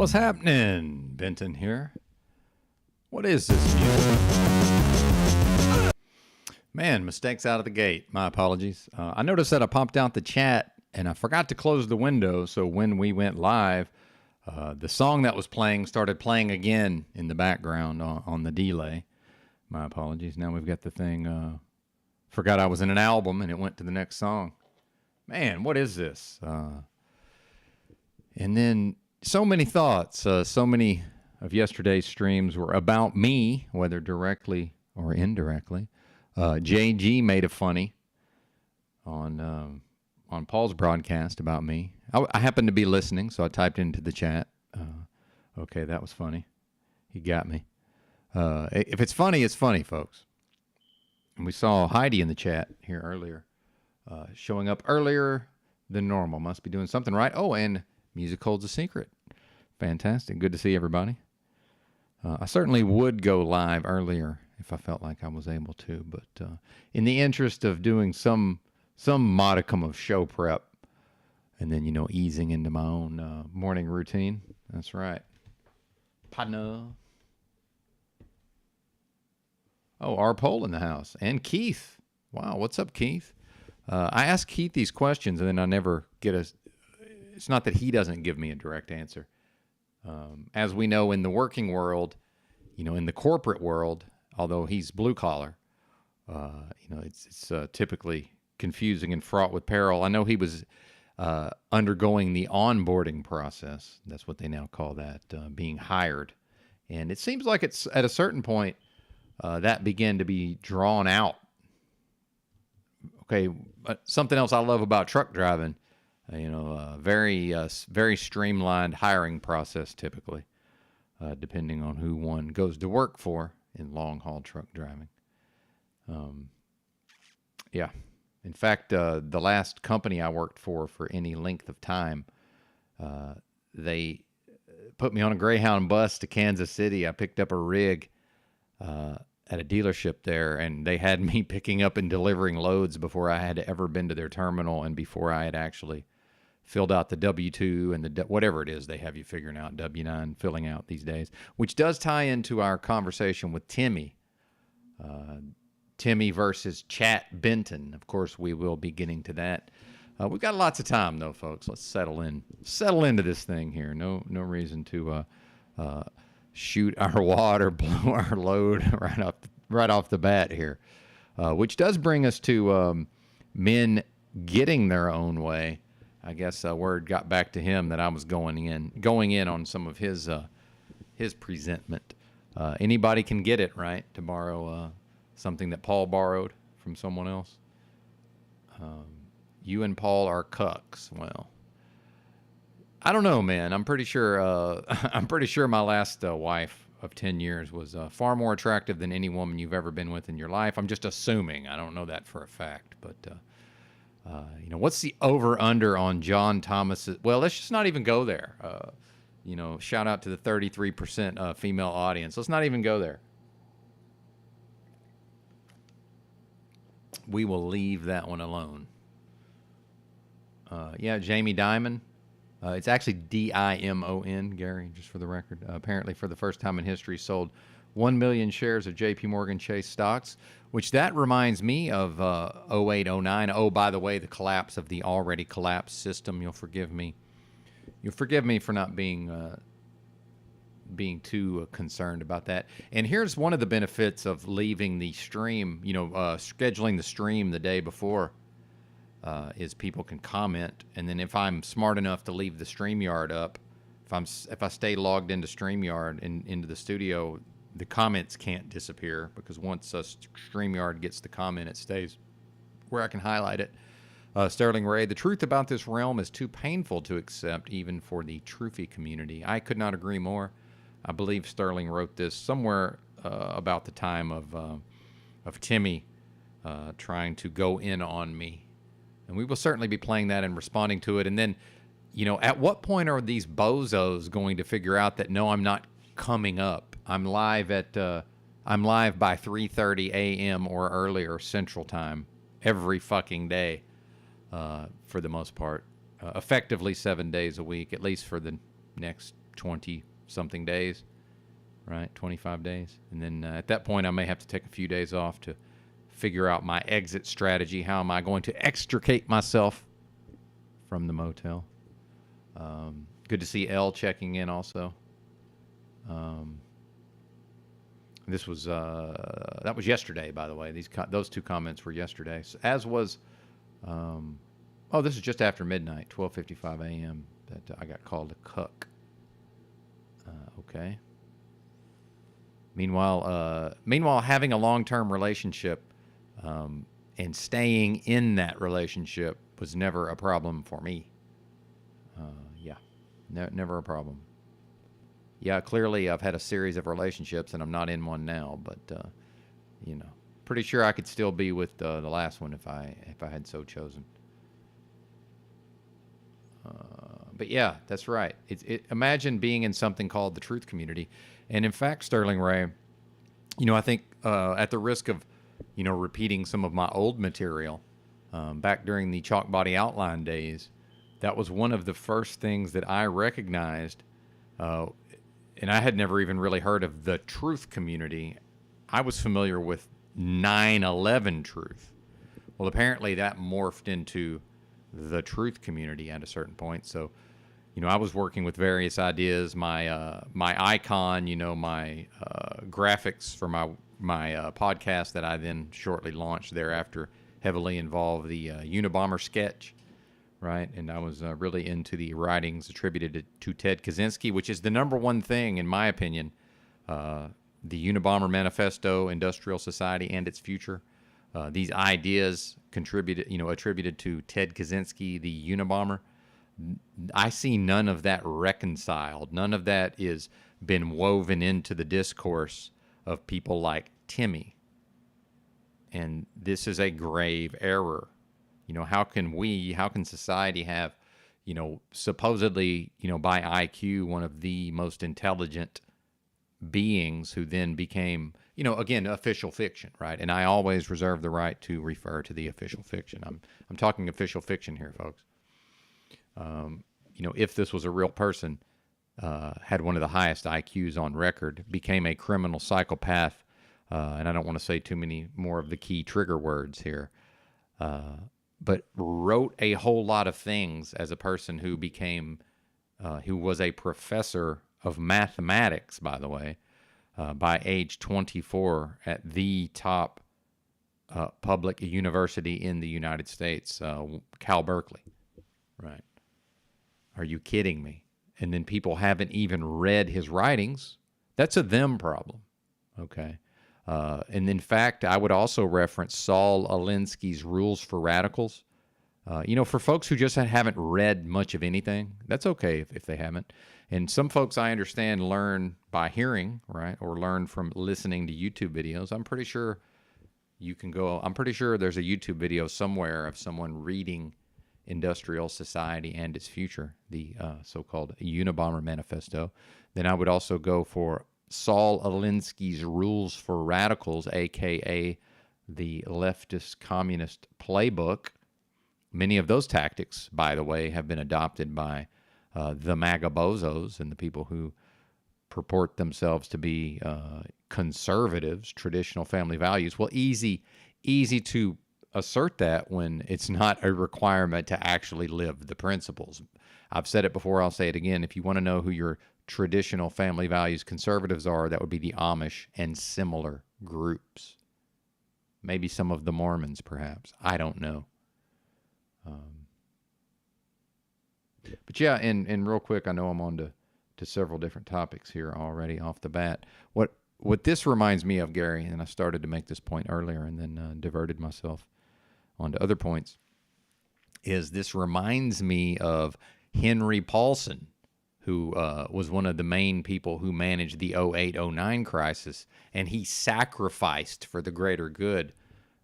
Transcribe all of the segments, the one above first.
What's happening? Benton here. What is this music? Man, mistakes out of the gate. My apologies. I noticed that I popped out the chat and I forgot to close the window. So when we went live, the song that was playing started playing again in the background on the delay. My apologies. Now we've got the thing. Forgot I was in an album and it went to the next song. Man, what is this? And then so many thoughts, so many of yesterday's streams were about me, whether directly or indirectly. JG made a funny on Paul's broadcast about me. I happened to be listening, so I typed into the chat. Okay, that was funny. He got me. If it's funny, folks. And we saw Heidi in the chat here earlier, showing up earlier than normal. Must be doing something right. Oh, and music holds a secret. Fantastic. Good to see everybody. I certainly would go live earlier if I felt like I was able to, but in the interest of doing some modicum of show prep and then, easing into my own morning routine. That's right. Partner. Oh, our Pole in the house. And Keith. Wow, what's up, Keith? I ask Keith these questions, and then I never get it's not that he doesn't give me a direct answer. As we know in the working world, in the corporate world, although he's blue collar, it's typically confusing and fraught with peril. I know he was undergoing the onboarding process. That's what they now call that, being hired. And it seems like it's at a certain point that began to be drawn out. Okay, something else I love about truck driving, very streamlined hiring process typically, depending on who one goes to work for in long-haul truck driving. Yeah. In fact, the last company I worked for any length of time, they put me on a Greyhound bus to Kansas City. I picked up a rig at a dealership there, and they had me picking up and delivering loads before I had ever been to their terminal and before I had actually filled out the W-2 and the whatever it is they have you figuring out, W-9 filling out these days, which does tie into our conversation with Timmy. Timmy versus Chat Benton. Of course, we will be getting to that. We've got lots of time, though, folks. Let's settle into this thing here. No reason to shoot our wad or blow our load right off the bat here, which does bring us to men getting their own way. I guess word got back to him that I was going in on some of his presentment. Anybody can get it, right? To borrow something that Paul borrowed from someone else. You and Paul are cucks. Well, I don't know, man. I'm pretty sure my last wife of 10 years was far more attractive than any woman you've ever been with in your life. I'm just assuming. I don't know that for a fact, but what's the over/under on John Thomas's? Well, let's just not even go there. Shout out to the 33% female audience. Let's not even go there. We will leave that one alone. Jamie Dimon. It's actually Dimon, Gary, just for the record. Apparently, for the first time in history, sold 1 million shares of J.P. Morgan Chase stocks, which that reminds me of 08, 09. Oh, by the way, the collapse of the already collapsed system. You'll forgive me. You'll forgive me for not being too concerned about that. And here's one of the benefits of leaving the stream, scheduling the stream the day before. Is people can comment, and then if I'm smart enough to leave the StreamYard up, if I stay logged into StreamYard and into the studio, the comments can't disappear because once StreamYard gets the comment, it stays where I can highlight it. Sterling Ray, the truth about this realm is too painful to accept, even for the Truffy community. I could not agree more. I believe Sterling wrote this somewhere about the time of Timmy trying to go in on me. And we will certainly be playing that and responding to it. And then, at what point are these bozos going to figure out that, no, I'm not coming up. I'm live by 3:30 a.m. or earlier Central Time every fucking day for the most part. Effectively 7 days a week, at least for the next 20-something days, right? 25 days. And then at that point, I may have to take a few days off to figure out my exit strategy. How am I going to extricate myself from the motel? Good to see Elle checking in also. This was that was yesterday, by the way. Those two comments were yesterday, as was. This is just after midnight, 12:55 a.m. that I got called a cuck. Okay. Meanwhile, having a long-term relationship and staying in that relationship was never a problem for me. Never a problem. Yeah, clearly I've had a series of relationships and I'm not in one now, but pretty sure I could still be with the last one if I had so chosen. But yeah, that's right. Imagine being in something called the truth community. And in fact, Sterling Ray, I think at the risk of, repeating some of my old material back during the Chalk Body Outline days, that was one of the first things that I recognized. And I had never even really heard of the truth community. I was familiar with 9/11 truth. Well, apparently that morphed into the truth community at a certain point. So, I was working with various ideas. My icon, my graphics for my podcast that I then shortly launched thereafter heavily involved the Unabomber sketch, right? And I was really into the writings attributed to Ted Kaczynski, which is the number one thing, in my opinion, the Unabomber Manifesto, Industrial Society, and Its Future. These ideas attributed to Ted Kaczynski, the Unabomber. I see none of that reconciled. None of that is been woven into the discourse of people like Timmy. And this is a grave error. How can society have, supposedly, by IQ, one of the most intelligent beings who then became, again, official fiction, right? And I always reserve the right to refer to the official fiction. I'm talking official fiction here, folks. If this was a real person, had one of the highest IQs on record, became a criminal psychopath, and I don't want to say too many more of the key trigger words here, but wrote a whole lot of things as a person who became, who was a professor of mathematics, by the way, by age 24 at the top public university in the United States, Cal Berkeley, right? Are you kidding me? And then people haven't even read his writings. That's a them problem, okay? And in fact, I would also reference Saul Alinsky's Rules for Radicals. For folks who just haven't read much of anything, that's okay if they haven't. And some folks, I understand, learn by hearing, right, or learn from listening to YouTube videos. I'm pretty sure there's a YouTube video somewhere of someone reading Industrial Society and Its Future, the so-called Unabomber Manifesto. Then I would also go for Saul Alinsky's Rules for Radicals, a.k.a. the leftist communist playbook. Many of those tactics, by the way, have been adopted by the MAGA bozos and the people who purport themselves to be conservatives, traditional family values. Well, easy to assert that when it's not a requirement to actually live the principles. I've said it before, I'll say it again. If you want to know who your traditional family values conservatives are, that would be the Amish and similar groups. Maybe some of the Mormons, perhaps. I don't know. But yeah, and real quick, I know I'm on to several different topics here already off the bat. What this reminds me of, Gary, and I started to make this point earlier and then diverted myself onto other points, is this reminds me of Henry Paulson, who was one of the main people who managed the 08-09 crisis, and he sacrificed for the greater good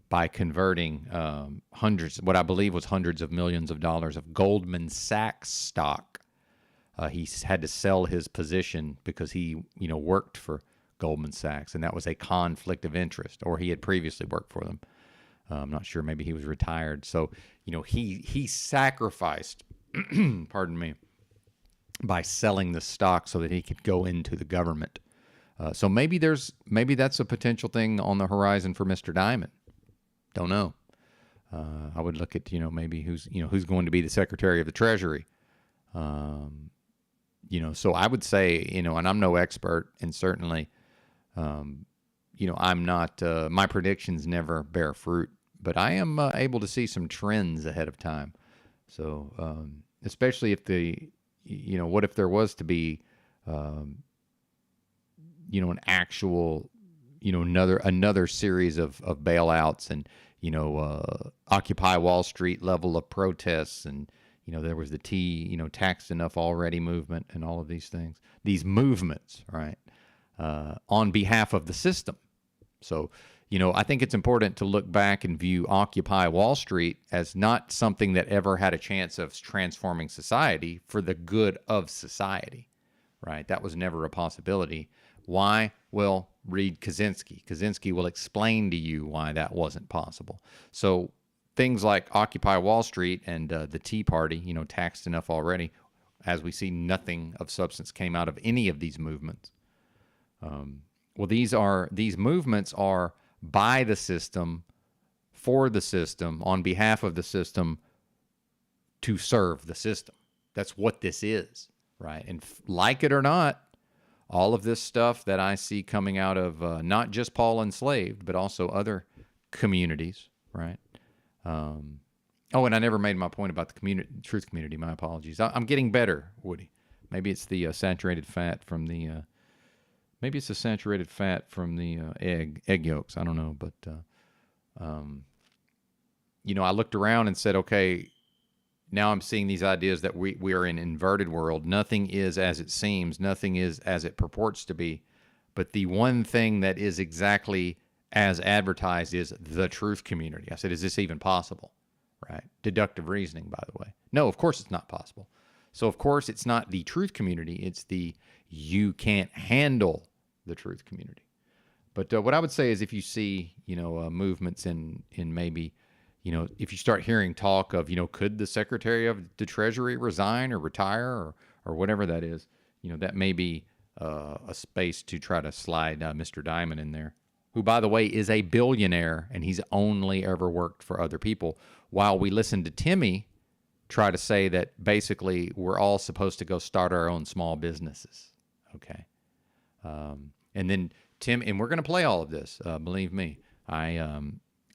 by converting what I believe was hundreds of millions of dollars of Goldman Sachs stock. He had to sell his position because he, worked for Goldman Sachs, and that was a conflict of interest, or he had previously worked for them. I'm not sure. Maybe he was retired. So, he sacrificed, pardon me, by selling the stock so that he could go into the government. So maybe that's a potential thing on the horizon for Mr. Diamond. Don't know. I would look at maybe who's going to be the Secretary of the Treasury. So I would say and I'm no expert, and certainly I'm not. My predictions never bear fruit, but I am able to see some trends ahead of time. So especially if what if there was to be an actual another series of bailouts and Occupy Wall Street level of protests, and there was the taxed enough already movement, and all of these things, these movements, right, on behalf of the system. So I think it's important to look back and view Occupy Wall Street as not something that ever had a chance of transforming society for the good of society, right? That was never a possibility. Why? Well, read Kaczynski. Kaczynski will explain to you why that wasn't possible. So things like Occupy Wall Street and the Tea Party, taxed enough already, as we see, nothing of substance came out of any of these movements. Well, these movements are by the system, for the system, on behalf of the system, to serve the system. That's what this is, right? And like it or not, all of this stuff that I see coming out of not just Paul Enslaved, but also other communities, right? Oh, and I never made my point about the truth community. My apologies. I'm getting better, Woody. Maybe it's the saturated fat from the egg yolks. I don't know, but I looked around and said, okay, now I'm seeing these ideas that we are in an inverted world. Nothing is as it seems. Nothing is as it purports to be. But the one thing that is exactly as advertised is the truth community. I said, is this even possible? Right? Deductive reasoning, by the way. No, of course it's not possible. So, of course, it's not the truth community. It's the you can't handle the truth community. But what I would say is if you see, movements in maybe, if you start hearing talk of, could the Secretary of the Treasury resign or retire or whatever that is, that may be a space to try to slide Mr. Diamond in there, who, by the way, is a billionaire, and he's only ever worked for other people, while we listen to Timmy try to say that basically we're all supposed to go start our own small businesses. Okay. And then and we're going to play all of this. Believe me, I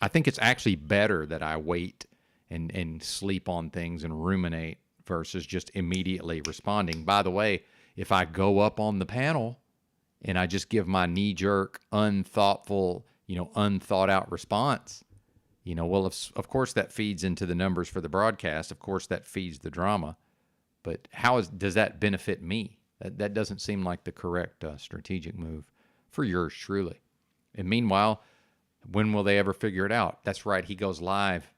think it's actually better that I wait and sleep on things and ruminate versus just immediately responding. By the way, if I go up on the panel and I just give my knee-jerk, unthoughtful, unthought-out response, well, of course that feeds into the numbers for the broadcast. Of course that feeds the drama. But does that benefit me? That doesn't seem like the correct strategic move for yours truly. And meanwhile, when will they ever figure it out? That's right. He goes live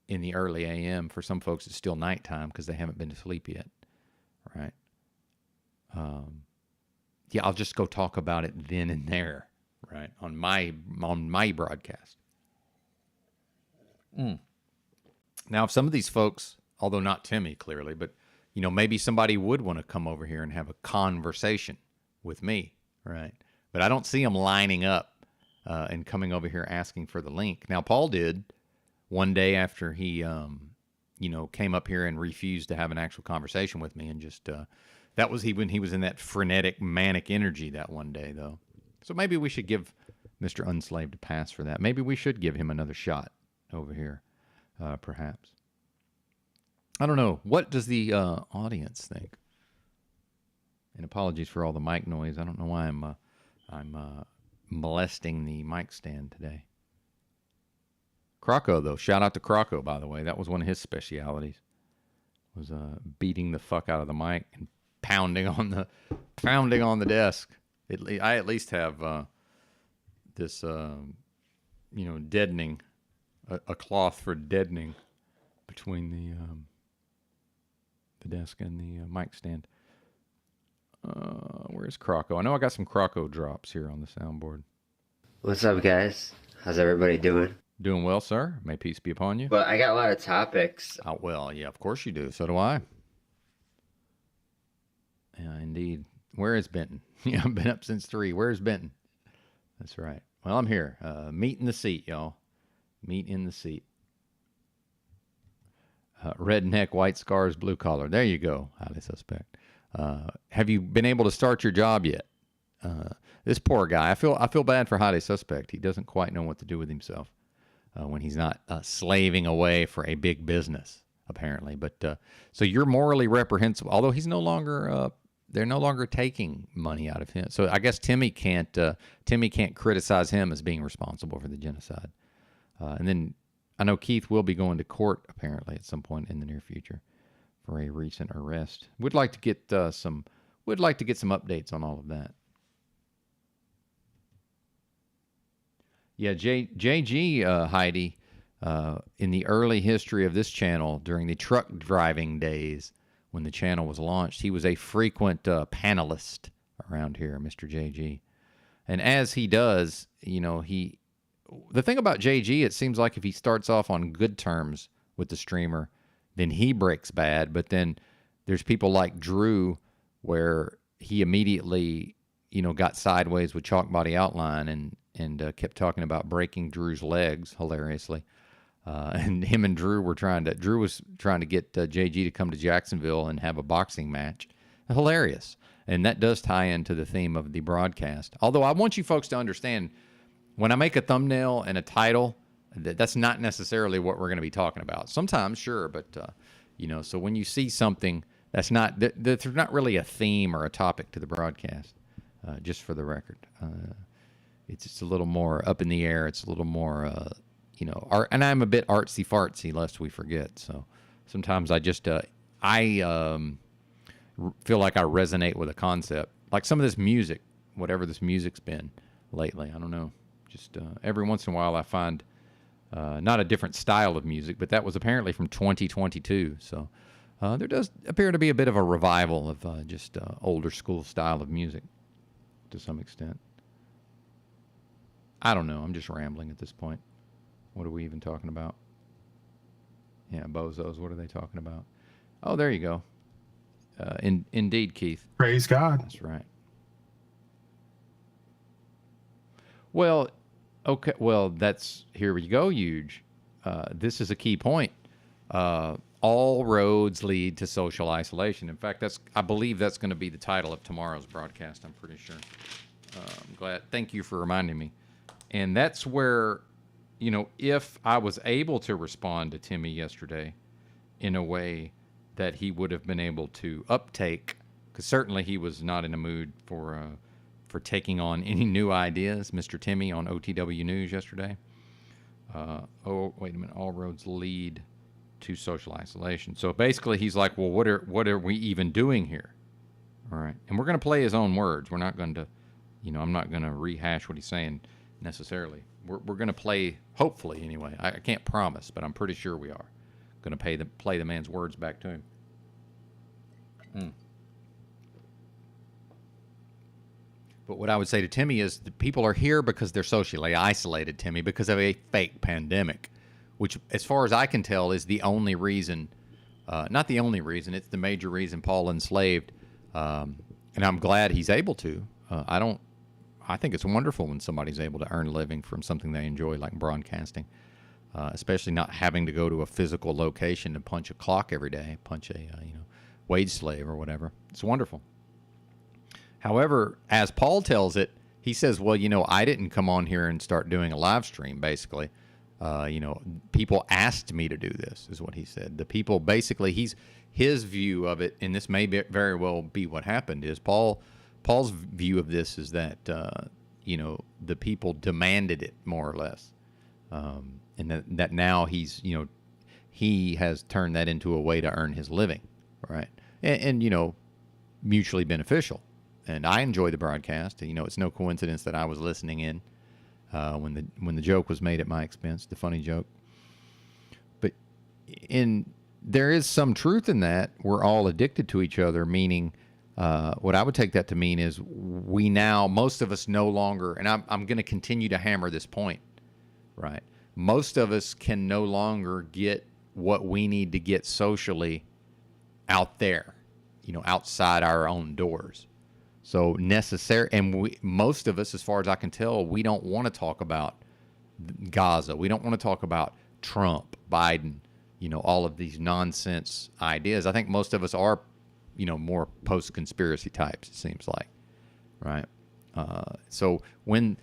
in the early AM. For some folks, it's still nighttime because they haven't been to sleep yet. Right? Yeah, I'll just go talk about it then and there. Right? On my broadcast. Now, if some of these folks, although not Timmy clearly, but maybe somebody would want to come over here and have a conversation with me, right? But I don't see them lining up and coming over here asking for the link. Now, Paul did one day after he, came up here and refused to have an actual conversation with me, and just that was when he was in that frenetic, manic energy that one day, though. So maybe we should give Mr. Unslaved a pass for that. Maybe we should give him another shot over here, perhaps. I don't know. What does the audience think? And apologies for all the mic noise. I don't know why I'm molesting the mic stand today. Croco, though. Shout out to Croco, by the way. That was one of his specialities. Was beating the fuck out of the mic and pounding on the desk. I at least have this deadening, a cloth for deadening between the desk and the mic stand. Where's Croco? I know I got some Croco drops here on the soundboard. What's up, guys? How's everybody doing? Doing well, sir. May peace be upon you. Well, I got a lot of topics. Oh, well, yeah, of course you do. So do I. Yeah, indeed. Where is Benton? Yeah, I've been up since 3. Where's Benton? That's right. Well, I'm here. Meat in the seat, y'all. Meat in the seat. Redneck, white scars, blue collar. There you go. Highly suspect. Have you been able to start your job yet? This poor guy. I feel bad for highly suspect. He doesn't quite know what to do with himself when he's not slaving away for a big business, apparently. But so you're morally reprehensible. Although he's no longer. They're no longer taking money out of him. So I guess Timmy can't criticize him as being responsible for the genocide. And then I know Keith will be going to court apparently at some point in the near future for a recent arrest. We'd like to get some updates on all of that. Yeah, JG Heidi, in the early history of this channel during the truck driving days when the channel was launched, he was a frequent panelist around here, Mr. JG. And as he does, the thing about JG, it seems like if he starts off on good terms with the streamer, then he breaks bad. But then there's people like Drew where he immediately, got sideways with Chalk Body Outline and kept talking about breaking Drew's legs hilariously. And him and Drew was trying to get JG to come to Jacksonville and have a boxing match. Hilarious. And that does tie into the theme of the broadcast. Although I want you folks to understand, when I make a thumbnail and a title, that's not necessarily what we're going to be talking about. Sometimes, sure, but so when you see something, there's not really a theme or a topic to the broadcast. Just for the record, it's just a little more up in the air. It's a little more, art, and I'm a bit artsy fartsy, lest we forget. So sometimes I just feel like I resonate with a concept, like some of this music, whatever this music's been lately. I don't know. Just every once in a while I find not a different style of music, but that was apparently from 2022. So there does appear to be a bit of a revival of just older school style of music to some extent. I don't know. I'm just rambling at this point. What are we even talking about? Yeah, bozos. What are they talking about? Oh, there you go. Indeed, Keith. Praise God. That's right. Well, okay. Well, here we go, Huge. This is a key point. All roads lead to social isolation. In fact, I believe that's going to be the title of tomorrow's broadcast. I'm pretty sure. I'm glad. Thank you for reminding me. And that's where, if I was able to respond to Timmy yesterday in a way that he would have been able to uptake, because certainly he was not in a mood for taking on any new ideas, Mr. Timmy on OTW News yesterday. Oh, wait a minute. All roads lead to social isolation. So basically he's like, well, what are we even doing here? All right. And we're going to play his own words. We're not going to, I'm not going to rehash what he's saying necessarily. We're going to play, hopefully anyway. I can't promise, but I'm pretty sure we are going to play the man's words back to him. But what I would say to Timmy is that people are here because they're socially isolated, Timmy, because of a fake pandemic, which, as far as I can tell, is the only reason, not the only reason, it's the major reason Paul enslaved. And I'm glad he's able to. I think it's wonderful when somebody's able to earn a living from something they enjoy, like broadcasting, especially not having to go to a physical location to punch a clock every day, punch a wage slave or whatever. It's wonderful. However, as Paul tells it, he says, well, I didn't come on here and start doing a live stream, basically. People asked me to do this, is what he said. The people, basically, his view of it, and this may very well be what happened, is Paul's view of this is that, the people demanded it, more or less. And that now he has turned that into a way to earn his living, right? And mutually beneficial. And I enjoy the broadcast. It's no coincidence that I was listening in when the joke was made at my expense, the funny joke. But there is some truth in that. We're all addicted to each other, meaning what I would take that to mean is most of us no longer, and I'm going to continue to hammer this point, right? Most of us can no longer get what we need to get socially out there. outside our own doors. So necessary, and most of us, as far as I can tell, we don't want to talk about Gaza. We don't want to talk about Trump, Biden, all of these nonsense ideas. I think most of us are, more post-conspiracy types, it seems like, right? So when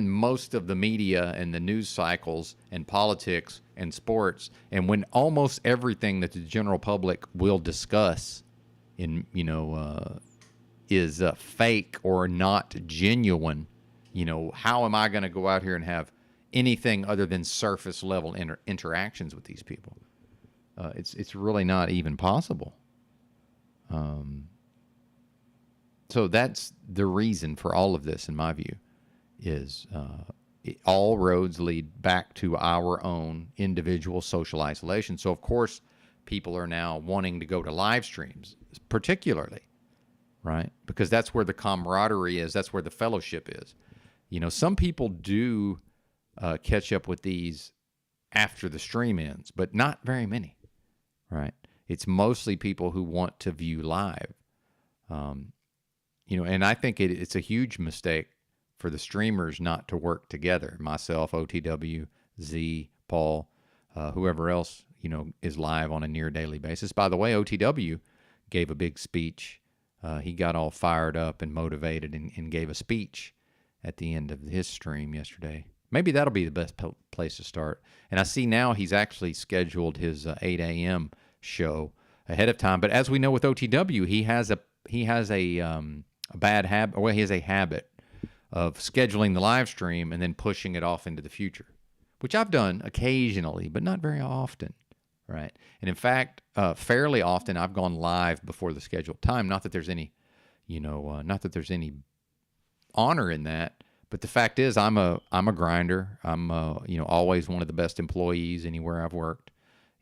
most of the media and the news cycles and politics and sports, and when almost everything that the general public will discuss is fake or not genuine, how am I going to go out here and have anything other than surface level interactions with these people? It's really not even possible. So that's the reason for all of this, in my view, is all roads lead back to our own individual social isolation. So, of course, people are now wanting to go to live streams, particularly, right? Because that's where the camaraderie is. That's where the fellowship is. Some people do catch up with these after the stream ends, but not very many, right? It's mostly people who want to view live. And I think it's a huge mistake for the streamers not to work together. Myself, OTW, Z, Paul, whoever else, is live on a near daily basis. By the way, OTW gave a big speech. He got all fired up and motivated and gave a speech at the end of his stream yesterday. Maybe that'll be the best place to start. And I see now he's actually scheduled his 8 a.m. show ahead of time. But as we know with OTW, he has a bad habit. Well, he has a habit of scheduling the live stream and then pushing it off into the future, which I've done occasionally, but not very often, right? And in fact, fairly often I've gone live before the scheduled time. Not that there's any, not that there's any honor in that, but the fact is I'm a grinder. I'm always one of the best employees anywhere I've worked.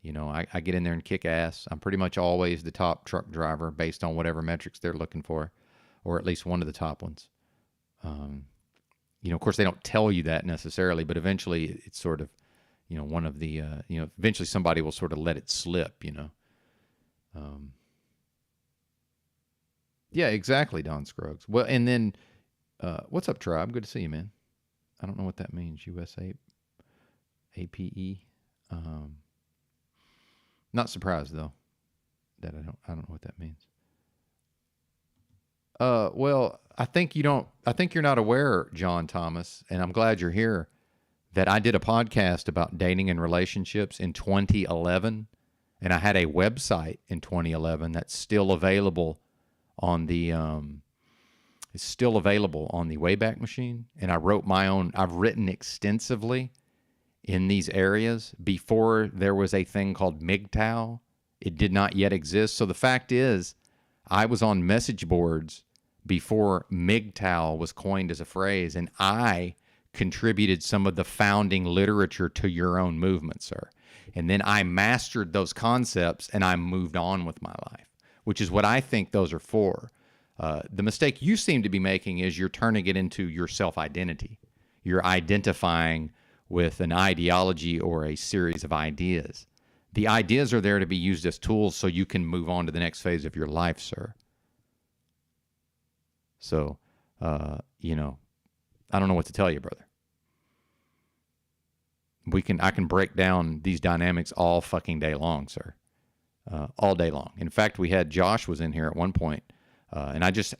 I get in there and kick ass. I'm pretty much always the top truck driver based on whatever metrics they're looking for, or at least one of the top ones. Of course, they don't tell you that necessarily, but eventually it's sort of, one of the, eventually somebody will sort of let it slip, Yeah, exactly, Don Scruggs. Well, and then, what's up, Tribe? Good to see you, man. I don't know what that means. USA APE. Not surprised though that I don't know what that means. Well, I think you're not aware, John Thomas, and I'm glad you're here, that I did a podcast about dating and relationships in 2011, and I had a website in 2011 that's still available on the Wayback Machine, and I wrote my own. I've written extensively in these areas before there was a thing called MGTOW. It did not yet exist. So the fact is, I was on message boards before MGTOW was coined as a phrase, and I contributed some of the founding literature to your own movement, sir. And then I mastered those concepts and I moved on with my life, which is what I think those are for. The mistake you seem to be making is you're turning it into your self-identity. You're identifying with an ideology or a series of ideas. The ideas are there to be used as tools so you can move on to the next phase of your life, sir. So, I don't know what to tell you, brother. I can break down these dynamics all fucking day long, sir. All day long. In fact, we had Josh was in here at one point, and I just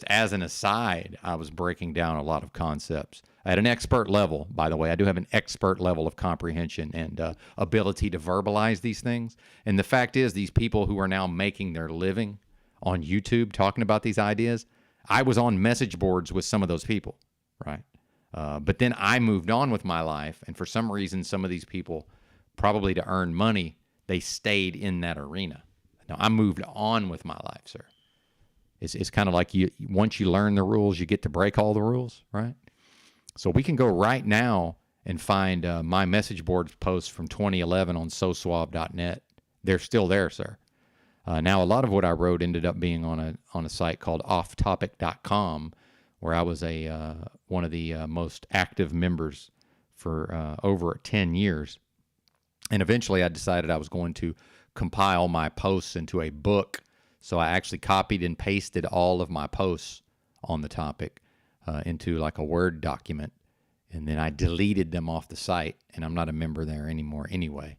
as an aside, I was breaking down a lot of concepts at an expert level. By the way, I do have an expert level of comprehension and ability to verbalize these things. And the fact is, these people who are now making their living on YouTube talking about these ideas, I was on message boards with some of those people, right? But then I moved on with my life, and for some reason, some of these people, probably to earn money, they stayed in that arena. Now, I moved on with my life, sir. It's kind of like once you learn the rules, you get to break all the rules, right? So we can go right now and find my message board posts from 2011 on sosuave.net. They're still there, sir. Now, a lot of what I wrote ended up being on a site called offtopic.com, where I was one of the most active members for over 10 years. And eventually I decided I was going to compile my posts into a book So I actually copied and pasted all of my posts on the topic into like a Word document, and then I deleted them off the site, and I'm not a member there anymore anyway.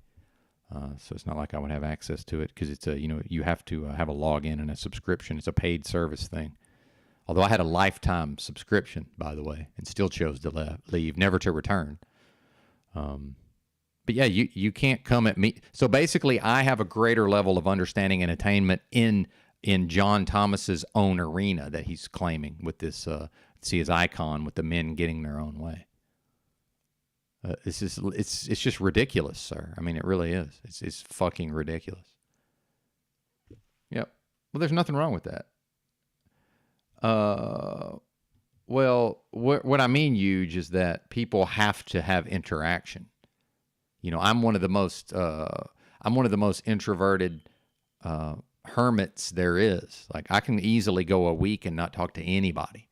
So it's not like I would have access to it because it's you have to have a login and a subscription. It's a paid service thing. Although I had a lifetime subscription, by the way, and still chose to leave, never to return. But yeah, you can't come at me. So basically, I have a greater level of understanding and attainment in John Thomas's own arena that he's claiming with this. See his icon with the men getting their own way. It's just ridiculous, sir. I mean, it really is. It's fucking ridiculous. Yep. Well, there's nothing wrong with that. Well, what I mean, huge, is that people have to have interaction. I'm one of the most introverted hermits there is. Like, I can easily go a week and not talk to anybody.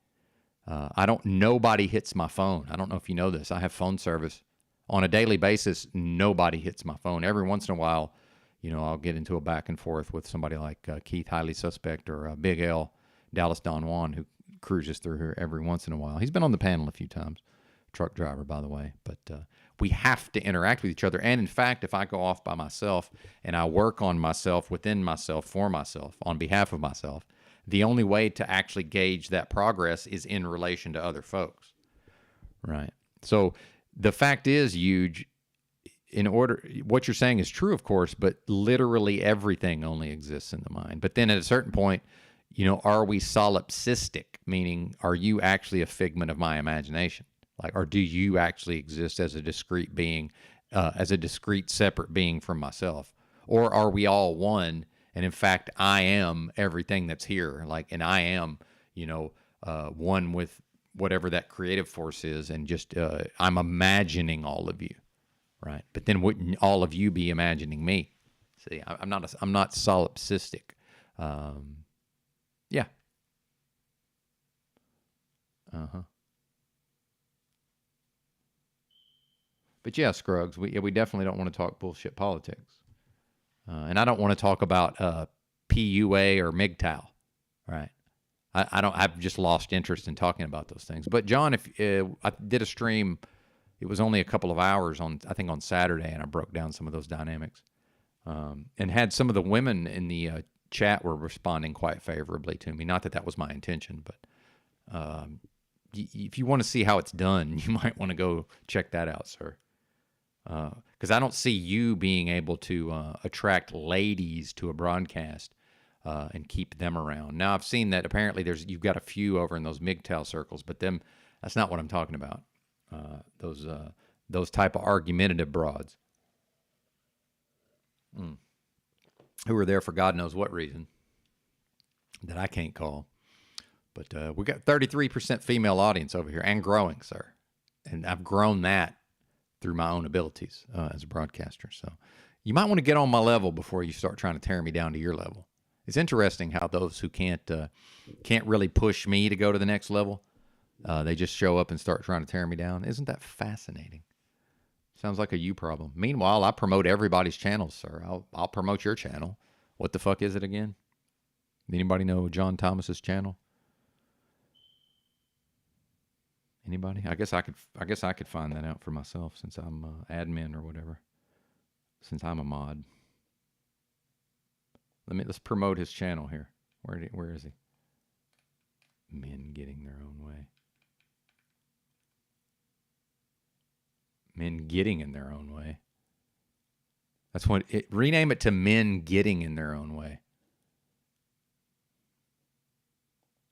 Nobody hits my phone. I don't know if you know this. I have phone service on a daily basis. Nobody hits my phone. Every once in a while, I'll get into a back and forth with somebody like Keith Highly Suspect or Big L, Dallas Don Juan, who cruises through here every once in a while. He's been on the panel a few times. Truck driver, by the way. But we have to interact with each other. And in fact, if I go off by myself and I work on myself, within myself, for myself, on behalf of myself, the only way to actually gauge that progress is in relation to other folks. Right. So the fact is, huge, what you're saying is true, of course, but literally everything only exists in the mind. But then at a certain point, are we solipsistic? Meaning, are you actually a figment of my imagination? Or do you actually exist as a discrete being, separate being from myself? Or are we all one? And in fact, I am everything that's here. And I am, one with whatever that creative force is. And just, I'm imagining all of you. Right. But then wouldn't all of you be imagining me? See, I'm not solipsistic. Yeah. Uh-huh. But yeah, Scruggs, we definitely don't want to talk bullshit politics. And I don't want to talk about PUA or MGTOW, right? I've just lost interest in talking about those things. But John, if I did a stream, it was only a couple of hours I think on Saturday, and I broke down some of those dynamics, and had some of the women in the chat were responding quite favorably to me. Not that was my intention, but if you want to see how it's done, you might want to go check that out, sir. Because I don't see you being able to attract ladies to a broadcast and keep them around. Now, I've seen that apparently you've got a few over in those MGTOW circles, but that's not what I'm talking about. Those type of argumentative broads who are there for God knows what reason that I can't call. But we got 33% female audience over here and growing, sir. And I've grown that through my own abilities as a broadcaster. So you might want to get on my level before you start trying to tear me down to your level. It's interesting how those who can't really push me to go to the next level, they just show up and start trying to tear me down. Isn't that fascinating? Sounds like a you problem. Meanwhile, I promote everybody's channels, sir. I'll promote your channel. What the fuck is it again? Anybody know John Thomas's channel? Anybody? I guess I could find that out for myself since I'm admin or whatever. Since I'm a mod. Let's promote his channel here. Where is he? Men getting their own way. Men getting in their own way. That's what rename it to Men Getting in Their Own Way.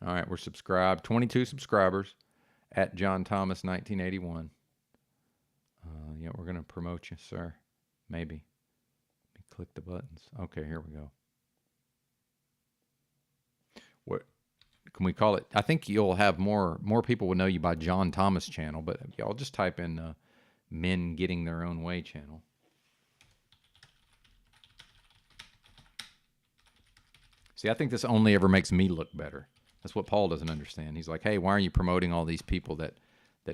All right, we're subscribed. 22 subscribers at John Thomas 1981. Yeah, we're going to promote you, sir. Maybe. Let me click the buttons. Okay, here we go. What can we call it? I think you'll have more people will know you by John Thomas channel, but y'all just type in Men Getting Their Own Way channel. See, I think this only ever makes me look better. That's what Paul doesn't understand. He's like, hey, why are you promoting all these people that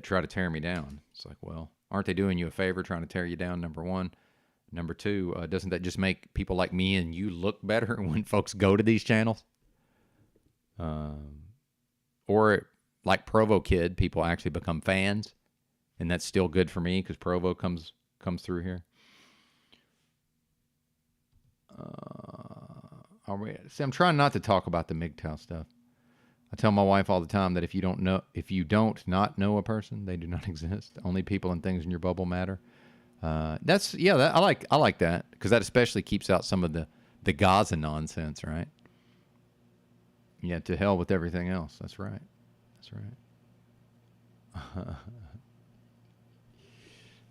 try to tear me down? It's like, well, aren't they doing you a favor trying to tear you down, number one? Number two, doesn't that just make people like me and you look better when folks go to these channels? Or like Provo Kid, people actually become fans, and that's still good for me because Provo comes through here. See, I'm trying not to talk about the MGTOW stuff. I tell my wife all the time that if you don't not know a person, they do not exist. Only people and things in your bubble matter. I like that because that especially keeps out some of the Gaza nonsense, right? Yeah, to hell with everything else. That's right. That's right.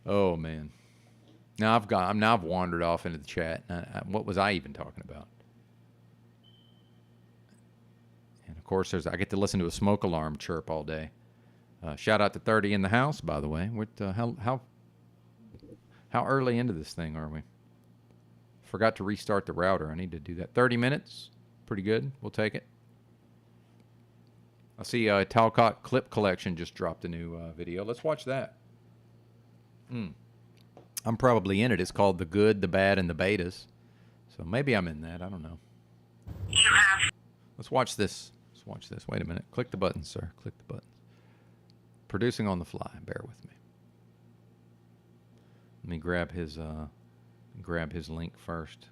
Oh man. Now I've wandered off into the chat. What was I even talking about? And of course, I get to listen to a smoke alarm chirp all day. Shout out to 30 in the house, by the way. How early into this thing are we? Forgot to restart the router. I need to do that. 30 minutes. Pretty good. We'll take it. I see Talcott Clip Collection just dropped a new video. Let's watch that. I'm probably in it. It's called The Good, the Bad, and the Betas. So maybe I'm in that. I don't know. Let's watch this. Wait a minute. Click the button, sir. Click the button. Producing on the fly. Bear with me. Let me grab his link first.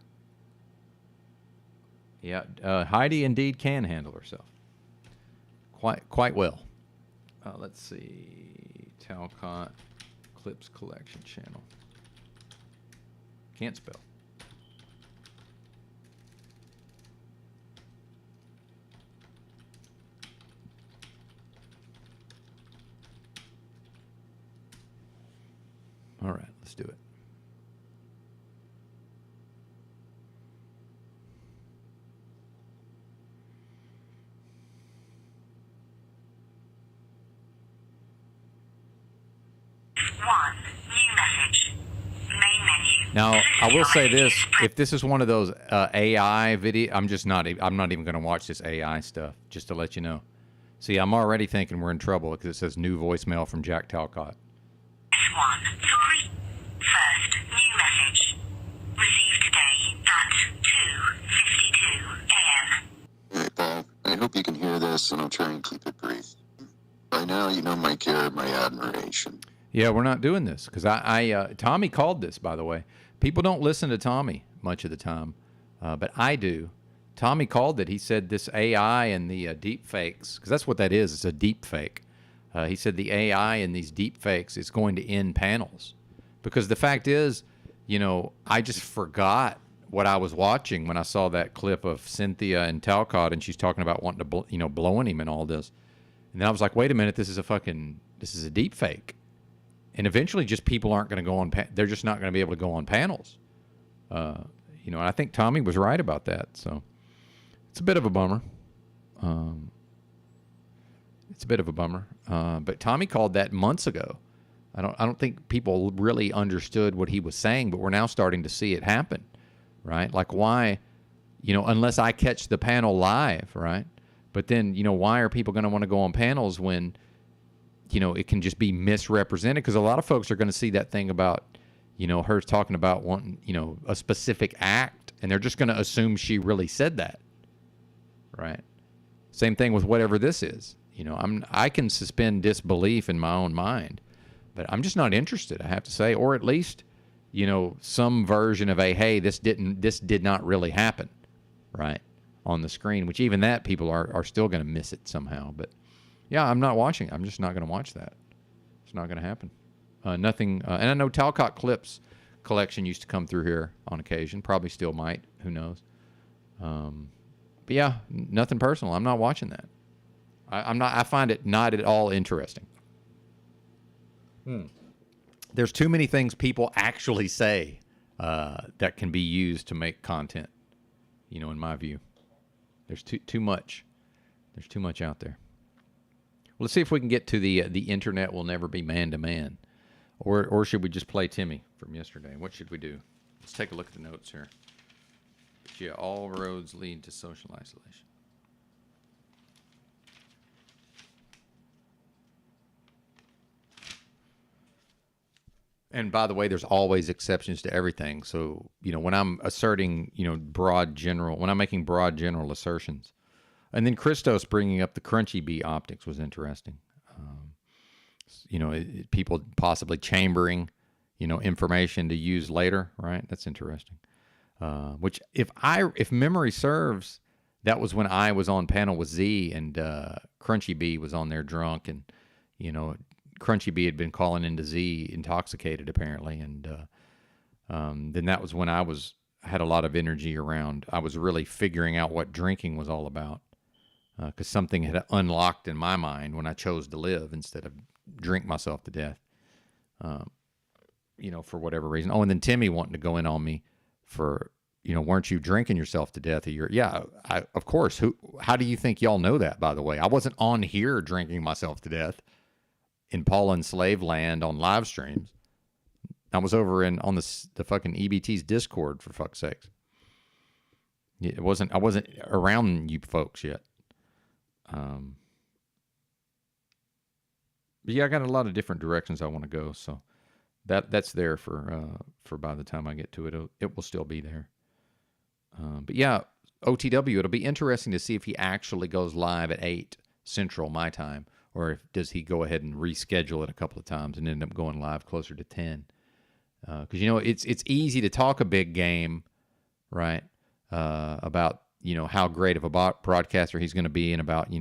Yeah, Heidi indeed can handle herself quite well. Let's see, Talcott Clips Collection channel. Can't spell. All right, let's do it. Now, I will say this: if this is one of those AI video, I'm not even going to watch this AI stuff. Just to let you know. See, I'm already thinking we're in trouble because it says new voicemail from Jack Talcott. S1, sorry. First, new message. Received today at 2:52 a.m. Hey, Bob. I hope you can hear this, and I'll try and keep it brief. By now, you know my care, my admiration. Yeah, we're not doing this because Tommy called this, by the way. People don't listen to Tommy much of the time, but I do. Tommy called it. He said this AI and the deep fakes, because that's what that is. It's a deep fake. He said the AI and these deep fakes is going to end panels. Because the fact is, I just forgot what I was watching when I saw that clip of Cynthia and Talcott, and she's talking about wanting to, blowing him and all this. And then I was like, wait a minute, this is a deep fake. And eventually just people aren't going to go on, they're just not going to be able to go on panels. And I think Tommy was right about that. So it's a bit of a bummer. But Tommy called that months ago. I don't think people really understood what he was saying, but we're now starting to see it happen, right? Like why, unless I catch the panel live, right? But then, why are people going to want to go on panels when, it can just be misrepresented? Because a lot of folks are going to see that thing about, her talking about wanting, a specific act, and they're just going to assume she really said that, right? Same thing with whatever this is. I can suspend disbelief in my own mind, but I'm just not interested, I have to say, or at least, some version of hey, this did not really happen, right, on the screen, which even that people are still going to miss it somehow. But yeah, I'm not watching. I'm just not going to watch that. It's not going to happen. Nothing. And I know Talcott Clips Collection used to come through here on occasion. Probably still might. Who knows? But yeah, nothing personal. I'm not watching that. I'm not. I find it not at all interesting. There's too many things people actually say that can be used to make content. In my view, there's too much. There's too much out there. Well, let's see if we can get to the internet will never be man to man, or should we just play Timmy from yesterday? What should we do? Let's take a look at the notes here. Yeah, all roads lead to social isolation. And by the way, there's always exceptions to everything. So, when I'm asserting, when I'm making broad general assertions, and then Christos bringing up the crunchy bee optics was interesting. People possibly chambering, information to use later, right? That's interesting. Which, if memory serves, that was when I was on panel with Z and Crunchy Bee was on there drunk, and Crunchy Bee had been calling into Z intoxicated apparently, and then that was when I had a lot of energy around. I was really figuring out what drinking was all about, because something had unlocked in my mind when I chose to live instead of drink myself to death. For whatever reason. Oh, and then Timmy wanting to go in on me for, weren't you drinking yourself to death? Yeah, of course. How do you think y'all know that, by the way? I wasn't on here drinking myself to death in Paul and Slave Land on live streams. I was over on the fucking EBT's Discord, for fuck's sakes. I wasn't around you folks yet. But yeah, I got a lot of different directions I want to go, so that's there for by the time I get to it, it will still be there. But yeah, OTW, it'll be interesting to see if he actually goes live at 8 Central my time, or does he go ahead and reschedule it a couple of times and end up going live closer to 10. Because it's easy to talk a big game, right? About how great of a broadcaster he's going to be, and about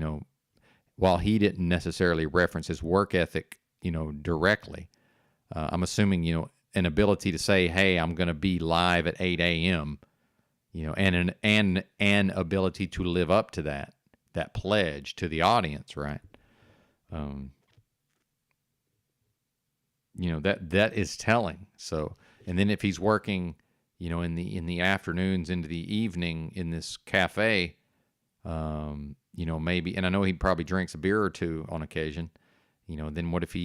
while he didn't necessarily reference his work ethic, directly. I'm assuming, an ability to say, hey, I'm going to be live at 8 a.m., and an ability to live up to that pledge to the audience, right? That is telling. So, and then if he's working, in the afternoons into the evening in this cafe, maybe, and I know he probably drinks a beer or two on occasion. Then what if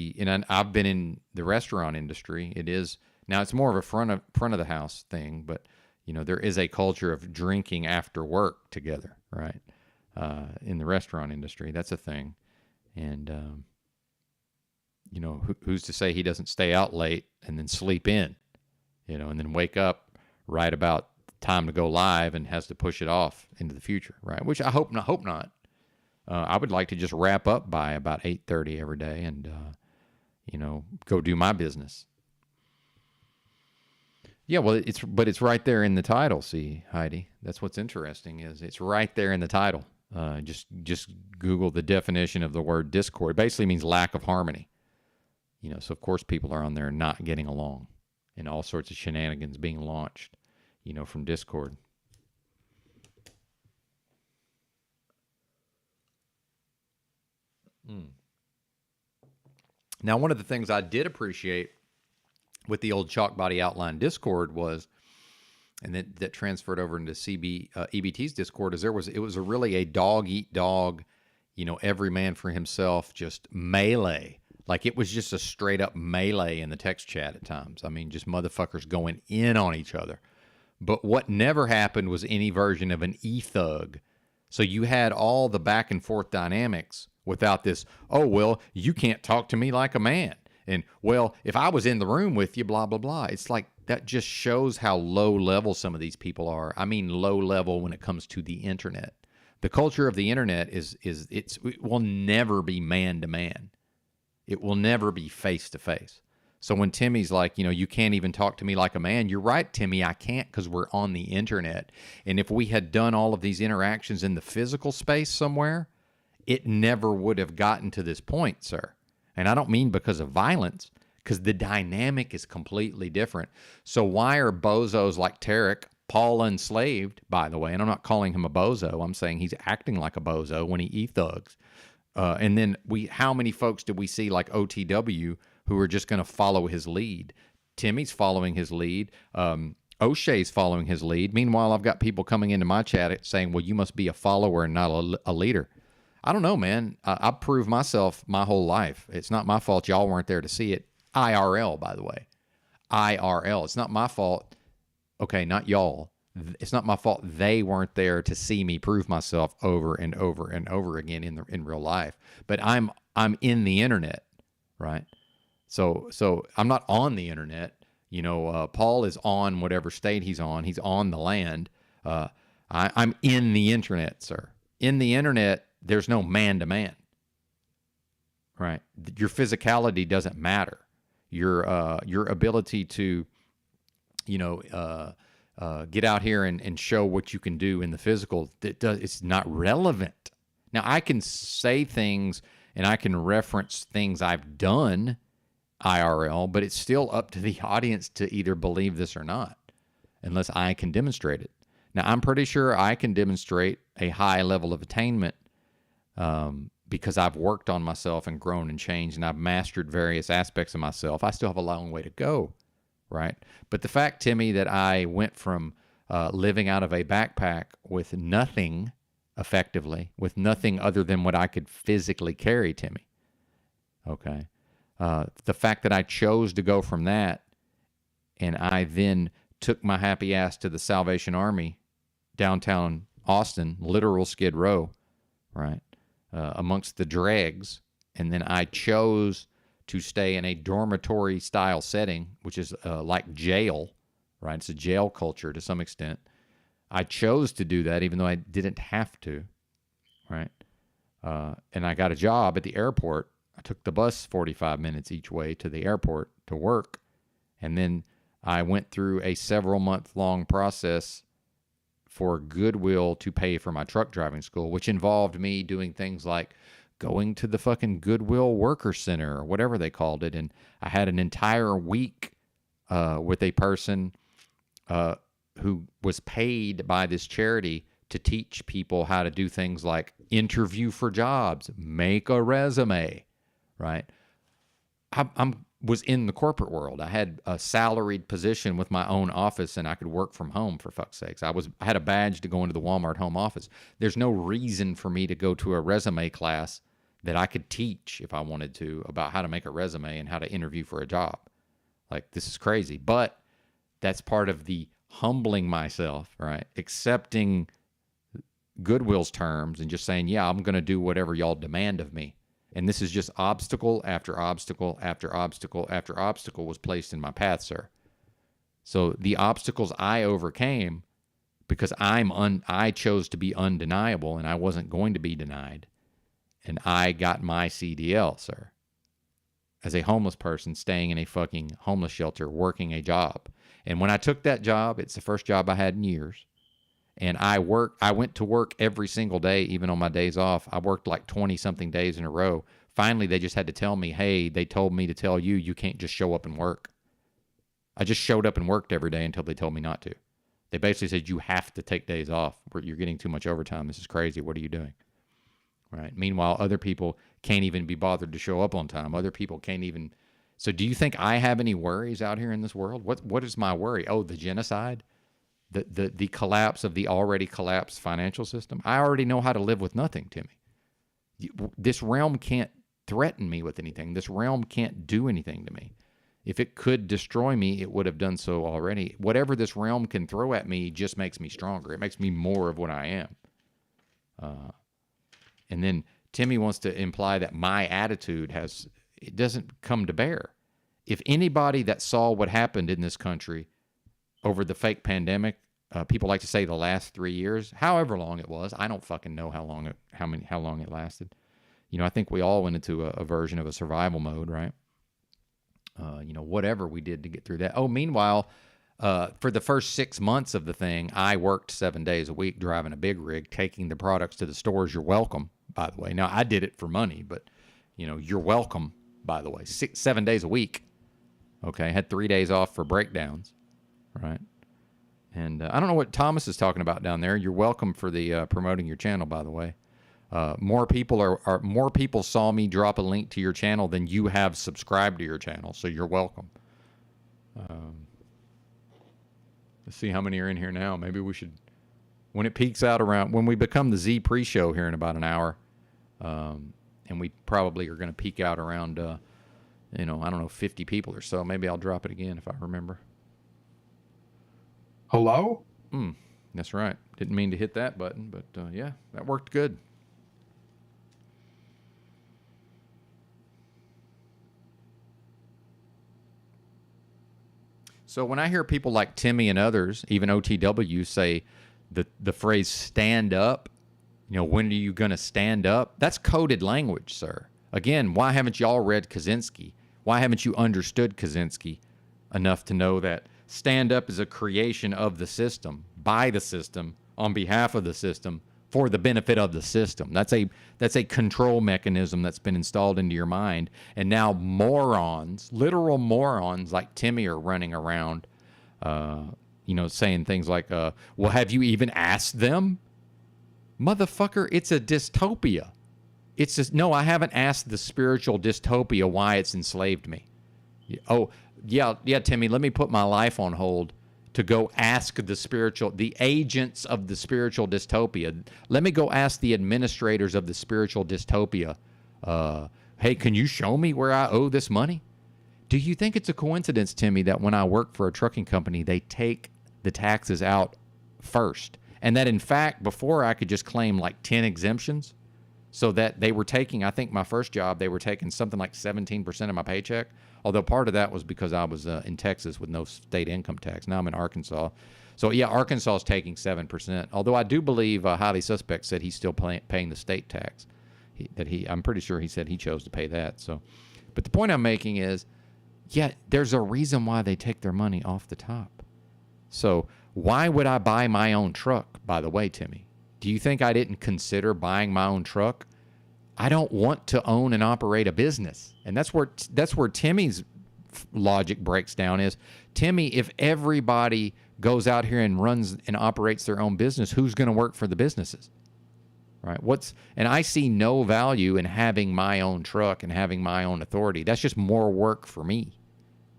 I've been in the restaurant industry. It is, now it's more of a front of the house thing, but there is a culture of drinking after work together, right? In the restaurant industry, that's a thing. And, who's to say he doesn't stay out late and then sleep in, and then wake up right about time to go live and has to push it off into the future, right? Which I hope not. I would like to just wrap up by about 8:30 every day and, go do my business. Yeah, well, it's right there in the title. See, Heidi, that's what's interesting, is it's right there in the title. Just Google the definition of the word discord. It basically means lack of harmony. So of course people are on there not getting along, and all sorts of shenanigans being launched, from Discord. Now, one of the things I did appreciate with the old Chalk Body Outline Discord was, and that transferred over into EBT's Discord, is it was really a dog eat dog, every man for himself, just melee. Like, it was just a straight up melee in the text chat at times. I mean, just motherfuckers going in on each other. But what never happened was any version of an e-thug. So you had all the back and forth dynamics without this, oh, well, you can't talk to me like a man. And, well, if I was in the room with you, blah, blah, blah. It's like, that just shows how low level some of these people are. I mean, low level when it comes to the internet. The culture of the internet it will never be man to man. It will never be face to face. So when Timmy's like, you can't even talk to me like a man, you're right, Timmy, I can't, because we're on the internet. And if we had done all of these interactions in the physical space somewhere, it never would have gotten to this point, sir. And I don't mean because of violence, because the dynamic is completely different. So why are bozos like Tarek, Paul Enslaved, by the way, and I'm not calling him a bozo, I'm saying he's acting like a bozo when he e-thugs. And then how many folks did we see like OTW who are just going to follow his lead? Timmy's following his lead. O'Shea's following his lead. Meanwhile, I've got people coming into my chat saying, well, you must be a follower and not a leader. I don't know, man. I've proved myself my whole life. It's not my fault y'all weren't there to see it. IRL, by the way. IRL. It's not my fault. Okay, not y'all. It's not my fault they weren't there to see me prove myself over and over and over again in real life. But I'm in the internet, right? So I'm not on the internet. Paul is on whatever state he's on. He's on the land. I'm in the internet, sir. In the internet, there's no man to man, right? Your physicality doesn't matter. Your ability to, get out here and show what you can do in the physical, it's not relevant. Now, I can say things and I can reference things I've done IRL, but it's still up to the audience to either believe this or not, unless I can demonstrate it. Now, I'm pretty sure I can demonstrate a high level of attainment because I've worked on myself and grown and changed, and I've mastered various aspects of myself. I still have a long way to go, right? But the fact, Timmy, that I went from living out of a backpack with nothing effectively, with nothing other than what I could physically carry, Timmy, okay? The fact that I chose to go from that and I then took my happy ass to the Salvation Army, downtown Austin, literal Skid Row, right, amongst the dregs, and then I chose to stay in a dormitory-style setting, which is like jail, right? It's a jail culture to some extent. I chose to do that even though I didn't have to, right? And I got a job at the airport. I took the bus 45 minutes each way to the airport to work, and then I went through a several-month-long process for Goodwill to pay for my truck driving school, which involved me doing things like going to the fucking Goodwill Worker Center or whatever they called it. And I had an entire week with a person who was paid by this charity to teach people how to do things like interview for jobs, make a resume, right? I was in the corporate world. I had a salaried position with my own office, and I could work from home, for fuck's sakes. I had a badge to go into the Walmart home office. There's no reason for me to go to a resume class that I could teach if I wanted to about how to make a resume and how to interview for a job. Like, this is crazy. But that's part of the humbling myself, right? Accepting Goodwill's terms and just saying, yeah, I'm going to do whatever y'all demand of me. And this is just obstacle after obstacle after obstacle after obstacle was placed in my path, sir. So the obstacles I overcame because I chose to be undeniable and I wasn't going to be denied. And I got my CDL, sir. As a homeless person staying in a fucking homeless shelter, working a job. And when I took that job, it's the first job I had in years. And I went to work every single day, even on my days off. I worked like 20-something days in a row. Finally, they just had to tell me, hey, they told me to tell you, you can't just show up and work. I just showed up and worked every day until they told me not to. They basically said, you have to take days off. You're getting too much overtime. This is crazy. What are you doing? Right. Meanwhile, other people can't even be bothered to show up on time. Other people can't even. So do you think I have any worries out here in this world? What is my worry? Oh, the genocide? The collapse of the already collapsed financial system. I already know how to live with nothing, Timmy. This realm can't threaten me with anything. This realm can't do anything to me. If it could destroy me, it would have done so already. Whatever this realm can throw at me just makes me stronger. It makes me more of what I am. And then Timmy wants to imply that my attitude it doesn't come to bear. If anybody that saw what happened in this country over the fake pandemic, people like to say the last 3 years, however long it was. I don't fucking know how long it lasted. I think we all went into a version of a survival mode, right? Whatever we did to get through that. Oh, meanwhile, for the first 6 months of the thing, I worked 7 days a week driving a big rig, taking the products to the stores. You're welcome, by the way. Now, I did it for money, but, you're welcome, by the way. 7 days a week. Okay, had 3 days off for breakdowns. Right. And I don't know what Thomas is talking about down there. You're welcome for the promoting your channel, by the way. More people saw me drop a link to your channel than you have subscribed to your channel. So you're welcome. Let's see how many are in here now. Maybe we should, when it peaks out when we become the Z pre-show here in about an hour, and we probably are going to peak out around, I don't know, 50 people or so. Maybe I'll drop it again if I remember. Hello? That's right. Didn't mean to hit that button, but yeah, that worked good. So when I hear people like Timmy and others, even OTW, say the phrase stand up, when are you going to stand up? That's coded language, sir. Again, why haven't y'all read Kaczynski? Why haven't you understood Kaczynski enough to know that stand up is a creation of the system, by the system, on behalf of the system, for the benefit of the system? That's a control mechanism that's been installed into your mind. And now morons, literal morons like Timmy are running around, saying things like, well, have you even asked them? Motherfucker, it's a dystopia. It's just, no, I haven't asked the spiritual dystopia why it's enslaved me. Oh, yeah, Timmy, let me put my life on hold to go ask the agents of the spiritual dystopia. Let me go ask the administrators of the spiritual dystopia, hey, can you show me where I owe this money? Do you think it's a coincidence, Timmy, that when I work for a trucking company, they take the taxes out first? And that, in fact, before I could just claim like 10 exemptions, so that they were taking, I think my first job, they were taking something like 17% of my paycheck, although part of that was because I was in Texas with no state income tax. Now I'm in Arkansas. So, yeah, Arkansas is taking 7%, although I do believe Highly Suspect said he's still paying the state tax. I'm pretty sure he said he chose to pay that. So, but the point I'm making is, yeah, there's a reason why they take their money off the top. So why would I buy my own truck, by the way, Timmy? Do you think I didn't consider buying my own truck? I don't want to own and operate a business. And that's where Timmy's logic breaks down is, Timmy, if everybody goes out here and runs and operates their own business, who's going to work for the businesses? Right? And I see no value in having my own truck and having my own authority. That's just more work for me.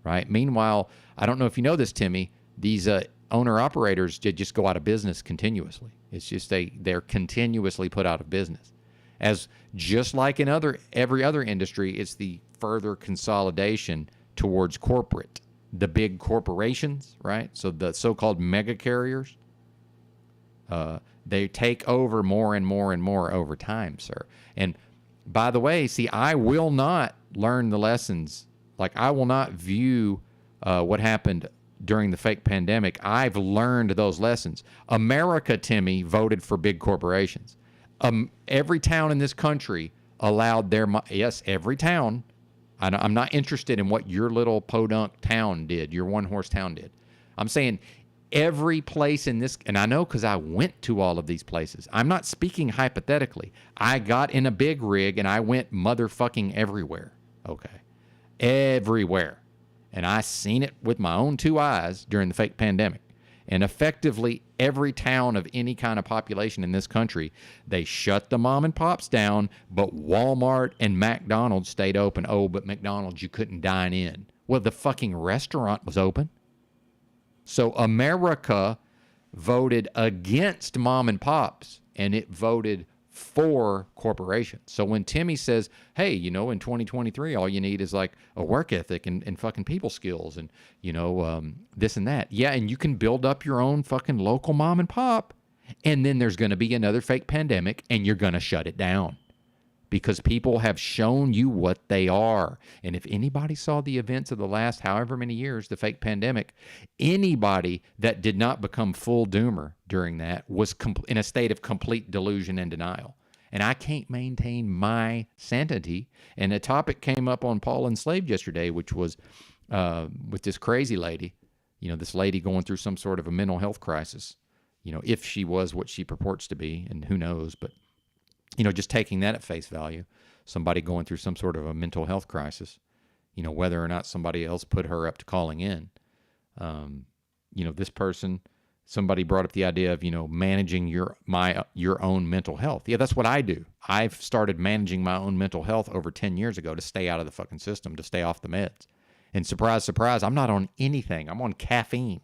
Right? Meanwhile, I don't know if you know this, Timmy, these owner-operators just go out of business continuously. It's just they're continuously put out of business. As just like in every other industry, it's the further consolidation towards corporate, the big corporations, right? So the so-called mega carriers, they take over more and more and more over time, sir. And by the way, see, I will not learn the lessons. Like, I will not view what happened during the fake pandemic. I've learned those lessons. America, Timmy, voted for big corporations. Every town in this country allowed yes, every town. I'm not interested in what your little podunk town did, your one-horse town did. I'm saying every place in this, and I know because I went to all of these places. I'm not speaking hypothetically. I got in a big rig and I went motherfucking everywhere. Okay. Everywhere. And I seen it with my own two eyes during the fake pandemic. And effectively, every town of any kind of population in this country, they shut the mom and pops down, but Walmart and McDonald's stayed open. Oh, but McDonald's, you couldn't dine in. Well, the fucking restaurant was open. So America voted against mom and pops, and it voted for corporations. So when Timmy says, hey, in 2023, all you need is like a work ethic and fucking people skills and, this and that. Yeah, and you can build up your own fucking local mom and pop, and then there's going to be another fake pandemic, and you're going to shut it down because people have shown you what they are. And if anybody saw the events of the last however many years, the fake pandemic, anybody that did not become full doomer during that was in a state of complete delusion and denial. And I can't maintain my sanity. And a topic came up on Paul Enslaved yesterday, which was with this crazy lady, this lady going through some sort of a mental health crisis, if she was what she purports to be, and who knows, but just taking that at face value, somebody going through some sort of a mental health crisis, whether or not somebody else put her up to calling in. This person, somebody brought up the idea of, managing your own mental health. Yeah, that's what I do. I've started managing my own mental health over 10 years ago to stay out of the fucking system, to stay off the meds. And surprise, surprise, I'm not on anything. I'm on caffeine.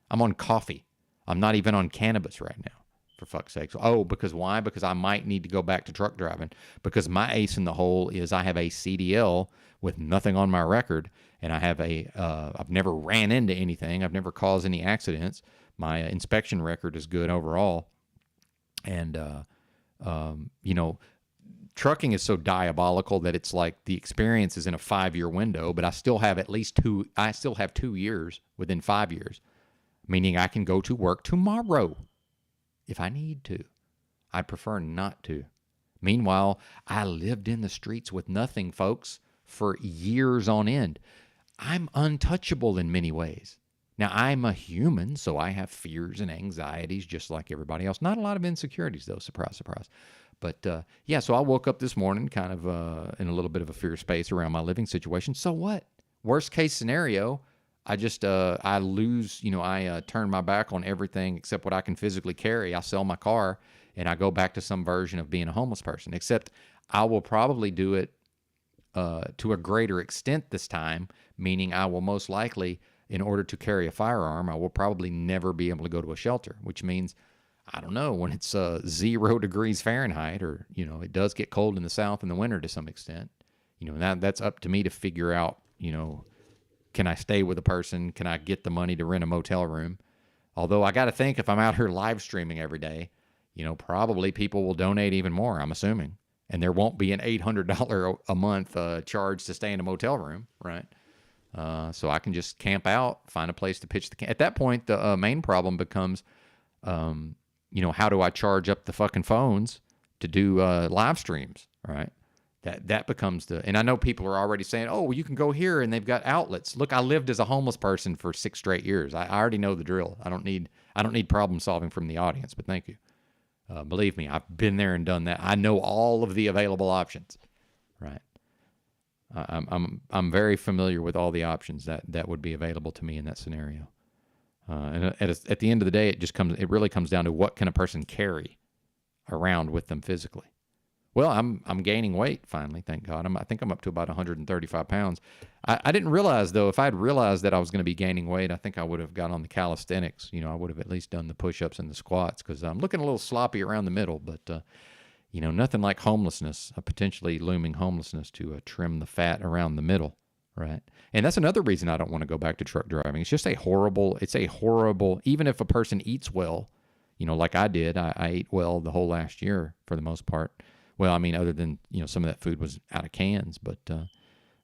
I'm on coffee. I'm not even on cannabis right now. For fuck's sake. Oh, because why? Because I might need to go back to truck driving. Because my ace in the hole is I have a CDL with nothing on my record, and I have I've never ran into anything. I've never caused any accidents. My inspection record is good overall. And, trucking is so diabolical that it's like the experience is in a 5-year window, but I still have I still have 2 years within 5 years, meaning I can go to work tomorrow if I need to. I'd prefer not to. Meanwhile, I lived in the streets with nothing, folks, for years on end. I'm untouchable in many ways. Now, I'm a human, so I have fears and anxieties just like everybody else. Not a lot of insecurities, though. Surprise, surprise. But, yeah, so I woke up this morning kind of in a little bit of a fear space around my living situation. So what? Worst case scenario, I just, I lose, I turn my back on everything except what I can physically carry. I sell my car, and I go back to some version of being a homeless person, except I will probably do it to a greater extent this time, meaning I will most likely, in order to carry a firearm, I will probably never be able to go to a shelter, which means, I don't know, when it's 0 degrees Fahrenheit, or, it does get cold in the South in the winter to some extent, that's up to me to figure out, can I stay with a person? Can I get the money to rent a motel room? Although I got to think, if I'm out here live streaming every day, probably people will donate even more, I'm assuming. And there won't be an $800 a month charge to stay in a motel room, right? So I can just camp out, find a place to pitch the camp. At that point, the main problem becomes, how do I charge up the fucking phones to do live streams, right? That becomes and I know people are already saying, oh, well, you can go here and they've got outlets. Look, I lived as a homeless person for 6 straight years. I already know the drill. I don't need problem solving from the audience, but thank you. Believe me, I've been there and done that. I know all of the available options, right? I'm very familiar with all the options that would be available to me in that scenario. And at the end of the day, it really comes down to what can a person carry around with them physically. Well, I'm gaining weight finally, thank God. I think I'm up to about 135 pounds. I didn't realize, though, if I had realized that I was going to be gaining weight, I think I would have got on the calisthenics. I would have at least done the push-ups and the squats, because I'm looking a little sloppy around the middle. But, nothing like homelessness, a potentially looming homelessness, to trim the fat around the middle, right? And that's another reason I don't want to go back to truck driving. It's just a horrible, even if a person eats well, like I did, I ate well the whole last year for the most part. Well, I mean, other than, some of that food was out of cans, but,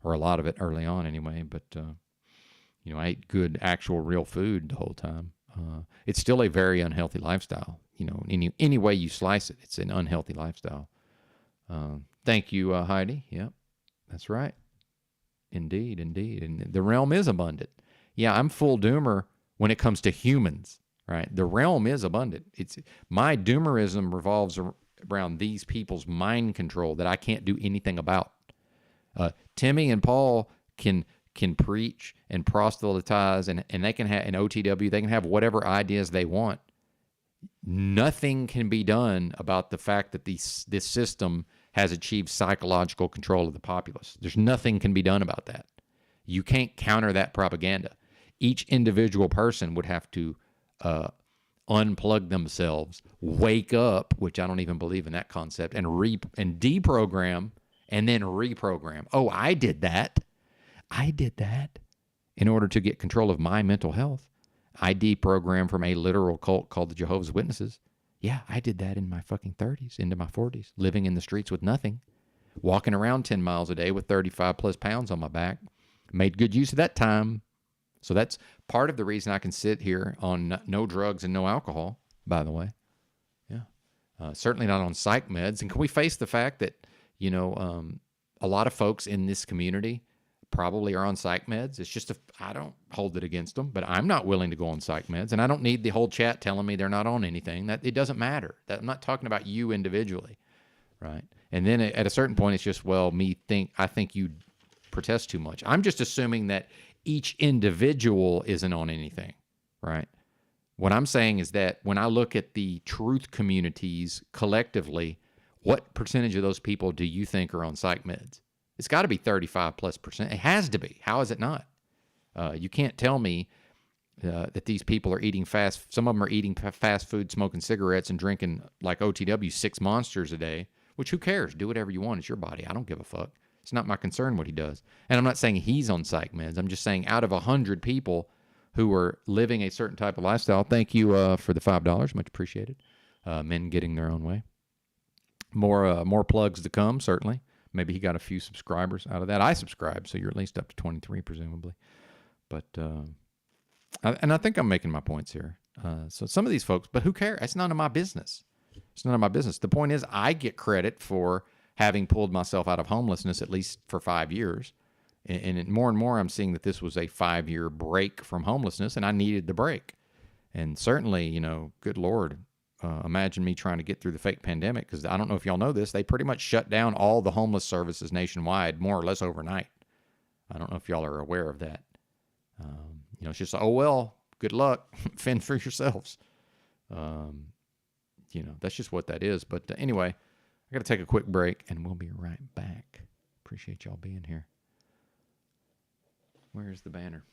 or a lot of it early on anyway, but, I ate good, actual, real food the whole time. It's still a very unhealthy lifestyle. Any way you slice it, it's an unhealthy lifestyle. Thank you, Heidi. Yep, that's right. Indeed. And the realm is abundant. Yeah, I'm full doomer when it comes to humans, right? The realm is abundant. My doomerism revolves around these people's mind control that I can't do anything about. Timmy and Paul can preach and proselytize, and they can have an OTW. They can have whatever ideas they want. Nothing can be done about the fact that this system has achieved psychological control of the populace. There's nothing can be done about that. You can't counter that propaganda. Each individual person would have to unplug themselves, wake up, which I don't even believe in that concept, and deprogram and then reprogram. Oh, I did that in order to get control of my mental health. I deprogrammed from a literal cult called the Jehovah's Witnesses. Yeah, I did that in my fucking 30s, into my 40s, living in the streets with nothing, walking around 10 miles a day with 35 plus pounds on my back. Made good use of that time. So that's part of the reason I can sit here on no drugs and no alcohol, by the way. Yeah. Certainly not on psych meds. And can we face the fact that, a lot of folks in this community probably are on psych meds? It's just, I don't hold it against them, but I'm not willing to go on psych meds. And I don't need the whole chat telling me they're not on anything. That it doesn't matter. I'm not talking about you individually, right? And then at a certain point, it's just, I think you protest too much. I'm just assuming that each individual isn't on anything, right? What I'm saying is that when I look at the truth communities collectively, what percentage of those people do you think are on psych meds? It's got to be 35+%. It has to be. How is it not? You can't tell me that these people are eating some of them are eating fast food, smoking cigarettes, and drinking like OTW 6 monsters a day, which who cares? Do whatever you want. It's your body. I don't give a fuck. It's not my concern what he does. And I'm not saying he's on psych meds. I'm just saying out of 100 people who are living a certain type of lifestyle, thank you for the $5. Much appreciated. Men getting their own way. More plugs to come, certainly. Maybe he got a few subscribers out of that. I subscribe, so you're at least up to 23, presumably. But and I think I'm making my points here. So some of these folks, but who cares? It's none of my business. It's none of my business. The point is, I get credit for having pulled myself out of homelessness at least for 5 years. And more and more, I'm seeing that this was a 5-year break from homelessness, and I needed the break. And certainly, you know, good Lord, imagine me trying to get through the fake pandemic, because I don't know if y'all know this, they pretty much shut down all the homeless services nationwide, more or less overnight. I don't know if y'all are aware of that. You know, it's just, oh, well, good luck. Fend for yourselves. You know, that's just what that is. But anyway, I got to take a quick break, and we'll be right back. Appreciate y'all being here. Where's the banner?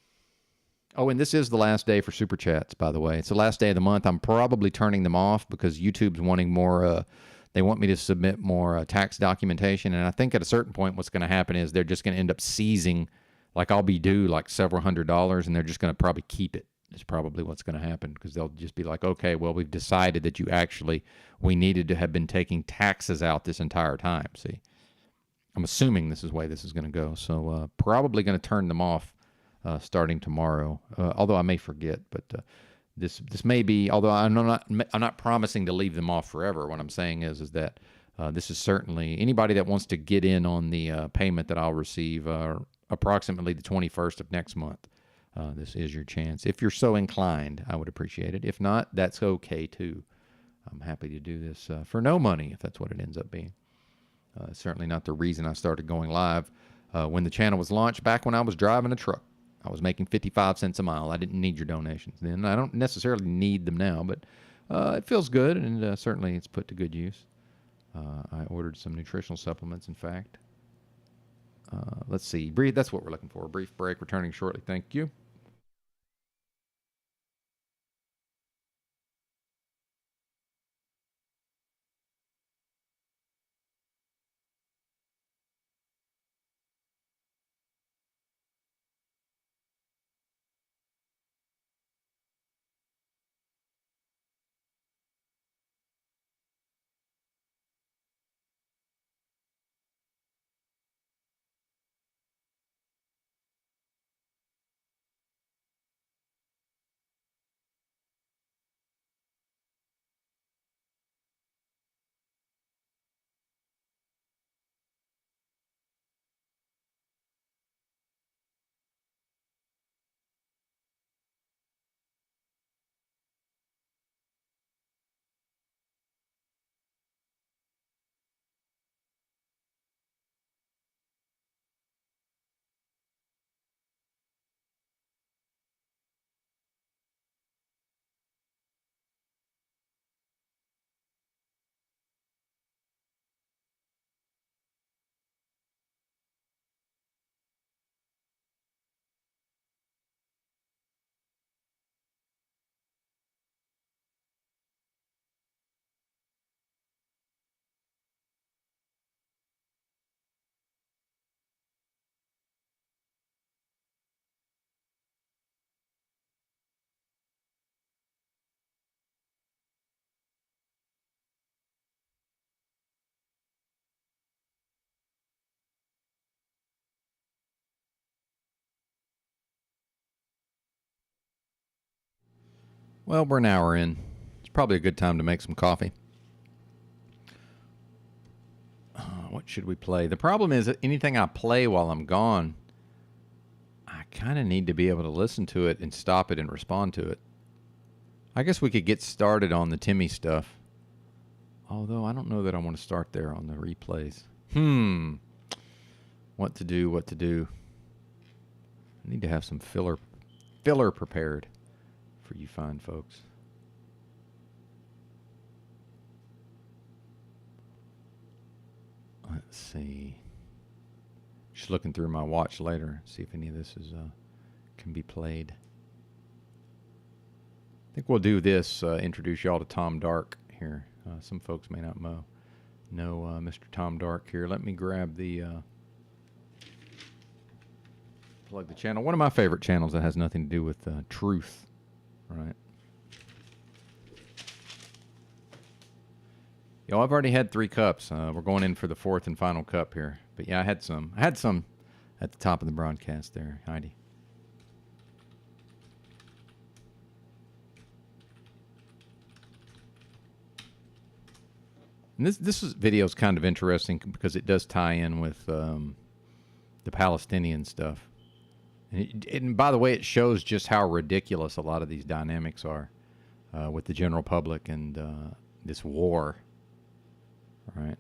Oh, and this is the last day for Super Chats, by the way. It's the last day of the month. I'm probably turning them off because YouTube's wanting more. They want me to submit more tax documentation. And I think at a certain point what's going to happen is they're just going to end up seizing, like I'll be due like several $100s, and they're just going to probably keep it. Is probably what's going to happen, because they'll just be like, okay, well, we've decided that we needed to have been taking taxes out this entire time. See, I'm assuming this is the way this is going to go. So probably going to turn them off starting tomorrow. Although I may forget, but this may be. Although I'm not promising to leave them off forever. What I'm saying is that this is certainly anybody that wants to get in on the payment that I'll receive approximately the 21st of next month. This is your chance. If you're so inclined, I would appreciate it. If not, that's okay too. I'm happy to do this for no money if that's what it ends up being. Certainly not the reason I started going live. When the channel was launched, back when I was driving a truck, I was making 55 cents a mile. I didn't need your donations then. I don't necessarily need them now, but it feels good, and certainly it's put to good use. I ordered some nutritional supplements, in fact. Let's see. Brief. That's what we're looking for. A brief break. Returning shortly. Thank you. Well, we're an hour in. It's probably a good time to make some coffee. What should we play? The problem is that anything I play while I'm gone, I kind of need to be able to listen to it and stop it and respond to it. I guess we could get started on the Timmy stuff. Although I don't know that I want to start there on the replays. What to do. I need to have some filler prepared for you fine folks. Let's see. Just looking through my watch later, see if any of this is can be played. I think we'll do this. Introduce y'all to Tom Dark here. Some folks may not know Mr. Tom Dark here. Let me grab the plug the channel. One of my favorite channels that has nothing to do with truth, right? Yo, I've already had 3 cups. We're going in for the 4th and final cup here. But yeah, I had some. I had some at the top of the broadcast there, Heidi. And this video is kind of interesting because it does tie in with the Palestinian stuff. And by the way, it shows just how ridiculous a lot of these dynamics are with the general public and this war. All right.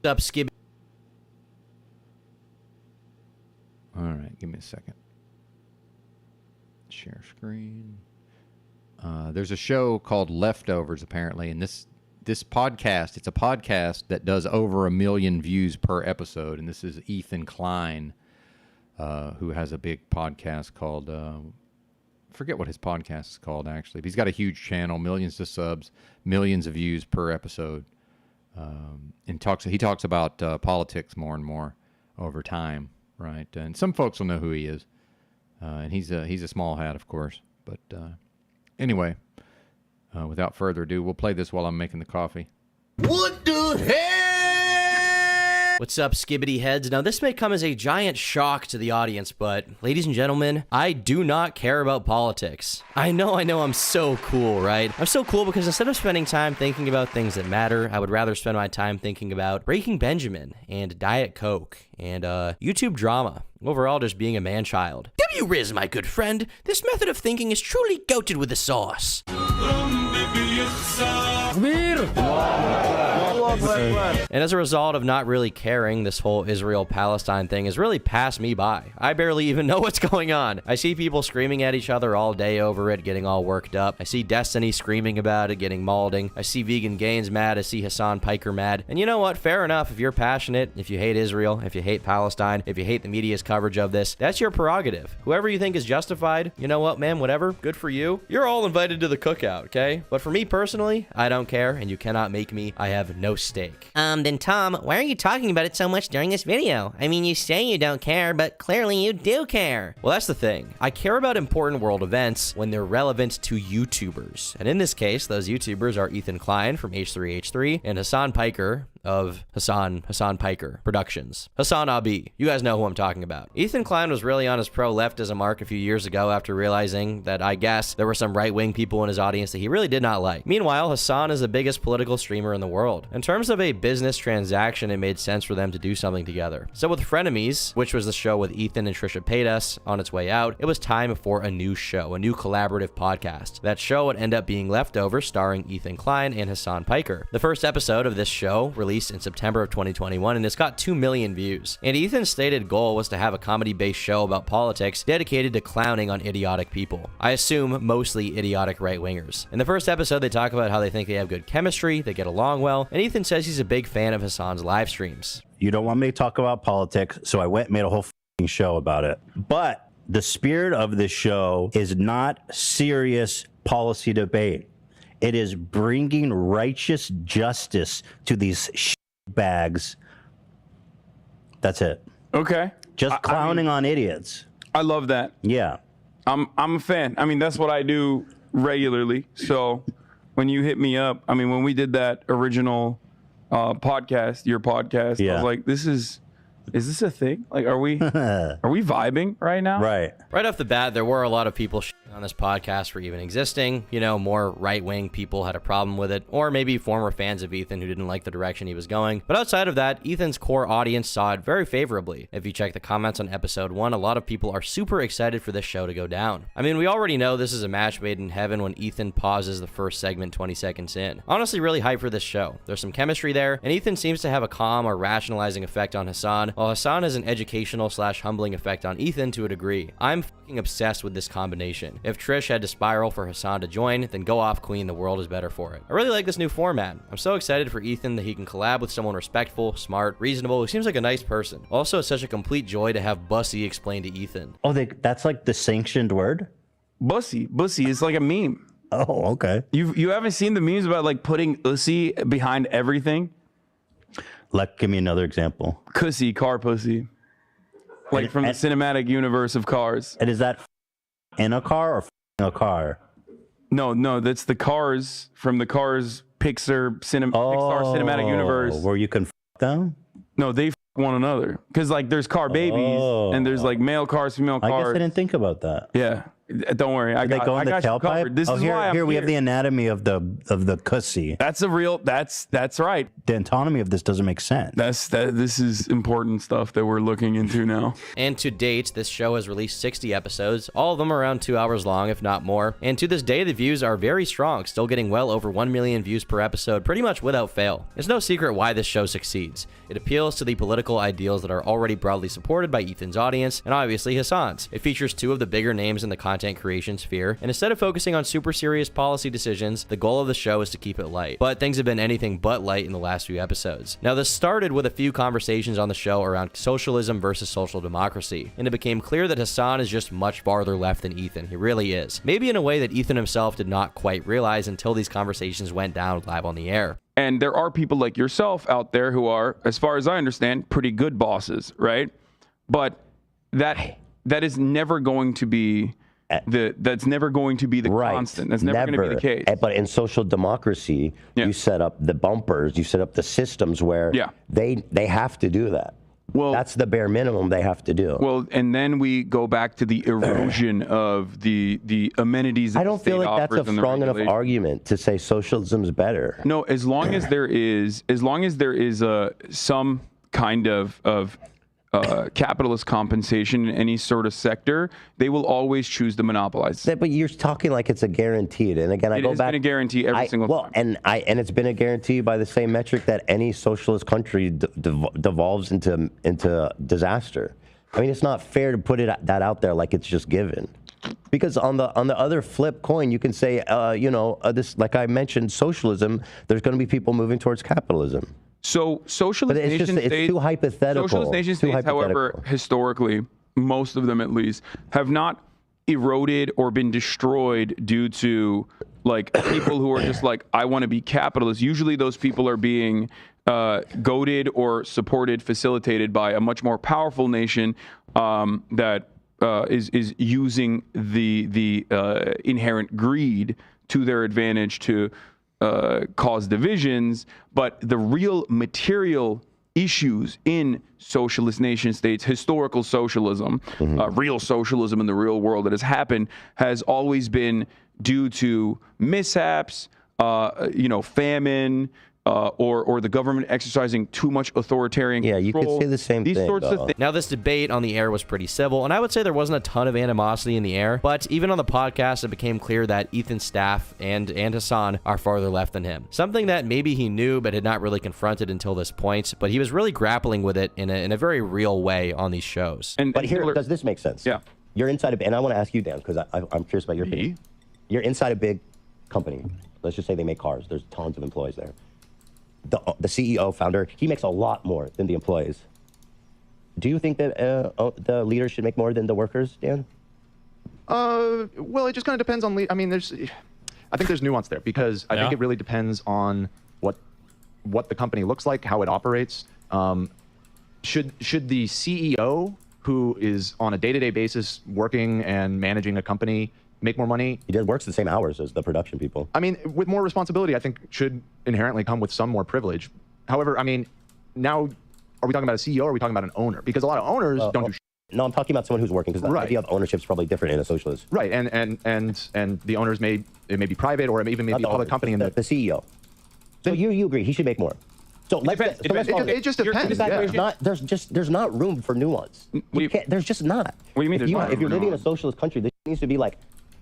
What's up, Skib? All right, give me a second. Share screen. There's a show called Leftovers, apparently, and this podcast, it's a podcast that does over 1 million views per episode, and this is Ethan Klein, who has a big podcast called, I forget what his podcast is called, actually, but he's got a huge channel, millions of subs, millions of views per episode, and he talks about politics more and more over time, right? And some folks will know who he is, and he's a small hat, of course, but anyway, without further ado, we'll play this while I'm making the coffee. What the heck? What's up, Skibbity heads? Now, this may come as a giant shock to the audience, but ladies and gentlemen, I do not care about politics. I know I'm so cool, right? I'm so cool because instead of spending time thinking about things that matter, I would rather spend my time thinking about Breaking Benjamin and Diet Coke and YouTube drama. Overall, just being a man-child. W-Riz, my good friend. This method of thinking is truly goated with the sauce. And as a result of not really caring, this whole Israel-Palestine thing has really passed me by. I barely even know what's going on. I see people screaming at each other all day over it, getting all worked up. I see Destiny screaming about it, getting maulding. I see Vegan Gains mad. I see Hassan Piker mad. And you know what? Fair enough. If you're passionate, if you hate Israel, if you hate Palestine, if you hate the media's coverage of this, that's your prerogative. Whoever you think is justified, you know what, man, whatever, good for you. You're all invited to the cookout, okay? But for me personally, I don't care, and you cannot make me. I have no stake. Then Tom, why are you talking about it so much during this video? I mean, you say you don't care, but clearly you do care. Well, that's the thing. I care about important world events when they're relevant to YouTubers. And in this case, those YouTubers are Ethan Klein from H3H3 and Hassan Piker of Hassan Piker Productions. Hassan Abi. You guys know who I'm talking about. Ethan Klein was really on his pro-leftism mark a few years ago after realizing that I guess there were some right-wing people in his audience that he really did not like. Meanwhile, Hassan is the biggest political streamer in the world. In terms of a business transaction, it made sense for them to do something together. So with Frenemies, which was the show with Ethan and Trisha Paytas on its way out, it was time for a new show, a new collaborative podcast. That show would end up being Leftovers, starring Ethan Klein and Hassan Piker. The first episode of this show released in September of 2021, and it's got 2 million views. And Ethan's stated goal was to have a comedy-based show about politics dedicated to clowning on idiotic people. I assume mostly idiotic right-wingers. In the first episode, they talk about how they think they have good chemistry, they get along well, and Ethan says he's a big fan of Hassan's live streams. You don't want me to talk about politics, so I went and made a whole f***ing show about it. But the spirit of this show is not serious policy debate. It is bringing righteous justice to these bags. That's it. Okay. Just clowning on idiots. I love that. Yeah. I'm a fan. I mean, that's what I do regularly. So when you hit me up, I mean, when we did that original podcast, your podcast, I was like, is this a thing? Like, are we vibing right now? Right. Right off the bat, there were a lot of people on this podcast for even existing. You know, more right-wing people had a problem with it, or maybe former fans of Ethan who didn't like the direction he was going. But outside of that, Ethan's core audience saw it very favorably. If you check the comments on episode 1, a lot of people are super excited for this show to go down. I mean, we already know this is a match made in heaven when Ethan pauses the first segment 20 seconds in. Honestly, really hyped for this show. There's some chemistry there, and Ethan seems to have a calm or rationalizing effect on Hassan, while Hassan has an educational / humbling effect on Ethan to a degree. I'm fucking obsessed with this combination. If Trish had to spiral for Hassan to join, then go off, queen. The world is better for it. I really like this new format. I'm so excited for Ethan that he can collab with someone respectful, smart, reasonable, who seems like a nice person. Also, it's such a complete joy to have Bussy explain to Ethan. Oh, that's like the sanctioned word? Bussy is like a meme. Oh, okay. You haven't seen the memes about like putting Ussy behind everything? Give me another example. Cussy, car pussy. Like from the cinematic universe of Cars. And is that in a car or a car? No, that's the Cars from the Cars Pixar cinematic universe. Where you can f them? No, they one another because like there's car babies and there's like male cars, female cars. I guess I didn't think about that. Yeah, don't worry. They go in the tailpipe. This is why here we have the anatomy of the cussy. That's a real. That's right. The anatomy of this doesn't make sense. This is important stuff that we're looking into now. And to date, this show has released 60 episodes, all of them around 2 hours long, if not more. And to this day, the views are very strong, still getting well over 1 million views per episode, pretty much without fail. It's no secret why this show succeeds. It appeals to the political ideals that are already broadly supported by Ethan's audience, and obviously Hassan's. It features two of the bigger names in the content creation sphere, and instead of focusing on super serious policy decisions, the goal of the show is to keep it light. But things have been anything but light in the last few episodes. Now, this started with a few conversations on the show around socialism versus social democracy, and it became clear that Hassan is just much farther left than Ethan. He really is. Maybe in a way that Ethan himself did not quite realize until these conversations went down live on the air. And there are people like yourself out there who are, as far as I understand, pretty good bosses, right? But that is never going to be that's never going to be the constant. That's never going to be the case. But in social democracy, you set up the bumpers, you set up the systems where they have to do that. Well, that's the bare minimum they have to do. Well, and then we go back to the erosion of the amenities. That I don't feel like that's a strong enough argument to say socialism's better. No, as long as there is some kind of capitalist compensation in any sort of sector, they will always choose to monopolize. But you're talking like it's a guaranteed. And again, I go back. It has been a guarantee every single time. And it's been a guarantee by the same metric that any socialist country devolves into disaster. I mean, it's not fair to put that out there like it's just given. Because on the other flip coin, you can say, this, like I mentioned, socialism. There's going to be people moving towards capitalism. So socialist nation states, it's too hypothetical. Socialist nation states, however, historically, most of them at least, have not eroded or been destroyed due to like people who are just like, I want to be capitalist. Usually those people are being goaded or supported, facilitated by a much more powerful nation that is using the inherent greed to their advantage to cause divisions. But the real material issues in socialist nation states, historical socialism, real socialism in the real world that has happened, has always been due to mishaps, famine, or the government exercising too much authoritarian control. Yeah, you could say the same thing. Sorts of things. Now, this debate on the air was pretty civil, and I would say there wasn't a ton of animosity in the air, but even on the podcast, it became clear that Ethan's staff and Hassan are farther left than him. Something that maybe he knew but had not really confronted until this point, but he was really grappling with it in a very real way on these shows. But here, does this make sense? Yeah. You're inside of, and I want to ask you, Dan, because I'm curious about your opinion. You're inside a big company. Let's just say they make cars. There's tons of employees there. The CEO, founder, he makes a lot more than the employees. Do you think that the leaders should make more than the workers, Dan? Well, it just kind of depends on. I think there's nuance there because I think it really depends on what the company looks like, how it operates. Should the CEO, who is on a day-to-day basis working and managing a company, make more money? He works the same hours as the production people. I mean, with more responsibility, I think should inherently come with some more privilege. However, I mean, now, are we talking about a CEO or are we talking about an owner? Because a lot of owners don't do shit. No, I'm talking about someone who's working, because the idea of ownership is probably different in a socialist. Right, and the owners may be private, or it may even be a public company. The CEO. So you agree he should make more? So it just depends. There's not room for nuance. There's just not. What do you mean? If you're living in a socialist country, this needs to be like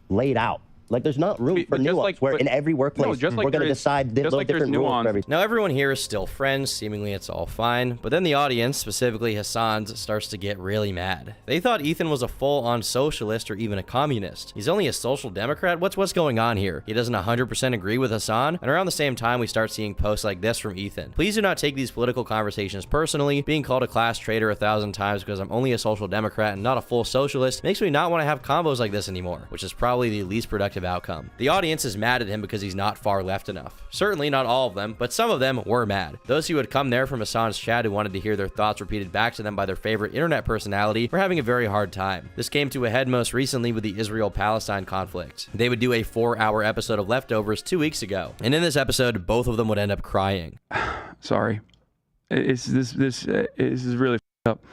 laid out. Like, there's not room for nuance, where in every workplace, we're going to decide little different rules for everything. Now, everyone here is still friends. Seemingly, it's all fine. But then the audience, specifically Hassan's, starts to get really mad. They thought Ethan was a full-on socialist or even a communist. He's only a social democrat? What's going on here? He doesn't 100% agree with Hassan? And around the same time, we start seeing posts like this from Ethan. Please do not take these political conversations personally. Being called a class traitor 1,000 times because I'm only a social democrat and not a full socialist makes me not want to have combos like this anymore, which is probably the least productive negative outcome. The audience is mad at him because he's not far left enough. Certainly not all of them, but some of them were mad. Those who had come there from Hassan's chat who wanted to hear their thoughts repeated back to them by their favorite internet personality were having a very hard time. This came to a head most recently with the Israel-Palestine conflict. They would do a 4-hour episode of Leftovers 2 weeks ago, and in this episode, both of them would end up crying. Sorry. This is really up.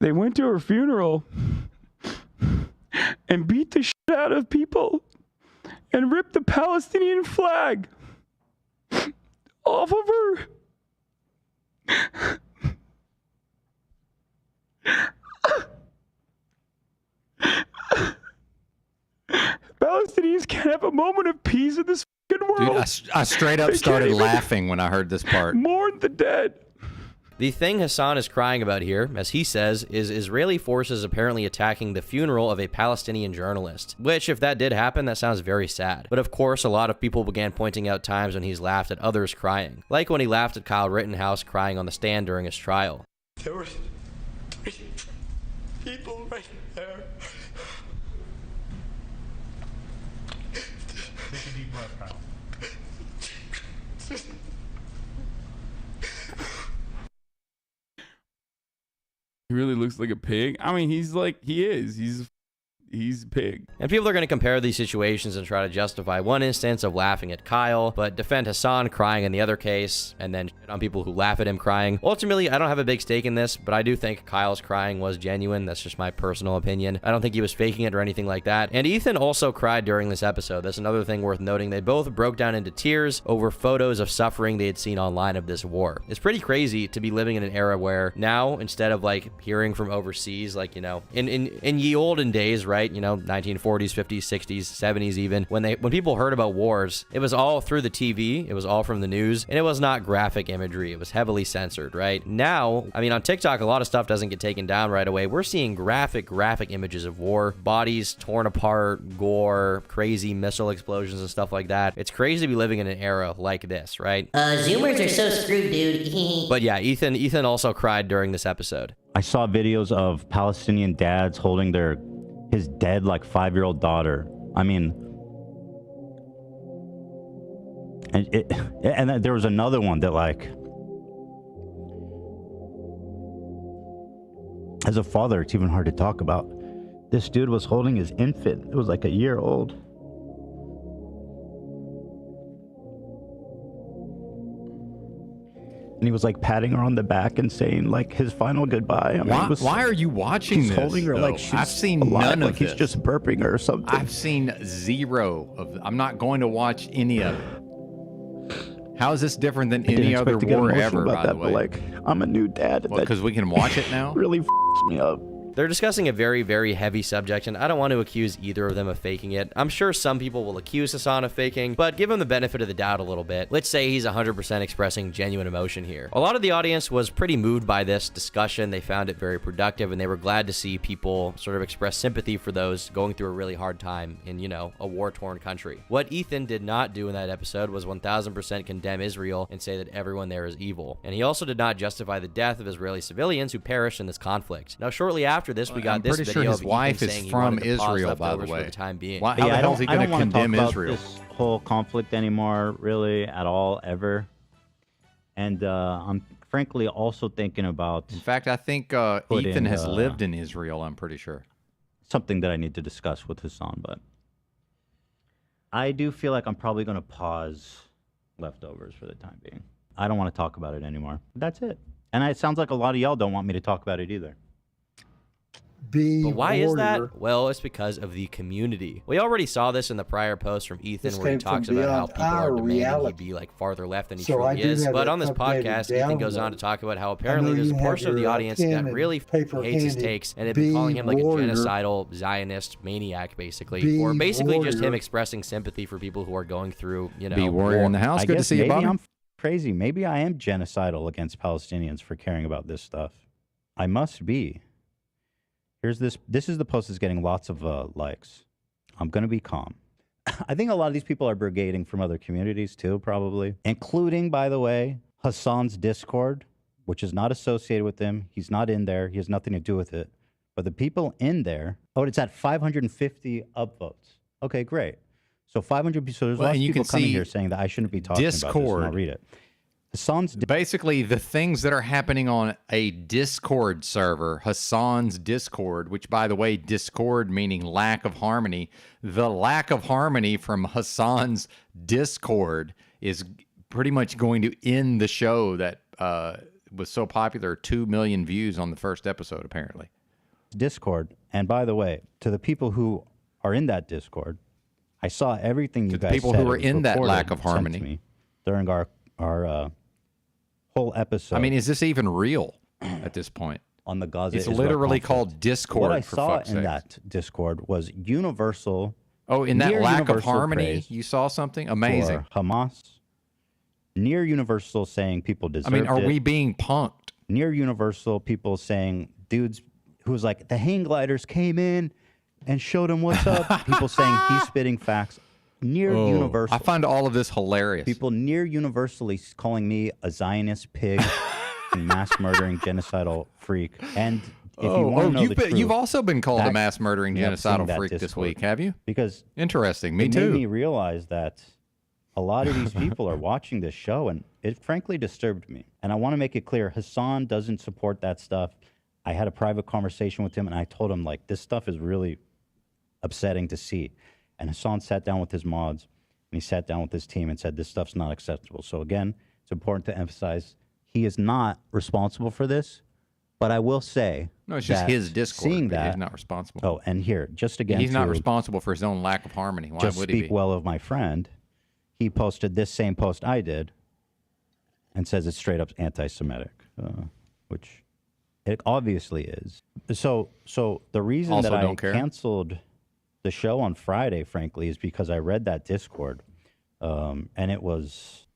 They went to her funeral and beat the shit out of people and ripped the Palestinian flag off of her. Palestinians can't have a moment of peace in this fucking world. Dude, I straight up started laughing when I heard this part. Mourn the dead. The thing Hassan is crying about here, as he says, is Israeli forces apparently attacking the funeral of a Palestinian journalist, which, if that did happen, that sounds very sad. But of course, a lot of people began pointing out times when he's laughed at others crying, like when he laughed at Kyle Rittenhouse crying on the stand during his trial. There were 3 people right there. Take a deep breath, Kyle. He really looks like a pig. I mean, he's a pig. And people are going to compare these situations and try to justify one instance of laughing at Kyle, but defend Hassan crying in the other case, and then shit on people who laugh at him crying. Ultimately, I don't have a big stake in this, but I do think Kyle's crying was genuine. That's just my personal opinion. I don't think he was faking it or anything like that. And Ethan also cried during this episode. That's another thing worth noting. They both broke down into tears over photos of suffering they had seen online of this war. It's pretty crazy to be living in an era where now, instead of like hearing from overseas, like, you know, in ye olden days, right, you know, 1940s, 50s, 60s, 70s even, when people heard about wars, it was all through the TV, it was all from the news, and it was not graphic imagery. It was heavily censored, right? Now, I mean, on TikTok, a lot of stuff doesn't get taken down right away. We're seeing graphic images of war, bodies torn apart, gore, crazy missile explosions and stuff like that. It's crazy to be living in an era like this, right? Zoomers are so screwed, dude. But yeah, Ethan also cried during this episode. I saw videos of Palestinian dads holding his dead, like, 5-year-old daughter. I mean, and then there was another one that, like, as a father, it's even hard to talk about. This dude was holding his infant. It was like a year old. And he was like patting her on the back and saying like his final goodbye. I mean, why are you watching he's this? Holding her though? like she's I've seen alive, none like of he's this. just burping her or something. I've seen zero of. I'm not going to watch any of it. How is this different than any other war ever? By the way, but like I'm a new dad. Because we can watch it now. Really me up. They're discussing a very, very heavy subject, and I don't want to accuse either of them of faking it. I'm sure some people will accuse Hassan of faking, but give him the benefit of the doubt a little bit. Let's say he's 100% expressing genuine emotion here. A lot of the audience was pretty moved by this discussion. They found it very productive, and they were glad to see people sort of express sympathy for those going through a really hard time in, you know, a war-torn country. What Ethan did not do in that episode was 1000% condemn Israel and say that everyone there is evil. And he also did not justify the death of Israeli civilians who perished in this conflict. Now, shortly after this, we got I'm this pretty video sure his of wife Ethan is saying he from wanted to pause Israel, by the Leftovers way. for the time being. How the hell is he going to condemn Israel? This whole conflict anymore, really, at all, ever. And I'm frankly also thinking about. In fact, I think Ethan has lived in Israel. I'm pretty sure. Something that I need to discuss with Hassan, but I do feel like I'm probably going to pause Leftovers for the time being. I don't want to talk about it anymore. That's it. And it sounds like a lot of y'all don't want me to talk about it either. But why is that? Well, it's because of the community. We already saw this in the prior post from Ethan where he talks about how people are demanding he be like farther left than he truly is. But on this podcast, Ethan goes on to talk about how apparently there's a portion of the audience that really hates his takes and have been calling him like a genocidal Zionist maniac, basically. Or basically just him expressing sympathy for people who are going through, you know, Be warrior in the house. Good to see you, Bobby. I'm crazy. Maybe I am genocidal against Palestinians for caring about this stuff. I must be. Here's this. This is the post that's getting lots of likes. I'm going to be calm. I think a lot of these people are brigading from other communities too, probably, including, by the way, Hassan's Discord, which is not associated with him. He's not in there. He has nothing to do with it. But the people in there, it's at 550 upvotes. Okay, great. So 500 people. So there's a lot of people coming here saying that I shouldn't be talking about this, and I'll read it. Hassan's basically the things that are happening on a Discord server, Hassan's Discord, which, by the way, Discord meaning lack of harmony. The lack of harmony from Hassan's Discord is pretty much going to end the show that was so popular. 2 million views on the first episode, apparently. Discord. And by the way, to the people who are in that Discord, I saw everything you guys said. People who are in that lack of harmony during our whole episode. I mean, is this even real at this point? On the Gaza, it's literally called Discord. What I saw in that Discord was universal. Oh, in that lack of harmony, you saw something amazing. Hamas, near universal saying people deserve. I mean, are we being punked? Near universal people saying dudes who was like the hang gliders came in and showed him what's up. People saying he's spitting facts. Near universal. I find all of this hilarious. People near universally calling me a Zionist pig, and mass murdering genocidal freak. And if you want to know the truth, you've also been called a mass murdering genocidal freak this week, have you? Because interesting, me it too. Made me realize that a lot of these people are watching this show, and it frankly disturbed me. And I want to make it clear: Hassan doesn't support that stuff. I had a private conversation with him, and I told him like this stuff is really upsetting to see. And Hassan sat down with his mods, and he sat down with his team and said, this stuff's not acceptable. So again, it's important to emphasize he is not responsible for this, but I will say no, it's just his Discord. Seeing that, he's not responsible. Oh, and here, just again, he's not responsible for his own lack of harmony. Why would he be? Speak well of my friend. He posted this same post I did and says it's straight up anti-Semitic, which it obviously is. So the reason also that I canceled the show on Friday, frankly, is because I read that Discord, and it was,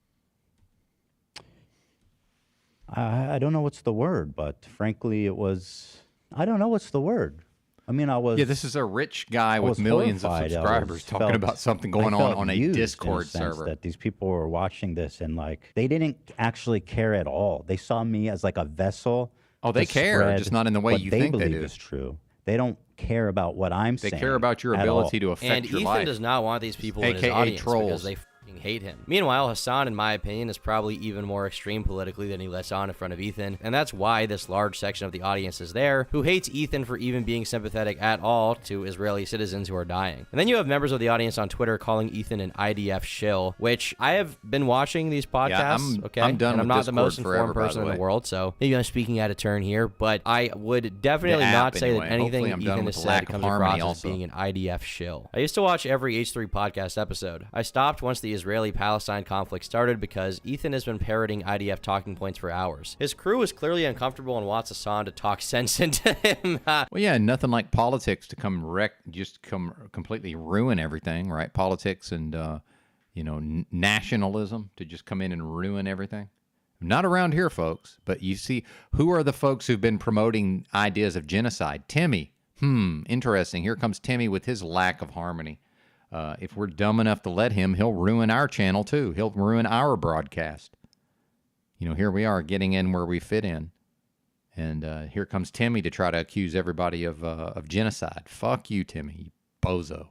I don't know what's the word, but frankly, it was, I don't know what's the word. I mean, I was. Yeah, this is a rich guy with millions of subscribers talking about something going on a Discord server. That these people were watching this and like they didn't actually care at all. They saw me as like a vessel. Oh, they care, just not in the way you think they do. Is true. They don't care about what I'm saying. They care about your ability to affect your life. And Ethan does not want these people in his audience because they hate him. Meanwhile, Hassan, in my opinion, is probably even more extreme politically than he lets on in front of Ethan, and that's why this large section of the audience is there who hates Ethan for even being sympathetic at all to Israeli citizens who are dying. And then you have members of the audience on Twitter calling Ethan an IDF shill, which I have been watching these podcasts, I'm done and I'm with not Discord the most informed forever, person in the world, so maybe I'm speaking out of turn here, but I would definitely not say that anything that Ethan has said comes across as being an IDF shill. I used to watch every H3 podcast episode. I stopped once the Israeli-Palestine conflict started because Ethan has been parroting IDF talking points for hours. His crew is clearly uncomfortable and wants Hassan to talk sense into him. Well, yeah, nothing like politics to come completely ruin everything, right? Politics and nationalism to just come in and ruin everything. Not around here, folks. But you see, who are the folks who've been promoting ideas of genocide? Timmy. Interesting. Here comes Timmy with his lack of harmony. If we're dumb enough to let him, he'll ruin our channel too. He'll ruin our broadcast. Here we are getting in where we fit in. And here comes Timmy to try to accuse everybody of genocide. Fuck you, Timmy, you bozo.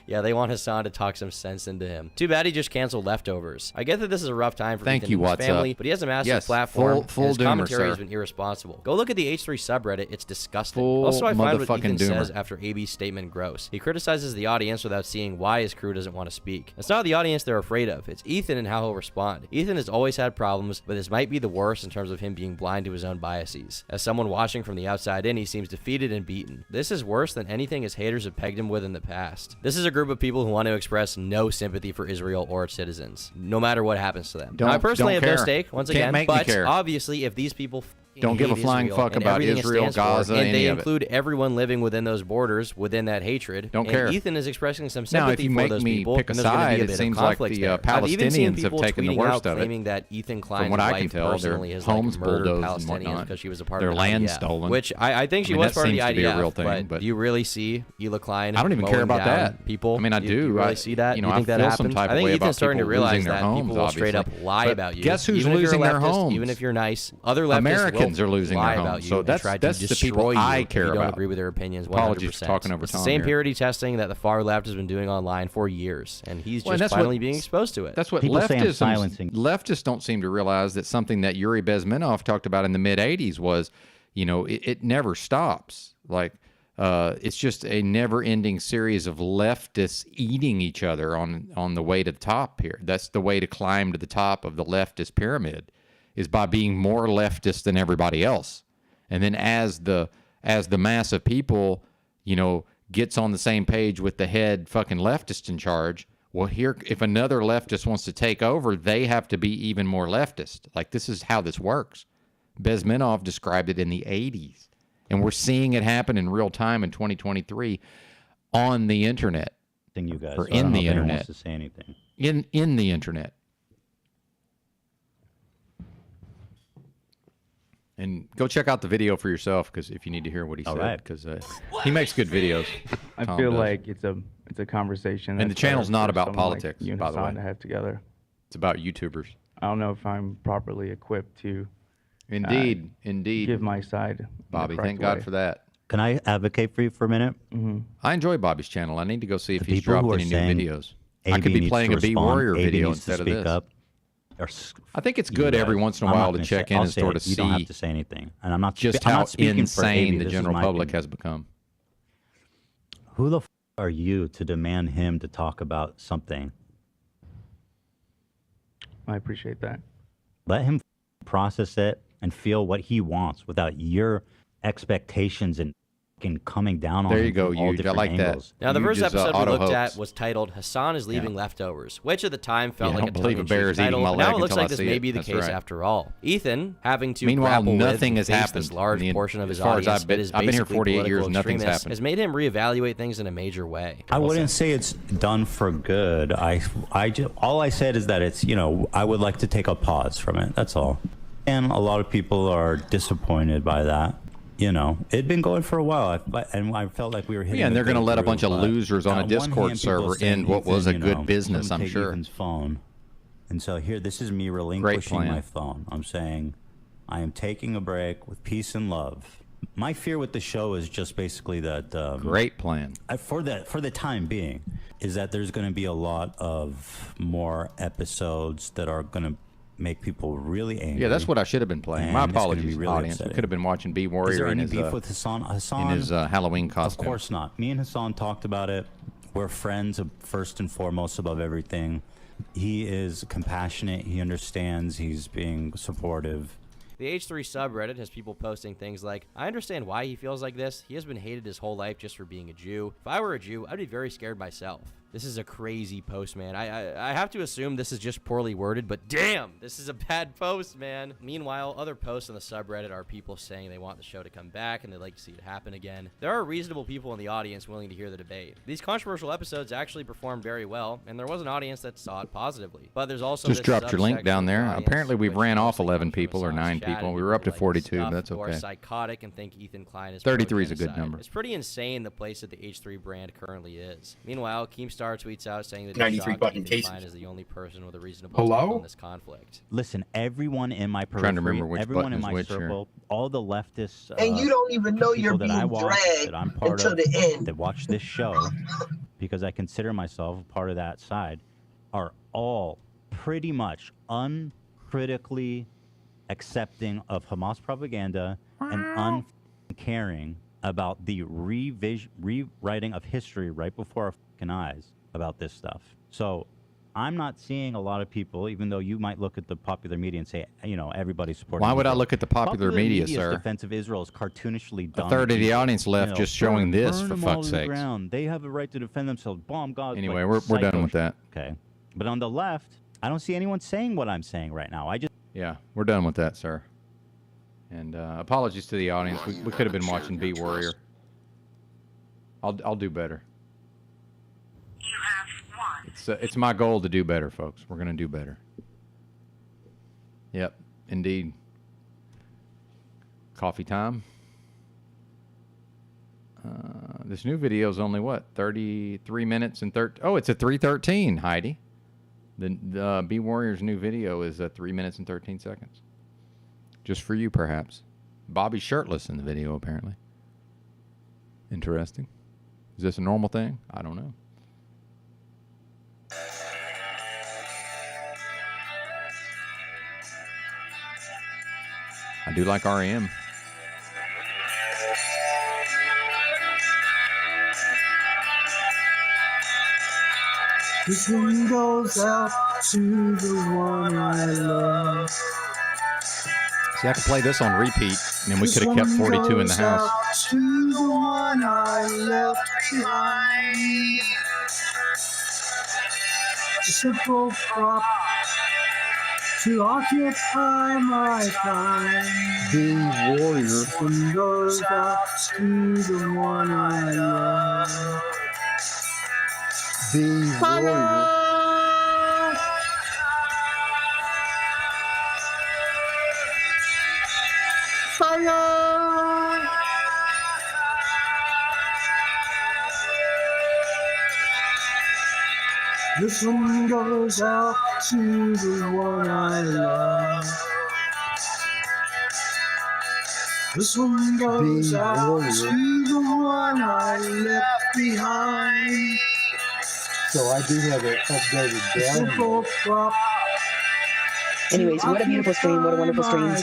Yeah, they want Hassan to talk some sense into him. Too bad he just canceled Leftovers. I get that this is a rough time for Ethan and his family, but he has a massive platform, and his commentary has been irresponsible. Go look at the H3 subreddit. It's disgusting. Also, I find what Ethan says after AB's statement gross. He criticizes the audience without seeing why his crew doesn't want to speak. It's not the audience they're afraid of. It's Ethan and how he'll respond. Ethan has always had problems, but this might be the worst in terms of him being blind to his own biases. As someone watching from the outside in, he seems defeated and beaten. This is worse than anything his haters have pegged him with in the past. This is a group of people who want to express no sympathy for Israel or its citizens, no matter what happens to them. I personally have no stake, once again, but obviously if these people don't give a flying fuck about Israel, Gaza, and they any of it. include everyone living within those borders, within that hatred. Don't care. Ethan is expressing some Now, if sympathy you for make those me people. pick a and there's gonna side, be a it bit of seems like conflict the there. I've even seen Palestinians have people taken the tweeting worst out of it. claiming that Ethan Klein's From what I wife can tell, personally their has homes murdered bulldozed and Palestinians whatnot. because she was a part Their of the land IDF, stolen. which I think she I mean, was that part of the seems to be IDF. a real thing, but do you really see Hila Klein? I don't even care mowing about down that. people. I mean, I Do do. you really see that? You know, you think I that feel some happens? type I of think way Ethan's about starting to people realize losing their that homes, people will straight up obviously. lie But about you. guess who's Even if you're losing a their leftist, homes? Even if you're nice, other leftists Americans will are losing lie their about homes. you So and that's try the to people destroy you I if care you don't about. agree with their opinions 100%. Apologies for talking over It's the Tom same here. purity testing that the far left has been doing online for years, and he's Well, and just that's finally what- being exposed to it. That's what People say I'm silencing. leftists don't seem to realize that something that Yuri Bezmenov talked about in the mid-'80s was, you know, it never stops. Like, it's just a never-ending series of leftists eating each other on the way to the top here. That's the way to climb to the top of the leftist pyramid, is by being more leftist than everybody else. And then as the mass of people, you know, gets on the same page with the head fucking leftist in charge, well, here, if another leftist wants to take over, they have to be even more leftist. Like, this is how this works. Bezmenov described it in the 80s. And we're seeing it happen in real time in 2023 on the internet. You guys, or so I don't in know the if anyone internet. wants to say anything. In the internet. And go check out the video for yourself, because if you need to hear what he All said, right. because he makes good videos. I Tom feel does. like it's a conversation. And the that's channel's better not for about someone like politics, you and by the Hassan way. to have together. It's about YouTubers. I don't know if I'm properly equipped to. Indeed. Give my side. in the Bobby, correct thank God way. for that. Can I advocate for you for a minute? I enjoy Bobby's channel. I need to go see if The he's people who dropped are any saying new videos. AB I could be needs playing to a B respond, Warrior AB video needs to instead of speak this. up. I think it's good every once in a I'm while not to gonna check say- in I'll and say sort it. of You don't have see to say anything, and I'm not just I'm how not speaking for AB. insane the This is general my public opinion. has become. Who the are you to demand him to talk about something? I appreciate that. Let him process it and feel what he wants without your expectations and coming down on There him you go, from all Huge. I different like that. angles. Now, the Huge first is, episode we auto looked hoax. at was titled "Hassan is leaving leftovers," which at the time felt Yeah, I like a don't believe a tongue-in-cheek bear is eating title. my But leg now it looks until I like this see may it. be the That's case right. after all. Ethan having to Meanwhile, grapple nothing with has and face happened. this large I mean, portion of his as far as audience I've been- that is I've been here basically 48 years, political nothing's extremists happened. has made him reevaluate things in a major way. I wouldn't say it's done for good. All I said is that it's, you know, I would like to take a pause from it. That's all. And a lot of people are disappointed by that. You know, it'd been going for a while, and I felt like we were hitting. Yeah, and they're going to let a bunch of losers on a Discord server end what was a good business, I'm sure. Ethan's phone. And so here, this is me relinquishing plan. my phone. I'm saying, I am taking a break with peace and love. My fear with the show is just basically that. Great plan. For the time being, is that there's going to be a lot of more episodes that are going to make people really angry. Yeah, that's what I should have been playing. And My it's gonna be apologies, really audience. upsetting. We could have been watching B Is Warrior there in any his, beef with Hassan? in his Halloween costume. Of course not. Me and Hassan talked about it. We're friends first and foremost above everything. He is compassionate. He understands. He's being supportive. The H3 subreddit has people posting things like, I understand why he feels like this. He has been hated his whole life just for being a Jew. If I were a Jew, I'd be very scared myself. This is a crazy post, man. I have to assume this is just poorly worded, but damn, this is a bad post, man. Meanwhile, other posts on the subreddit are people saying they want the show to come back and they'd like to see it happen again. There are reasonable people in the audience willing to hear the debate. These controversial episodes actually performed very well, and there was an audience that saw it positively. But there's also Just this dropped your link subsection down of the there. audience Apparently, we've which ran off mostly 11 comes from people or Hassan's 9 chat people. and We were up to like 42, stuff but that's who are okay. psychotic and think Ethan Klein is 33 is a good pro-genocide. number. It's pretty insane the place that the H3 brand currently is. Meanwhile, Keemstar tweets out saying that 93 he's shocked fucking Ethan cases. Klein is the only person with a reasonable Hello? take on this conflict. Listen, everyone in my periphery, Trying to remember which everyone button in is my which here. circle, all the leftists, And you don't even know you're people that I being watch, dragged that I'm part until of, the end. that watch this show, because I consider myself a part of that side, are all pretty much uncritically accepting of Hamas propaganda and uncaring about the rewriting of history right before our fucking eyes about this stuff. So I'm not seeing a lot of people, even though you might look at the popular media and say, you know, everybody's supporting Why would I Israel. look at the popular media, media's sir? defense of Israel is cartoonishly A done. third of the audience left just showing this, burn for them all fuck's to the sakes. ground. They have a right to defend themselves. Bomb God. Anyway, like we're done psycho with that. Okay. But on the left, I don't see anyone saying what I'm saying right now. Yeah, we're done with that, sir. And apologies to the audience. We could have been watching B Warrior. I'll do better. You have won. It's my goal to do better, folks. We're gonna do better. Yep, indeed. Coffee time. This new video is only what, 33 minutes and 30. Oh, it's at 3:13, Heidi. The B Warrior's new video is 3 minutes and 13 seconds. Just for you, perhaps. Bobby's shirtless in the video, apparently. Interesting. Is this a normal thing? I don't know. I do like REM. This one goes out to the one I love. See, I could play this on repeat, and we could have kept 42 in the house. To the one I left behind. A simple prop to occupy my time. The warrior. This one goes out to the one I love. The warrior. Fire! This one goes out to the one I love. This one goes out to the one I left behind. So I do have it updated down. Anyways, what a beautiful stream. What a wonderful stream.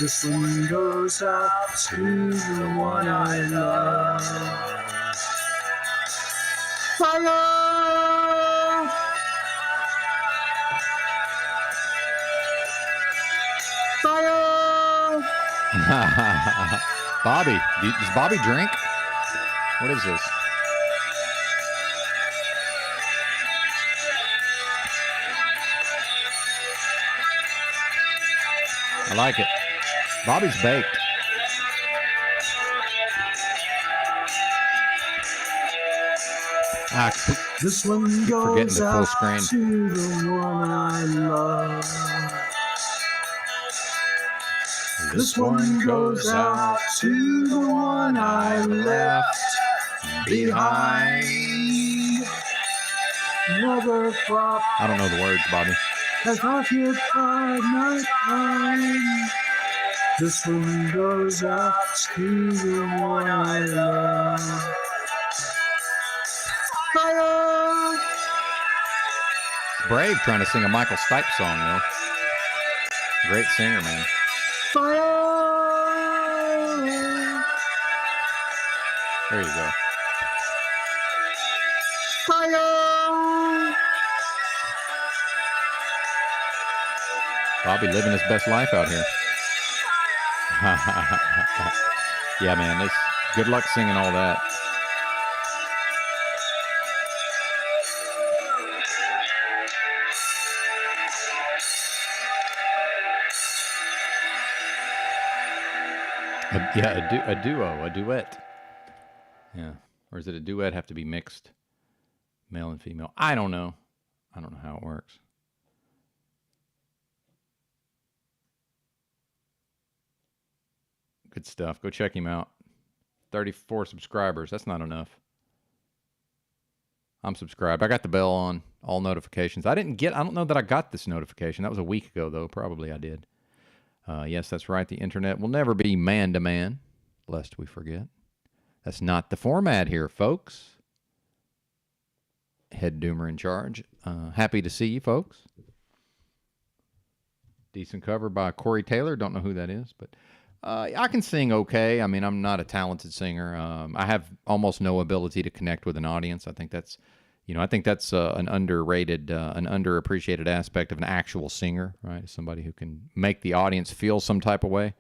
This one goes out to the one I love. Fire! Fire! Bobby, does Bobby drink? What is this? I like it. Bobby's baked. This one goes out to the one I love. This one goes out to the one I left behind. Another crop. I don't know the words, Bobby. Has occupied my time. This one goes out to the one I love. Fire! Brave trying to sing a Michael Stipe song, though. Great singer, man. Fire! There you go. Fire! Bobby living his best life out here. Yeah, man. Good luck singing all that. A duet. Yeah. Or is it a duet have to be mixed, male and female? I don't know. I don't know how it works. Good stuff. Go check him out. 34 subscribers. That's not enough. I'm subscribed. I got the bell on, all notifications. I don't know that I got this notification. That was a week ago, though. Probably I did. Yes, that's right. The internet will never be man-to-man, lest we forget. That's not the format here, folks. Head Doomer in charge. Happy to see you, folks. Decent cover by Corey Taylor. Don't know who that is, but I can sing okay. I mean, I'm not a talented singer. I have almost no ability to connect with an audience. I think that's an underrated, an underappreciated aspect of an actual singer, right? Somebody who can make the audience feel some type of way.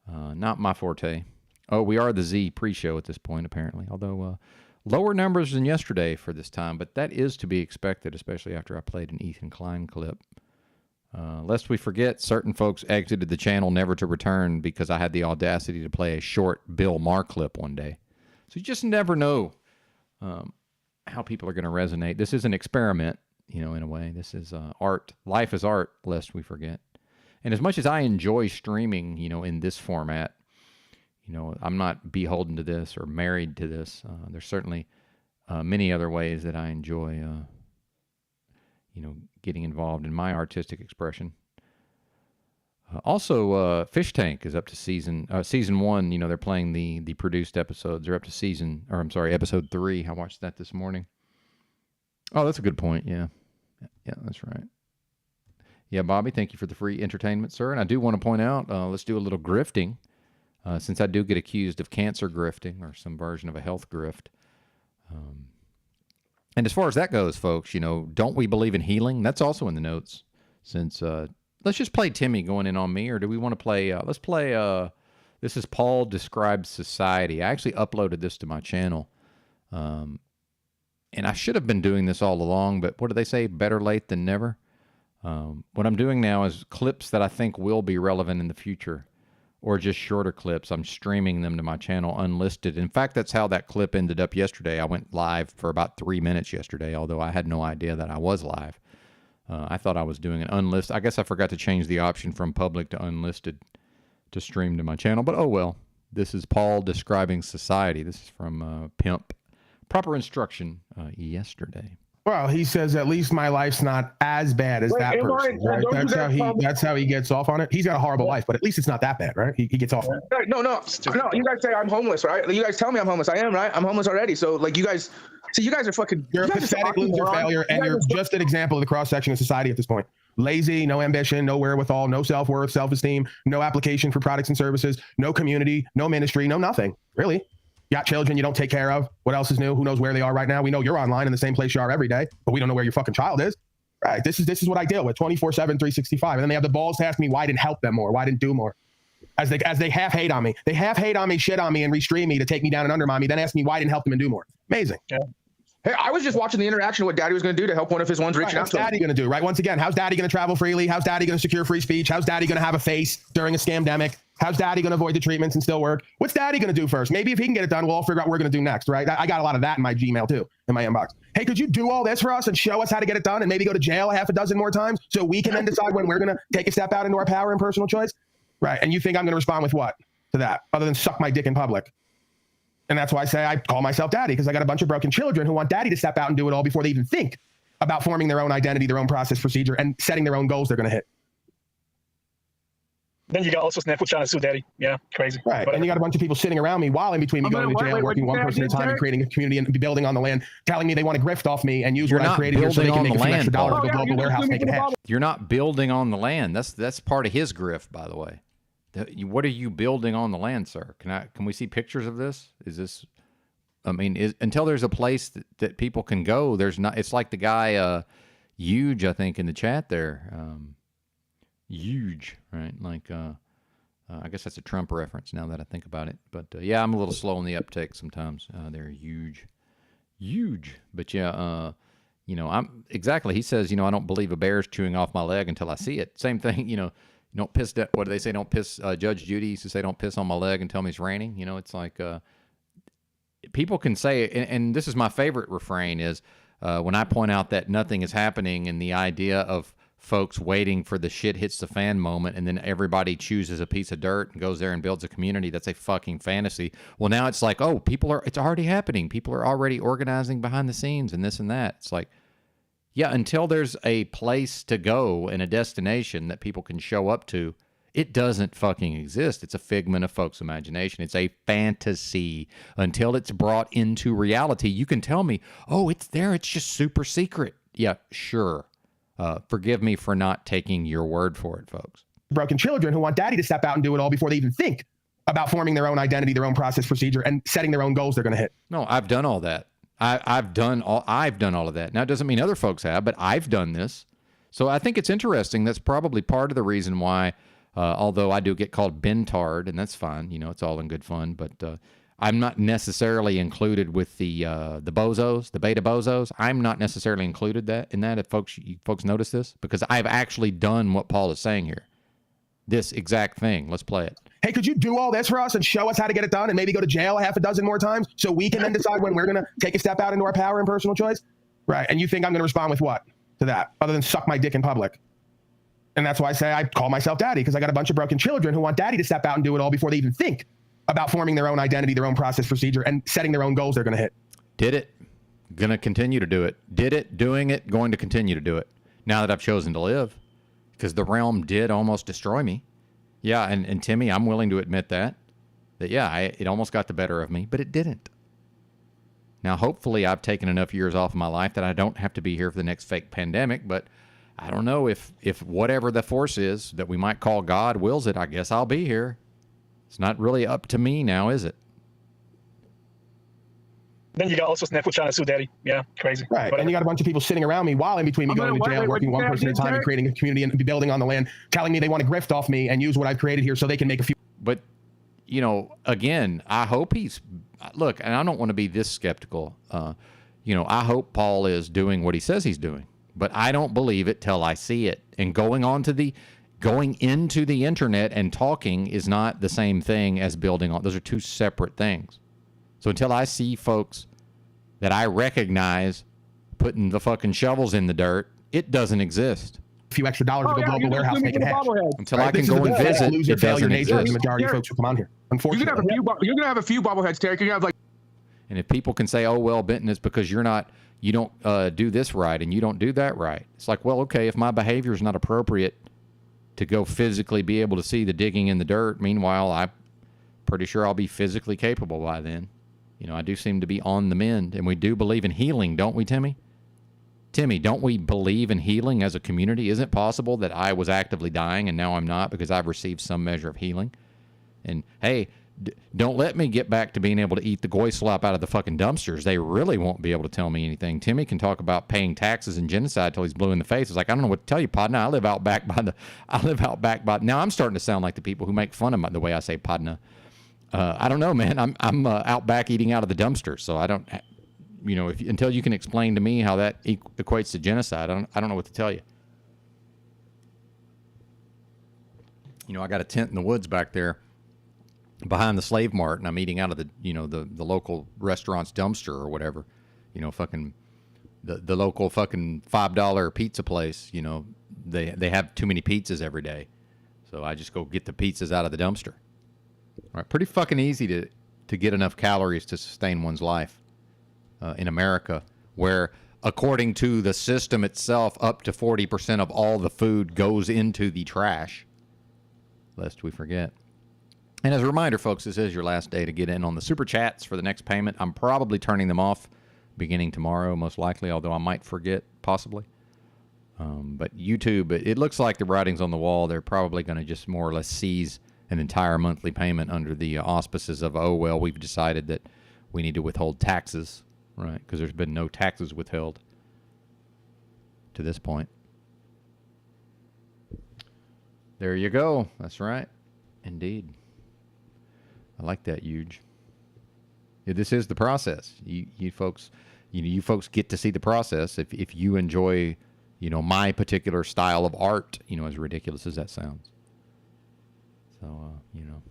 Not my forte. Oh, we are the Z pre-show at this point, apparently. Although lower numbers than yesterday for this time, but that is to be expected, especially after I played an Ethan Klein clip. Lest we forget, certain folks exited the channel never to return because I had the audacity to play a short Bill Maher clip one day. So you just never know how people are going to resonate. This is an experiment, in a way. This is art. Life is art, lest we forget. And as much as I enjoy streaming, in this format, I'm not beholden to this or married to this. There's certainly many other ways that I enjoy, getting involved in my artistic expression. Also, Fish Tank is up to season 1. They're playing the produced episodes. They're up to episode 3. I watched that this morning. Oh, that's a good point. Yeah, that's right. Yeah, Bobby, thank you for the free entertainment, sir. And I do want to point out, let's do a little grifting, since I do get accused of cancer grifting or some version of a health grift. And as far as that goes, folks, don't we believe in healing? That's also in the notes. Since let's just play Timmy going in on me, or do we want to play? Let's play. This is Paul Describes Society. I actually uploaded this to my channel, and I should have been doing this all along. But what do they say? Better late than never. What I'm doing now is clips that I think will be relevant in the future, or just shorter clips. I'm streaming them to my channel unlisted. In fact, that's how that clip ended up yesterday. I went live for about 3 minutes yesterday, although I had no idea that I was live. I thought I was doing an unlisted. I guess I forgot to change the option from public to unlisted to stream to my channel, but oh well. This is Paul Describing Society. This is from Pimp. Proper instruction yesterday. Well, he says at least my life's not as bad as that person, right? That's how he gets off on it. He's got a horrible life, but at least it's not that bad, right? He gets off on it. Right, no. You guys say I'm homeless, right? You guys tell me I'm homeless. I am, right? I'm homeless already. So like you guys are fucking. You're a pathetic loser failure, and you're just an example of the cross section of society at this point. Lazy, no ambition, no wherewithal, no self-worth, self-esteem, no application for products and services, no community, no ministry, no nothing, really. You got children you don't take care of. What else is new? Who knows where they are right now? We know you're online in the same place you are every day, but we don't know where your fucking child is. Right? This is what I deal with 24/7, 365. And then they have the balls to ask me why I didn't help them more, why I didn't do more. As they half hate on me. They half hate on me, shit on me, and restream me to take me down and undermine me, then ask me why I didn't help them and do more. Amazing. Yeah. Hey, I was just watching the interaction of what Daddy was going to do to help one of his ones reaching out to him. What's Daddy going to do, right? Once again, how's Daddy going to travel freely? How's Daddy going to secure free speech? How's Daddy going to have a face during a scamdemic? How's Daddy going to avoid the treatments and still work? What's Daddy going to do first? Maybe if he can get it done, we'll all figure out what we're going to do next, right? I got a lot of that in my Gmail too, in my inbox. Hey, could you do all this for us and show us how to get it done and maybe go to jail a half a dozen more times so we can then decide when we're going to take a step out into our power and personal choice? Right. And you think I'm going to respond with what to that other than suck my dick in public? And that's why I say I call myself Daddy, because I got a bunch of broken children who want Daddy to step out and do it all before they even think about forming their own identity, their own process, procedure, and setting their own goals they're going to hit. Then you got also Snap trying to sue Daddy. Yeah, crazy. Right. And you got a bunch of people sitting around me while in between me going to jail, working one person at a time and creating a community and building on the land, telling me they want to grift off me and use what I created here so they can make a few extra dollars to go global warehouse, make it happen. You're not building on the land. That's part of his grift, by the way. What are you building on the land, sir? Can we see pictures of this? Is this? I mean, until there's a place that people can go, there's not. It's like the guy, Huge, I think, in the chat there. Huge, right? Like, I guess that's a Trump reference now that I think about it. But yeah, I'm a little slow in the uptake sometimes. They're huge. But yeah, I'm exactly. He says, I don't believe a bear's chewing off my leg until I see it. Same thing, Don't piss. What do they say? Don't piss. Judge Judy used to say, "Don't piss on my leg and tell me it's raining." It's like people can say, and this is my favorite refrain is when I point out that nothing is happening, and the idea of folks waiting for the shit hits the fan moment, and then everybody chooses a piece of dirt and goes there and builds a community. That's a fucking fantasy. Well, now it's like, oh, it's already happening. People are already organizing behind the scenes and this and that. It's like. Yeah, until there's a place to go and a destination that people can show up to, it doesn't fucking exist. It's a figment of folks' imagination. It's a fantasy. Until it's brought into reality, you can tell me, oh, it's there. It's just super secret. Yeah, sure. Forgive me for not taking your word for it, folks. Broken children who want Daddy to step out and do it all before they even think about forming their own identity, their own process, procedure, and setting their own goals they're going to hit. No, I've done all that. I've done all of that. Now, it doesn't mean other folks have, but I've done this. So I think it's interesting. That's probably part of the reason why, although I do get called bentard, and that's fine. It's all in good fun. But I'm not necessarily included with the bozos, the beta bozos. I'm not necessarily included in that. If folks notice this, because I've actually done what Paul is saying here. This exact thing. Let's play it. Hey, could you do all this for us and show us how to get it done and maybe go to jail half a dozen more times so we can then decide when we're going to take a step out into our power and personal choice? Right. And you think I'm going to respond with what to that other than suck my dick in public? And that's why I say I call myself daddy, because I got a bunch of broken children who want daddy to step out and do it all before they even think about forming their own identity, their own process, procedure, and setting their own goals they're going to hit. Did it. Going to continue to do it. Did it. Doing it. Going to continue to do it. Now that I've chosen to live. Because the realm did almost destroy me. Yeah, and Timmy, I'm willing to admit that yeah, it almost got the better of me, but it didn't. Now, hopefully, I've taken enough years off of my life that I don't have to be here for the next fake pandemic, but I don't know if whatever the force is that we might call God wills it, I guess I'll be here. It's not really up to me now, is it? Then you got also Snapple trying to sue daddy. Yeah, crazy. Right. Whatever. And you got a bunch of people sitting around me while in between me going to jail, working one person at a time and creating a community and building on the land, telling me they want to grift off me and use what I've created here so they can make a few. But, you know, again, I hope look, and I don't want to be this skeptical. You know, I hope Paul is doing what he says he's doing, but I don't believe it till I see it. And going into the internet and talking is not the same thing as building on. Those are two separate things. So until I see folks that I recognize putting the fucking shovels in the dirt, it doesn't exist. A few extra dollars to go global warehouse making hash. Until I can go and visit, it doesn't exist. The majority of folks who come on here, unfortunately. You're gonna have a few bobbleheads, Terry. You're gonna have like. And if people can say, "Oh well, Benton, it's because you don't do this right and you don't do that right," it's like, well, okay, if my behavior is not appropriate to go physically be able to see the digging in the dirt, meanwhile, I'm pretty sure I'll be physically capable by then. You know, I do seem to be on the mend, and we do believe in healing, don't we, Timmy? Timmy, don't we believe in healing as a community? Isn't it possible that I was actively dying and now I'm not because I've received some measure of healing? And, hey, don't let me get back to being able to eat the goy slop out of the fucking dumpsters. They really won't be able to tell me anything. Timmy can talk about paying taxes and genocide till he's blue in the face. It's like, I don't know what to tell you, Podna. I live out back by. Now I'm starting to sound like the people who make fun of the way I say Podna. I don't know, man. I'm out back eating out of the dumpster, so I don't, you know, until you can explain to me how that equates to genocide, I don't know what to tell you. You know, I got a tent in the woods back there behind the Slave Mart, and I'm eating out of the local restaurant's dumpster or whatever. You know, fucking the local fucking $5 pizza place. You know, they have too many pizzas every day, so I just go get the pizzas out of the dumpster. Right, pretty fucking easy to get enough calories to sustain one's life in America, where, according to the system itself, up to 40% of all the food goes into the trash, lest we forget. And as a reminder, folks, this is your last day to get in on the Super Chats for the next payment. I'm probably turning them off beginning tomorrow, most likely, although I might forget, possibly. But YouTube, it looks like the writing's on the wall. They're probably going to just more or less seize an entire monthly payment under the auspices of, oh, well, we've decided that we need to withhold taxes, right? Because there's been no taxes withheld to this point. There you go. That's right. Indeed. I like that, huge. Yeah, this is the process. You folks get to see the process if you enjoy, you know, my particular style of art, you know, as ridiculous as that sounds. So, you know,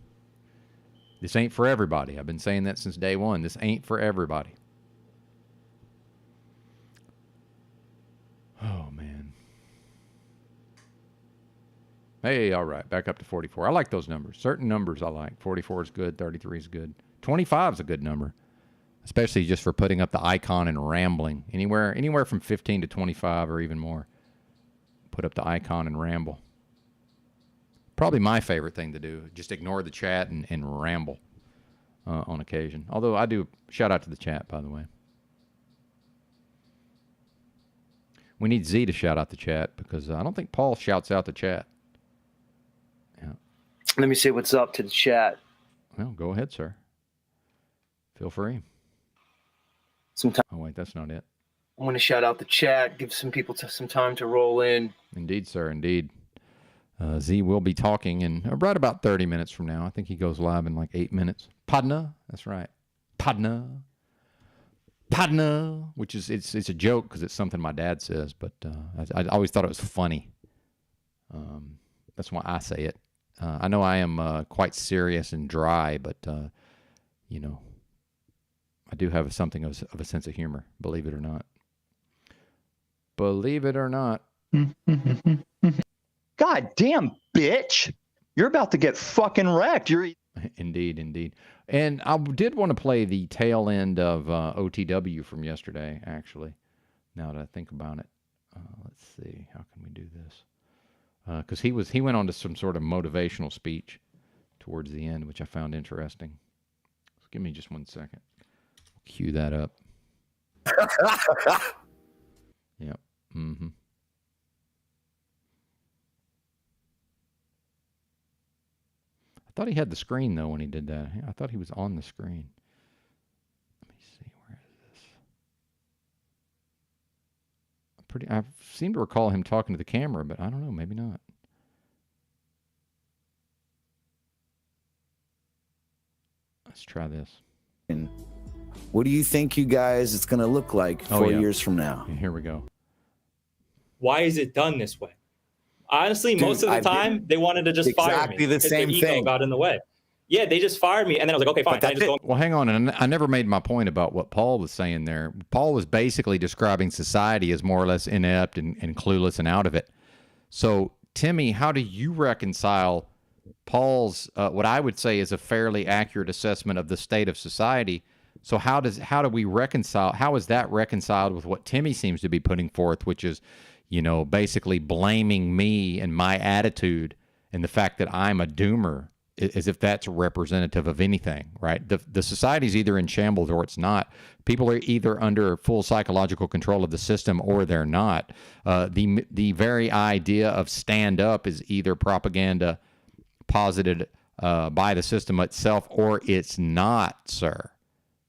this ain't for everybody. I've been saying that since day one. This ain't for everybody. Oh, man. Hey, all right. Back up to 44. I like those numbers. Certain numbers I like. 44 is good. 33 is good. 25 is a good number, especially just for putting up the icon and rambling. Anywhere from 15 to 25 or even more. Put up the icon and ramble. Probably my favorite thing to do. Just ignore the chat and ramble on occasion. Although I do shout out to the chat, by the way. We need Z to shout out the chat because I don't think Paul shouts out the chat. Yeah. Let me say what's up to the chat. Well, go ahead, sir. Feel free. Oh, wait, that's not it. I'm going to shout out the chat, give some people some time to roll in. Indeed, sir, indeed. Z will be talking in right about 30 minutes from now. I think he goes live in like 8 minutes. Padna, that's right. partner, which is it's a joke because it's something my dad says, but I always thought it was funny. That's why I say it. I know I am quite serious and dry, but you know, I do have something of a sense of humor, believe it or not. Believe it or not. God damn, bitch. You're about to get fucking wrecked. Indeed. And I did want to play the tail end of OTW from yesterday, actually, now that I think about it. Let's see. How can we do this? Because he went on to some sort of motivational speech towards the end, which I found interesting. So give me just 1 second. Cue that up. Yep. Mm-hmm. I thought he had the screen, though, when he did that. I thought he was on the screen. Let me see. Where is this? I seem to recall him talking to the camera, but I don't know. Maybe not. Let's try this. What do you think, you guys, it's going to look like 4 years from now? And here we go. Why is it done this way? Honestly, most of the time, they wanted to just fire me. Exactly the same their ego thing. got in the way. Yeah, they just fired me, and then I was like, okay, fine. Then I just go. Well, hang on. And I never made my point about what Paul was saying there. Paul was basically describing society as more or less inept and clueless and out of it. So, Timmy, how do you reconcile Paul's, what I would say is a fairly accurate assessment of the state of society? So how do we reconcile? How is that reconciled with what Timmy seems to be putting forth, which is, you know, basically blaming me and my attitude and the fact that I'm a doomer, as if that's representative of anything, right? The society's either in shambles or it's not. People are either under full psychological control of the system or they're not. The very idea of stand up is either propaganda posited by the system itself or it's not, sir.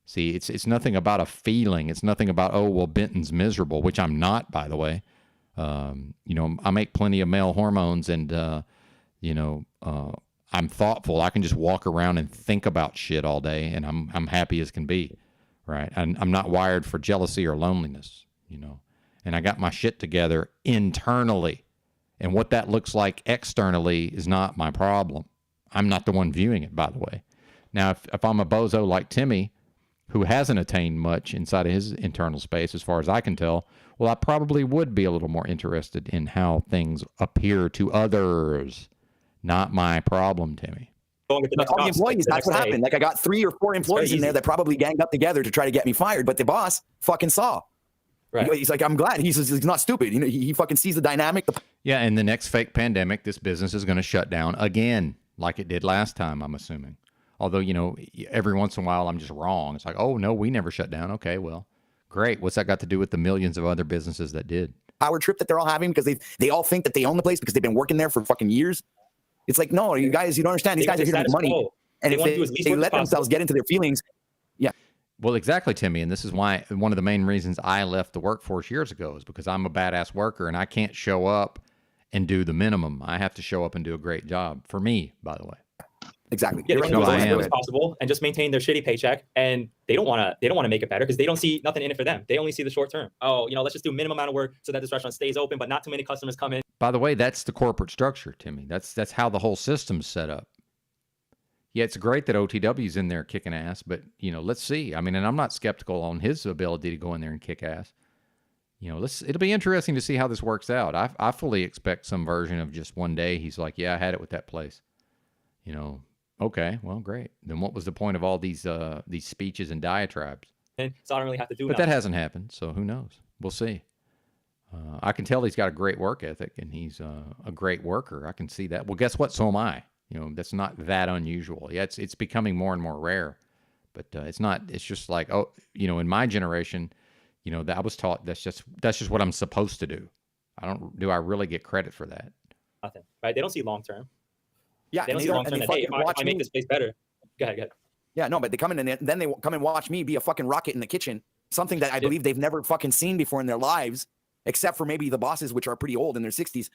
See, it's nothing about a feeling. It's nothing about, oh, well, Benton's miserable, which I'm not, by the way. You know, I make plenty of male hormones and, you know, I'm thoughtful. I can just walk around and think about shit all day and I'm happy as can be, right? And I'm not wired for jealousy or loneliness, you know. And I got my shit together internally. And what that looks like externally is not my problem. I'm not the one viewing it, by the way. Now, if I'm a bozo like Timmy, who hasn't attained much inside of his internal space, as far as I can tell, well, I probably would be a little more interested in how things appear to others. Not my problem, Timmy. All the employees, that's what happened. Like, I got 3 or 4 employees in there that probably ganged up together to try to get me fired, but the boss fucking saw. Right. He's like, I'm glad. He's not stupid. You know, he fucking sees the dynamic. Yeah, in the next fake pandemic, this business is going to shut down again, like it did last time, I'm assuming. Although, you know, every once in a while I'm just wrong. It's like, oh, no, we never shut down. Okay, well, great. What's that got to do with the millions of other businesses that did? Power trip that they're all having because they all think that they own the place because they've been working there for fucking years. It's like, no, you guys, you don't understand. These guys are here to make money. And if they let themselves get into their feelings, yeah. Well, exactly, Timmy. And this is why one of the main reasons I left the workforce years ago is because I'm a badass worker and I can't show up and do the minimum. I have to show up and do a great job for me, by the way. Exactly. Yeah, they want to do as much as possible and just maintain their shitty paycheck, and they don't want to make it better because they don't see nothing in it for them. They only see the short term. Oh, you know, let's just do minimum amount of work so that this restaurant stays open, but not too many customers come in. By the way, that's the corporate structure, Timmy. That's how the whole system's set up. Yeah, it's great that OTW's in there kicking ass, but you know, let's see. I mean, and I'm not skeptical on his ability to go in there and kick ass. You know, it'll be interesting to see how this works out. I fully expect some version of just one day he's like, yeah, I had it with that place. You know. Okay, well, great. Then what was the point of all these speeches and diatribes? And so I don't really have to do. But that hasn't happened, so who knows? We'll see. I can tell he's got a great work ethic, and he's a great worker. I can see that. Well, guess what? So am I. You know, that's not that unusual. Yeah, it's becoming more and more rare, but it's not. It's just like, oh, you know, in my generation, you know, that I was taught that's just what I'm supposed to do. Do I really get credit for that? Nothing. Right? They don't see long term. Yeah, they don't see long term. Hey, if I make this place better, go ahead. Yeah, no, but they come in and then they come and watch me be a fucking rocket in the kitchen. Something that I believe they've never fucking seen before in their lives, except for maybe the bosses, which are pretty old in their 60s.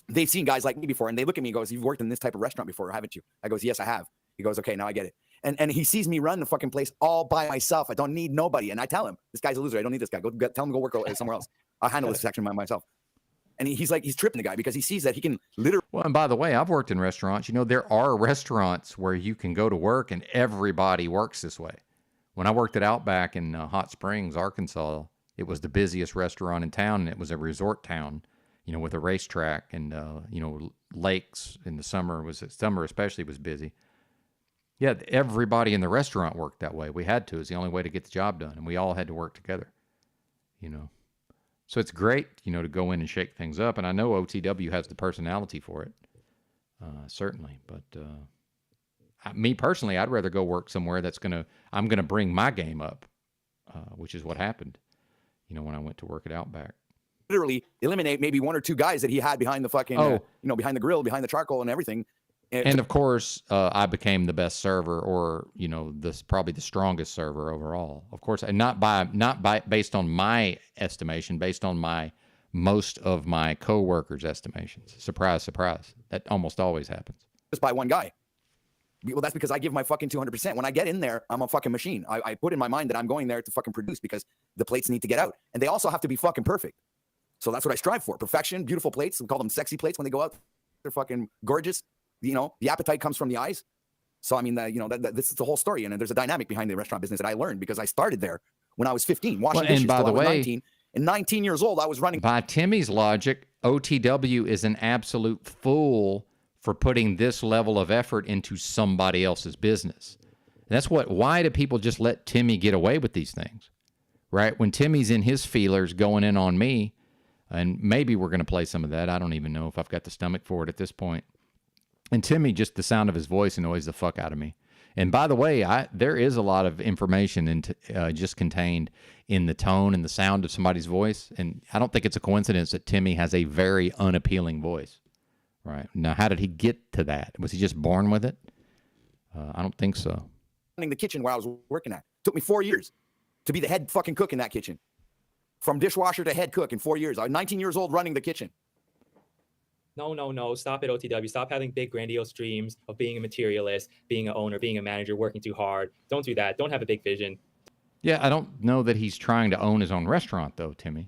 They've seen guys like me before, and they look at me and goes, "You've worked in this type of restaurant before, haven't you?" I goes, "Yes, I have." He goes, "Okay, now I get it." And he sees me run the fucking place all by myself. I don't need nobody. And I tell him, this guy's a loser. I don't need this guy. Tell him to go work somewhere else. I'll handle this section by myself. And he's tripping the guy because he sees that he can literally. Well, and by the way, I've worked in restaurants. You know, there are restaurants where you can go to work and everybody works this way. When I worked at Outback in Hot Springs, Arkansas, it was the busiest restaurant in town, and it was a resort town, you know, with a racetrack and, you know, lakes in the summer. Summer especially was busy. Yeah, everybody in the restaurant worked that way. We had to. It's the only way to get the job done, and we all had to work together, you know. So it's great, you know, to go in and shake things up, and I know OTW has the personality for it, certainly. But me personally, I'd rather go work somewhere I'm going to bring my game up, which is what happened, you know, when I went to work at Outback. Literally eliminate maybe one or two guys that he had behind the fucking, you know, behind the grill, behind the charcoal and everything. And of course, I became the best server, or you know, probably the strongest server overall. Of course, and not based on my estimation, based on most of my coworkers' estimations. Surprise, surprise. That almost always happens. Just by one guy. Well, that's because I give my fucking 200%. When I get in there, I'm a fucking machine. I put in my mind that I'm going there to fucking produce because the plates need to get out, and they also have to be fucking perfect. So that's what I strive for: perfection, beautiful plates. We call them sexy plates when they go out. They're fucking gorgeous. You know, the appetite comes from the eyes. So, I mean, you know, this is the whole story. And there's a dynamic behind the restaurant business that I learned because I started there when I was 15, washing dishes and by till the I was way, 19. And 19 years old, I was running. By Timmy's logic, OTW is an absolute fool for putting this level of effort into somebody else's business. That's why do people just let Timmy get away with these things, right? When Timmy's in his feelers going in on me, and maybe we're going to play some of that. I don't even know if I've got the stomach for it at this point. And Timmy, just the sound of his voice annoys the fuck out of me. And by the way, there is a lot of information just contained in the tone and the sound of somebody's voice. And I don't think it's a coincidence that Timmy has a very unappealing voice. Right. Now, how did he get to that? Was he just born with it? I don't think so. Running the kitchen where I was working at. It took me 4 years to be the head fucking cook in that kitchen. From dishwasher to head cook in 4 years. I was 19 years old running the kitchen. No. Stop it, OTW. Stop having big, grandiose dreams of being a materialist, being an owner, being a manager, working too hard. Don't do that. Don't have a big vision. Yeah, I don't know that he's trying to own his own restaurant, though, Timmy.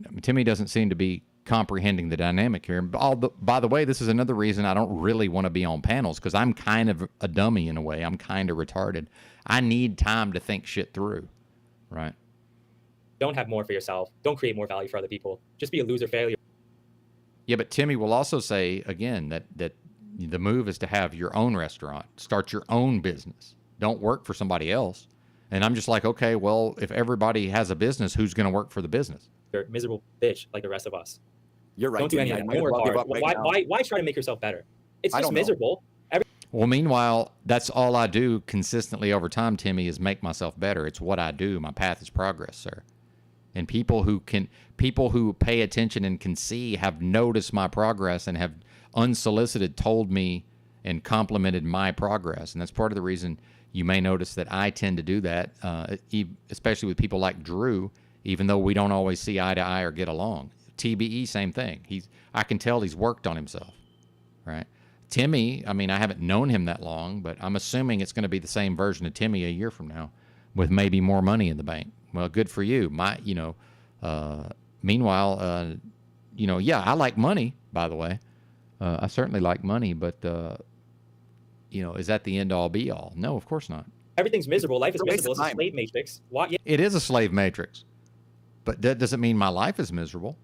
I mean, Timmy doesn't seem to be comprehending the dynamic here. By the way, this is another reason I don't really want to be on panels, because I'm kind of a dummy in a way. I'm kind of retarded. I need time to think shit through, right? Don't have more for yourself. Don't create more value for other people. Just be a loser failure. Yeah, but Timmy will also say, again, that the move is to have your own restaurant, start your own business. Don't work for somebody else. And I'm just like, okay, well, if everybody has a business, who's going to work for the business? You're a miserable bitch like the rest of us. You're right. Don't do anything. Don't work hard. Why try to make yourself better? It's just miserable. Well, meanwhile, that's all I do consistently over time, Timmy, is make myself better. It's what I do. My path is progress, sir. And people who pay attention and can see have noticed my progress and have unsolicited told me and complimented my progress. And that's part of the reason you may notice that I tend to do that, especially with people like Drew, even though we don't always see eye to eye or get along. TBE, same thing. I can tell he's worked on himself, right? Timmy, I mean, I haven't known him that long, but I'm assuming it's going to be the same version of Timmy a year from now with maybe more money in the bank. Well, good for you. Meanwhile, yeah, I like money, by the way. I certainly like money, but, is that the end all be all? No, of course not. Everything's miserable. Life is miserable. It's a slave matrix. Why? Yeah. It is a slave matrix, but that doesn't mean my life is miserable.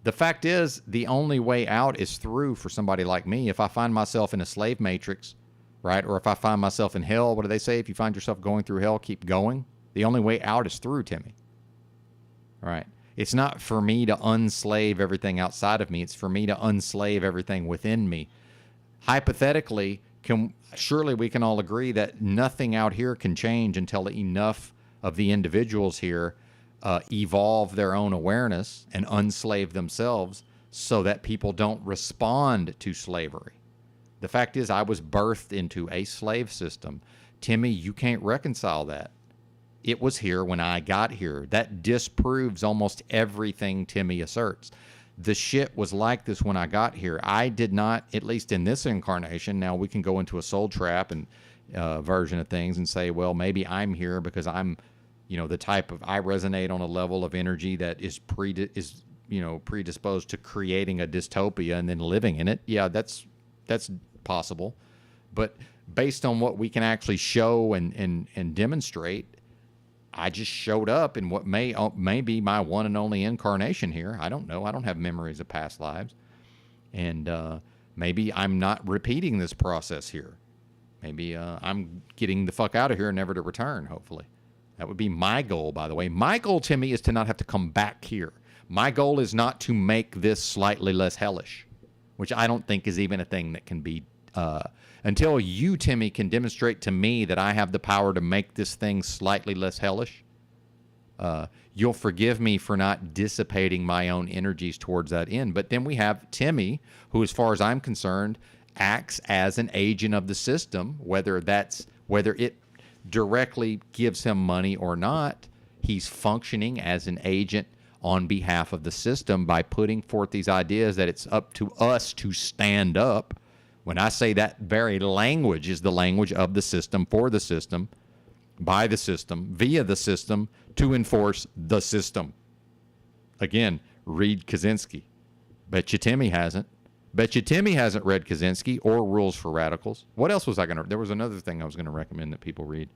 The fact is, the only way out is through for somebody like me. If I find myself in a slave matrix, right, or if I find myself in hell, what do they say? If you find yourself going through hell, keep going. The only way out is through, Timmy. Right? It's not for me to unslave everything outside of me. It's for me to unslave everything within me. Hypothetically, surely we can all agree that nothing out here can change until enough of the individuals here evolve their own awareness and unslave themselves so that people don't respond to slavery. The fact is, I was birthed into a slave system. Timmy, you can't reconcile that. It was here when I got here. That disproves almost everything Timmy asserts. The shit was like this when I got here. I did not, at least in this incarnation, now we can go into a soul trap and version of things and say, well, maybe I'm here because I'm, the type of, I resonate on a level of energy that is predisposed to creating a dystopia and then living in it. Yeah, that's possible. But based on what we can actually show and demonstrate, I just showed up in what may be my one and only incarnation here. I don't know. I don't have memories of past lives. And maybe I'm not repeating this process here. Maybe I'm getting the fuck out of here, never to return, hopefully. That would be my goal, by the way. My goal, Timmy, is to not have to come back here. My goal is not to make this slightly less hellish, which I don't think is even a thing that can be... until you, Timmy, can demonstrate to me that I have the power to make this thing slightly less hellish, you'll forgive me for not dissipating my own energies towards that end. But then we have Timmy, who, as far as I'm concerned, acts as an agent of the system, whether it directly gives him money or not. He's functioning as an agent on behalf of the system by putting forth these ideas that it's up to us to stand up. When I say that very language is the language of the system, for the system, by the system, via the system, to enforce the system. Again, read Kaczynski. Bet you Timmy hasn't. Bet you Timmy hasn't read Kaczynski or Rules for Radicals. What else was I going to... There was another thing I was going to recommend that people read.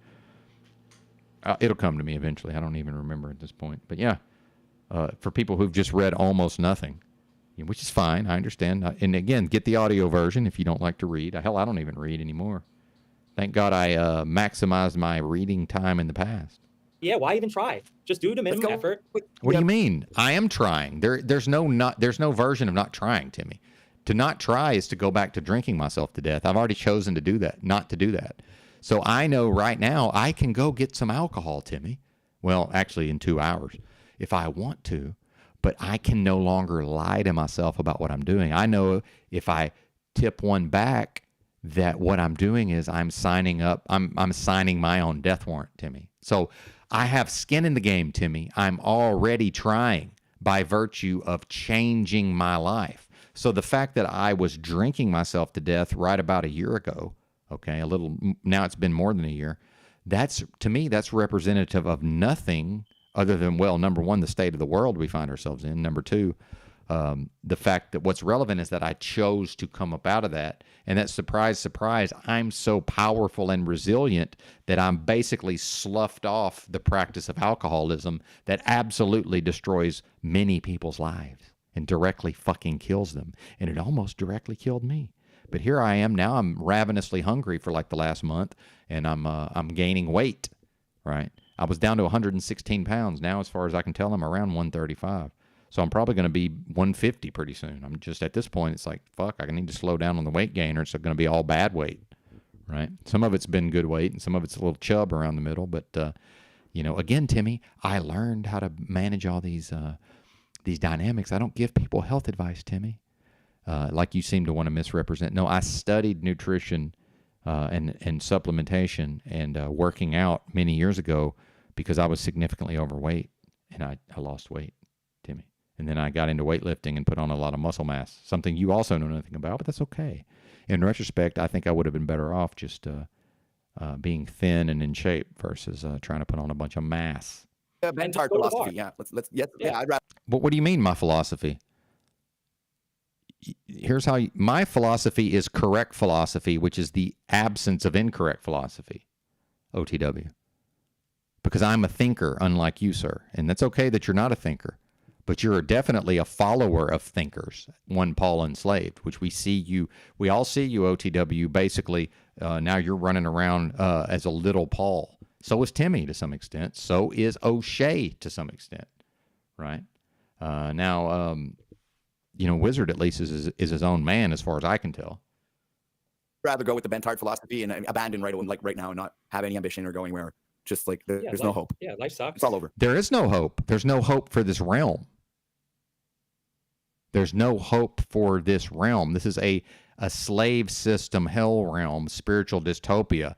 It'll come to me eventually. I don't even remember at this point. But yeah, for people who've just read almost nothing, which is fine. I understand. And again, get the audio version if you don't like to read. Hell, I don't even read anymore. Thank God I maximized my reading time in the past. Yeah, why even try? Just do the minimum effort. What do you mean? I am trying. There's no version of not trying, Timmy. To not try is to go back to drinking myself to death. I've already chosen to do that, not to do that. So I know right now I can go get some alcohol, Timmy. Well, actually in 2 hours if I want to, but I can no longer lie to myself about what I'm doing. I know if I tip one back that what I'm doing is I'm signing my own death warrant, Timmy. So I have skin in the game, Timmy. I'm already trying by virtue of changing my life. So the fact that I was drinking myself to death right about a year ago, okay, now it's been more than a year, to me, that's representative of nothing other than, well, number one, the state of the world we find ourselves in. Number two, the fact that what's relevant is that I chose to come up out of that. And that, surprise, surprise, I'm so powerful and resilient that I'm basically sloughed off the practice of alcoholism that absolutely destroys many people's lives and directly fucking kills them. And it almost directly killed me. But here I am now. I'm ravenously hungry for like the last month, and I'm gaining weight, right? I was down to 116 pounds. Now, as far as I can tell, I'm around 135. So I'm probably going to be 150 pretty soon. I'm just, at this point, it's like, fuck, I need to slow down on the weight gain or it's going to be all bad weight, right? Some of it's been good weight and some of it's a little chub around the middle. But, again, Timmy, I learned how to manage all these dynamics. I don't give people health advice, Timmy, like you seem to want to misrepresent. No, I studied nutrition and supplementation and working out many years ago because I was significantly overweight and I lost weight, Timmy. And then I got into weightlifting and put on a lot of muscle mass, something you also know nothing about, but that's okay. In retrospect, I think I would have been better off just being thin and in shape versus trying to put on a bunch of mass. Bentard philosophy, yeah. I'd rather. But what do you mean, my philosophy? Here's how my philosophy is correct philosophy, which is the absence of incorrect philosophy, OTW. Because I'm a thinker, unlike you, sir. And that's okay that you're not a thinker. But you're definitely a follower of thinkers, one Paul enslaved, which we all see you, OTW, basically. Now you're running around as a little Paul. So is Timmy to some extent. So is O'Shea to some extent, right? Wizard at least is his own man as far as I can tell. I'd rather go with the Bentard philosophy and abandon right now and not have any ambition or go anywhere. Just like there's no hope. Yeah, life sucks. It's all over. There is no hope. There's no hope for this realm. There's no hope for this realm. This is a slave system hell realm, spiritual dystopia.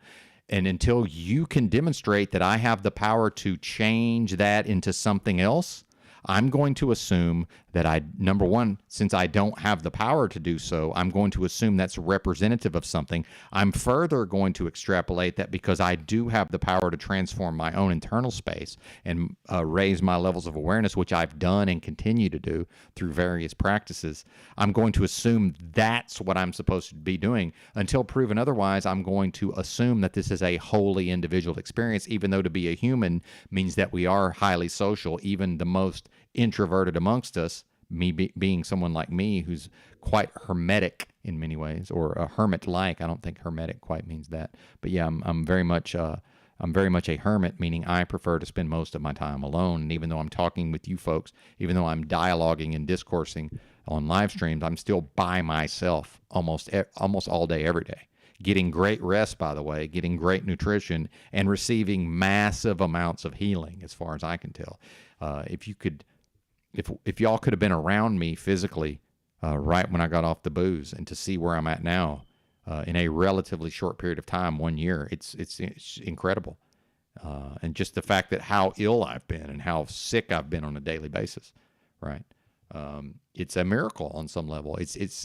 And until you can demonstrate that I have the power to change that into something else, I'm going to assume that number one, since I don't have the power to do so, I'm going to assume that's representative of something. I'm further going to extrapolate that because I do have the power to transform my own internal space and raise my levels of awareness, which I've done and continue to do through various practices. I'm going to assume that's what I'm supposed to be doing. Until proven otherwise, I'm going to assume that this is a wholly individual experience, even though to be a human means that we are highly social, even the most introverted amongst us, me being someone like me who's quite hermetic in many ways, or a hermit-like. I don't think hermetic quite means that, but yeah, I'm very much a hermit, meaning I prefer to spend most of my time alone. And even though I'm talking with you folks, even though I'm dialoguing and discoursing on live streams, I'm still by myself almost all day, every day. Getting great rest, by the way, getting great nutrition, and receiving massive amounts of healing, as far as I can tell. If y'all could have been around me physically right when I got off the booze, and to see where I'm at now in a relatively short period of time, 1 year, it's incredible. And just the fact that how ill I've been and how sick I've been on a daily basis, right? It's a miracle on some level.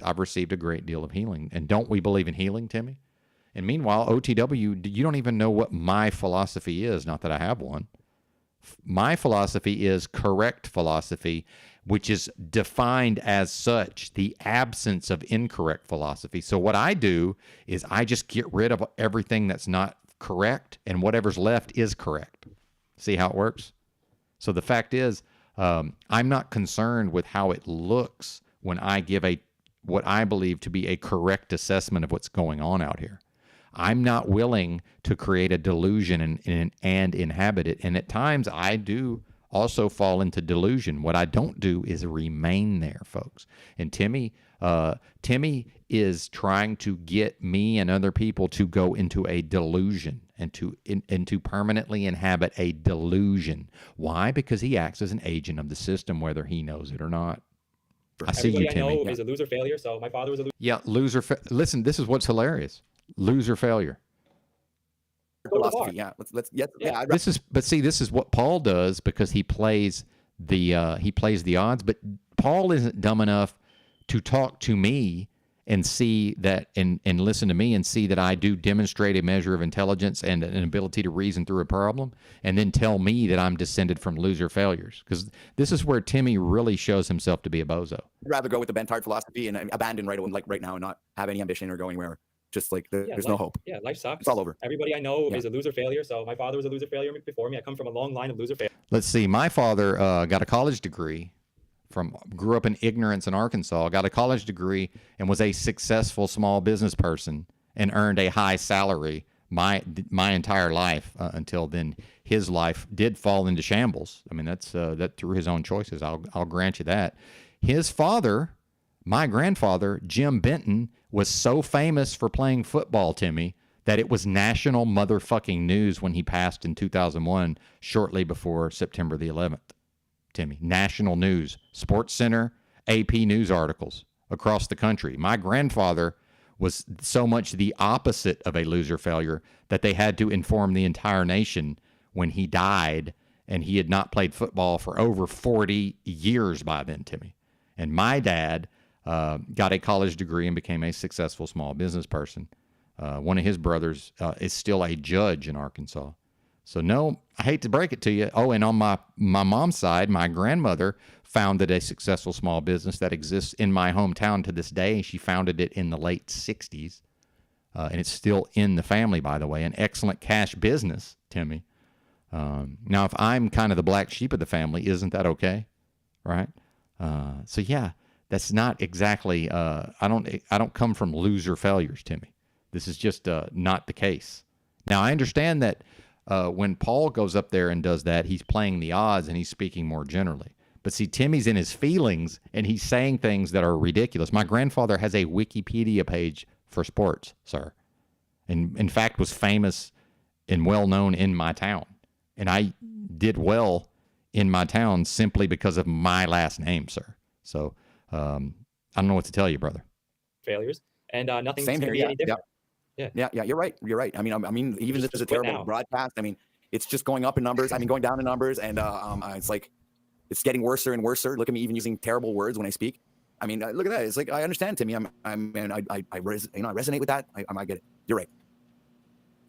I've received a great deal of healing. And don't we believe in healing, Timmy? And meanwhile, OTW, you don't even know what my philosophy is, not that I have one. My philosophy is correct philosophy, which is defined as such, the absence of incorrect philosophy. So what I do is I just get rid of everything that's not correct, and whatever's left is correct. See how it works? So the fact is, I'm not concerned with how it looks when I give what I believe to be a correct assessment of what's going on out here. I'm not willing to create a delusion and inhabit it. And at times I do also fall into delusion. What I don't do is remain there, folks. And Timmy is trying to get me and other people to go into a delusion and to permanently inhabit a delusion. Why? Because he acts as an agent of the system, whether he knows it or not. I see you, Timmy. I know is a loser failure. So my father was a loser. Yeah, listen, this is what's hilarious. Loser failure. Philosophy, yeah. This is what Paul does, because he plays the odds. But Paul isn't dumb enough to talk to me and see that and listen to me and see that I do demonstrate a measure of intelligence and an ability to reason through a problem, and then tell me that I'm descended from loser failures. Because this is where Timmy really shows himself to be a bozo. I'd rather go with the bent-hard philosophy and abandon right now and not have any ambition or go anywhere. Just like there's no hope. Yeah, life sucks. It's all over. Everybody I know is a loser failure. So my father was a loser failure before me. I come from a long line of loser failures. Let's see. My father got a college degree, grew up in ignorance in Arkansas, got a college degree, and was a successful small business person and earned a high salary my entire life until then. His life did fall into shambles. I mean, that's that through his own choices. I'll grant you that. His father, my grandfather, Jim Benton, was so famous for playing football, Timmy, that it was national motherfucking news when he passed in 2001, shortly before September the 11th. Timmy, national news, Sports Center, AP news articles across the country. My grandfather was so much the opposite of a loser failure that they had to inform the entire nation when he died, and he had not played football for over 40 years by then, Timmy. And my dad got a college degree and became a successful small business person. One of his brothers is still a judge in Arkansas. So no, I hate to break it to you. Oh, and on my mom's side, my grandmother founded a successful small business that exists in my hometown to this day. She founded it in the late 60s. And it's still in the family, by the way. An excellent cash business, Timmy. Now, if I'm kind of the black sheep of the family, isn't that okay? Right? So yeah, that's not exactly, I don't come from loser failures, Timmy. This is just not the case. Now, I understand that when Paul goes up there and does that, he's playing the odds and he's speaking more generally. But see, Timmy's in his feelings and he's saying things that are ridiculous. My grandfather has a Wikipedia page for sports, sir. And in fact was famous and well known in my town. And I did well in my town simply because of my last name, sir. So I don't know what to tell you, brother. Failures, and nothing's Same going to be any different. Yeah, you're right. I mean, even this is a terrible broadcast. I mean, it's just going up in numbers. I mean, going down in numbers, and it's like It's getting worse and worse. Look at me even using terrible words when I speak. I mean, look at that. It's like, I understand, Timmy. I resonate with that. I get it. You're right.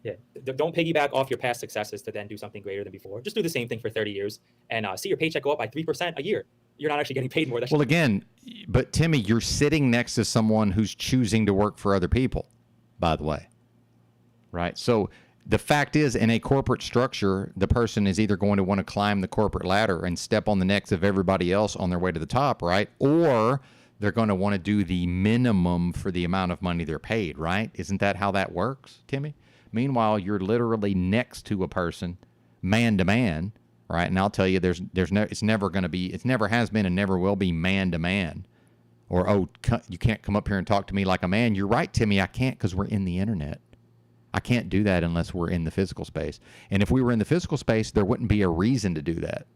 Yeah. Don't piggyback off your past successes to then do something greater than before. Just do the same thing for 30 years and see your paycheck go up by 3% a year. You're not actually getting paid more. Well, again, but Timmy, you're sitting next to someone who's choosing to work for other people, by the way. Right? So the fact is, in a corporate structure, the person is either going to want to climb the corporate ladder and step on the necks of everybody else on their way to the top, right? Or they're going to want to do the minimum for the amount of money they're paid, right? Isn't that how that works, Timmy? Meanwhile, you're literally next to a person, man to man, right? And I'll tell you, it's never going to be, it never has been and never will be man to man. Or, oh, you can't come up here and talk to me like a man. You're right, Timmy, I can't because we're in the internet. I can't do that unless we're in the physical space. And if we were in the physical space, there wouldn't be a reason to do that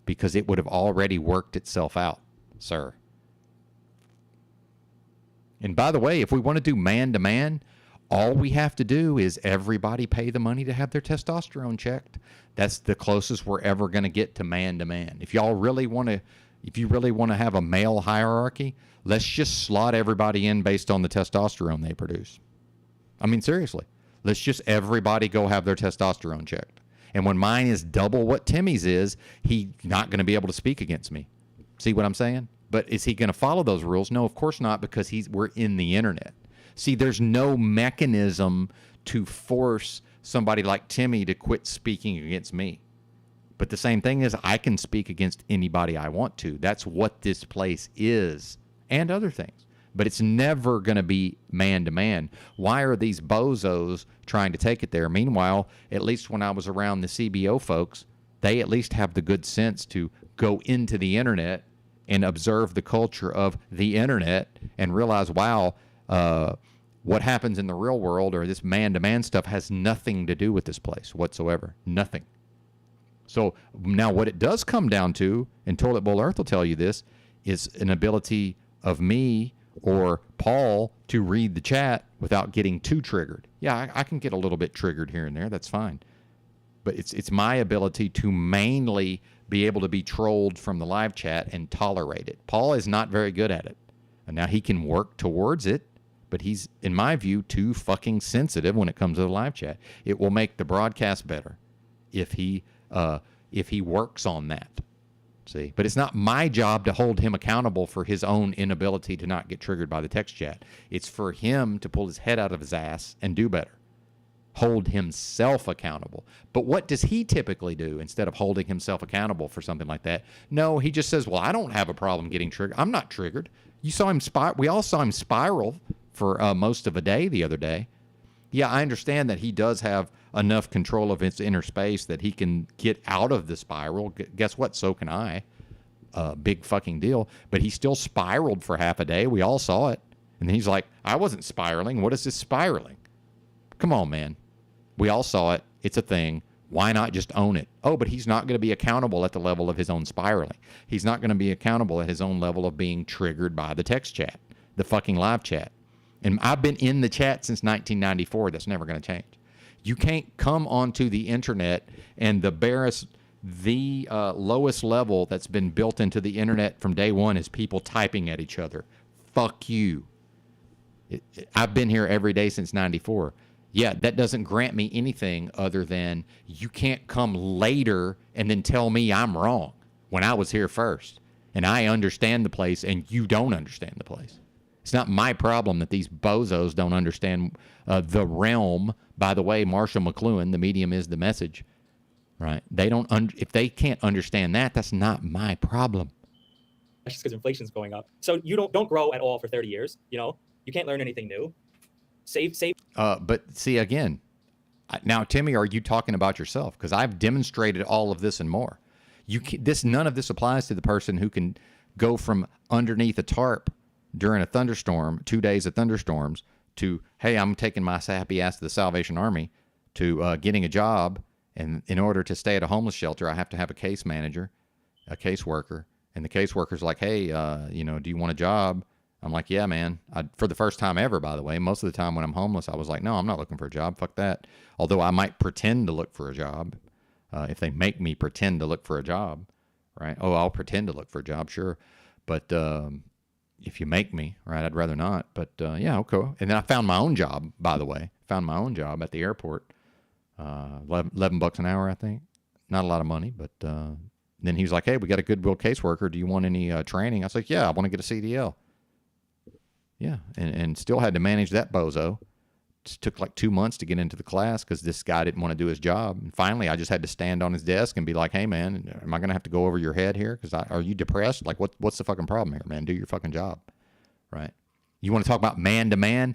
because it would have already worked itself out, sir. And by the way, if we want to do man-to-man, all we have to do is everybody pay the money to have their testosterone checked. That's the closest we're ever going to get to man-to-man. If you really want to have a male hierarchy, let's just slot everybody in based on the testosterone they produce. I mean, seriously. Let's just everybody go have their testosterone checked. And when mine is double what Timmy's is, he's not going to be able to speak against me. See what I'm saying? But is he going to follow those rules? No, of course not, because we're in the internet. See, there's no mechanism to force somebody like Timmy to quit speaking against me. But the same thing is I can speak against anybody I want to. That's what this place is, and other things. But it's never going to be man-to-man. Why are these bozos trying to take it there? Meanwhile, at least when I was around the CBO folks, they at least have the good sense to go into the internet and observe the culture of the internet and realize, wow, what happens in the real world or this man-to-man stuff has nothing to do with this place whatsoever. Nothing. So now what it does come down to, and Toilet Bowl Earth will tell you this, is an ability of me or Paul to read the chat without getting too triggered. Yeah, I can get a little bit triggered here and there. That's fine. But it's my ability to mainly be able to be trolled from the live chat and tolerate it. Paul is not very good at it. And now he can work towards it, but he's, in my view, too fucking sensitive when it comes to the live chat. It will make the broadcast better if he works on that. See, but it's not my job to hold him accountable for his own inability to not get triggered by the text chat. It's for him to pull his head out of his ass and do better. Hold himself accountable. But what does he typically do instead of holding himself accountable for something like that? No, he just says, well, I don't have a problem getting triggered. I'm not triggered. You saw him we all saw him spiral for most of a day the other day. Yeah, I understand that he does have enough control of his inner space that he can get out of the spiral. Guess what? So can I. Big fucking deal. But he still spiraled for half a day. We all saw it. And then he's like, I wasn't spiraling. What is this spiraling? Come on, man. We all saw it. It's a thing. Why not just own it? Oh, but he's not going to be accountable at the level of his own spiraling. He's not going to be accountable at his own level of being triggered by the text chat, the fucking live chat. And I've been in the chat since 1994. That's never going to change. You can't come onto the internet and the lowest level that's been built into the internet from day one is people typing at each other. Fuck you. I've been here every day since 94. Yeah, that doesn't grant me anything other than you can't come later and then tell me I'm wrong when I was here first. And I understand the place and you don't understand the place. It's not my problem that these bozos don't understand the realm. By the way, Marshall McLuhan, the medium is the message, right? They don't. If they can't understand that, that's not my problem. That's just because inflation's going up. So you don't grow at all for 30 years. You know, you can't learn anything new. Save. But see, again, now, Timmy, are you talking about yourself? Because I've demonstrated all of this and more. None of this applies to the person who can go from underneath a tarp during a thunderstorm, 2 days of thunderstorms, to, hey, I'm taking my happy ass to the Salvation Army, to getting a job. And in order to stay at a homeless shelter, I have to have a case manager, a caseworker. And the caseworker's like, hey, do you want a job? I'm like, yeah, man. For the first time ever, by the way. Most of the time when I'm homeless, I was like, no, I'm not looking for a job. Fuck that. Although I might pretend to look for a job if they make me pretend to look for a job. right? Oh, I'll pretend to look for a job, sure. But if you make me, right, I'd rather not. But yeah, okay. And then I found my own job, by the way. Found my own job at the airport. $11 an hour, I think. Not a lot of money, but then he was like, hey, we got a Goodwill caseworker. Do you want any training? I was like, yeah, I want to get a CDL. Yeah, and still had to manage that bozo. It took like 2 months to get into the class because this guy didn't want to do his job. And finally, I just had to stand on his desk and be like, hey, man, am I going to have to go over your head here? Because are you depressed? Like, what's the fucking problem here, man? Do your fucking job, right? You want to talk about man to man?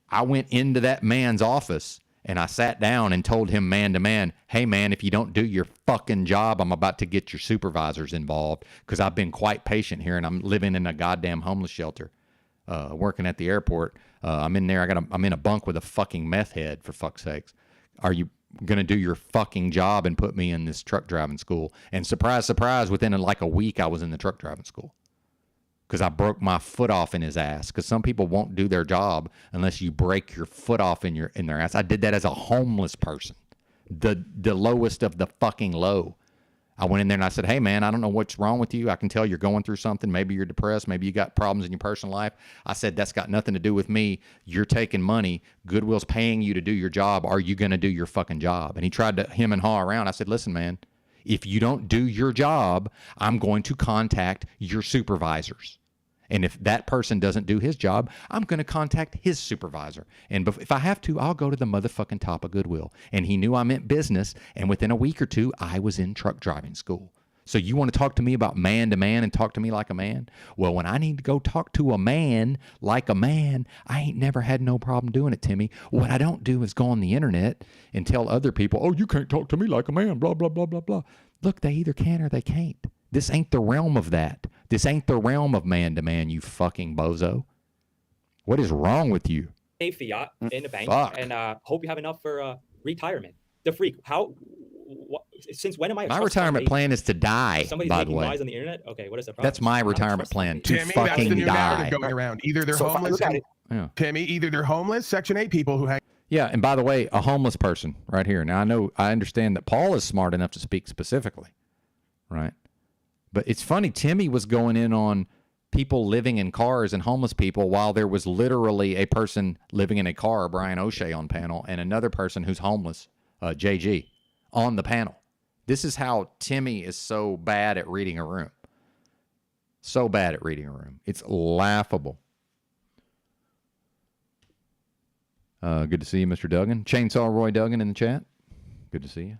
I went into that man's office and I sat down and told him man to man, hey, man, if you don't do your fucking job, I'm about to get your supervisors involved because I've been quite patient here and I'm living in a goddamn homeless shelter. Working at the airport. I'm in there. I'm in a bunk with a fucking meth head, for fuck's sakes. Are you going to do your fucking job and put me in this truck driving school? And surprise, surprise, within like a week, I was in the truck driving school because I broke my foot off in his ass. Because some people won't do their job unless you break your foot off in their ass. I did that as a homeless person, the lowest of the fucking low. I went in there and I said, hey, man, I don't know what's wrong with you. I can tell you're going through something. Maybe you're depressed. Maybe you got problems in your personal life. I said, that's got nothing to do with me. You're taking money. Goodwill's paying you to do your job. Are you going to do your fucking job? And he tried to hem and haw around. I said, listen, man, if you don't do your job, I'm going to contact your supervisors. And if that person doesn't do his job, I'm going to contact his supervisor. And if I have to, I'll go to the motherfucking top of Goodwill. And he knew I meant business. And within a week or two, I was in truck driving school. So you want to talk to me about man to man and talk to me like a man? Well, when I need to go talk to a man like a man, I ain't never had no problem doing it, Timmy. What I don't do is go on the internet and tell other people, oh, you can't talk to me like a man, blah, blah, blah, blah, blah. Look, they either can or they can't. This ain't the realm of that. This ain't the realm of man to man, you fucking bozo. What is wrong with you? Save fiat in the bank Fuck. and hope you have enough for retirement. The freak. Since when am I? My retirement plan is to die. Somebody's by the making way, lies on the internet. Okay, what is the problem? that's my retirement plan to Timmy, that's the fucking new die. narrative going around. Either they're So if I homeless. look at it- Yeah. Timmy, either they're homeless, Section 8 people who hang. Yeah, and by the way, a homeless person right here. Now I understand that Paul is smart enough to speak specifically, right? But it's funny, Timmy was going in on people living in cars and homeless people while there was literally a person living in a car, Brian O'Shea, on panel, and another person who's homeless, JG, on the panel. This is how Timmy is so bad at reading a room. So bad at reading a room. It's laughable. Good to see you, Mr. Duggan. Chainsaw Roy Duggan in the chat. Good to see you.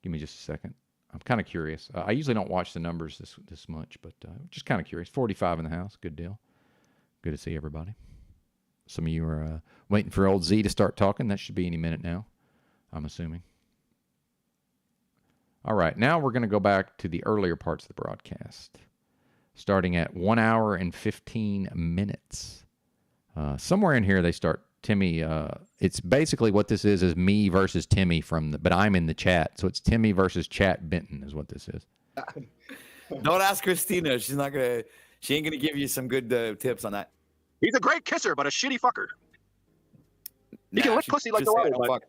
Give me just a second. I'm kind of curious. I usually don't watch the numbers this much, but just kind of curious. 45 in the house. Good deal. Good to see everybody. Some of you are waiting for old Z to start talking. That should be any minute now, I'm assuming. All right. Now we're going to go back to the earlier parts of the broadcast, starting at 1 hour and 15 minutes. Somewhere in here they start Timmy. It's basically what this is me versus Timmy but I'm in the chat. So it's Timmy versus Chat Benton is what this is. Don't ask Christina. She ain't going to give you some good tips on that. He's a great kisser, but a shitty fucker. He can lick pussy like the water, but...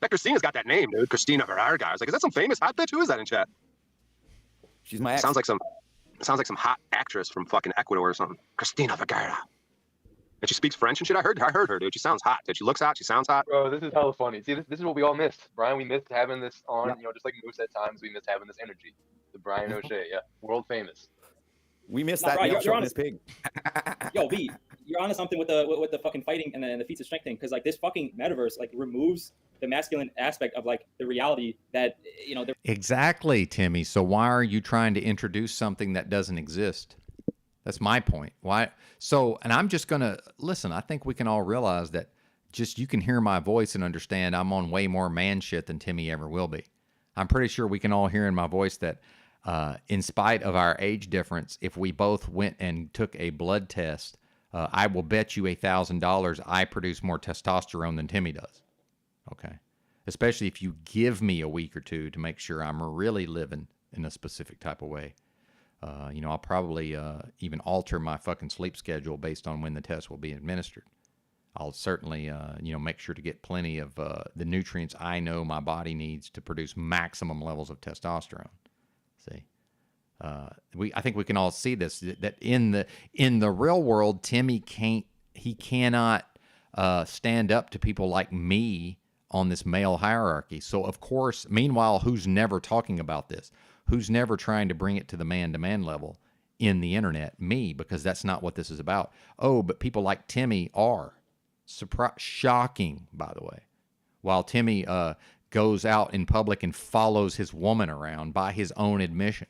That Christina's got that name, dude. Christina Vergara. I was like, is that some famous hot bitch? Who is that in chat? She's my ex. Sounds like some hot actress from fucking Ecuador or something. Christina Vergara. And she speaks French and shit. I heard her, dude. She sounds hot, dude. She looks hot. She sounds hot. Bro, this is hella funny. See, this is what we all missed. Brian, we missed having this on, just like Moose at times, we missed having this energy. The Brian O'Shea, yeah. World famous. We missed that. Right, you're honest. Pig. Yo, V, you're onto something with the fucking fighting and the feats of strength thing. Because like this fucking metaverse like removes the masculine aspect of like the reality that, Exactly, Timmy. So why are you trying to introduce something that doesn't exist? That's my point. Why? So, and I'm just going to listen. I think we can all realize that just you can hear my voice and understand I'm on way more man shit than Timmy ever will be. I'm pretty sure we can all hear in my voice that in spite of our age difference, if we both went and took a blood test, I will bet you $1,000 I produce more testosterone than Timmy does. Okay. Especially if you give me a week or two to make sure I'm really living in a specific type of way. I'll probably even alter my fucking sleep schedule based on when the test will be administered. I'll certainly, make sure to get plenty of the nutrients I know my body needs to produce maximum levels of testosterone. See, I think we can all see this, that in the real world, Timmy cannot stand up to people like me on this male hierarchy. So of course, meanwhile, who's never talking about this? Who's never trying to bring it to the man-to-man level in the internet? Me, because that's not what this is about. Oh, but people like Timmy are. Shocking, by the way. While Timmy goes out in public and follows his woman around by his own admission.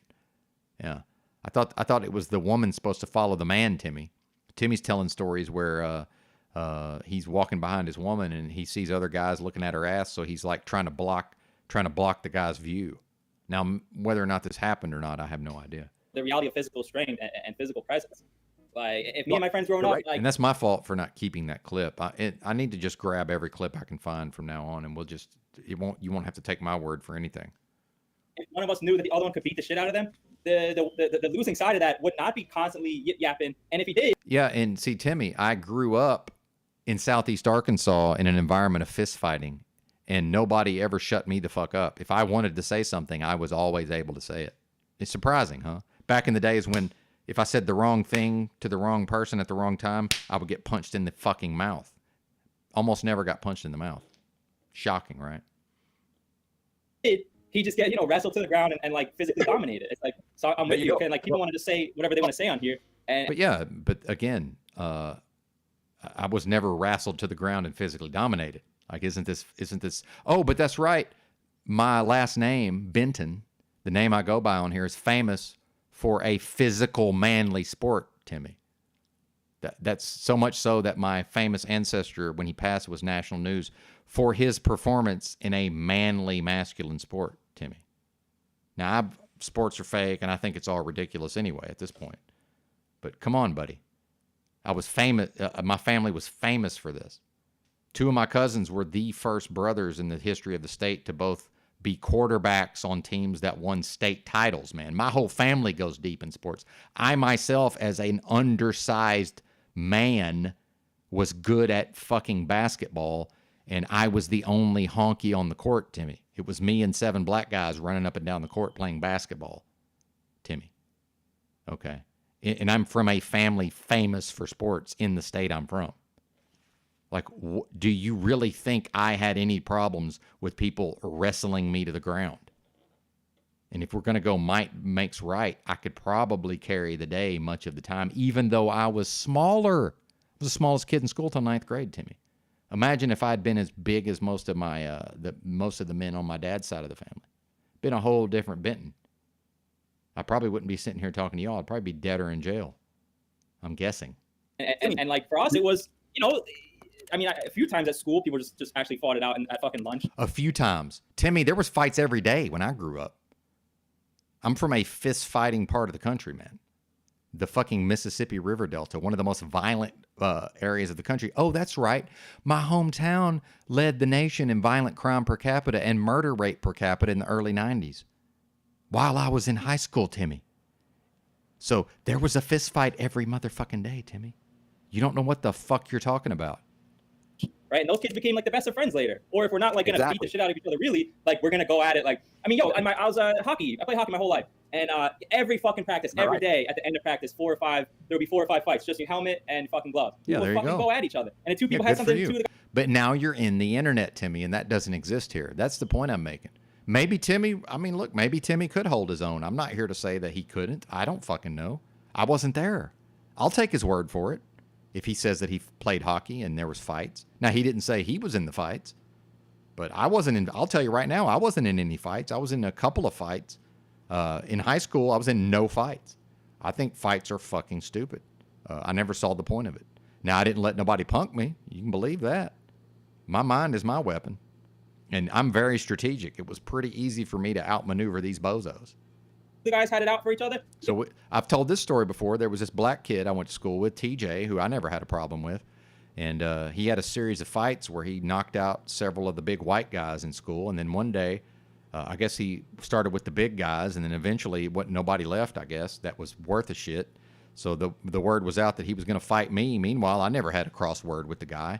Yeah, I thought it was the woman supposed to follow the man. Timmy's telling stories where he's walking behind his woman and he sees other guys looking at her ass, so he's like trying to block the guy's view. Now, whether or not this happened or not, I have no idea. The reality of physical strain and physical presence. Like, if me and my friends growing up, like, and that's my fault for not keeping that clip. I need to just grab every clip I can find from now on, and you won't have to take my word for anything. If one of us knew that the other one could beat the shit out of them, the losing side of that would not be constantly yip-yapping. And if he did, yeah, and see, Timmy, I grew up in Southeast Arkansas in an environment of fist fighting, and nobody ever shut me the fuck up. If I wanted to say something, I was always able to say it. It's surprising, huh? Back in the days when if I said the wrong thing to the wrong person at the wrong time, I would get punched in the fucking mouth. Almost never got punched in the mouth. Shocking, right? he just get wrestled to the ground and like physically dominated. It's like, so I'm with you. Okay, like people wanted to say whatever they want to say on here. But again, I was never wrestled to the ground and physically dominated. Like, isn't this? Oh, but that's right. My last name, Benton, the name I go by on here, is famous for a physical, manly sport, Timmy. That's so much so that my famous ancestor, when he passed, was national news for his performance in a manly, masculine sport, Timmy. Now, sports are fake, and I think it's all ridiculous anyway at this point. But come on, buddy. I was famous. My family was famous for this. Two of my cousins were the first brothers in the history of the state to both be quarterbacks on teams that won state titles, man. My whole family goes deep in sports. I myself, as an undersized man, was good at fucking basketball, and I was the only honky on the court, Timmy. It was me and 7 black guys running up and down the court playing basketball, Timmy. Okay. And I'm from a family famous for sports in the state I'm from. Like, do you really think I had any problems with people wrestling me to the ground? And if we're going to go might makes right, I could probably carry the day much of the time, even though I was smaller. I was the smallest kid in school till 9th grade, Timmy. Imagine if I'd been as big as most of the men on my dad's side of the family. Been a whole different Benton. I probably wouldn't be sitting here talking to y'all. I'd probably be dead or in jail. I'm guessing. And like for us, it was, I mean, a few times at school, people just actually fought it out at fucking lunch. A few times. Timmy, there was fights every day when I grew up. I'm from a fist-fighting part of the country, man. The fucking Mississippi River Delta, one of the most violent areas of the country. Oh, that's right. My hometown led the nation in violent crime per capita and murder rate per capita in the early 90s. While I was in high school, Timmy. So there was a fist fight every motherfucking day, Timmy. You don't know what the fuck you're talking about. Right, and those kids became like the best of friends later. Or if we're not like gonna beat the shit out of each other, really, like we're gonna go at it. Like, I mean, I was hockey. I played hockey my whole life, and every fucking practice, every day at the end of practice, there would be 4 or 5 fights, just your helmet and fucking gloves. Yeah, there you fucking go At each other, and if 2 people had something to do. But now you're in the internet, Timmy, and that doesn't exist here. That's the point I'm making. Maybe Timmy. I mean, look, maybe Timmy could hold his own. I'm not here to say that he couldn't. I don't fucking know. I wasn't there. I'll take his word for it. If he says that he played hockey and there was fights. Now, he didn't say he was in the fights, but I wasn't in. I'll tell you right now, I wasn't in any fights. I was in a couple of fights. In high school, I was in no fights. I think fights are fucking stupid. I never saw the point of it. Now, I didn't let nobody punk me. You can believe that. My mind is my weapon, and I'm very strategic. It was pretty easy for me to outmaneuver these bozos. The guys had it out for each other. So I've told this story before. There was this black kid I went to school with, TJ, who I never had a problem with. And he had a series of fights where he knocked out several of the big white guys in school. And then one day, I guess he started with the big guys, and then eventually nobody left, I guess, that was worth a shit. So the word was out that he was going to fight me. Meanwhile, I never had a crossword with the guy.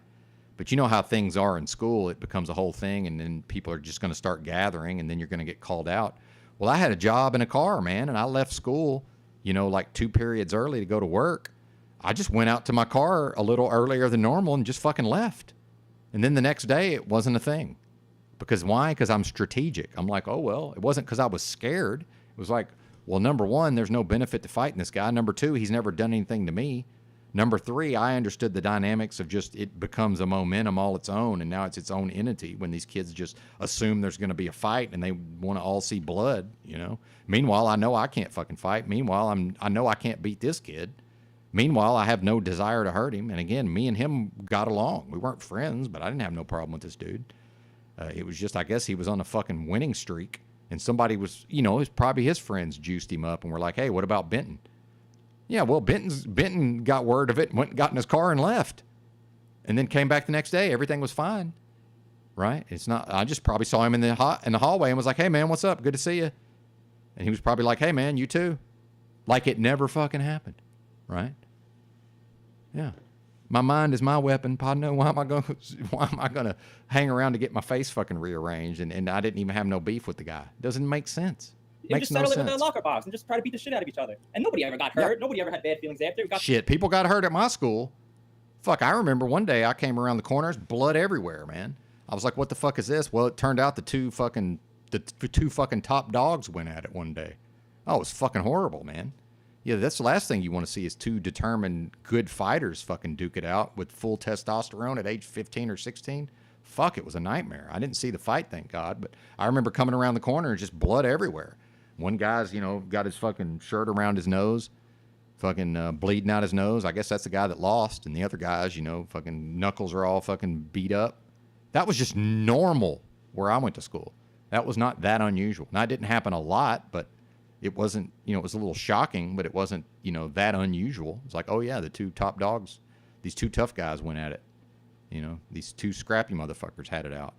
But you know how things are in school. It becomes a whole thing, and then people are just going to start gathering, and then you're going to get called out. Well, I had a job in a car, man, and I left school, you know, like 2 periods early to go to work. I just went out to my car a little earlier than normal and just fucking left. And then the next day, it wasn't a thing. Because why? Because I'm strategic. I'm like, oh, well, it wasn't because I was scared. It was like, well, number one, there's no benefit to fighting this guy. Number two, he's never done anything to me. Number three, I understood the dynamics of just it becomes a momentum all its own, and now it's its own entity when these kids just assume there's going to be a fight and they want to all see blood, you know. Meanwhile, I know I can't fucking fight. Meanwhile, I know I can't beat this kid. Meanwhile, I have no desire to hurt him. And again, me and him got along. We weren't friends, but I didn't have no problem with this dude. It was just, I guess he was on a fucking winning streak, and somebody was, you know, it was probably his friends juiced him up and were like, hey, what about Benton? Yeah, well, Benton got word of it, went and got in his car and left, and then came back the next day. Everything was fine, right? It's not. I just probably saw him in the hallway and was like, "Hey, man, what's up? Good to see you." And he was probably like, "Hey, man, you too," like it never fucking happened, right? Yeah, my mind is my weapon, partner. Why am I gonna hang around to get my face fucking rearranged? And I didn't even have no beef with the guy. Doesn't make sense. And just settle it with a locker box and just try to beat the shit out of each other. And nobody ever got hurt. Nobody ever had bad feelings after. Shit, people got hurt at my school. Fuck, I remember one day I came around the corners, blood everywhere, man. I was like, what the fuck is this? Well, it turned out the two fucking top dogs went at it one day. Oh, it was fucking horrible, man. Yeah, that's the last thing you want to see is two determined good fighters fucking duke it out with full testosterone at age 15 or 16. Fuck, it was a nightmare. I didn't see the fight, thank God, but I remember coming around the corner and just blood everywhere. One guy's, you know, got his fucking shirt around his nose, fucking bleeding out his nose. I guess that's the guy that lost. And the other guys, you know, fucking knuckles are all fucking beat up. That was just normal where I went to school. That was not that unusual. Now, it didn't happen a lot, but it wasn't, you know, it was a little shocking, but it wasn't, you know, that unusual. It's like, oh, yeah, the two top dogs, these two tough guys went at it. You know, these two scrappy motherfuckers had it out.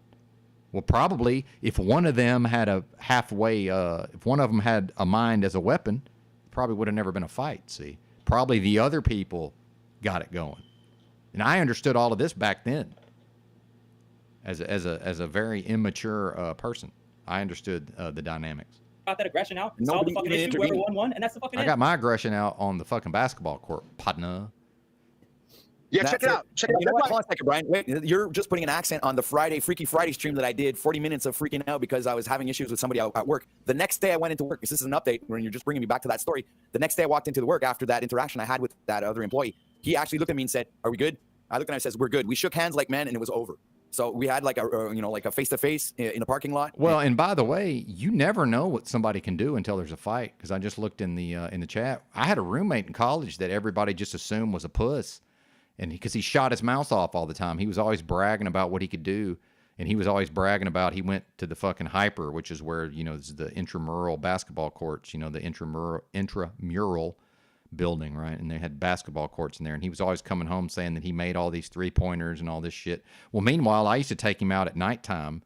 Well, probably if one of them had if one of them had a mind as a weapon, probably would have never been a fight, see? Probably the other people got it going. And I understood all of this back then as a very immature person. I understood the dynamics. Got that aggression out, solve the fucking issue, whoever won, and that's the fucking I got my aggression out on the fucking basketball court, partner. Yeah, check it out. Check it out. You know what? Hold on a second, Brian. Wait, you're just putting an accent on the Freaky Friday stream that I did. 40 minutes of freaking out because I was having issues with somebody at work. The next day I went into work. This is an update when you're just bringing me back to that story. The next day I walked into the work after that interaction I had with that other employee. He actually looked at me and said, "Are we good?" I looked at him and says, "We're good." We shook hands like men, and it was over. So we had like a face-to-face in a parking lot. Well, and by the way, you never know what somebody can do until there's a fight. Because I just looked in the chat. I had a roommate in college that everybody just assumed was a puss. And because he shot his mouth off all the time. He was always bragging about what he could do. And he was always bragging about he went to the fucking Hyper, which is where, you know, it's the intramural basketball courts, you know, the intramural building, right? And they had basketball courts in there. And he was always coming home saying that he made all these three-pointers and all this shit. Well, meanwhile, I used to take him out at nighttime.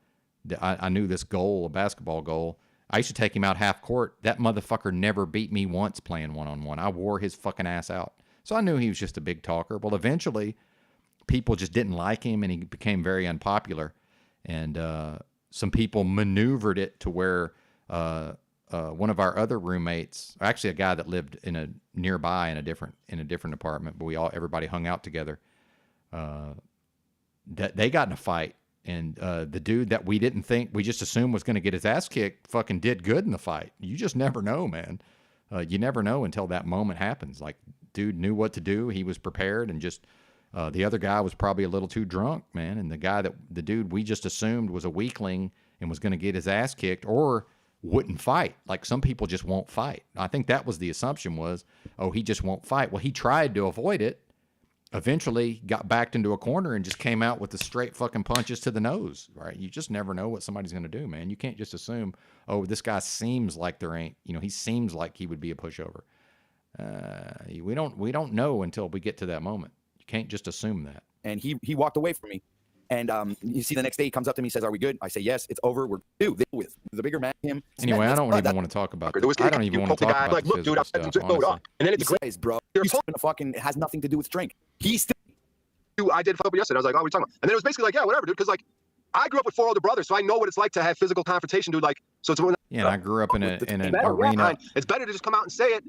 I knew this goal, a basketball goal. I used to take him out half court. That motherfucker never beat me once playing one-on-one. I wore his fucking ass out. So I knew he was just a big talker. Well, eventually, people just didn't like him, and he became very unpopular. And some people maneuvered it to where one of our other roommates, actually a guy that lived nearby in a different apartment, but everybody hung out together. They got in a fight, and the dude that we just assumed was going to get his ass kicked, fucking did good in the fight. You just never know, man. You never know until that moment happens. Like, dude knew what to do. He was prepared, and just the other guy was probably a little too drunk, man. And the dude we just assumed was a weakling and was going to get his ass kicked or wouldn't fight. Like, some people just won't fight. I think that was the assumption was, oh, he just won't fight. Well, he tried to avoid it. Eventually got backed into a corner and just came out with the straight fucking punches to the nose, right? You just never know what somebody's going to do, man. You can't just assume, oh, this guy seems like he seems like he would be a pushover. We don't know until we get to that moment. You can't just assume that. And he walked away from me. And you see the next day he comes up to me and says, "Are we good?" I say, "Yes, it's over. We're with the bigger man, him." Anyway, I don't even want to talk about this. I don't even want to talk about look, dude, I just go up. And then it's bro. You're fucking, it has nothing to do with strength. He's still I did fuck up yesterday. I was like, oh, what are we talking about? And then it was basically like, yeah, whatever, dude. Because like, I grew up with 4 older brothers, so I know what it's like to have physical confrontation, dude. Like, so it's yeah. And I grew up in an better, arena. Yeah, it's better to just come out and say it.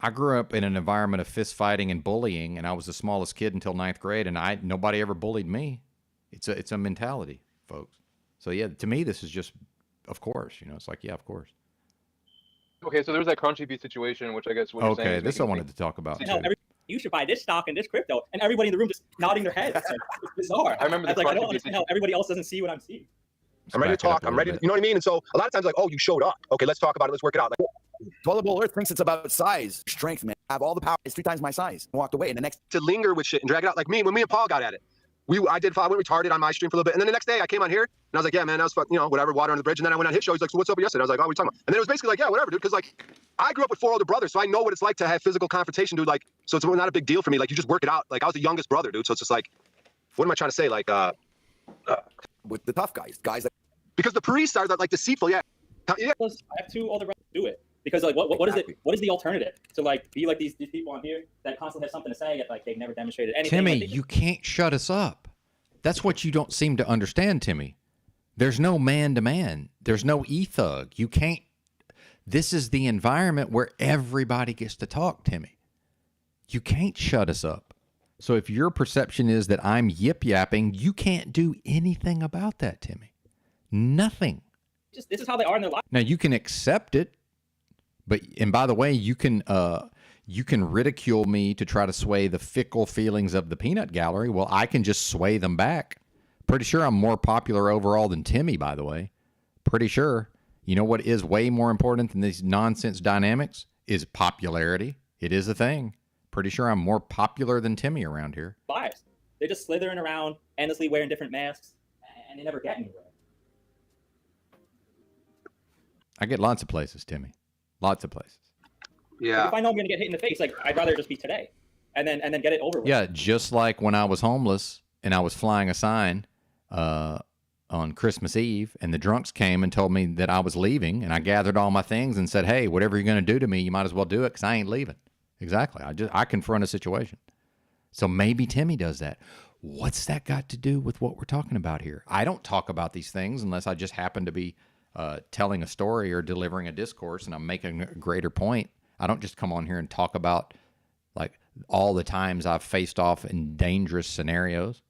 I grew up in an environment of fist fighting and bullying, and I was the smallest kid until 9th grade, and nobody ever bullied me. It's a mentality, folks. So yeah, to me, this is just, of course, you know, it's like, yeah, of course. Okay, so there was that Crunchy Beat situation, which I guess what you're saying. Okay, this I wanted to talk about. You should buy this stock and this crypto, and everybody in the room just nodding their heads. It's bizarre. I remember the I don't understand how everybody else doesn't see what I'm seeing. I'm ready to talk. I'm ready to, you know what I mean? And so a lot of times like, oh, you showed up. Okay, let's talk about it. Let's work it out. Like, Toilet Bowl Earth thinks it's about size, strength, man. I have all the power. It's 3 times my size. I walked away, and the next to linger with shit and drag it out. Like when me and Paul got at it, I went retarded on my stream for a little bit, and then the next day I came on here and I was like, yeah, man, that was fun, you know, whatever, water under the bridge. And then I went on his show. He's like, so what's up yesterday? I was like, oh, what are we talking about? And then it was basically like, yeah, whatever, dude, because like I grew up with 4 older brothers, so I know what it's like to have physical confrontation, dude. Like, so it's not a big deal for me. Like, you just work it out. Like, I was the youngest brother, dude. So it's just like, what am I trying to say? Like, with the tough guys that because the priests are like deceitful. Yeah. I have 2 older brothers do it. Because like what is it? What is the alternative to like be like these people on here that constantly have something to say, yet like they've never demonstrated anything? Timmy, like you can't shut us up. That's what you don't seem to understand, Timmy. There's no man to man. There's no e-thug. You can't. This is the environment where everybody gets to talk, Timmy. You can't shut us up. So if your perception is that I'm yip-yapping, you can't do anything about that, Timmy. Nothing. This is how they are in their life. Now you can accept it. And by the way, you can ridicule me to try to sway the fickle feelings of the peanut gallery. Well, I can just sway them back. Pretty sure I'm more popular overall than Timmy, by the way. Pretty sure. You know what is way more important than these nonsense dynamics is popularity. It is a thing. Pretty sure I'm more popular than Timmy around here. Biased. They're just slithering around, endlessly wearing different masks, and they never get anywhere. I get lots of places, Timmy. Lots of places. Yeah. Like if I know I'm going to get hit in the face, like I'd rather just be today, and then get it over with. Yeah, just like when I was homeless and I was flying a sign on Christmas Eve, and the drunks came and told me that I was leaving, and I gathered all my things and said, "Hey, whatever you're going to do to me, you might as well do it because I ain't leaving." Exactly. I confront a situation. So maybe Timmy does that. What's that got to do with what we're talking about here? I don't talk about these things unless I just happen to be telling a story or delivering a discourse and I'm making a greater point. I don't just come on here and talk about like all the times I've faced off in dangerous scenarios.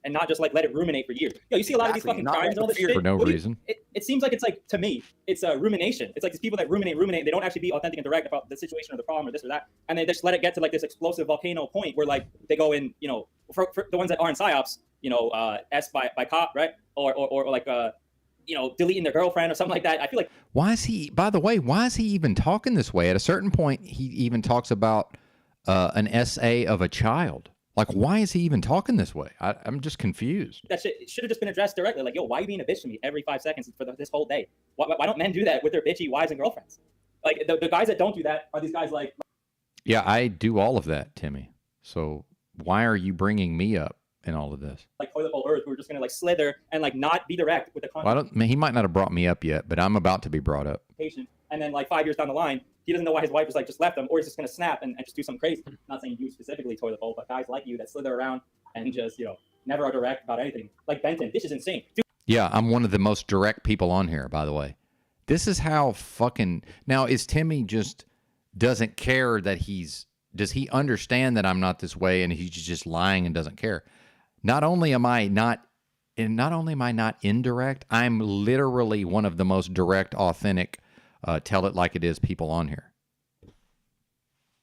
And not just like let it ruminate for years. You see a lot of these fucking crimes and all this shit. For no reason. It seems like it's like, to me, it's a rumination. It's like these people that ruminate. They don't actually be authentic and direct about the situation or the problem or this or that. And they just let it get to like this explosive volcano point where like they go in, you know, for the ones that are in PsyOps, you know, S by cop, right? Or like, you know, deleting their girlfriend or something like that. I feel like. Why is he, by the way, why is he even talking this way? At a certain point, he even talks about an essay of a child. Like, why is he even talking this way? I'm just confused. That shit should have just been addressed directly. Like, yo, why are you being a bitch to me every 5 seconds for this whole day? Why don't men do that with their bitchy wives and girlfriends? Like, the guys that don't do that are these guys like... Yeah, I do all of that, Timmy. So why are you bringing me up in all of this? Like Toilet Bowl Earth, we're just going to, like, slither and, like, not be direct with the content. Well, he might not have brought me up yet, but I'm about to be brought up. And then, like, 5 years down the line, he doesn't know why his wife was like just left him, or he's just gonna snap and just do something crazy. I'm not saying you specifically, Toilet Bowl, but guys like you that slither around and just, you know, never are direct about anything. Like Benton, this is insane. Dude. Yeah, I'm one of the most direct people on here, by the way. This is how fucking... Now, is Timmy just doesn't care that does he understand that I'm not this way and he's just lying and doesn't care? Not only am I not indirect, I'm literally one of the most direct, authentic, tell it like it is people on here.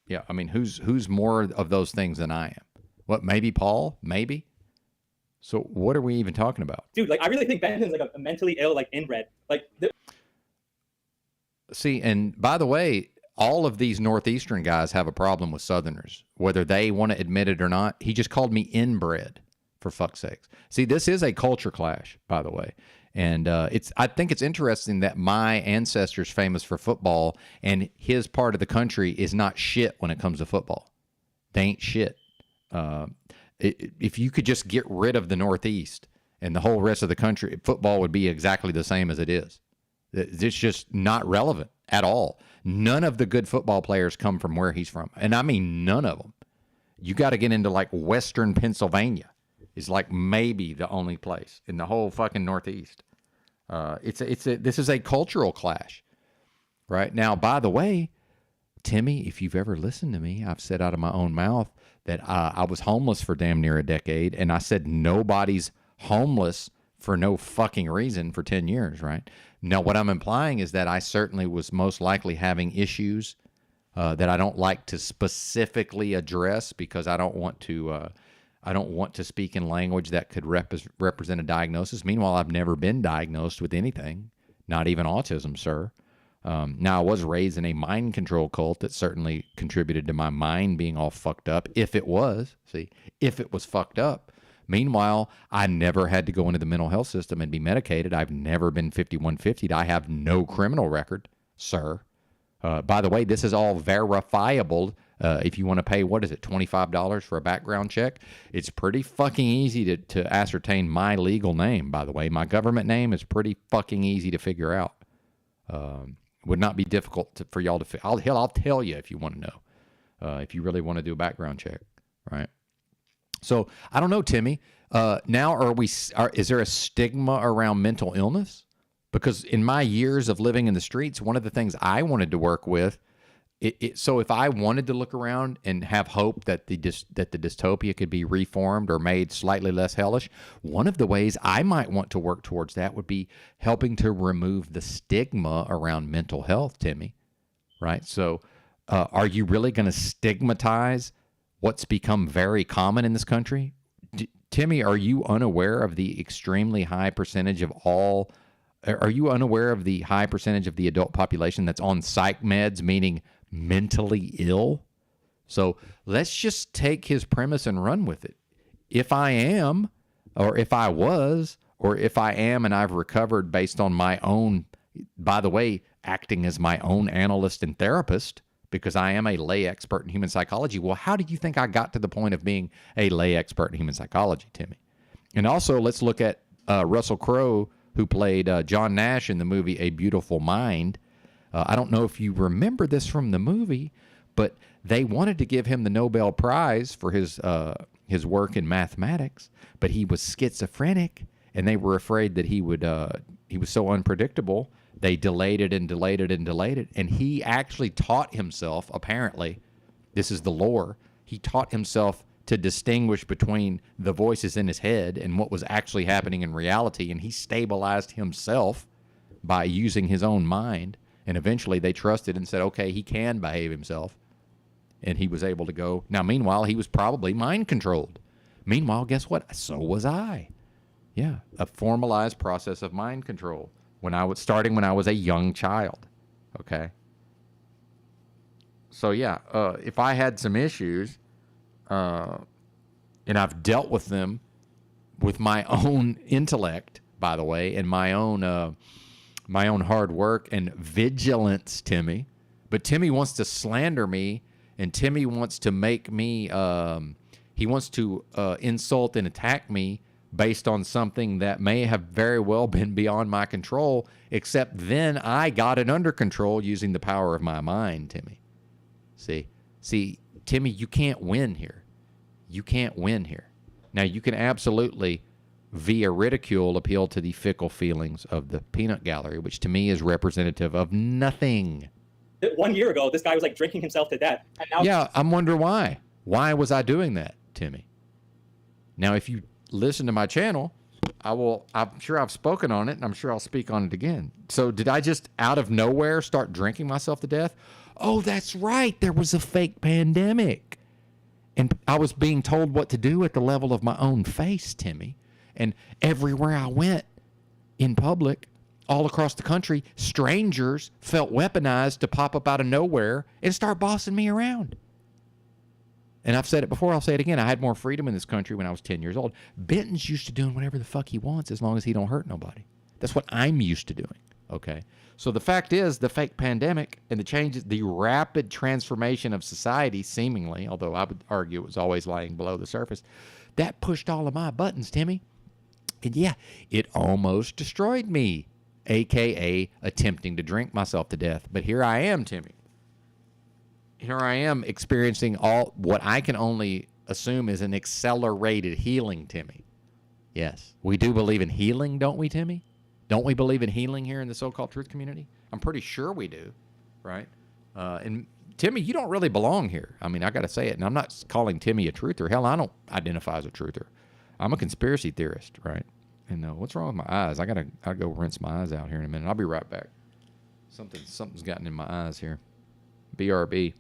Yeah, I mean, who's more of those things than I am? What, maybe Paul? Maybe? So what are we even talking about? Dude, like, I really think Benton's like a mentally ill, like, inbred. Like, see, and by the way, all of these Northeastern guys have a problem with Southerners, whether they want to admit it or not. He just called me inbred, for fuck's sakes. See, this is a culture clash, by the way. And I think it's interesting that my ancestors famous for football and his part of the country is not shit when it comes to football. They ain't shit. If you could just get rid of the Northeast and the whole rest of the country, football would be exactly the same as it is. It's just not relevant at all. None of the good football players come from where he's from. And I mean none of them. You got to get into like Western Pennsylvania is like maybe the only place in the whole fucking Northeast. This is a cultural clash right now. By the way, Timmy, if you've ever listened to me, I've said out of my own mouth that I was homeless for damn near a decade, and I said nobody's homeless for no fucking reason for 10 years, right? Now, what I'm implying is that I certainly was most likely having issues that I don't like to specifically address because I don't want to speak in language that could represent a diagnosis. Meanwhile, I've never been diagnosed with anything, not even autism, sir. Now, I was raised in a mind control cult that certainly contributed to my mind being all fucked up, if it was fucked up. Meanwhile, I never had to go into the mental health system and be medicated. I've never been 5150'd. I have no criminal record, sir. By the way, this is all verifiable. If you want to pay, what is it, $25 for a background check? It's pretty fucking easy to ascertain my legal name, by the way. My government name is pretty fucking easy to figure out. Would not be difficult for y'all to I'll tell you if you want to know, if you really want to do a background check, right? So I don't know, Timmy. Now is there a stigma around mental illness? Because in my years of living in the streets, one of the things I wanted to work with, so if I wanted to look around and have hope that the dystopia could be reformed or made slightly less hellish, one of the ways I might want to work towards that would be helping to remove the stigma around mental health, Timmy, right? So are you really going to stigmatize what's become very common in this country? Timmy, are you unaware of the extremely high percentage of are you unaware of the high percentage of the adult population that's on psych meds, meaning mentally ill? So let's just take his premise and run with it. If I am, or if I was, or if I am and I've recovered based on my own, by the way, acting as my own analyst and therapist, because I am a lay expert in human psychology. Well, how do you think I got to the point of being a lay expert in human psychology, Timmy? And also, let's look at Russell Crowe, who played John Nash in the movie A Beautiful Mind. I don't know if you remember this from the movie, but they wanted to give him the Nobel Prize for his work in mathematics, but he was schizophrenic, and they were afraid that he was so unpredictable. They delayed it and delayed it and delayed it, and he actually taught himself, apparently, this is the lore, he taught himself to distinguish between the voices in his head and what was actually happening in reality, and he stabilized himself by using his own mind, and eventually they trusted and said, okay, he can behave himself, and he was able to go. Now, meanwhile, he was probably mind-controlled. Meanwhile, guess what? So was I. Yeah, a formalized process of mind control starting when I was a young child, okay? So, yeah, if I had some issues, and I've dealt with them with my own intellect, by the way, and my own hard work and vigilance, Timmy. But Timmy wants to slander me, and Timmy wants to make me, he wants to insult and attack me based on something that may have very well been beyond my control, except then I got it under control using the power of my mind, Timmy. See, Timmy, you can't win here. You can't win here. Now, you can absolutely, via ridicule, appeal to the fickle feelings of the peanut gallery, which to me is representative of nothing. 1 year ago, this guy was like drinking himself to death. And now yeah, I'm wondering why. Why was I doing that, Timmy? Now, if you listen to my channel, I'm sure I've spoken on it, and I'm sure I'll speak on it again. So did I just out of nowhere start drinking myself to death? Oh, that's right. There was a fake pandemic. And I was being told what to do at the level of my own face, Timmy. And everywhere I went in public, all across the country, strangers felt weaponized to pop up out of nowhere and start bossing me around. And I've said it before, I'll say it again. I had more freedom in this country when I was 10 years old. Benton's used to doing whatever the fuck he wants as long as he don't hurt nobody. That's what I'm used to doing, okay? So the fact is, the fake pandemic and the changes, the rapid transformation of society, seemingly, although I would argue it was always lying below the surface, that pushed all of my buttons, Timmy. And yeah, it almost destroyed me, a.k.a. attempting to drink myself to death. But here I am, Timmy. here I am experiencing all what I can only assume is an accelerated healing, Timmy. Yes, we do believe in healing, don't we, Timmy? Don't we believe in healing here in the so-called truth community? I'm pretty sure we do, right? And Timmy, you don't really belong here. I mean, I got to say it, and I'm not calling Timmy a truther. Hell, I don't identify as a truther. I'm a conspiracy theorist, right? And what's wrong with my eyes? I gotta go rinse my eyes out here in a minute. I'll be right back. Something's gotten in my eyes here. BRB.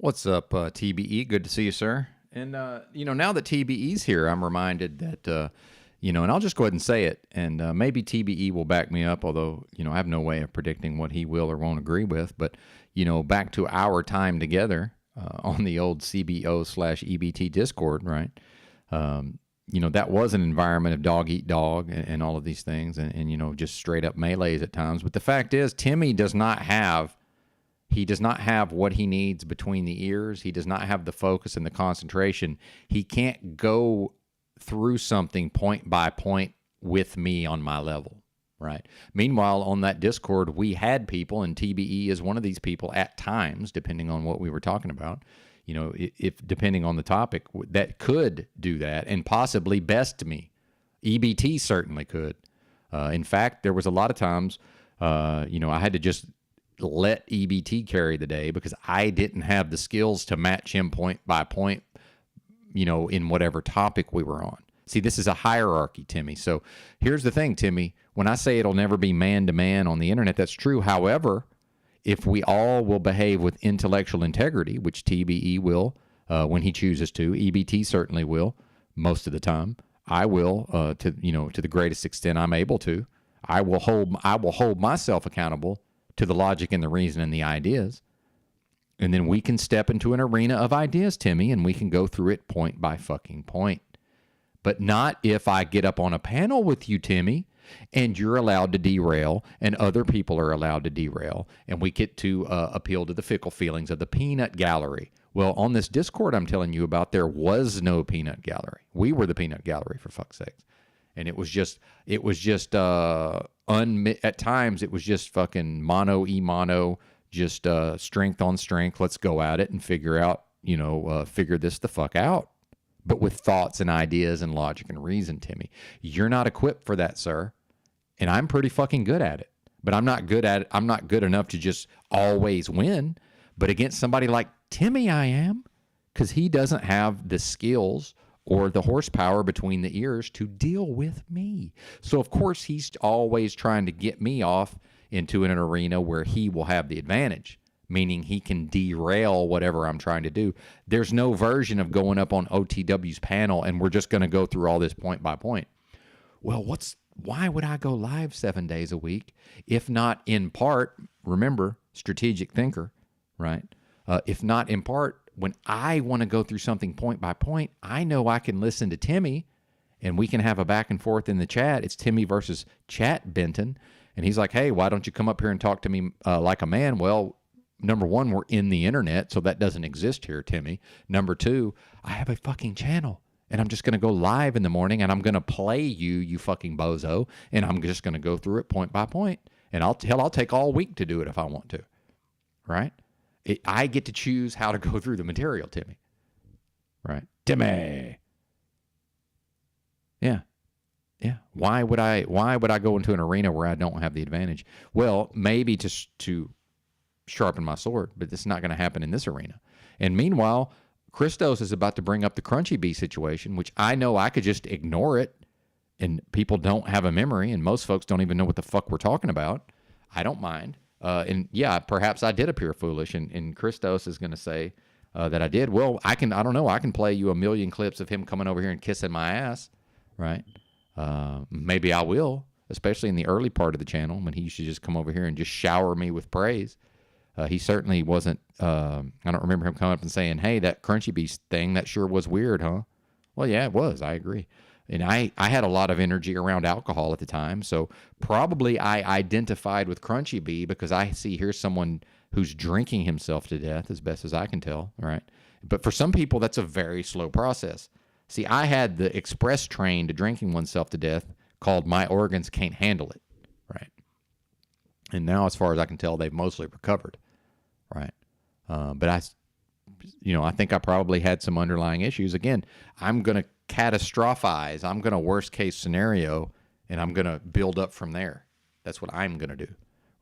What's up, TBE? Good to see you, sir. And, now that TBE's here, I'm reminded that, and I'll just go ahead and say it, and maybe TBE will back me up, although, I have no way of predicting what he will or won't agree with. But, back to our time together on the old CBO/EBT Discord, right? That was an environment of dog eat dog and all of these things and just straight up melees at times. But the fact is, Timmy does not have what he needs between the ears. He does not have the focus and the concentration. He can't go through something point by point with me on my level, right? Meanwhile, on that Discord, we had people, and TBE is one of these people at times, depending on what we were talking about, if depending on the topic, that could do that and possibly best me. EBT certainly could. In fact, there was a lot of times, I had to just let EBT carry the day because I didn't have the skills to match him point by point, in whatever topic we were on. See, this is a hierarchy, Timmy. So here's the thing, Timmy. When I say it'll never be man-to-man on the internet, that's true. However, if we all will behave with intellectual integrity, which TBE will when he chooses to, EBT certainly will most of the time. I will to the greatest extent I'm able to. I will hold myself accountable to the logic and the reason and the ideas. And then we can step into an arena of ideas, Timmy, and we can go through it point by fucking point. But not if I get up on a panel with you, Timmy, and you're allowed to derail and other people are allowed to derail, and we get to appeal to the fickle feelings of the peanut gallery. Well, on this Discord I'm telling you about, there was no peanut gallery. We were the peanut gallery, for fuck's sakes. And it was just at times it was just fucking mono, just strength on strength. Let's go at it and figure this the fuck out. But with thoughts and ideas and logic and reason, Timmy. You're not equipped for that, sir. And I'm pretty fucking good at it. But I'm not good at it. I'm not good enough to just always win. But against somebody like Timmy, I am. Because he doesn't have the skills or the horsepower between the ears to deal with me. So, of course, he's always trying to get me off into an arena where he will have the advantage, meaning he can derail whatever I'm trying to do. There's no version of going up on OTW's panel and we're just going to go through all this point by point. Well, why would I go live 7 days a week if not in part, remember, strategic thinker, right? If not in part, when I want to go through something point by point, I know I can listen to Timmy and we can have a back and forth in the chat. It's Timmy versus Chat Benton. And he's like, hey, why don't you come up here and talk to me like a man? Well, number one, we're in the internet, so that doesn't exist here, Timmy. Number two, I have a fucking channel, and I'm just going to go live in the morning, and I'm going to play you fucking bozo, and I'm just going to go through it point by point. And I'll take all week to do it if I want to, right? I get to choose how to go through the material, Timmy, right? Timmy. Yeah. Yeah. Why would I go into an arena where I don't have the advantage? Well, maybe to sharpen my sword, but it's not going to happen in this arena. And meanwhile, Christos is about to bring up the Crunchy Bee situation, which I know I could just ignore it, and people don't have a memory, and most folks don't even know what the fuck we're talking about. I don't mind. And yeah, perhaps I did appear foolish, and Christos is going to say that I did. Well, I don't know. I can play you a million clips of him coming over here and kissing my ass, right? Maybe I will, especially in the early part of the channel when he used to just come over here and just shower me with praise. He certainly wasn't, I don't remember him coming up and saying, hey, that Crunchy Beast thing, that sure was weird, huh? Well, yeah, it was. I agree. And I had a lot of energy around alcohol at the time, so probably I identified with Crunchy Bee because I see here's someone who's drinking himself to death, as best as I can tell, right? But for some people, that's a very slow process. See, I had the express train to drinking oneself to death called My Organs Can't Handle It, right? And now, as far as I can tell, they've mostly recovered, right? But I think I probably had some underlying issues. Again, I'm going to catastrophize. I'm going to worst case scenario, and I'm going to build up from there. That's what I'm going to do,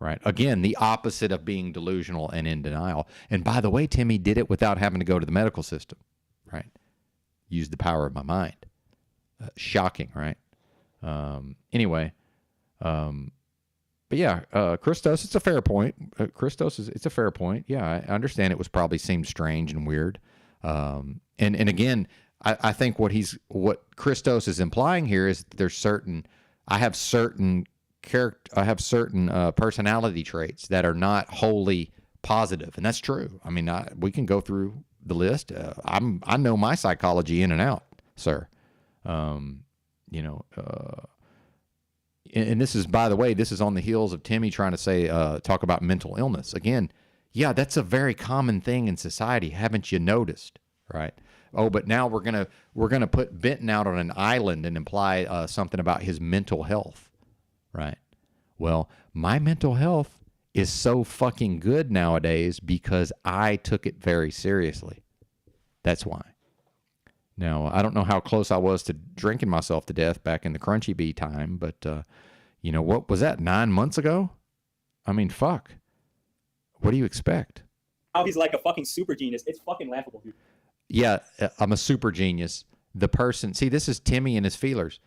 right? Again, the opposite of being delusional and in denial. And by the way, Timmy did it without having to go to the medical system, right? Used the power of my mind. Shocking, right? Anyway, but yeah, Christos, it's a fair point. It's a fair point. Yeah, I understand it seemed strange and weird. And again, I think what Christos is implying here is I have certain personality traits that are not wholly positive, and that's true. I mean, we can go through the list. I know my psychology in and out, sir. And this is, by the way, this is on the heels of Timmy trying to talk about mental illness. Again, yeah, that's a very common thing in society. Haven't you noticed, right? Oh, but now we're gonna put Benton out on an island and imply something about his mental health, right? Well, my mental health is so fucking good nowadays because I took it very seriously. That's why. Now, I don't know how close I was to drinking myself to death back in the Crunchy Bee time, but what was that, 9 months ago? I mean, fuck. What do you expect? How he's like a fucking super genius. It's fucking laughable, dude. Yeah, I'm a super genius. See, this is Timmy and his feelers.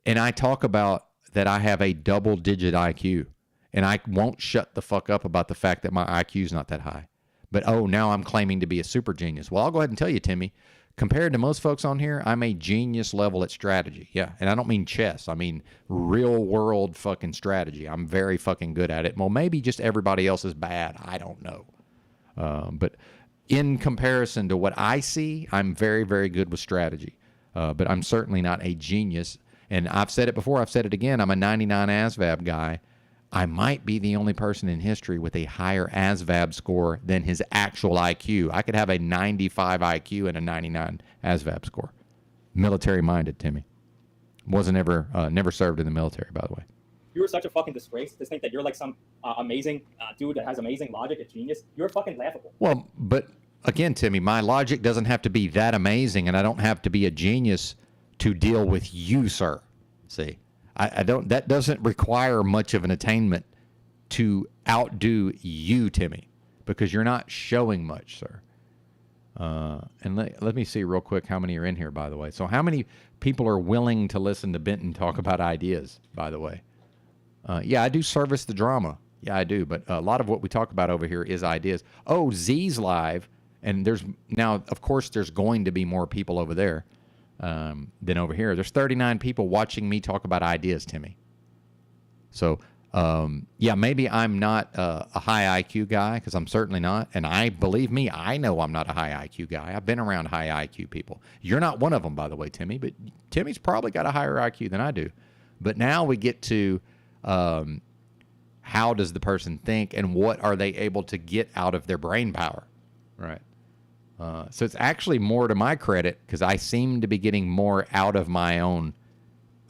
And I talk about that I have a double-digit IQ. And I won't shut the fuck up about the fact that my IQ is not that high. But, now I'm claiming to be a super genius. Well, I'll go ahead and tell you, Timmy, compared to most folks on here, I'm a genius level at strategy. Yeah, and I don't mean chess. I mean real-world fucking strategy. I'm very fucking good at it. Well, maybe just everybody else is bad. I don't know. But in comparison to what I see, I'm very, very good with strategy. But I'm certainly not a genius. And I've said it before. I've said it again. I'm a 99 ASVAB guy. I might be the only person in history with a higher ASVAB score than his actual IQ. I could have a 95 IQ and a 99 ASVAB score. Military-minded, Timmy. Never served in the military, by the way. You were such a fucking disgrace to think that you're like some amazing dude that has amazing logic, a genius. You're fucking laughable. Well, but again, Timmy, my logic doesn't have to be that amazing, and I don't have to be a genius to deal with you, sir. See? That doesn't require much of an attainment to outdo you, Timmy, because you're not showing much, sir. And let me see real quick how many are in here, by the way. So how many people are willing to listen to Benton talk about ideas, by the way? Yeah, I do service the drama. Yeah, I do. But a lot of what we talk about over here is ideas. Oh, Z's live. And there's now, of course, there's going to be more people over there than over here. There's 39 people watching me talk about ideas, Timmy. So, yeah, maybe I'm not a high IQ guy, because I'm certainly not. And believe me, I know I'm not a high IQ guy. I've been around high IQ people. You're not one of them, by the way, Timmy. But Timmy's probably got a higher IQ than I do. But now we get to how does the person think, and what are they able to get out of their brain power, right? So it's actually more to my credit, because I seem to be getting more out of my own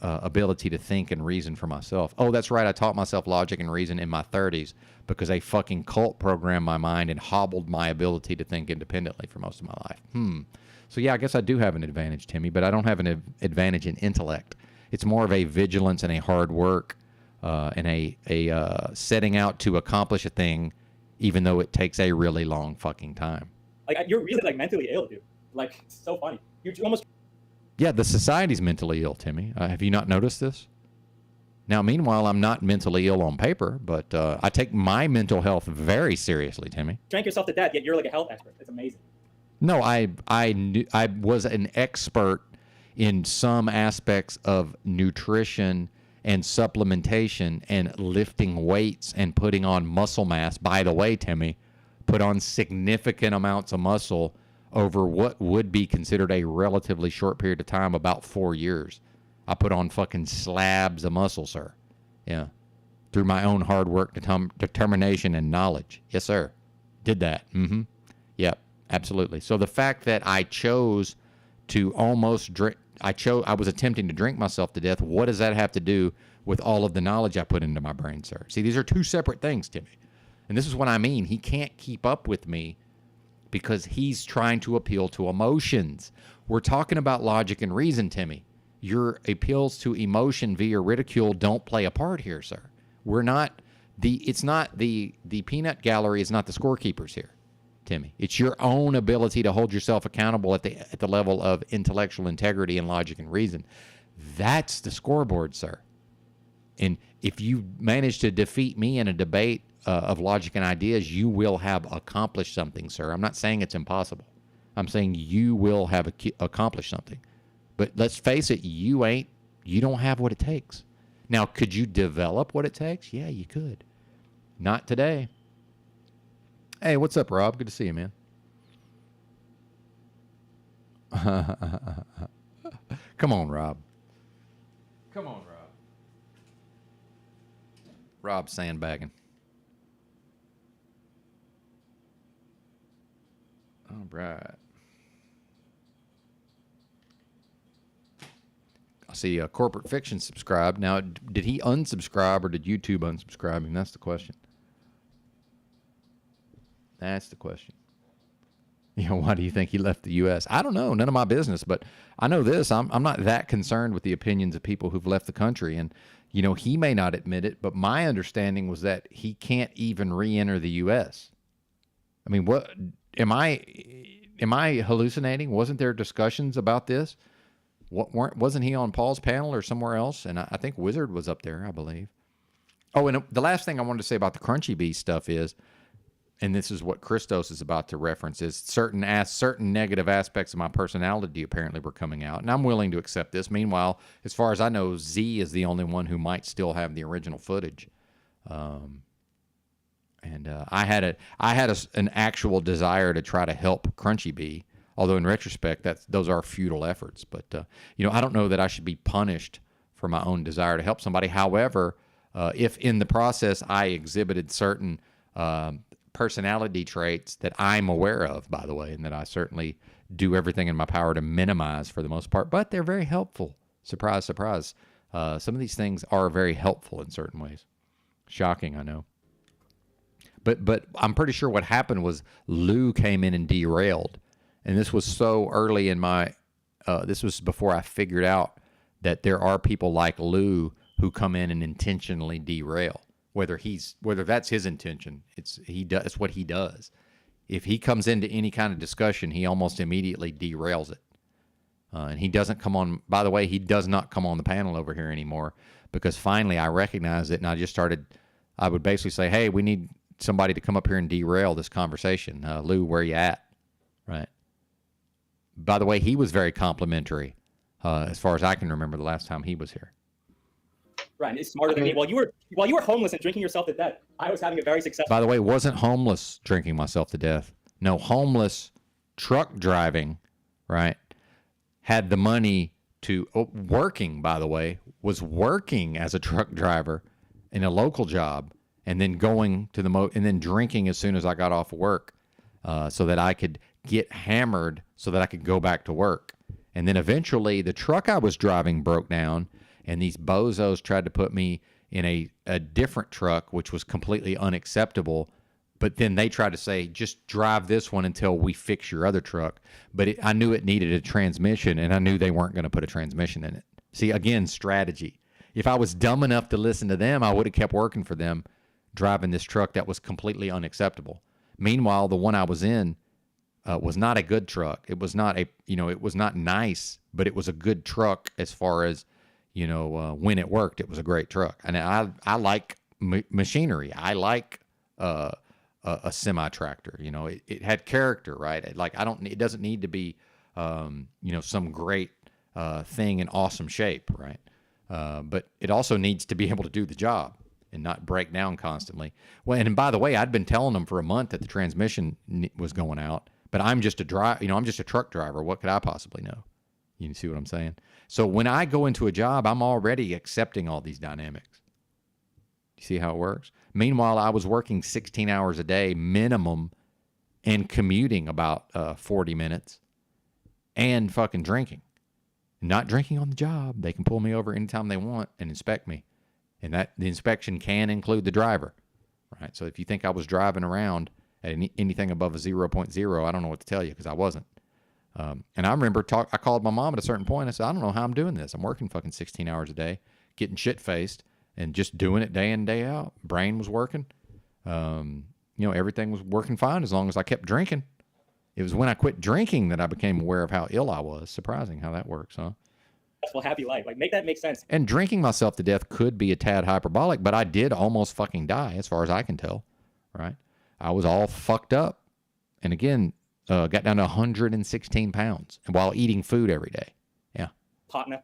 ability to think and reason for myself. Oh, that's right. I taught myself logic and reason in my 30s because a fucking cult programmed my mind and hobbled my ability to think independently for most of my life. So yeah, I guess I do have an advantage, Timmy, but I don't have an advantage in intellect. It's more of a vigilance and a hard work and a setting out to accomplish a thing, even though it takes a really long fucking time. Like, you're really, like, mentally ill, dude. Like, it's so funny. You almost... Yeah, the society's mentally ill, Timmy. Have you not noticed this? Now, meanwhile, I'm not mentally ill on paper, but I take my mental health very seriously, Timmy. drank yourself to death, yet you're like a health expert. It's amazing. No, I was an expert in some aspects of nutrition and supplementation and lifting weights and putting on muscle mass. By the way, Timmy, put on significant amounts of muscle over what would be considered a relatively short period of time, about 4 years. I put on fucking slabs of muscle, sir. Yeah. Through my own hard work, determination, and knowledge. Yes, sir. Did that. Yep, absolutely. So the fact that I chose to almost drink, I was attempting to drink myself to death. What does that have to do with all of the knowledge I put into my brain, sir? See, these are two separate things, Timmy. And this is what I mean. He can't keep up with me because he's trying to appeal to emotions. We're talking about logic and reason, Timmy. Your appeals to emotion via ridicule don't play a part here, sir. We're not it's not the peanut gallery is not the scorekeepers here, Timmy. It's your own ability to hold yourself accountable at the level of intellectual integrity and logic and reason. That's the scoreboard, sir. And if you manage to defeat me in a debate of logic and ideas, you will have accomplished something, sir. I'm not saying it's impossible. I'm saying you will have accomplished something. But let's face it, you don't have what it takes. Now, could you develop what it takes? Yeah, you could. Not today. Hey, what's up, Rob? Good to see you, man. Come on, Rob. Come on, Rob. Rob's sandbagging. All right. I see Corporate Fiction subscribed. Now, did he unsubscribe or did YouTube unsubscribe him? That's the question. That's the question. You know, why do you think he left the U.S.? I don't know. None of my business. But I know this. I'm not that concerned with the opinions of people who've left the country. And, you know, he may not admit it, but my understanding was that he can't even re-enter the U.S. I mean, what am I hallucinating? Wasn't there discussions about this? Wasn't he on Paul's panel or somewhere else? And I think Wizard was up there, I believe. Oh, and the last thing I wanted to say about the Crunchy Bee stuff is, and this is what Christos is about to reference, is certain negative aspects of my personality apparently were coming out, and I'm willing to accept this. Meanwhile, as far as I know, Z is the only one who might still have the original footage. And I had an actual desire to try to help Crunchy Bee. Although in retrospect, those are futile efforts. But, you know, I don't know that I should be punished for my own desire to help somebody. However, if in the process I exhibited certain personality traits that I'm aware of, by the way, and that I certainly do everything in my power to minimize for the most part, but they're very helpful. Surprise, surprise. Some of these things are very helpful in certain ways. Shocking, I know. But I'm pretty sure what happened was Lou came in and derailed. And this was so early in my, this was before I figured out that there are people like Lou who come in and intentionally derail. Whether that's his intention, it's what he does. if he comes into any kind of discussion, he almost immediately derails it. And he doesn't come on, by the way, he does not come on the panel over here anymore, because finally I recognized it, and I would basically say, hey, we need somebody to come up here and derail this conversation. Lou, where you at? Right. By the way, he was very complimentary as far as I can remember the last time he was here. Ryan is smarter than me. While you were homeless and drinking yourself to death, I was having a very successful. By the way, wasn't homeless drinking myself to death. No, homeless truck driving, right? Had the money to working. By the way, was working as a truck driver in a local job, and then going to and then drinking as soon as I got off of work, so that I could get hammered, so that I could go back to work. And then eventually, the truck I was driving broke down. And these bozos tried to put me in a different truck, which was completely unacceptable. But then they tried to say, just drive this one until we fix your other truck. But I knew it needed a transmission, and I knew they weren't going to put a transmission in it. See, again, strategy. If I was dumb enough to listen to them, I would have kept working for them, driving this truck that was completely unacceptable. Meanwhile, the one I was in was not a good truck. It was not it was not nice, but it was a good truck as far as, when it worked. It was a great truck. And I like machinery. I like a semi-tractor. It had character, right? It doesn't need to be, some great thing in awesome shape, right? But it also needs to be able to do the job and not break down constantly. Well, and by the way, I'd been telling them for a month that the transmission was going out, but I'm just I'm just a truck driver. What could I possibly know? You see what I'm saying? So when I go into a job, I'm already accepting all these dynamics. You see how it works? Meanwhile, I was working 16 hours a day minimum and commuting about 40 minutes and fucking drinking. Not drinking on the job. They can pull me over anytime they want and inspect me. And the inspection can include the driver, right? So if you think I was driving around at anything above a 0.0, I don't know what to tell you, because I wasn't. And I remember I called my mom at a certain point. I said, I don't know how I'm doing this. I'm working fucking 16 hours a day, getting shit-faced, and just doing it day in, day out. Brain was working. Everything was working fine as long as I kept drinking. It was when I quit drinking that I became aware of how ill I was. Surprising how that works, huh? Happy life. Make that make sense. And drinking myself to death could be a tad hyperbolic, but I did almost fucking die, as far as I can tell, right? I was all fucked up. And again, got down to 116 pounds while eating food every day. Yeah. Padna.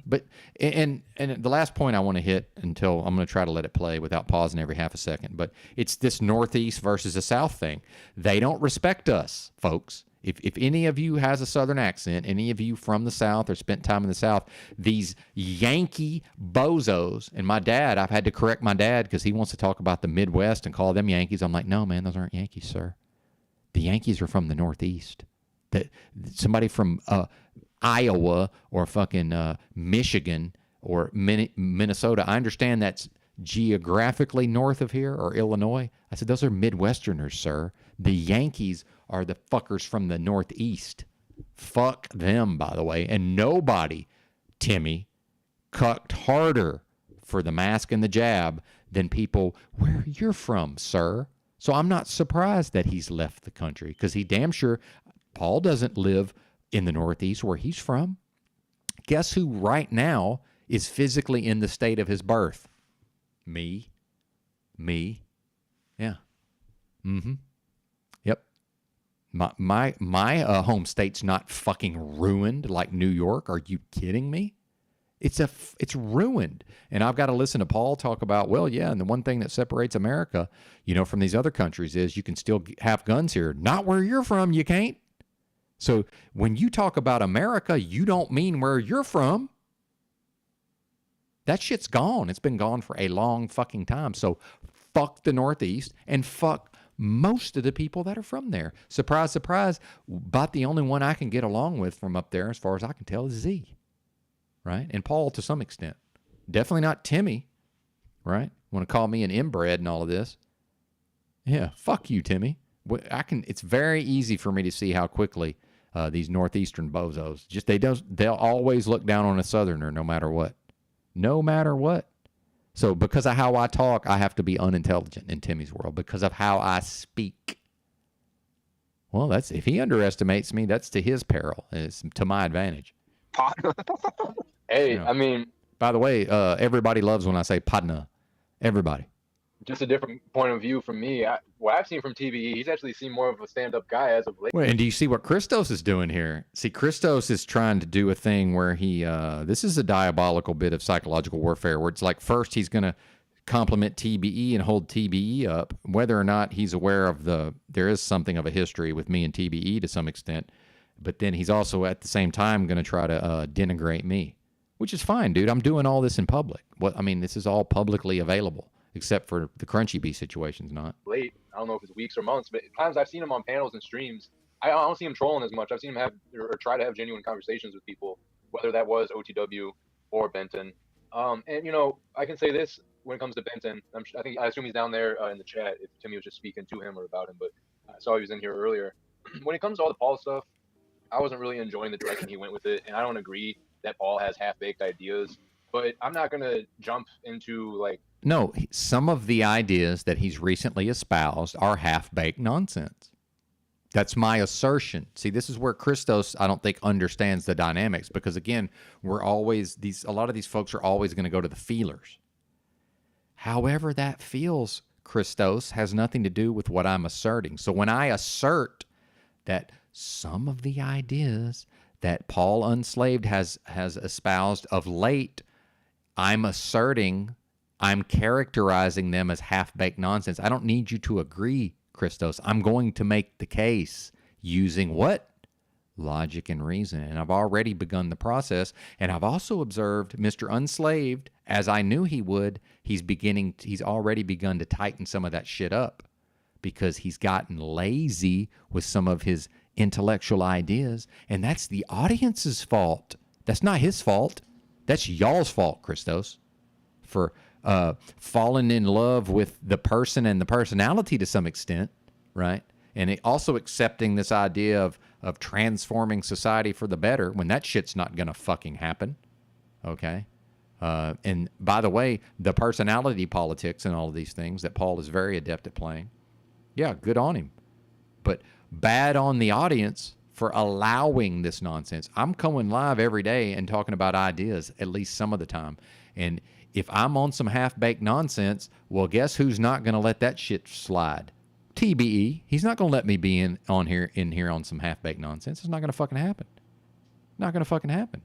But, and the last point I want to hit, until I'm going to try to let it play without pausing every half a second, but it's this Northeast versus the South thing. They don't respect us, folks. If any of you has a Southern accent, any of you from the South or spent time in the South, these Yankee bozos, and my dad, I've had to correct my dad because he wants to talk about the Midwest and call them Yankees. I'm like, no, man, those aren't Yankees, sir. The Yankees are from the Northeast. Somebody from Iowa or fucking Michigan or Minnesota, I understand that's geographically north of here, or Illinois. I said, those are Midwesterners, sir. The Yankees are the fuckers from the Northeast. Fuck them, by the way. And nobody, Timmy, cucked harder for the mask and the jab than people where you're from, sir. So I'm not surprised that he's left the country, because he damn sure, Paul doesn't live in the Northeast where he's from. Guess who right now is physically in the state of his birth? Me. Yeah. Mm-hmm. Yep. My home state's not fucking ruined like New York. Are you kidding me? It's ruined. And I've got to listen to Paul talk about, well, yeah, and the one thing that separates America, from these other countries is you can still have guns here. Not where you're from, you can't. So when you talk about America, you don't mean where you're from. That shit's gone. It's been gone for a long fucking time. So fuck the Northeast and fuck most of the people that are from there. Surprise, surprise. But the only one I can get along with from up there, as far as I can tell, is Z. Right? And Paul to some extent. Definitely not Timmy. Right? Want to call me an inbred and all of this. Yeah, fuck you, Timmy. It's very easy for me to see how quickly these Northeastern bozos, they'll always look down on a Southerner no matter what. No matter what. So because of how I talk, I have to be unintelligent in Timmy's world because of how I speak. Well, that's if he underestimates me, that's to his peril. It's to my advantage. Hey, You know. I mean, By the way, everybody loves when I say partner. Everybody. just a different point of view from me. What I've seen from TBE, he's actually seen more of a stand-up guy as of late. Well, and do you see what Christos is doing here? See, Christos is trying to do a thing where he, this is a diabolical bit of psychological warfare where it's like first he's going to compliment TBE and hold TBE up, whether or not he's aware of there is something of a history with me and TBE to some extent, but then he's also at the same time going to try to denigrate me, which is fine, dude. I'm doing all this in public. I mean, this is all publicly available. Except for the Crunchy Bee situation's not. Late. I don't know if it's weeks or months, but times I've seen him on panels and streams. I don't see him trolling as much. I've seen him have or try to have genuine conversations with people, whether that was OTW or Benton. And you know, I can say this when it comes to Benton. I assume he's down there in the chat if Timmy was just speaking to him or about him, but I saw he was in here earlier. When it comes to all the Paul stuff, I wasn't really enjoying the direction he went with it, and I don't agree that Paul has half-baked ideas. But I'm not gonna jump into like. No, some of the ideas that he's recently espoused are half-baked nonsense. That's my assertion. See, this is where Christos, I don't think, understands the dynamics because, again, a lot of these folks are always going to go to the feelers. However that feels, Christos, has nothing to do with what I'm asserting. So when I assert that some of the ideas that Paul Unslaved has espoused of late, I'm characterizing them as half-baked nonsense. I don't need you to agree, Christos. I'm going to make the case using what? Logic and reason. And I've already begun the process. And I've also observed Mr. Unslaved, as I knew he would, he's already begun to tighten some of that shit up because he's gotten lazy with some of his intellectual ideas. And that's the audience's fault. That's not his fault. That's y'all's fault, Christos, for falling in love with the person and the personality to some extent, right? And also accepting this idea of transforming society for the better when that shit's not going to fucking happen, okay? And by the way, the personality politics and all of these things that Paul is very adept at playing, yeah, good on him. But bad on the audience for allowing this nonsense. I'm going live every day and talking about ideas at least some of the time. And if I'm on some half-baked nonsense, well, guess who's not going to let that shit slide? TBE. He's not going to let me be in here on some half-baked nonsense. It's not going to fucking happen. Not going to fucking happen.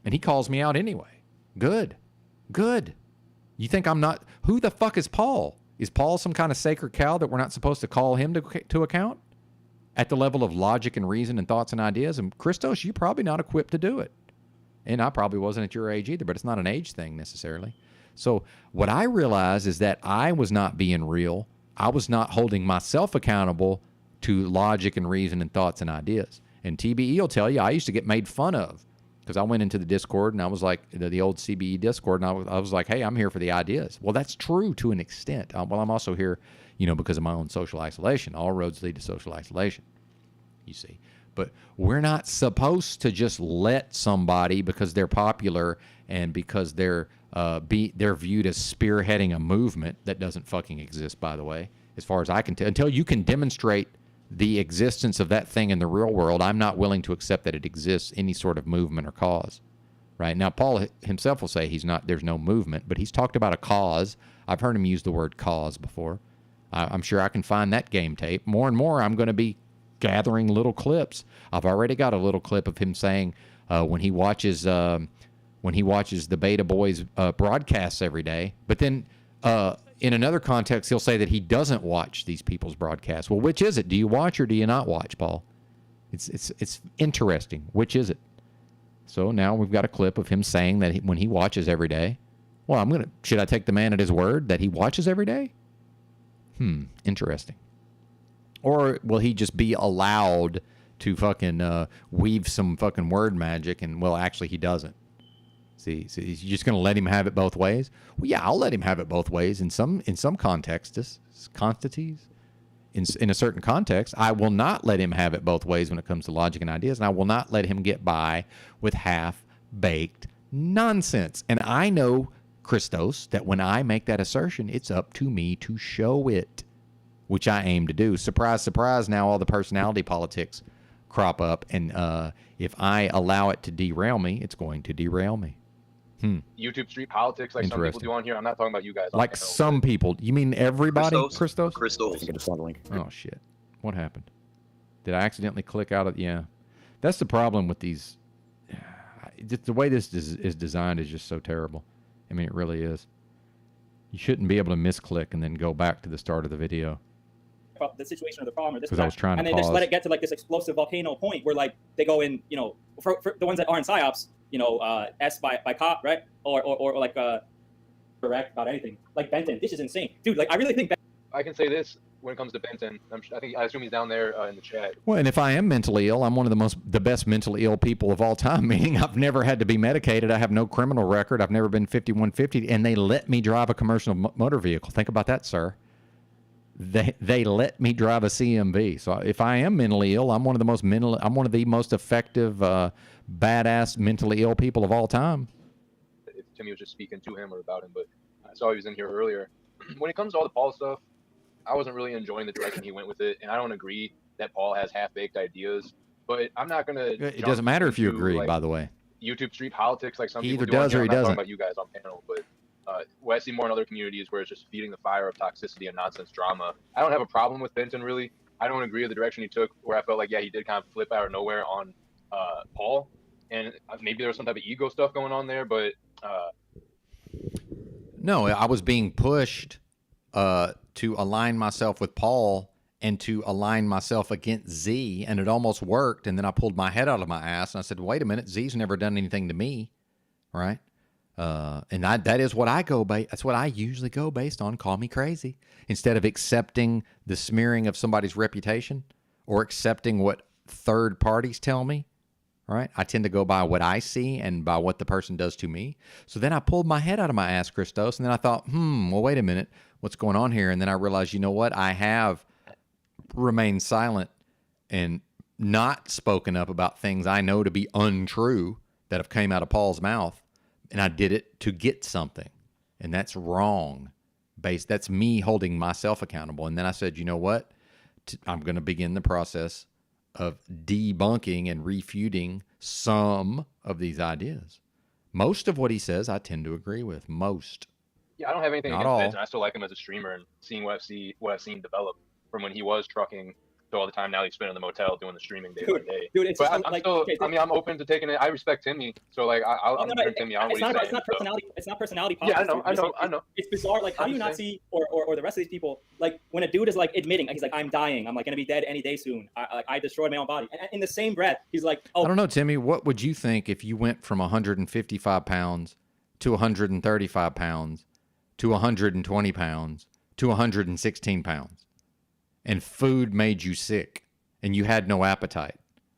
And he calls me out anyway. Good. You think I'm not? Who the fuck is Paul? Is Paul some kind of sacred cow that we're not supposed to call him to account? At the level of logic and reason and thoughts and ideas. And Christos, you're probably not equipped to do it. And I probably wasn't at your age either, but it's not an age thing necessarily. So what I realized is that I was not being real. I was not holding myself accountable to logic and reason and thoughts and ideas. And TBE will tell you, I used to get made fun of because I went into the Discord and I was like, the old CBE Discord, and I was like, hey, I'm here for the ideas. Well, that's true to an extent. Well, I'm also here, because of my own social isolation. All roads lead to social isolation, you see. But we're not supposed to just let somebody, because they're popular and because they're viewed as spearheading a movement that doesn't fucking exist, by the way, as far as I can tell. Until you can demonstrate the existence of that thing in the real world, I'm not willing to accept that it exists, any sort of movement or cause. Right? Now, Paul himself will say there's no movement, but he's talked about a cause. I've heard him use the word cause before. I'm sure I can find that game tape. More and more, I'm going to be gathering little clips. I've already got a little clip of him saying when he watches the Beta Boys broadcasts every day, but then in another context, he'll say that he doesn't watch these people's broadcasts. Well, which is it? Do you watch or do you not watch, Paul? It's interesting. Which is it? So now we've got a clip of him saying that when he watches every day. Well, should I take the man at his word that he watches every day? Interesting. Or will he just be allowed to fucking weave some fucking word magic and, well, actually he doesn't? See, you're just going to let him have it both ways? Well, yeah, I'll let him have it both ways in some contexts. In a certain context, I will not let him have it both ways when it comes to logic and ideas, and I will not let him get by with half-baked nonsense. And I know Christos, that when I make that assertion, it's up to me to show it, which I aim to do. Surprise, surprise, now all the personality politics crop up, and if I allow it to derail me, it's going to derail me. YouTube street politics, like some people do on here. I'm not talking about you guys. Like some people. You mean everybody, Christos? Christos. I think I just saw the link. Oh, shit. What happened? Did I accidentally click out of... Yeah. That's the problem with these... Just the way this is designed is just so terrible. I mean, it really is. You shouldn't be able to misclick and then go back to the start of the video. The situation or the problem or this, Because I was trying to and then pause. just let it get to like this explosive volcano point where like they go in, you know, for the ones that aren't psyops, you know, S by cop, right? Or like correct about anything. Like Benton, this is insane, dude. Like I really think I can say this when it comes to Benton. I assume he's down there in the chat. Well, and if I am mentally ill, I'm one of the best mentally ill people of all time, meaning I've never had to be medicated. I have no criminal record. I've never been 5150, and they let me drive a commercial motor vehicle. Think about that, sir. They let me drive a CMV. So if I am mentally ill, I'm one of the most effective, badass mentally ill people of all time. If Timmy was just speaking to him or about him, but I saw he was in here earlier. When it comes to all the Paul stuff, I wasn't really enjoying the direction he went with it, and I don't agree that Paul has half-baked ideas. But I'm not gonna. It doesn't matter if you agree, like, by the way. YouTube street politics, like some He people either do. does or he I'm not doesn't. talking about you guys on panel, but what I see more in other communities where it's just feeding the fire of toxicity and nonsense drama. I don't have a problem with Benton, really. I don't agree with the direction he took, where I felt like, yeah, he did kind of flip out of nowhere on Paul, and maybe there was some type of ego stuff going on there, but no, I was being pushed to align myself with Paul and to align myself against Z, and it almost worked, and then I pulled my head out of my ass, and I said, wait a minute, Z's never done anything to me, right? And that is what I go by. That's what I usually go based on. Call me crazy. Instead of accepting the smearing of somebody's reputation or accepting what third parties tell me, right? I tend to go by what I see and by what the person does to me. So then I pulled my head out of my ass, Christos, and then I thought, well, wait a minute. What's going on here? And then I realized, you know what? I have remained silent and not spoken up about things I know to be untrue that have came out of Paul's mouth. And I did it to get something, and that's wrong. That's me holding myself accountable. And then I said, you know what? I'm going to begin the process of debunking and refuting some of these ideas. Most of what he says, I tend to agree with. Most. Yeah, I don't have anything Not against all. Benton. I still like him as a streamer, and seeing what I've seen develop from when he was trucking to all the time now he's spending in the motel doing the streaming day by day. Dude, it's but just, I'm like, still, okay, I mean, I'm open to taking it. I respect Timmy, so like I'll turn Timmy on what he's saying. It's not personality. It's not personality Yeah, politics. I know. It's bizarre. Like, how do you not see, or the rest of these people, like when a dude is like admitting, like, he's like, I'm dying. I'm like gonna be dead any day soon. I destroyed my own body. And in the same breath, he's like, oh. I don't know, Timmy. What would you think if you went from 155 pounds to 135 pounds to 120 pounds to 116 pounds, and food made you sick and you had no appetite?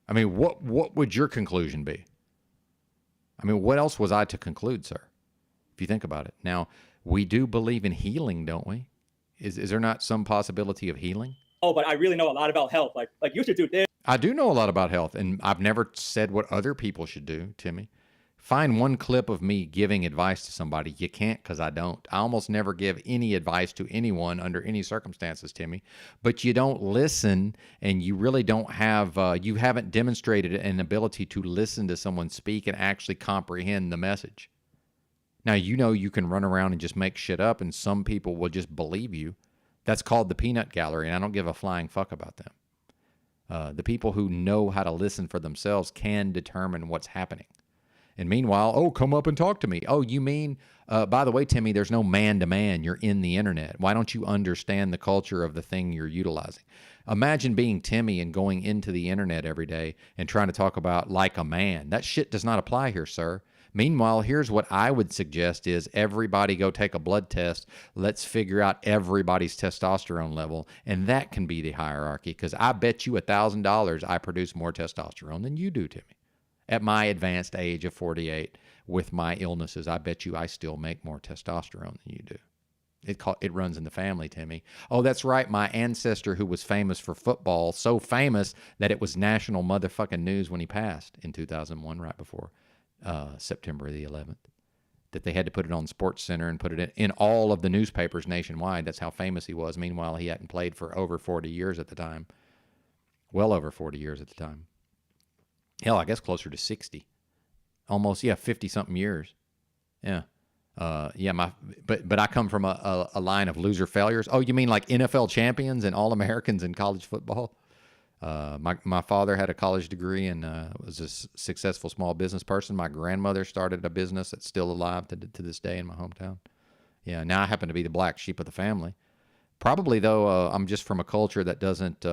I mean, what would your conclusion be? I mean, what else was I to conclude, sir? If you think about it. Now, we do believe in healing, don't we? Is there not some possibility of healing? Oh, but I really know a lot about health. Like you should do this. I do know a lot about health, and I've never said what other people should do, Timmy. Find one clip of me giving advice to somebody. You can't, because I don't. I almost never give any advice to anyone under any circumstances, Timmy. But you don't listen, and you really don't have, you haven't demonstrated an ability to listen to someone speak and actually comprehend the message. Now, you know you can run around and just make shit up, and some people will just believe you. That's called the peanut gallery, and I don't give a flying fuck about them. The people who know how to listen for themselves can determine what's happening. And meanwhile, oh, come up and talk to me. Oh, you mean, by the way, Timmy, there's no man-to-man. You're in the internet. Why don't you understand the culture of the thing you're utilizing? Imagine being Timmy and going into the internet every day and trying to talk about like a man. That shit does not apply here, sir. Meanwhile, here's what I would suggest is everybody go take a blood test. Let's figure out everybody's testosterone level, and that can be the hierarchy, because I bet you $1,000 I produce more testosterone than you do, Timmy. At my advanced age of 48, with my illnesses, I bet you I still make more testosterone than you do. It runs in the family, Timmy. Oh, that's right. My ancestor, who was famous for football, so famous that it was national motherfucking news when he passed in 2001, right before September the 11th. that they had to put it on Sports Center and put it in all of the newspapers nationwide. That's how famous he was. Meanwhile, he hadn't played for over 40 years at the time. Well over 40 years at the time. Hell, I guess closer to 60. Almost, 50-something years. Yeah. But I come from a line of loser failures. Oh, you mean like NFL champions and All-Americans in college football? My father had a college degree and was a successful small business person. My grandmother started a business that's still alive to this day in my hometown. Yeah, now I happen to be the black sheep of the family. Probably, though, I'm just from a culture that doesn't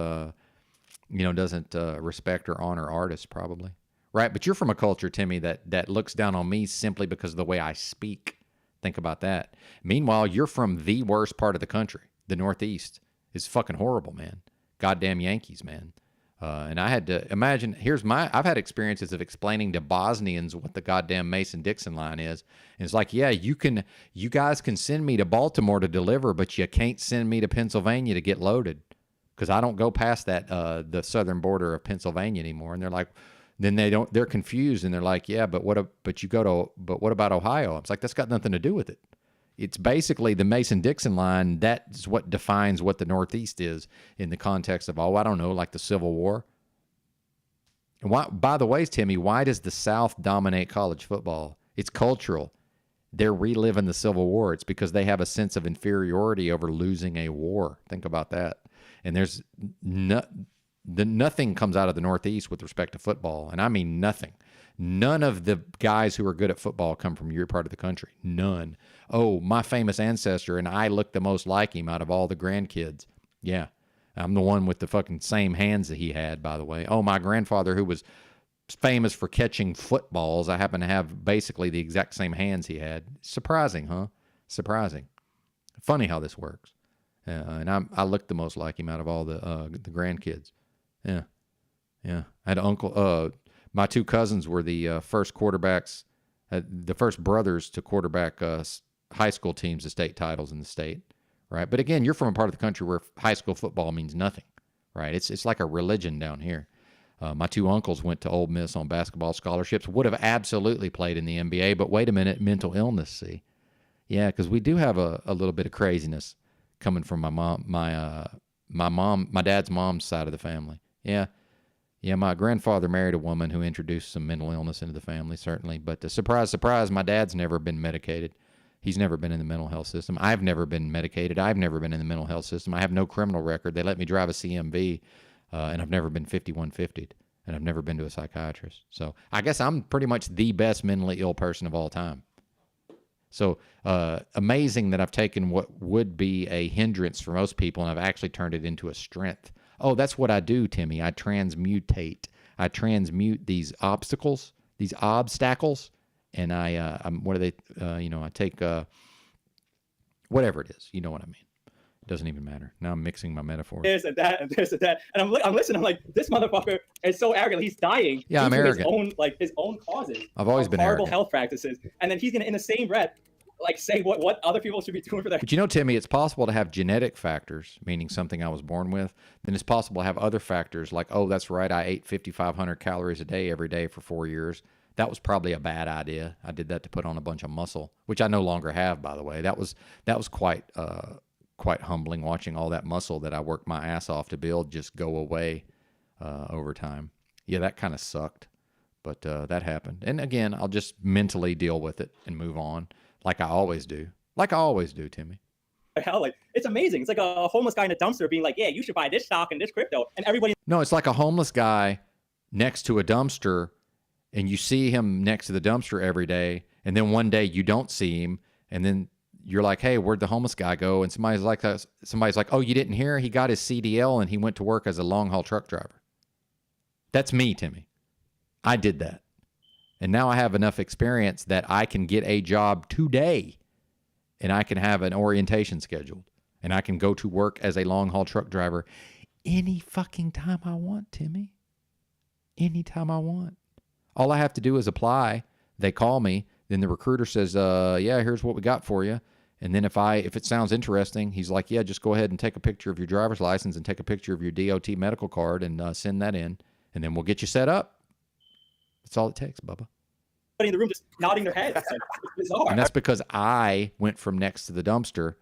respect or honor artists, probably. Right? But you're from a culture, Timmy, that looks down on me simply because of the way I speak. Think about that. Meanwhile, you're from the worst part of the country. The Northeast is fucking horrible, man. Goddamn Yankees, man. And I had to imagine, I've had experiences of explaining to Bosnians what the goddamn Mason-Dixon line is. And it's like, yeah, you guys can send me to Baltimore to deliver, but you can't send me to Pennsylvania to get loaded because I don't go past that, the southern border of Pennsylvania anymore. And they're like, they're confused and they're like, yeah, but what about Ohio? It's like, that's got nothing to do with it. It's basically the Mason-Dixon line. That's what defines what the Northeast is in the context of, I don't know, like the Civil War. And why, by the way, Timmy, why does the South dominate college football? It's cultural. They're reliving the Civil War. It's because they have a sense of inferiority over losing a war. Think about that. And there's nothing comes out of the Northeast with respect to football, and I mean nothing. None of the guys who are good at football come from your part of the country. None. Oh, my famous ancestor, and I look the most like him out of all the grandkids. Yeah, I'm the one with the fucking same hands that he had, by the way. Oh, my grandfather, who was famous for catching footballs, I happen to have basically the exact same hands he had. Surprising, huh? Surprising. Funny how this works. And I look the most like him out of all the grandkids. Yeah. I had an uncle. My two cousins were the first quarterbacks, the first brothers to quarterback high school teams to state titles in the state, right? But again, you're from a part of the country where high school football means nothing, right? It's like a religion down here. My two uncles went to Ole Miss on basketball scholarships, would have absolutely played in the NBA, but wait a minute, mental illness, see? Yeah, because we do have a little bit of craziness coming from my dad's mom's side of the family. Yeah, my grandfather married a woman who introduced some mental illness into the family, certainly. But surprise, surprise, my dad's never been medicated. He's never been in the mental health system. I've never been medicated. I've never been in the mental health system. I have no criminal record. They let me drive a CMV, and I've never been 5150'd, and I've never been to a psychiatrist. So I guess I'm pretty much the best mentally ill person of all time. So amazing that I've taken what would be a hindrance for most people, and I've actually turned it into a strength. Oh, that's what I do, Timmy. I transmutate. I transmute these obstacles, and I take whatever it is. You know what I mean. It doesn't even matter. Now I'm mixing my metaphors. There's a that, and there's a that. And I'm listening. I'm like, this motherfucker is so arrogant. He's dying. Yeah, I'm arrogant. His own causes. I've always been horrible arrogant. Health practices. And then he's going to, in the same breath, like say what other people should be doing for their. But you know, Timmy, it's possible to have genetic factors, meaning something I was born with. Then it's possible to have other factors like, oh, that's right, I ate 5,500 calories a day every day for 4 years. That was probably a bad idea. I did that to put on a bunch of muscle, which I no longer have, by the way. That was quite humbling, watching all that muscle that I worked my ass off to build just go away over time. Yeah, that kind of sucked, but that happened. And again, I'll just mentally deal with it and move on. Like I always do, Timmy. Hell, like it's amazing. It's like a homeless guy in a dumpster being like, "Yeah, you should buy this stock and this crypto," and everybody. No, it's like a homeless guy next to a dumpster, and you see him next to the dumpster every day, and then one day you don't see him, and then you're like, "Hey, where'd the homeless guy go?" And somebody's like, "Oh, you didn't hear? He got his CDL and he went to work as a long haul truck driver." That's me, Timmy. I did that. And now I have enough experience that I can get a job today and I can have an orientation scheduled and I can go to work as a long haul truck driver any fucking time I want, Timmy. Anytime I want. All I have to do is apply. They call me. Then the recruiter says, yeah, here's what we got for you. And then if it sounds interesting, he's like, yeah, just go ahead and take a picture of your driver's license and take a picture of your DOT medical card and send that in. And then we'll get you set up. That's all it takes, Bubba. in the room just nodding their heads. It's bizarre. And that's because I went from next to the dumpster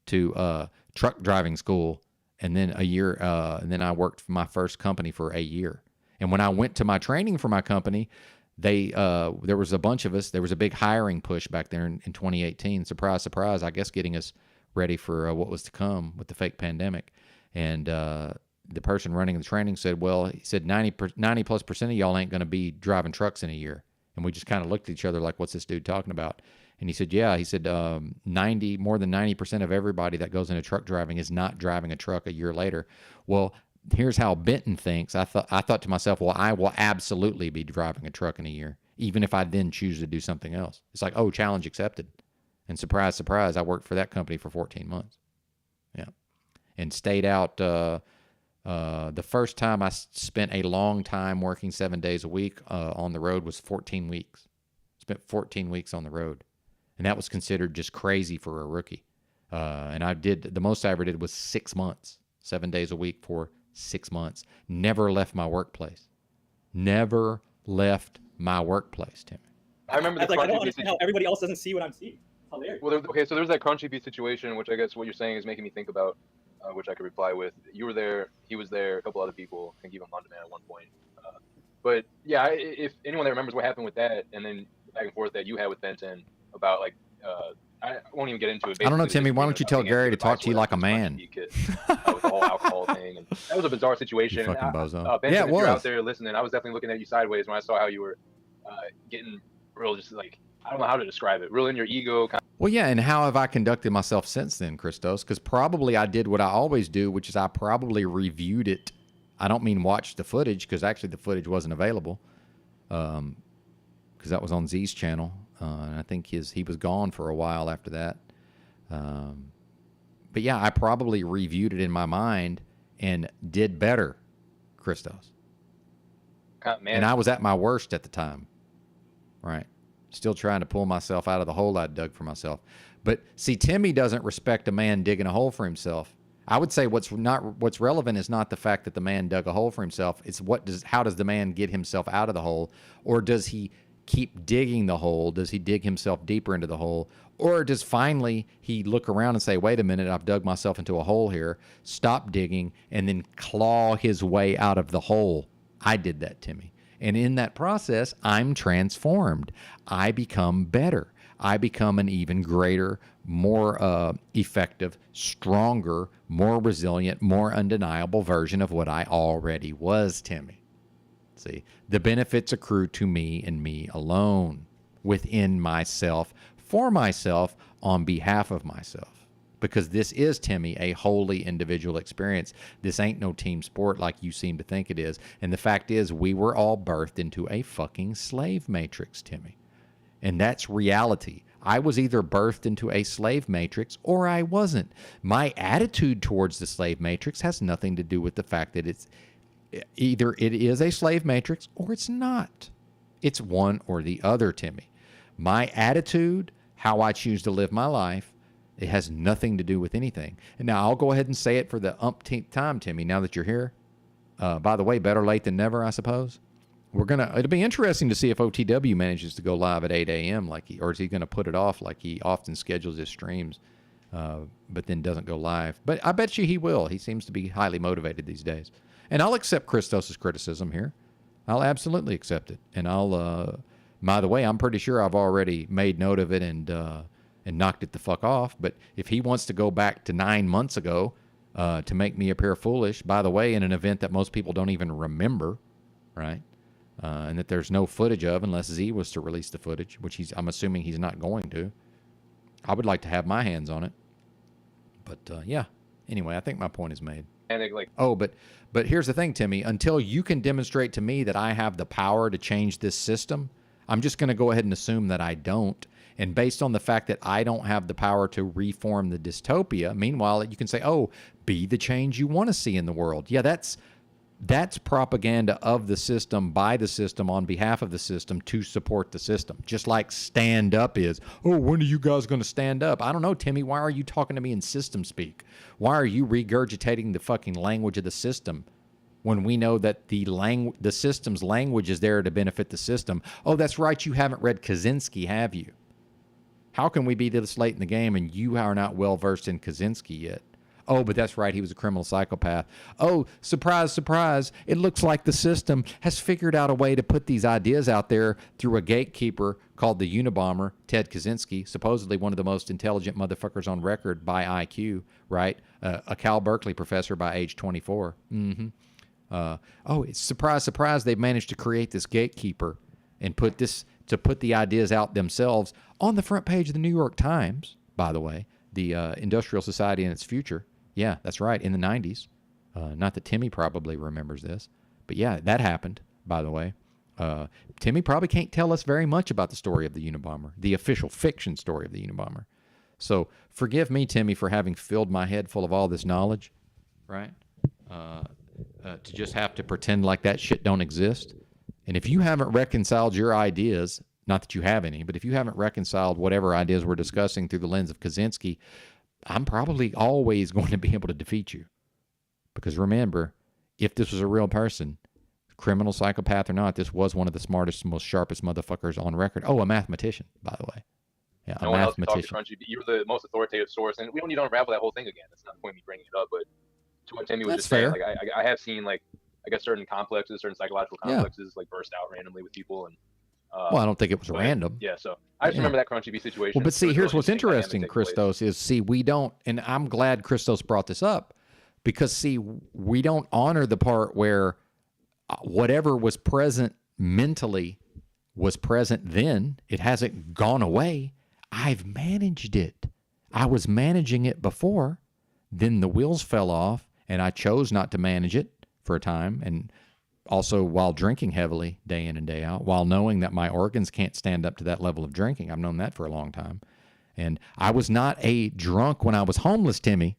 to truck driving school, and then and then I worked for my first company for a year. And when I went to my training for my company, there was a bunch of us. There was a big hiring push back there in 2018. Surprise, surprise, I guess getting us ready for what was to come with the fake pandemic. And the person running the training said, well, he said 90+% of y'all ain't going to be driving trucks in a year. And we just kind of looked at each other like, what's this dude talking about? And he said, yeah, he said more than 90% of everybody that goes into truck driving is not driving a truck a year later. Well, here's how Benton thinks. I thought to myself, well, I will absolutely be driving a truck in a year, even if I then choose to do something else. It's like, oh, challenge accepted. And surprise, surprise, I worked for that company for 14 months. Yeah. And stayed out. The first time I spent a long time working 7 days a week on the road was 14 weeks. Spent 14 weeks on the road. And that was considered just crazy for a rookie. And the most I ever did was 6 months, 7 days a week for 6 months. Never left my workplace. Never left my workplace, Timmy. I remember the I don't understand how everybody else doesn't see what I'm seeing. Hilarious. Well, so there's that Crunchy Beat situation, which I guess what you're saying is making me think about, which I could reply with. You were there, he was there, a couple other people, I think even London Man at one point. But yeah, if anyone that remembers what happened with that, and then the back and forth that you had with Benton about like, I won't even get into it. I don't know, Timmy. Why don't you tell Gary to talk to you like a man? With the whole alcohol thing, and that was a bizarre situation. You fucking bozo. Benton, Yeah, it if was. you're out there listening, I was definitely looking at you sideways when I saw how you were getting real, just like, I don't know how to describe it, real in your ego. Well, yeah, and how have I conducted myself since then, Christos? Because probably I did what I always do, which is I probably reviewed it. I don't mean watch the footage, because actually the footage wasn't available, because that was on Z's channel. And I think he was gone for a while after that. But yeah, I probably reviewed it in my mind and did better, Christos. Man. And I was at my worst at the time, right? Still trying to pull myself out of the hole I dug for myself. But see, Timmy doesn't respect a man digging a hole for himself. I would say what's relevant is not the fact that the man dug a hole for himself. It's how does the man get himself out of the hole, or does he keep digging the hole? Does he dig himself deeper into the hole? Or does finally he look around and say, wait a minute, I've dug myself into a hole here, stop digging, and then claw his way out of the hole? I did that, Timmy. And in that process, I'm transformed. I become better. I become an even greater, more effective, stronger, more resilient, more undeniable version of what I already was, Timmy. See, the benefits accrue to me and me alone, within myself, for myself, on behalf of myself. Because this is, Timmy, a wholly individual experience. This ain't no team sport like you seem to think it is. And the fact is, we were all birthed into a fucking slave matrix, Timmy. And that's reality. I was either birthed into a slave matrix or I wasn't. My attitude towards the slave matrix has nothing to do with the fact that it's either it is a slave matrix or it's not. It's one or the other, Timmy. My attitude, how I choose to live my life, it has nothing to do with anything. And now I'll go ahead and say it for the umpteenth time, Timmy, now that you're here. By the way, better late than never, I suppose. It'll be interesting to see if OTW manages to go live at 8 a.m. or is he going to put it off like he often schedules his streams, but then doesn't go live. But I bet you he will. He seems to be highly motivated these days. And I'll accept Christos' criticism here. I'll absolutely accept it. And by the way, I'm pretty sure I've already made note of it and knocked it the fuck off. But if he wants to go back to 9 months ago to make me appear foolish, by the way, in an event that most people don't even remember, right? And that there's no footage of unless Z was to release the footage, which I'm assuming he's not going to. I would like to have my hands on it. But yeah, anyway, I think my point is made. And but here's the thing, Timmy. Until you can demonstrate to me that I have the power to change this system, I'm just going to go ahead and assume that I don't. And based on the fact that I don't have the power to reform the dystopia, meanwhile, you can say, oh, be the change you want to see in the world. Yeah, that's propaganda of the system, by the system, on behalf of the system, to support the system. Just like stand up is. Oh, when are you guys going to stand up? I don't know, Timmy. Why are you talking to me in system speak? Why are you regurgitating the fucking language of the system? when we know that the system's language is there to benefit the system. Oh, that's right. You haven't read Kaczynski, have you? How can we be this late in the game and you are not well versed in Kaczynski yet? Oh, but that's right. He was a criminal psychopath. Oh, surprise, surprise. It looks like the system has figured out a way to put these ideas out there through a gatekeeper called the Unabomber, Ted Kaczynski, supposedly one of the most intelligent motherfuckers on record by IQ, right? A Cal Berkeley professor by age 24. It's surprise, surprise. They've managed to create this gatekeeper and put the ideas out themselves on the front page of the New York Times, by the way, the Industrial Society and its Future. Yeah, that's right, in the 90s. Not that Timmy probably remembers this, but yeah, that happened, by the way. Timmy probably can't tell us very much about the story of the Unabomber, the official fiction story of the Unabomber. So forgive me, Timmy, for having filled my head full of all this knowledge, right? To just have to pretend like that shit don't exist. And if you haven't reconciled your ideas, not that you have any, but if you haven't reconciled whatever ideas we're discussing through the lens of Kaczynski, I'm probably always going to be able to defeat you. Because remember, if this was a real person, criminal, psychopath or not, this was one of the smartest, most sharpest motherfuckers on record. Oh, a mathematician, by the way. Yeah, no a one else can mathematician. talk to Crunchy. You're the most authoritative source, and we don't need to unravel that whole thing again. That's not the point of me bringing it up, but to what Timmy was just saying, like I have seen, like, I guess certain complexes, certain psychological complexes, like burst out randomly with people, and well, I don't think it was random. Yeah, so I just remember that Crunchy B situation. Well, but see, here's what's interesting, Christos, is we don't, and I'm glad Christos brought this up, because see, we don't honor the part where whatever was present mentally was present then. It hasn't gone away. I've managed it. I was managing it before. Then the wheels fell off, and I chose not to manage it for a time, and also while drinking heavily day in and day out, while knowing that my organs can't stand up to that level of drinking. I've known that for a long time. And I was not a drunk when I was homeless, Timmy.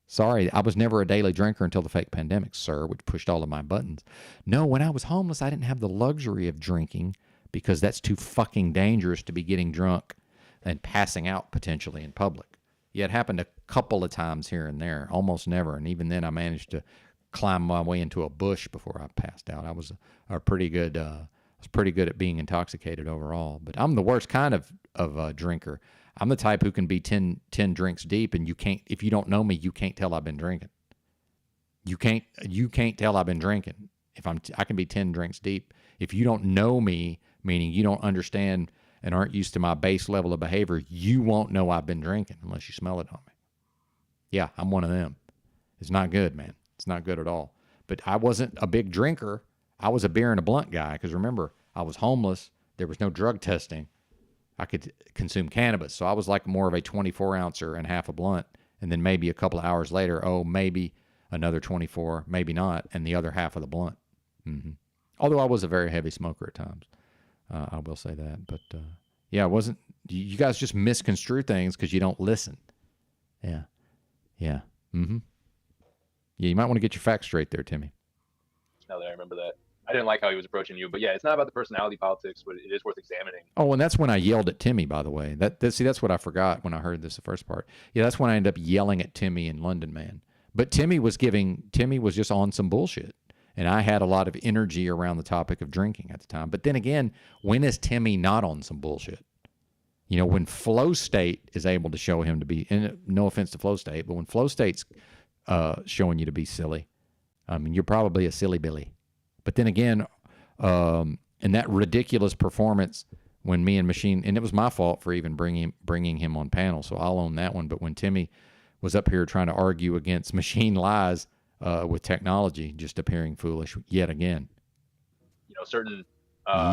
Sorry, I was never a daily drinker until the fake pandemic, sir, which pushed all of my buttons. No, when I was homeless, I didn't have the luxury of drinking because that's too fucking dangerous to be getting drunk and passing out potentially in public. Yeah, it happened a couple of times here and there, almost never. And even then I managed to climb my way into a bush before I passed out. I was pretty good at being intoxicated overall. But I'm the worst kind of drinker. I'm the type who can be 10 drinks deep, and you can't, if you don't know me, you can't tell I've been drinking. You can't tell I've been drinking. I can be 10 drinks deep. If you don't know me, meaning you don't understand and aren't used to my base level of behavior, you won't know I've been drinking unless you smell it on me. Yeah, I'm one of them. It's not good, man. It's not good at all. But I wasn't a big drinker. I was a beer and a blunt guy, because remember, I was homeless. There was no drug testing. I could consume cannabis. So I was like more of a 24-ouncer and half a blunt. And then maybe a couple of hours later, maybe another 24, maybe not, and the other half of the blunt. Mm-hmm. Although I was a very heavy smoker at times. I will say that. But yeah, it wasn't. You guys just misconstrue things because you don't listen. Yeah. Yeah. Mm-hmm. Yeah, you might want to get your facts straight there, Timmy. Now that I remember that. I didn't like how he was approaching you, but yeah, it's not about the personality politics, but it is worth examining. Oh, and that's when I yelled at Timmy, by the way. That's what I forgot when I heard the first part. Yeah, that's when I ended up yelling at Timmy in London, man. But Timmy was just on some bullshit. And I had a lot of energy around the topic of drinking at the time. But then again, when is Timmy not on some bullshit? You know, when Flow State is able to show him to be, and no offense to Flow State, but when Flow State's showing you to be silly, I mean, you're probably a silly Billy. But then again, in that ridiculous performance when me and Machine, and it was my fault for even bringing him on panel, so I'll own that one. But when Timmy was up here trying to argue against Machine lies with technology, just appearing foolish yet again. You know, certain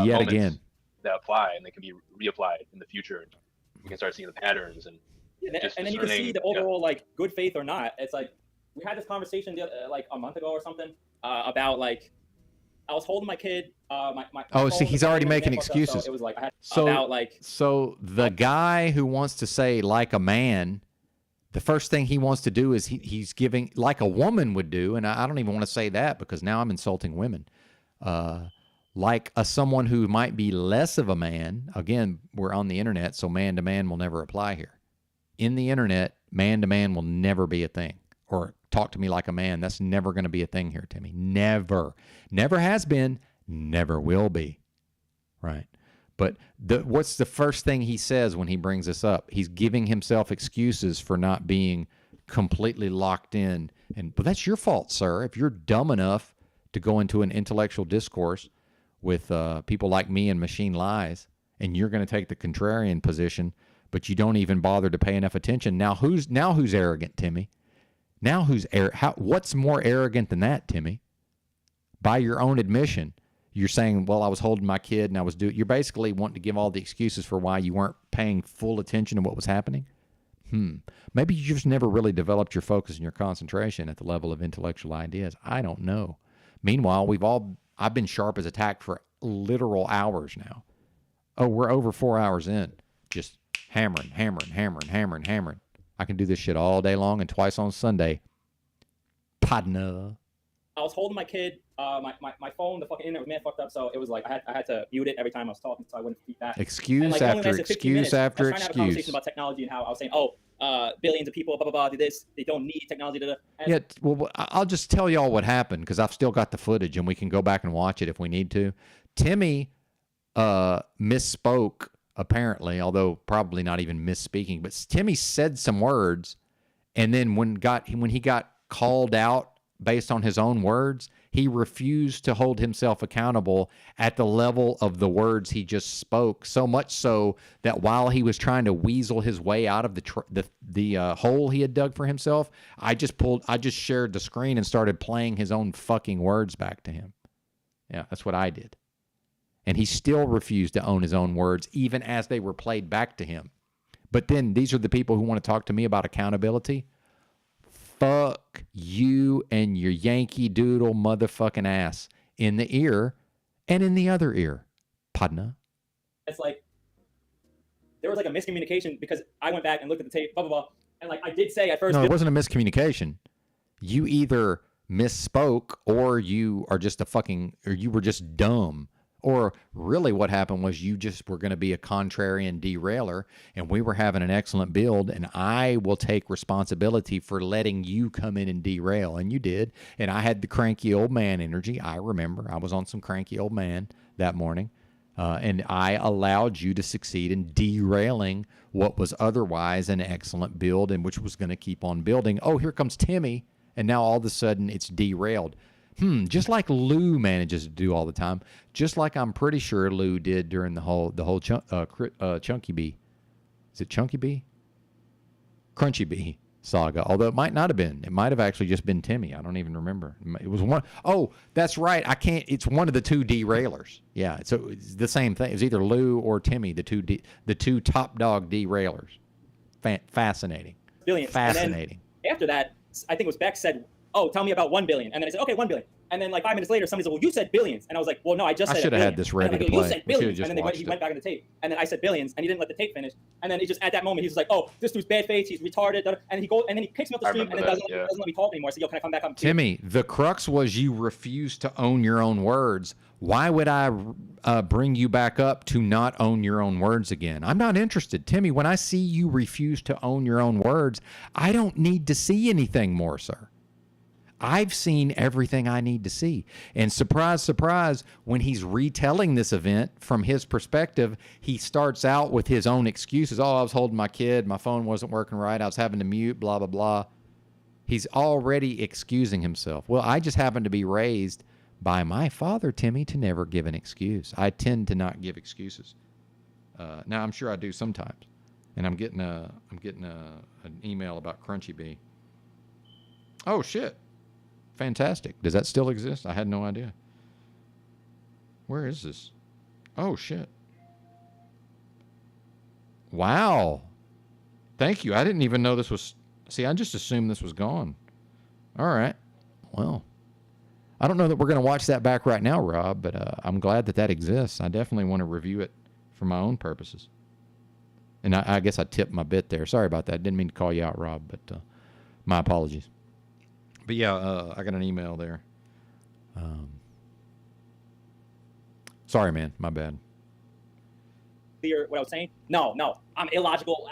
yet again that apply, and they can be reapplied in the future. And we can start seeing the patterns, and then you can see the overall like good faith or not. It's like we had this conversation like a month ago or something about like. I was holding my kid. See, he's already making excuses. So it was like So the guy who wants to say like a man, the first thing he wants to do is he's giving like a woman would do, and I don't even want to say that because now I'm insulting women. Like someone who might be less of a man. Again, we're on the internet, so man to man will never apply here. In the internet, man to man will never be a thing. or talk to me like a man. That's never going to be a thing here, Timmy. Never. Never has been, never will be. Right? But what's the first thing he says when he brings this up? He's giving himself excuses for not being completely locked in. But that's your fault, sir. If you're dumb enough to go into an intellectual discourse with people like me and Machine Lies, and you're going to take the contrarian position, but you don't even bother to pay enough attention. Now who's arrogant, Timmy? Now what's more arrogant than that, Timmy? By your own admission, you're saying, well, I was holding my kid and I was doing. You're basically wanting to give all the excuses for why you weren't paying full attention to what was happening. Maybe you just never really developed your focus and your concentration at the level of intellectual ideas. I don't know. Meanwhile, I've been sharp as a tack for literal hours now. Oh, we're over 4 hours in. Just hammering. I can do this shit all day long and twice on Sunday. Partner. I was holding my kid. My phone, the fucking internet was fucked up, so it was like I had to mute it every time I was talking, so I wouldn't feedback. Excuse after excuse after excuse. I was trying to have a conversation about technology and how I was saying, billions of people, blah blah blah, do this. They don't need technology. Yeah, well, I'll just tell y'all what happened because I've still got the footage and we can go back and watch it if we need to. Timmy misspoke apparently, although probably not even misspeaking. But Timmy said some words, and then when he got called out based on his own words, he refused to hold himself accountable at the level of the words he just spoke, so much so that while he was trying to weasel his way out of the hole he had dug for himself, I just shared the screen and started playing his own fucking words back to him. Yeah, that's what I did. And he still refused to own his own words, even as they were played back to him. But then these are the people who want to talk to me about accountability. Fuck you and your Yankee Doodle motherfucking ass in the ear and in the other ear. Padna. It's like there was like a miscommunication because I went back and looked at the tape, blah blah blah, and like I did say at first. No, it wasn't a miscommunication. You either misspoke or you are just or you were just dumb. Or really what happened was you just were going to be a contrarian derailer, and we were having an excellent build, and I will take responsibility for letting you come in and derail. And you did. And I had the cranky old man energy. I remember I was on some cranky old man that morning, and I allowed you to succeed in derailing what was otherwise an excellent build and which was going to keep on building. Oh, here comes Timmy, and now all of a sudden it's derailed. Just like Lou manages to do all the time, just like I'm pretty sure Lou did during the whole Chunky Bee. Is it Chunky Bee? Crunchy Bee saga. Although it might not have been. It might have actually just been Timmy. I don't even remember. It was one. Oh, that's right. It's one of the two derailers. Yeah. So it's the same thing. It's either Lou or Timmy, the two top dog derailers. Fascinating. Billions. Fascinating. And then after that, I think it was Beck said, oh, tell me about 1 billion. And then I said, okay, 1 billion. And then like 5 minutes later, somebody said, well, you said billions. And I was like, well, no, I just said I should have had this ready to play. You said billions. And then he went back on the tape. And then I said billions, and he didn't let the tape finish. And then he just, at that moment, he was like, oh, this dude's bad face, he's retarded. And then he kicks me off the stream and then doesn't let me talk anymore. I said, yo, can I come back up? Timmy, the crux was you refused to own your own words. Why would I bring you back up to not own your own words again? I'm not interested. Timmy, when I see you refuse to own your own words, I don't need to see anything more, sir. I've seen everything I need to see. And surprise, surprise, when he's retelling this event from his perspective, he starts out with his own excuses. Oh, I was holding my kid. My phone wasn't working right. I was having to mute, blah, blah, blah. He's already excusing himself. Well, I just happened to be raised by my father, Timmy, to never give an excuse. I tend to not give excuses. Now, I'm sure I do sometimes. And I'm getting an email about Crunchy Bee. Oh, shit. Fantastic. Does that still exist? I had no idea. Where is this? Oh, shit. Wow. Thank you. I didn't even know this was... See, I just assumed this was gone. All right. Well, I don't know that we're going to watch that back right now, Rob, but I'm glad that exists. I definitely want to review it for my own purposes. And I guess I tipped my bit there. Sorry about that. Didn't mean to call you out, Rob, but my apologies. But yeah, I got an email there. Sorry, man. My bad. Clear what I was saying? No. I'm illogical.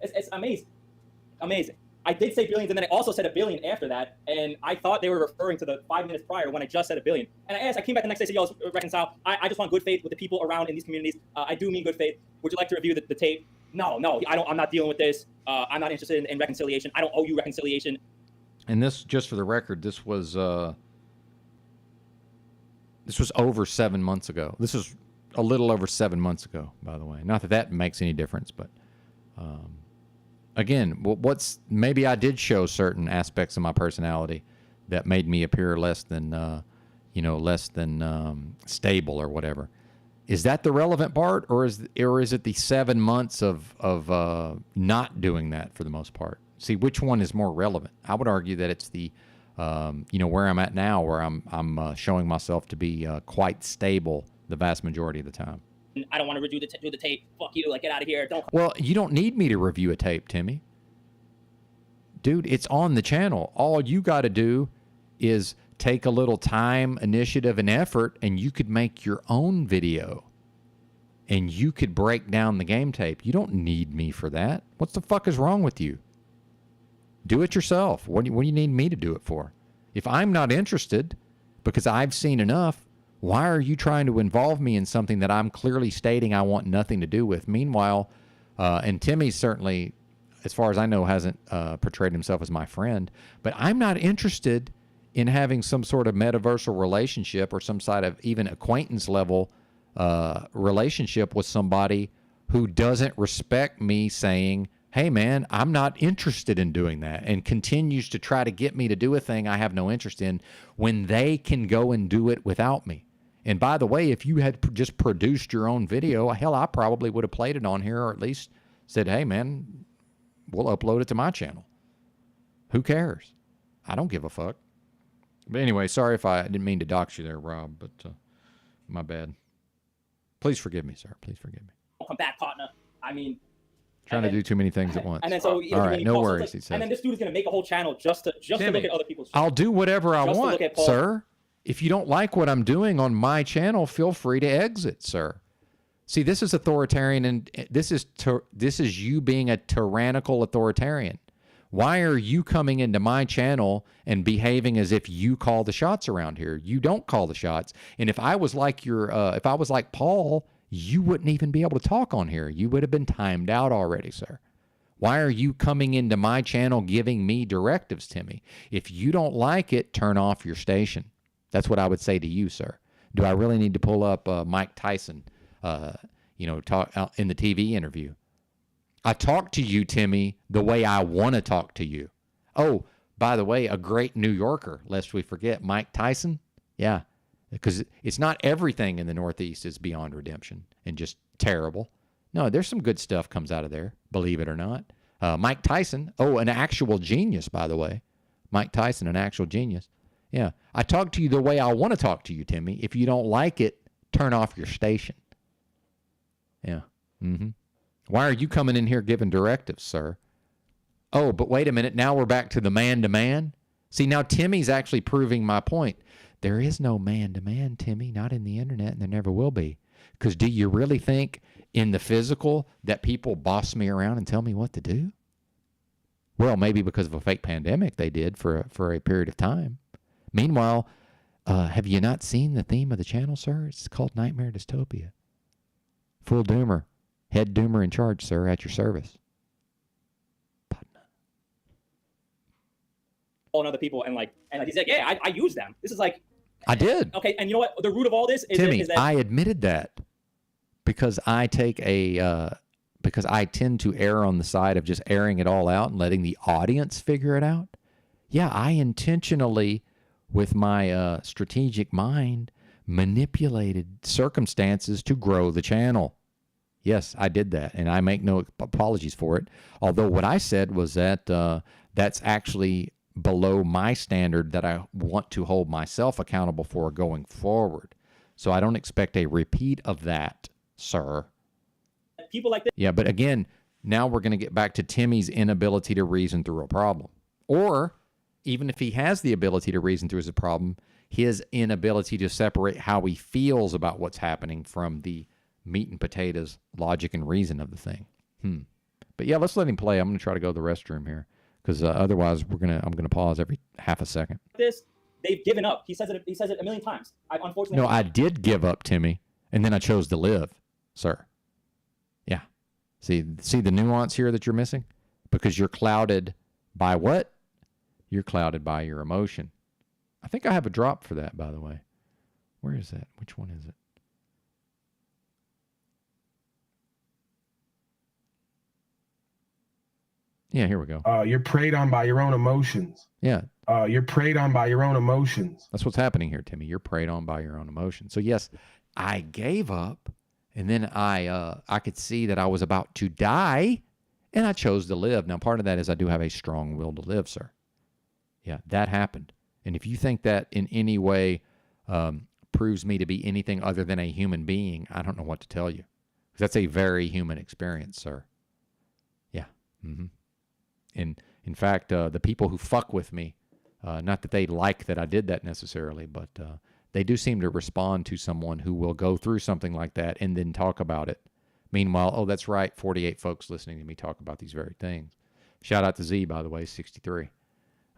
It's amazing. Amazing. I did say billions, and then I also said a billion after that, and I thought they were referring to the 5 minutes prior when I just said a billion. And I came back the next day and said, yo, let's reconcile. I just want good faith with the people around in these communities. I do mean good faith. Would you like to review the tape? No, I'm not dealing with this. I'm not interested in reconciliation. I don't owe you reconciliation. And this, just for the record, this was over 7 months ago. This was a little over 7 months ago, by the way. Not that that makes any difference, but again, maybe I did show certain aspects of my personality that made me appear less than stable or whatever. Is that the relevant part, or is it the 7 months of not doing that for the most part? See, which one is more relevant? I would argue that it's the where I'm at now, where I'm showing myself to be quite stable the vast majority of the time. I don't want to review the tape. Fuck you. Like, get out of here. Don't. Well, you don't need me to review a tape, Timmy. Dude, it's on the channel. All you got to do is take a little time, initiative, and effort, and you could make your own video. And you could break down the game tape. You don't need me for that. What the fuck is wrong with you? Do it yourself. What do you need me to do it for? If I'm not interested because I've seen enough, why are you trying to involve me in something that I'm clearly stating I want nothing to do with? Meanwhile, and Timmy certainly, as far as I know, hasn't portrayed himself as my friend, but I'm not interested in having some sort of metaversal relationship or some sort of even acquaintance level relationship with somebody who doesn't respect me saying, hey, man, I'm not interested in doing that, and continues to try to get me to do a thing I have no interest in when they can go and do it without me. And by the way, if you had just produced your own video, hell, I probably would have played it on here, or at least said, hey, man, we'll upload it to my channel. Who cares? I don't give a fuck. But anyway, sorry if I didn't mean to dox you there, Rob, but my bad. Please forgive me, sir. Please forgive me. Come back, partner. I mean... Trying to do too many things at once. And then so... All right, no worries, he says. And then this dude is going to make a whole channel just to look at other people's... I'll do whatever I want, sir. If you don't like what I'm doing on my channel, feel free to exit, sir. See, this is authoritarian, and this is you being a tyrannical authoritarian. Why are you coming into my channel and behaving as if you call the shots around here? You don't call the shots. And if I was like Paul, you wouldn't even be able to talk on here. You would have been timed out already, sir. Why are you coming into my channel giving me directives, Timmy? If you don't like it, turn off your station. That's what I would say to you, sir. Do I really need to pull up Mike Tyson, talk in the TV interview? I talk to you, Timmy, the way I want to talk to you. Oh, by the way, a great New Yorker, lest we forget, Mike Tyson. Yeah, because it's not everything in the Northeast is beyond redemption and just terrible. No, there's some good stuff comes out of there, believe it or not. Mike Tyson, an actual genius, by the way. Mike Tyson, an actual genius. Yeah, I talk to you the way I want to talk to you, Timmy. If you don't like it, turn off your station. Yeah. Mm-hmm. Why are you coming in here giving directives, sir? Oh, but wait a minute. Now we're back to the man-to-man. See, now Timmy's actually proving my point. There is no man-to-man, Timmy, not in the internet, and there never will be. Because do you really think in the physical that people boss me around and tell me what to do? Well, maybe because of a fake pandemic they did for a period of time. Meanwhile, have you not seen the theme of the channel, sir? It's called Nightmare Dystopia. Full doomer. Head doomer in charge, sir, at your service. And other people, and he's like, yeah, I use them. This is like... I did. Okay, and you know what? The root of all this is... Timmy, is that I admitted that because I because I tend to err on the side of just airing it all out and letting the audience figure it out. Yeah, I intentionally, with my strategic mind, manipulated circumstances to grow the channel. Yes, I did that, and I make no apologies for it. Although what I said was that that's actually below my standard that I want to hold myself accountable for going forward. So I don't expect a repeat of that, sir. People like this. Yeah, but again, now we're going to get back to Timmy's inability to reason through a problem. Or even if he has the ability to reason through his problem, his inability to separate how he feels about what's happening from the meat and potatoes, logic and reason of the thing. But yeah, let's let him play. I'm going to try to go to the restroom here because otherwise I'm gonna pause every half a second. They've given up. He says it a million times. Unfortunately, No, I did give up, Timmy, and then I chose to live, sir. Yeah. See the nuance here that you're missing? Because you're clouded by what? You're clouded by your emotion. I think I have a drop for that, by the way. Where is that? Which one is it? Yeah, here we go. You're preyed on by your own emotions. Yeah. You're preyed on by your own emotions. That's what's happening here, Timmy. You're preyed on by your own emotions. So yes, I gave up, and then I could see that I was about to die, and I chose to live. Now, part of that is I do have a strong will to live, sir. Yeah, that happened. And if you think that in any way proves me to be anything other than a human being, I don't know what to tell you. That's a very human experience, sir. Yeah. Mm-hmm. And in fact, the people who fuck with me, not that they like that I did that necessarily, but they do seem to respond to someone who will go through something like that and then talk about it. Meanwhile, oh, that's right, 48 folks listening to me talk about these very things. Shout out to Z, by the way, 63.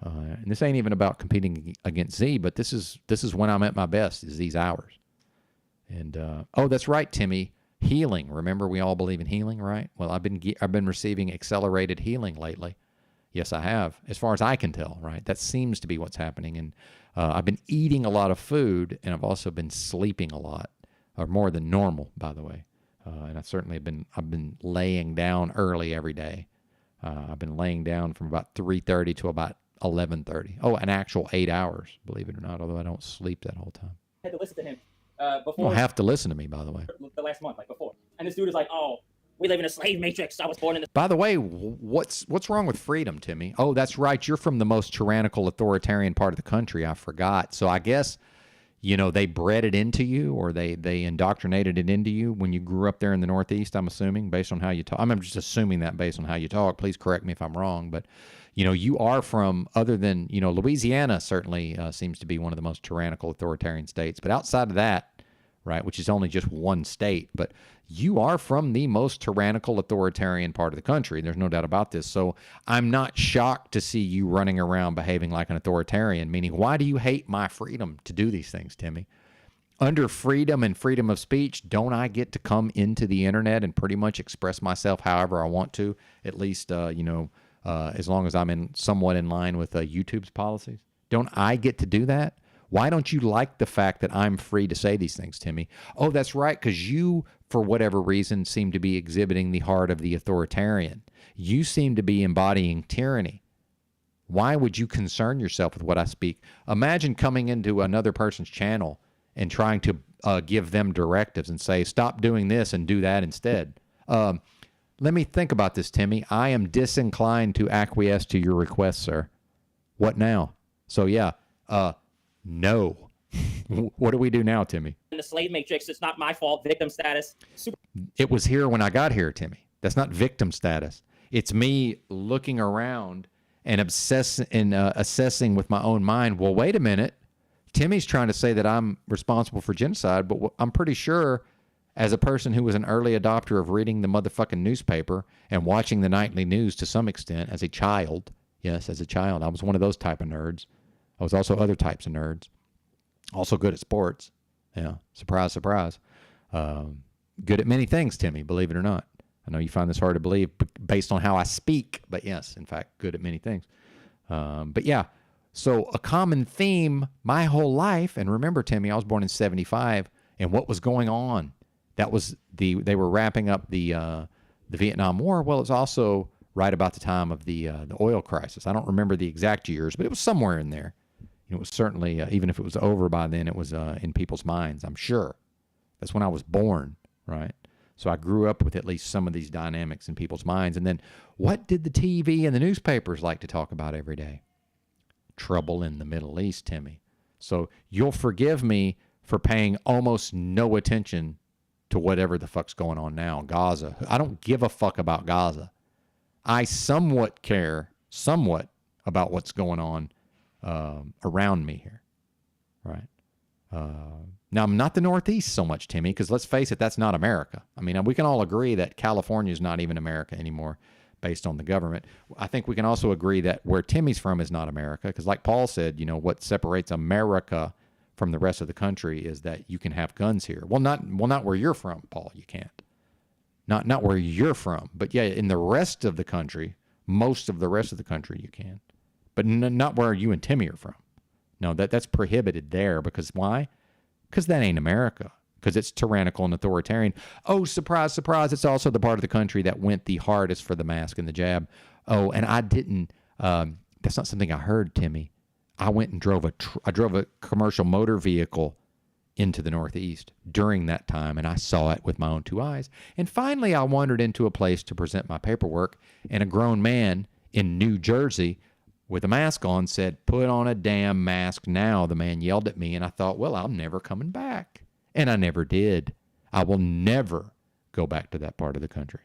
And this ain't even about competing against Z, but this is when I'm at my best, is these hours. And oh, that's right, Timmy. Healing. Remember, we all believe in healing, right? Well, I've been receiving accelerated healing lately. Yes, I have, as far as I can tell, right? That seems to be what's happening. And I've been eating a lot of food, and I've also been sleeping a lot, or more than normal, by the way. And I've been laying down early every day. I've been laying down from about 3:30 to about 11:30. Oh, an actual 8 hours, believe it or not, although I don't sleep that whole time. I had to listen to him before. You don't have to listen to me, by the way. The last month, like before. And this dude is like, oh, we live in a slave matrix. I was born in the... By the way, what's wrong with freedom, Timmy? Oh, that's right. You're from the most tyrannical, authoritarian part of the country. I forgot. So I guess, they bred it into you, or they indoctrinated it into you when you grew up there in the Northeast, I'm assuming, based on how you talk. I'm just assuming that based on how you talk. Please correct me if I'm wrong. But, you are from, other than, Louisiana certainly seems to be one of the most tyrannical, authoritarian states. But outside of that, right, which is only just one state, but you are from the most tyrannical, authoritarian part of the country. There's no doubt about this. So I'm not shocked to see you running around behaving like an authoritarian, meaning, why do you hate my freedom to do these things, Timmy? Under freedom and freedom of speech, don't I get to come into the internet and pretty much express myself however I want to, at least, as long as I'm somewhat in line with YouTube's policies? Don't I get to do that? Why don't you like the fact that I'm free to say these things, Timmy? Oh, that's right, because you, for whatever reason, seem to be exhibiting the heart of the authoritarian. You seem to be embodying tyranny. Why would you concern yourself with what I speak? Imagine coming into another person's channel and trying to give them directives and say, stop doing this and do that instead. Let me think about this, Timmy. I am disinclined to acquiesce to your request, sir. What now? So, yeah, no. What do we do now, Timmy? In the slave matrix, it's not my fault. Victim status. It was here when I got here, Timmy. That's not victim status. It's me looking around and assessing with my own mind. Well, wait a minute. Timmy's trying to say that I'm responsible for genocide, but I'm pretty sure, as a person who was an early adopter of reading the motherfucking newspaper and watching the nightly news to some extent as a child, yes, as a child, I was one of those type of nerds. I was also other types of nerds. Also good at sports. Yeah, surprise, surprise. Good at many things, Timmy, believe it or not. I know you find this hard to believe based on how I speak, but yes, in fact, good at many things. But yeah, so a common theme my whole life, and remember, Timmy, I was born in 75, and what was going on? That was they were wrapping up the Vietnam War. Well, it's also right about the time of the oil crisis. I don't remember the exact years, but it was somewhere in there. It was certainly, even if it was over by then, it was in people's minds, I'm sure. That's when I was born, right? So I grew up with at least some of these dynamics in people's minds. And then what did the TV and the newspapers like to talk about every day? Trouble in the Middle East, Timmy. So you'll forgive me for paying almost no attention to whatever the fuck's going on now. Gaza. I don't give a fuck about Gaza. I somewhat care, about what's going on around me here, right? Now, I'm not the Northeast so much, Timmy, because let's face it, that's not America. I mean, we can all agree that California is not even America anymore. based on the government. I think we can also agree that where Timmy's from is not America, because like Paul said, what separates America from the rest of the country is that you can have guns here. Well, not where you're from, Paul. You can't. Not where you're from, but yeah, in the rest of the country, most of the rest of the country, you can, but not where you and Timmy are from. No, that's prohibited there because why? Because that ain't America. Because it's tyrannical and authoritarian. Oh, surprise, surprise! It's also the part of the country that went the hardest for the mask and the jab. Oh, and I didn't. That's not something I heard, Timmy. I went and drove a commercial motor vehicle into the Northeast during that time, and I saw it with my own two eyes. And finally, I wandered into a place to present my paperwork, and a grown man in New Jersey with a mask on said, "Put on a damn mask now." The man yelled at me, and I thought, well, I'm never coming back. And I never did. I will never go back to that part of the country.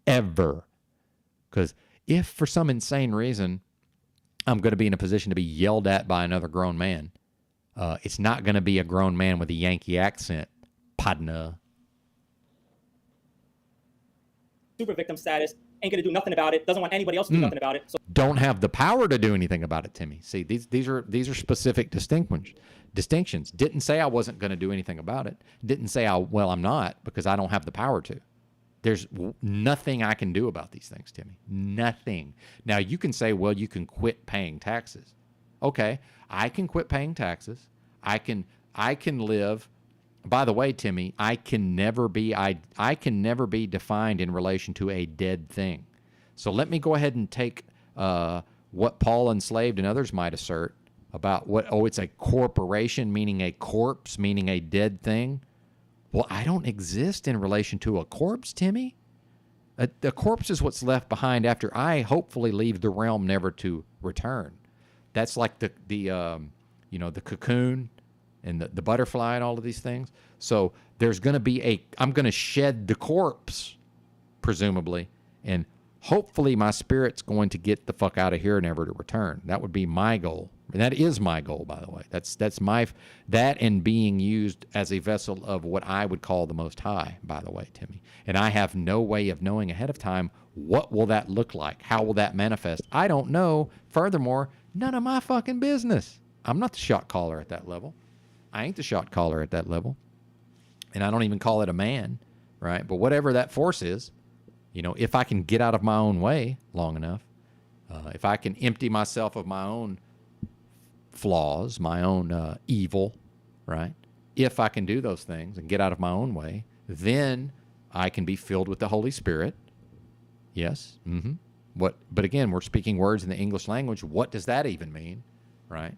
Ever. Because if for some insane reason I'm going to be in a position to be yelled at by another grown man, it's not going to be a grown man with a Yankee accent. Partner. Super victim status. Ain't going to do nothing about it. Doesn't want anybody else to do nothing about it. So don't have the power to do anything about it, Timmy. See, these are specific distinctions. Didn't say I wasn't going to do anything about it. Didn't say I'm not, because I don't have the power to. There's nothing I can do about these things, Timmy. Nothing. Now, you can say, well, you can quit paying taxes. Okay, I can quit paying taxes. I can live. By the way, Timmy, I can never be defined in relation to a dead thing. So let me go ahead and take what Paul Enslaved and others might assert about it's a corporation, meaning a corpse, meaning a dead thing. Well, I don't exist in relation to a corpse, Timmy. The corpse is what's left behind after I hopefully leave the realm never to return. That's like the cocoon and the butterfly and all of these things. So there's going to be I'm going to shed the corpse, presumably, and hopefully my spirit's going to get the fuck out of here never to return. That would be my goal. And that is my goal, by the way. That and being used as a vessel of what I would call the Most High, by the way, Timmy. And I have no way of knowing ahead of time what will that look like. How will that manifest? I don't know. Furthermore, none of my fucking business. I'm not the shot caller at that level. I ain't the shot caller at that level. And I don't even call it a man, right? But whatever that force is, if I can get out of my own way long enough, if I can empty myself of my own flaws, my own evil, right? If I can do those things and get out of my own way, then I can be filled with the Holy Spirit. Yes. Mm-hmm. But again, we're speaking words in the English language. What does that even mean, right?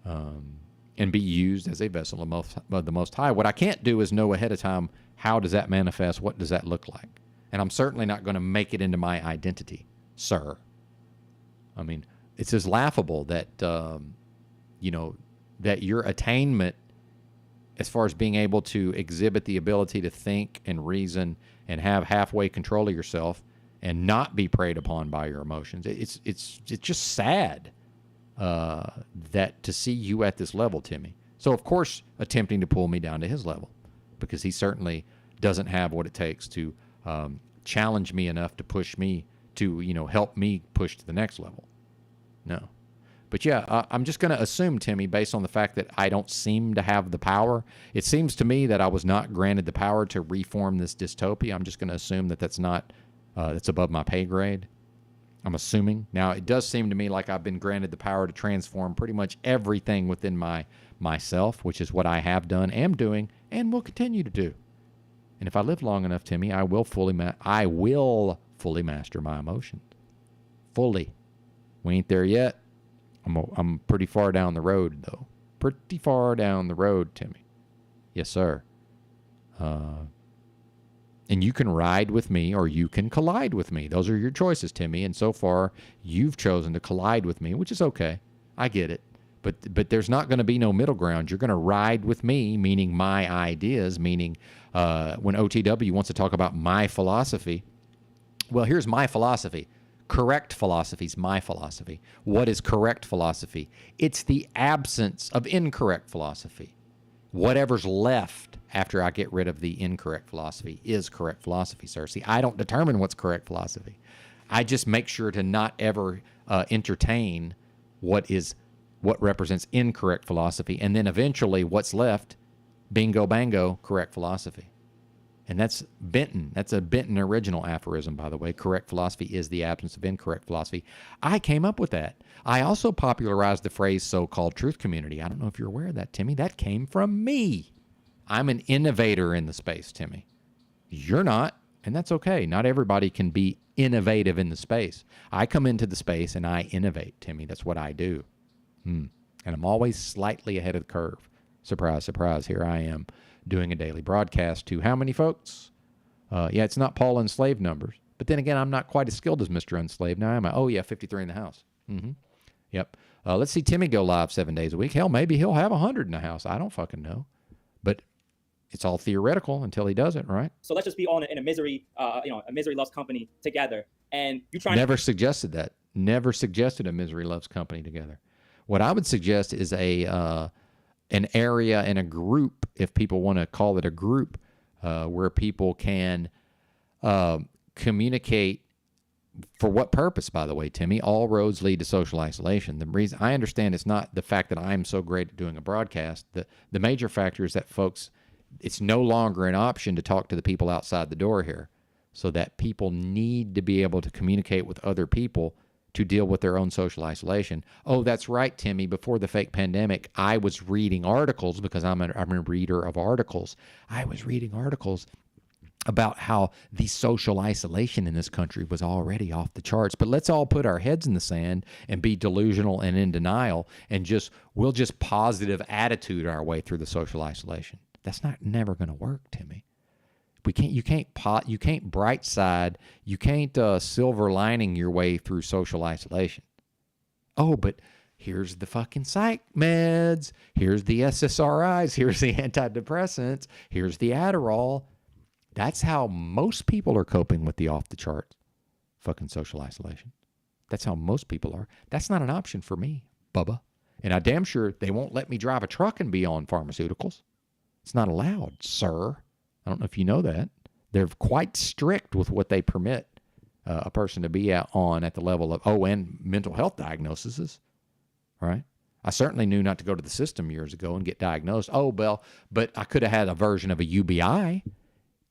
And be used as a vessel of the Most High. What I can't do is know ahead of time, how does that manifest? What does that look like? And I'm certainly not going to make it into my identity, sir. I mean, it's just laughable that, that your attainment as far as being able to exhibit the ability to think and reason and have halfway control of yourself and not be preyed upon by your emotions. It's just sad that to see you at this level, Timmy. So, of course, attempting to pull me down to his level, because he certainly doesn't have what it takes to challenge me enough to push me to, help me push to the next level. No. But yeah, I'm just going to assume, Timmy, based on the fact that I don't seem to have the power. It seems to me that I was not granted the power to reform this dystopia. I'm just going to assume that that's above my pay grade. I'm assuming. Now, it does seem to me like I've been granted the power to transform pretty much everything within myself, which is what I have done, am doing, and will continue to do. And if I live long enough, Timmy, I will fully master my emotions. Fully. We ain't there yet. I'm pretty far down the road, though. Pretty far down the road, Timmy. Yes, sir. And you can ride with me or you can collide with me. Those are your choices, Timmy. And so far, you've chosen to collide with me, which is okay. I get it. But there's not going to be no middle ground. You're going to ride with me, meaning my ideas, meaning when OTW wants to talk about my philosophy. Well, here's my philosophy. Correct philosophy is my philosophy. What is correct philosophy? It's the absence of incorrect philosophy. Whatever's left after I get rid of the incorrect philosophy is correct philosophy, sir. See, I don't determine what's correct philosophy. I just make sure to not ever entertain what represents incorrect philosophy, and then eventually what's left, bingo bango, correct philosophy. And that's Benton. That's a Benton original aphorism, by the way. Correct philosophy is the absence of incorrect philosophy. I came up with that. I also popularized the phrase so-called truth community. I don't know if you're aware of that, Timmy. That came from me. I'm an innovator in the space, Timmy. You're not, and that's okay. Not everybody can be innovative in the space. I come into the space and I innovate, Timmy. That's what I do. And I'm always slightly ahead of the curve. Surprise, surprise. Here I am doing a daily broadcast to how many folks? Yeah, it's not Paul Enslaved numbers. But then again, I'm not quite as skilled as Mr. Enslaved. Now am I? Oh, yeah, 53 in the house. Yep. Let's see Timmy go live 7 days a week. Hell, maybe he'll have 100 in the house. I don't fucking know. But it's all theoretical until he does it, right? So let's just be all in a misery, a misery loves company together. And you try. Never suggested that. Never suggested a misery loves company together. What I would suggest is an area and a group, if people want to call it a group, where people can communicate. For what purpose, by the way, Timmy? All roads lead to social isolation. The reason I understand it's not the fact that I'm so great at doing a broadcast. The major factor is that, folks, it's no longer an option to talk to the people outside the door here, so that people need to be able to communicate with other people to deal with their own social isolation. Oh, that's right, Timmy. Before the fake pandemic, I was reading articles because I'm a reader of articles. I was reading articles about how the social isolation in this country was already off the charts. But let's all put our heads in the sand and be delusional and in denial, and we'll just positive attitude our way through the social isolation. That's never going to work, Timmy. You can't bright side, you can't silver lining your way through social isolation. Oh, but here's the fucking psych meds, here's the SSRIs, here's the antidepressants, here's the Adderall. That's how most people are coping with the off the charts fucking social isolation. That's how most people are. That's not an option for me, Bubba. And I damn sure they won't let me drive a truck and be on pharmaceuticals. It's not allowed, sir. I don't know if you know that. They're quite strict with what they permit a person to be on at the level of, and mental health diagnoses, right? I certainly knew not to go to the system years ago and get diagnosed. But I could have had a version of a UBI.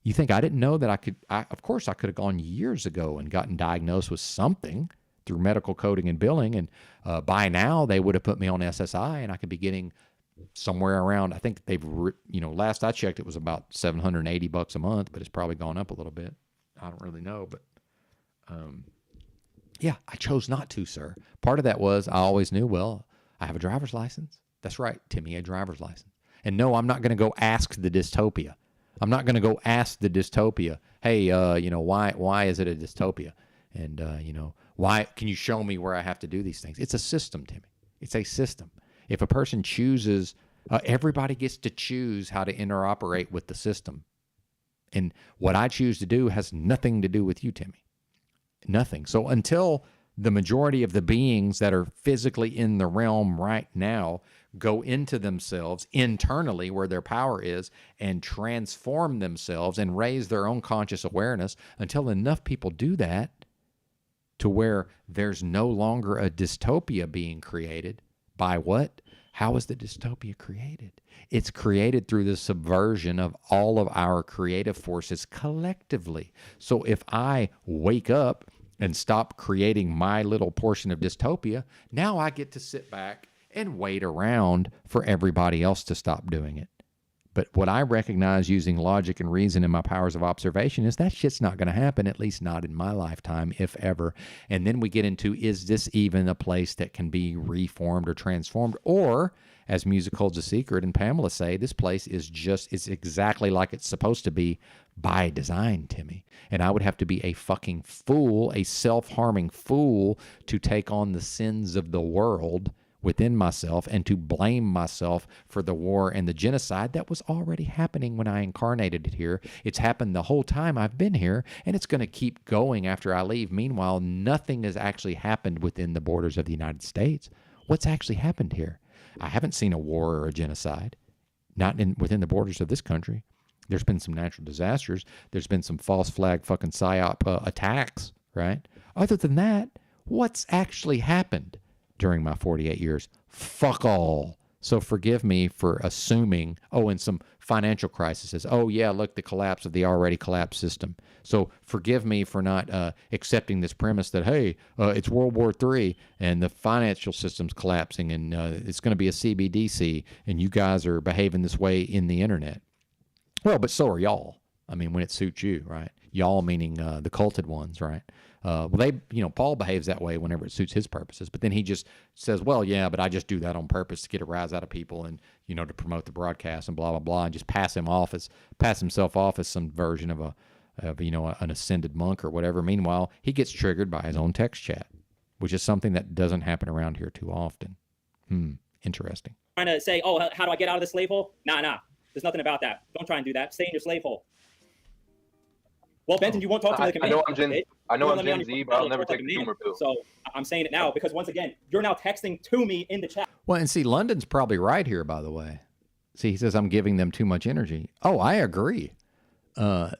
You think I didn't know that of course I could have gone years ago and gotten diagnosed with something through medical coding and billing. And by now they would have put me on SSI and I could be getting somewhere around, I think last I checked, it was about $780 a month, but it's probably gone up a little bit. I don't really know, but yeah, I chose not to, sir. Part of that was I always knew, well, I have a driver's license. That's right, Timmy, a driver's license. And no, I'm not going to go ask the dystopia. I'm not going to go ask the dystopia, hey, why is it a dystopia? And, why can you show me where I have to do these things? It's a system, Timmy. It's a system. If a person chooses, everybody gets to choose how to interoperate with the system. And what I choose to do has nothing to do with you, Timmy. Nothing. So until the majority of the beings that are physically in the realm right now go into themselves internally where their power is and transform themselves and raise their own conscious awareness, until enough people do that to where there's no longer a dystopia being created. By what? How is the dystopia created? It's created through the subversion of all of our creative forces collectively. So if I wake up and stop creating my little portion of dystopia, now I get to sit back and wait around for everybody else to stop doing it. But what I recognize using logic and reason and my powers of observation is that shit's not going to happen, at least not in my lifetime, if ever. And then we get into, is this even a place that can be reformed or transformed? Or, as Music Holds a Secret and Pamela say, this place is it's exactly like it's supposed to be by design, Timmy. And I would have to be a fucking fool, a self-harming fool, to take on the sins of the world within myself and to blame myself for the war and the genocide that was already happening when I incarnated it here. It's happened the whole time I've been here, and it's going to keep going after I leave. Meanwhile, nothing has actually happened within the borders of the United States. What's actually happened here? I haven't seen a war or a genocide, not within the borders of this country. There's been some natural disasters. There's been some false flag fucking psyop attacks, right? Other than that, what's actually happened during my 48 years? Fuck all. So forgive me for assuming, in some financial crises, oh yeah, look, the collapse of the already collapsed system. So forgive me for not accepting this premise that, hey, it's World War III and the financial system's collapsing and it's going to be a CBDC and you guys are behaving this way in the internet. Well, but so are y'all. I mean, when it suits you, right? Y'all meaning the culted ones, right? Paul behaves that way whenever it suits his purposes, but then he just says, well, yeah, but I just do that on purpose to get a rise out of people and, to promote the broadcast and blah, blah, blah, and just pass himself off as some version of an ascended monk or whatever. Meanwhile, he gets triggered by his own text chat, which is something that doesn't happen around here too often. Interesting. Trying to say, how do I get out of the slave hole? Nah. There's nothing about that. Don't try and do that. Stay in your slave hole. Well, Benton, you won't talk to me like a man. I know I'm Gen Z, but I'll never take a doomer pill. So I'm saying it now because, once again, you're now texting to me in the chat. Well, and see, London's probably right here, by the way. See, he says I'm giving them too much energy. Oh, I agree.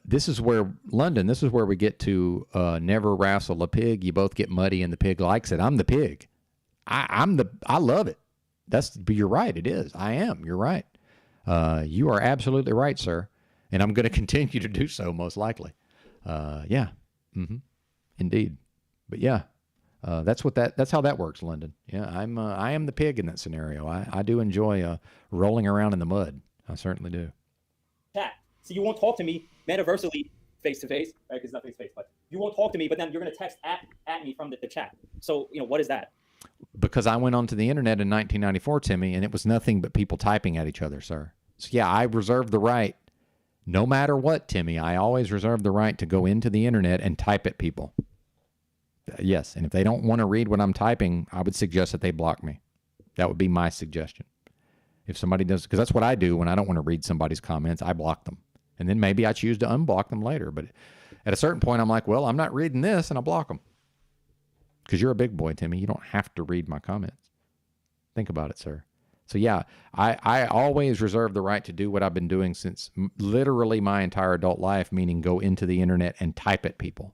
This is where we get to never wrestle a pig. You both get muddy and the pig likes it. I'm the pig. I love it. But you're right. It is. I am. You're right. You are absolutely right, sir. And I'm going to continue to do so, most likely. Yeah. Mm-hmm. Indeed. But yeah, that's how that works, London. Yeah, I am the pig in that scenario. I do enjoy rolling around in the mud. I certainly do. Chat. So you won't talk to me metaversally face to face, right? Because it's not face to face, but you won't talk to me, but then you're going to text at me from the chat. So, what is that? Because I went onto the internet in 1994, Timmy, and it was nothing but people typing at each other, sir. So yeah, I reserve the right. No matter what, Timmy, I always reserve the right to go into the internet and type at people. Yes, and if they don't want to read what I'm typing, I would suggest that they block me. That would be my suggestion. If somebody does, because that's what I do when I don't want to read somebody's comments, I block them. And then maybe I choose to unblock them later. But at a certain point, I'm like, well, I'm not reading this, and I block them. Because you're a big boy, Timmy. You don't have to read my comments. Think about it, sir. So yeah, I always reserve the right to do what I've been doing since literally my entire adult life, meaning go into the internet and type at people.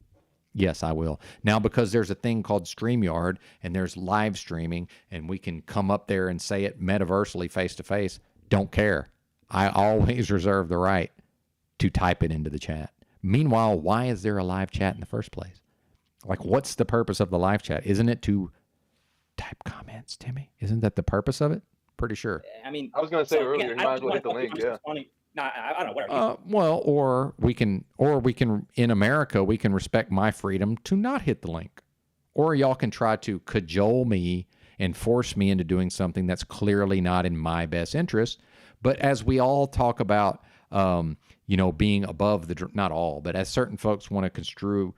Yes, I will. Now, because there's a thing called StreamYard and there's live streaming and we can come up there and say it metaversally face to face, don't care. I always reserve the right to type it into the chat. Meanwhile, why is there a live chat in the first place? Like, what's the purpose of the live chat? Isn't it to type comments, Timmy? Isn't that the purpose of it? Pretty sure. I mean, I was going to say earlier, you might as well hit the link, yeah. Nah, I don't know, whatever. Well, or we can, in America, we can respect my freedom to not hit the link. Or y'all can try to cajole me and force me into doing something that's clearly not in my best interest. But as we all talk about, being above not all, but as certain folks want to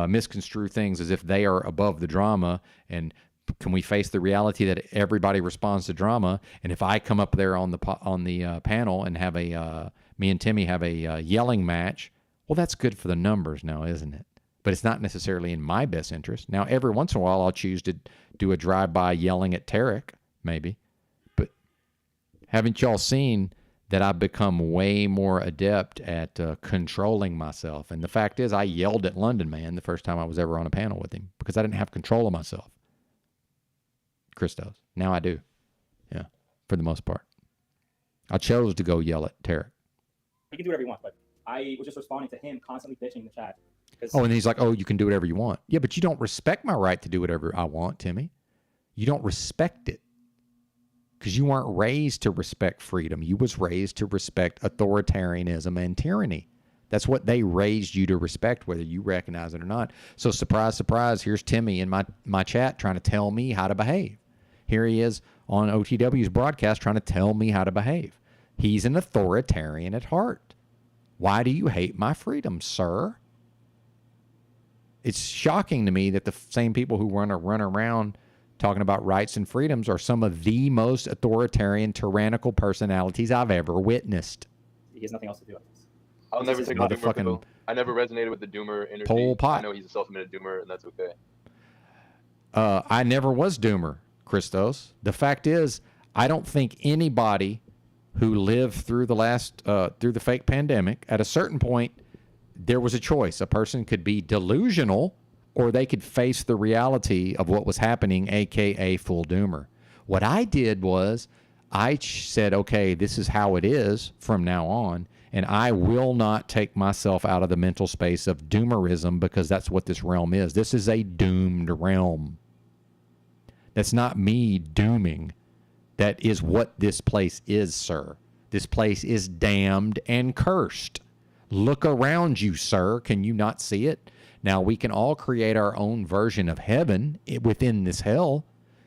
misconstrue things as if they are above the drama, and can we face the reality that everybody responds to drama? And if I come up there on the panel and have me and Timmy have a yelling match, well, that's good for the numbers now, isn't it? But it's not necessarily in my best interest. Now, every once in a while, I'll choose to do a drive-by yelling at Tarek, maybe. But haven't y'all seen that I've become way more adept at controlling myself? And the fact is, I yelled at London Man the first time I was ever on a panel with him because I didn't have control of myself. Christos. Now I do. Yeah, for the most part. I chose to go yell at Tarek. You can do whatever you want, but I was just responding to him constantly bitching in the chat. Oh, and he's like, you can do whatever you want. Yeah, but you don't respect my right to do whatever I want, Timmy. You don't respect it. Because you weren't raised to respect freedom. You was raised to respect authoritarianism and tyranny. That's what they raised you to respect, whether you recognize it or not. So surprise, surprise, here's Timmy in my chat trying to tell me how to behave. Here he is on OTW's broadcast trying to tell me how to behave. He's an authoritarian at heart. Why do you hate my freedom, sir? It's shocking to me that the same people who want to run around talking about rights and freedoms are some of the most authoritarian, tyrannical personalities I've ever witnessed. He has nothing else to do with this. I'll never take a doomer pill. I never resonated with the doomer energy. Pol Pot. I know he's a self-admitted doomer, and that's okay. I never was doomer, Christos. The fact is, I don't think anybody who lived through through the fake pandemic, at a certain point, there was a choice. A person could be delusional or they could face the reality of what was happening, aka full doomer. What I did was I said, okay, this is how it is from now on, and I will not take myself out of the mental space of doomerism, because that's what this realm is. This is a doomed realm. That's not me dooming. That is what this place is, sir. This place is damned and cursed. Look around you, sir. Can you not see it? Now, we can all create our own version of heaven within this hell,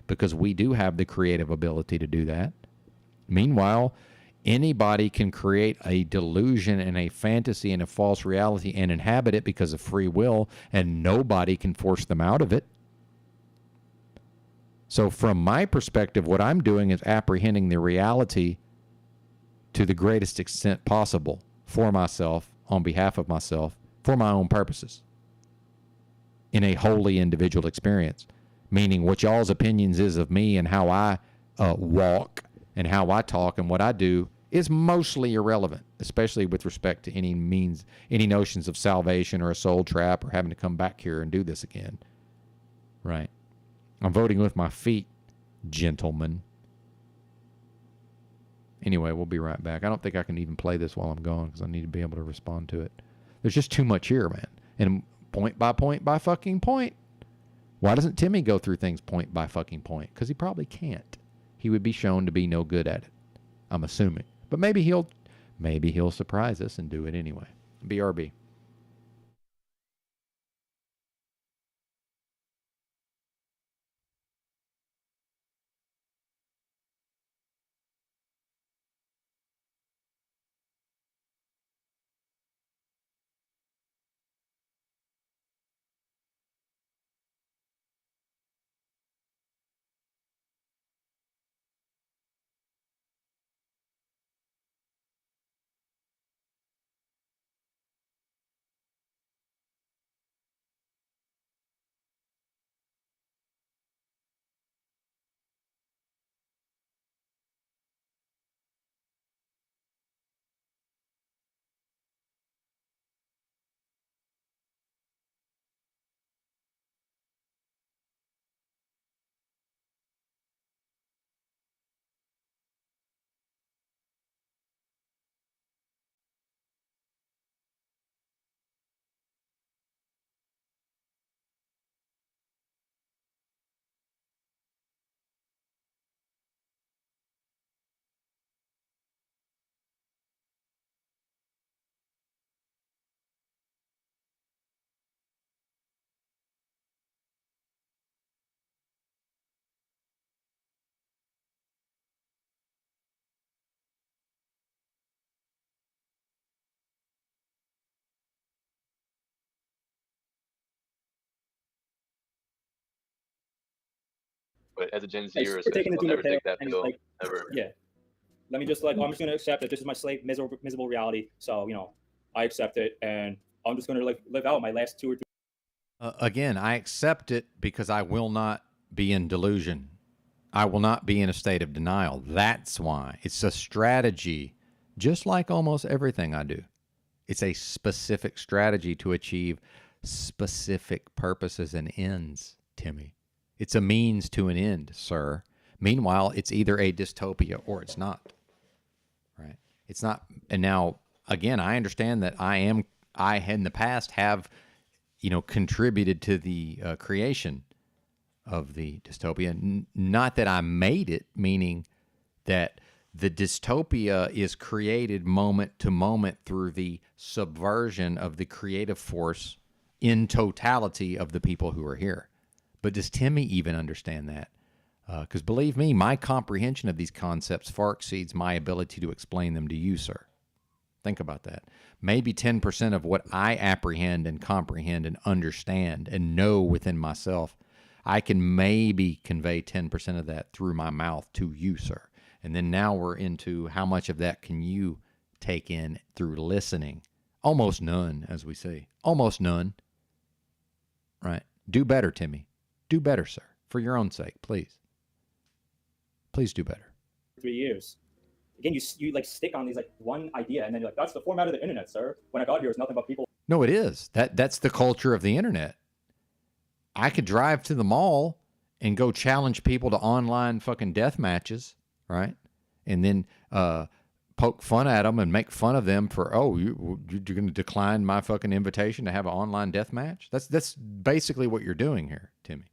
because we do have the creative ability to do that. Meanwhile, anybody can create a delusion and a fantasy and a false reality and inhabit it because of free will, and nobody can force them out of it. So from my perspective, what I'm doing is apprehending the reality to the greatest extent possible for myself, on behalf of myself, for my own purposes, in a wholly individual experience. Meaning what y'all's opinions is of me and how I walk and how I talk and what I do is mostly irrelevant, especially with respect to any notions of salvation or a soul trap or having to come back here and do this again. Right? I'm voting with my feet, gentlemen. Anyway, we'll be right back. I don't think I can even play this while I'm gone because I need to be able to respond to it. There's just too much here, man. And point by point by fucking point. Why doesn't Timmy go through things point by fucking point? Because he probably can't. He would be shown to be no good at it, I'm assuming. But maybe he'll surprise us and do it anyway. BRB. But as a Gen Like, Zer, we're taking the I'll never doomer take pill, that and pill. like, Ever. yeah. Let me just I'm just gonna accept that this is my slave miserable reality. So I accept it, and I'm just gonna live out my last 2 or 3. Again, I accept it because I will not be in delusion. I will not be in a state of denial. That's why. It's a strategy, just like almost everything I do. It's a specific strategy to achieve specific purposes and ends, Timmy. It's a means to an end, sir. Meanwhile, it's either a dystopia or it's not. Right? It's not. And now, again, I understand that I in the past have, contributed to the creation of the dystopia. Not that I made it, meaning that the dystopia is created moment to moment through the subversion of the creative force in totality of the people who are here. But does Timmy even understand that? Because believe me, my comprehension of these concepts far exceeds my ability to explain them to you, sir. Think about that. Maybe 10% of what I apprehend and comprehend and understand and know within myself, I can maybe convey 10% of that through my mouth to you, sir. And then now we're into how much of that can you take in through listening? Almost none, as we say. Almost none. Right? Do better, Timmy. Do better, sir. For your own sake, please. Please do better. 3 years. Again, you stick on these one idea, and then you're like, that's the format of the internet, sir. When I got here, it's nothing but people. No, it is. That's the culture of the internet. I could drive to the mall and go challenge people to online fucking death matches, right? And then poke fun at them and make fun of them for, oh, you're going to decline my fucking invitation to have an online death match? That's basically what you're doing here, Timmy.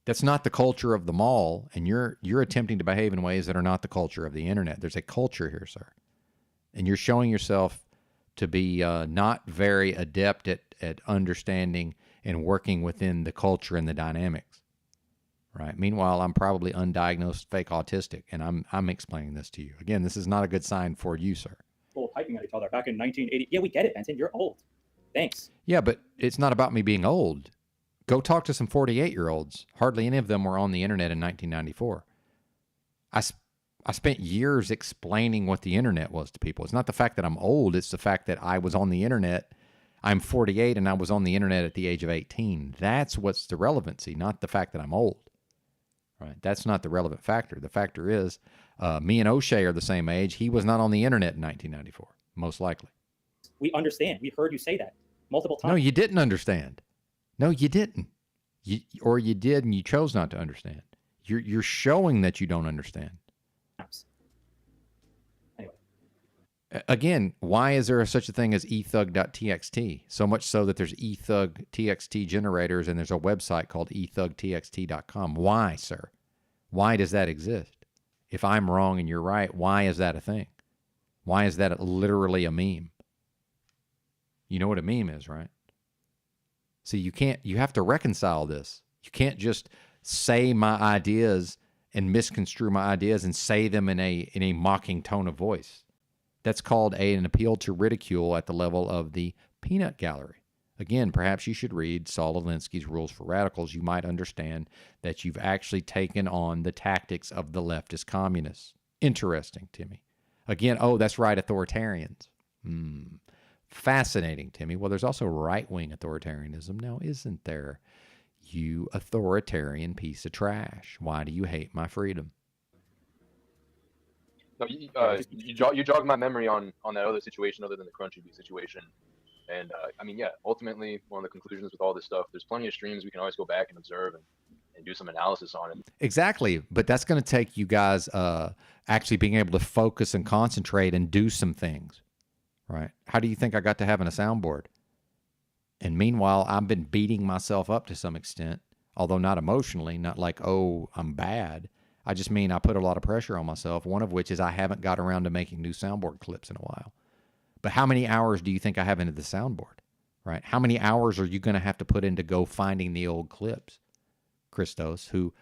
That's not the culture of the mall, and you're attempting to behave in ways that are not the culture of the internet. There's a culture here, sir. And you're showing yourself to be not very adept at understanding and working within the culture and the dynamics, right? Meanwhile, I'm probably undiagnosed fake autistic, and I'm explaining this to you. Again, this is not a good sign for you, sir. People typing at each other back in 1980. Yeah, we get it, Benson. You're old. Thanks. Yeah, but it's not about me being old. Go talk to some 48-year-olds. Hardly any of them were on the internet in 1994. I spent years explaining what the internet was to people. It's not the fact that I'm old. It's the fact that I was on the internet. I'm 48 and I was on the internet at the age of 18. That's what's the relevancy, not the fact that I'm old. Right? That's not the relevant factor. The factor is me and O'Shea are the same age. He was not on the internet in 1994, most likely. We understand. We heard you say that multiple times. No, you didn't understand. No, you didn't. Or you did and you chose not to understand. You're showing that you don't understand. Anyway. Again, why is there such a thing as ethug.txt? So much so that there's ethug.txt generators and there's a website called ethugtxt.com. Why, sir? Why does that exist? If I'm wrong and you're right, why is that a thing? Why is that literally a meme? You know what a meme is, right? See, you have to reconcile this. You can't just say my ideas and misconstrue my ideas and say them in a mocking tone of voice. That's called an appeal to ridicule at the level of the peanut gallery. Again, perhaps you should read Saul Alinsky's Rules for Radicals. You might understand that you've actually taken on the tactics of the leftist communists. Interesting, Timmy. Again, oh, that's right, authoritarians. Fascinating, Timmy. Well, there's also right-wing authoritarianism now, isn't there? You authoritarian piece of trash. Why do you hate my freedom? No, you jogged my memory on that other situation other than the Crunchybeat situation. And I mean, yeah, ultimately, one of the conclusions with all this stuff, there's plenty of streams we can always go back and observe and do some analysis on it. Exactly. But that's going to take you guys actually being able to focus and concentrate and do some things. Right? How do you think I got to having a soundboard? And meanwhile, I've been beating myself up to some extent, although not emotionally, not like, oh, I'm bad. I just mean I put a lot of pressure on myself, one of which is I haven't got around to making new soundboard clips in a while. But how many hours do you think I have into the soundboard? Right? How many hours are you going to have to put into go finding the old clips? Christos, who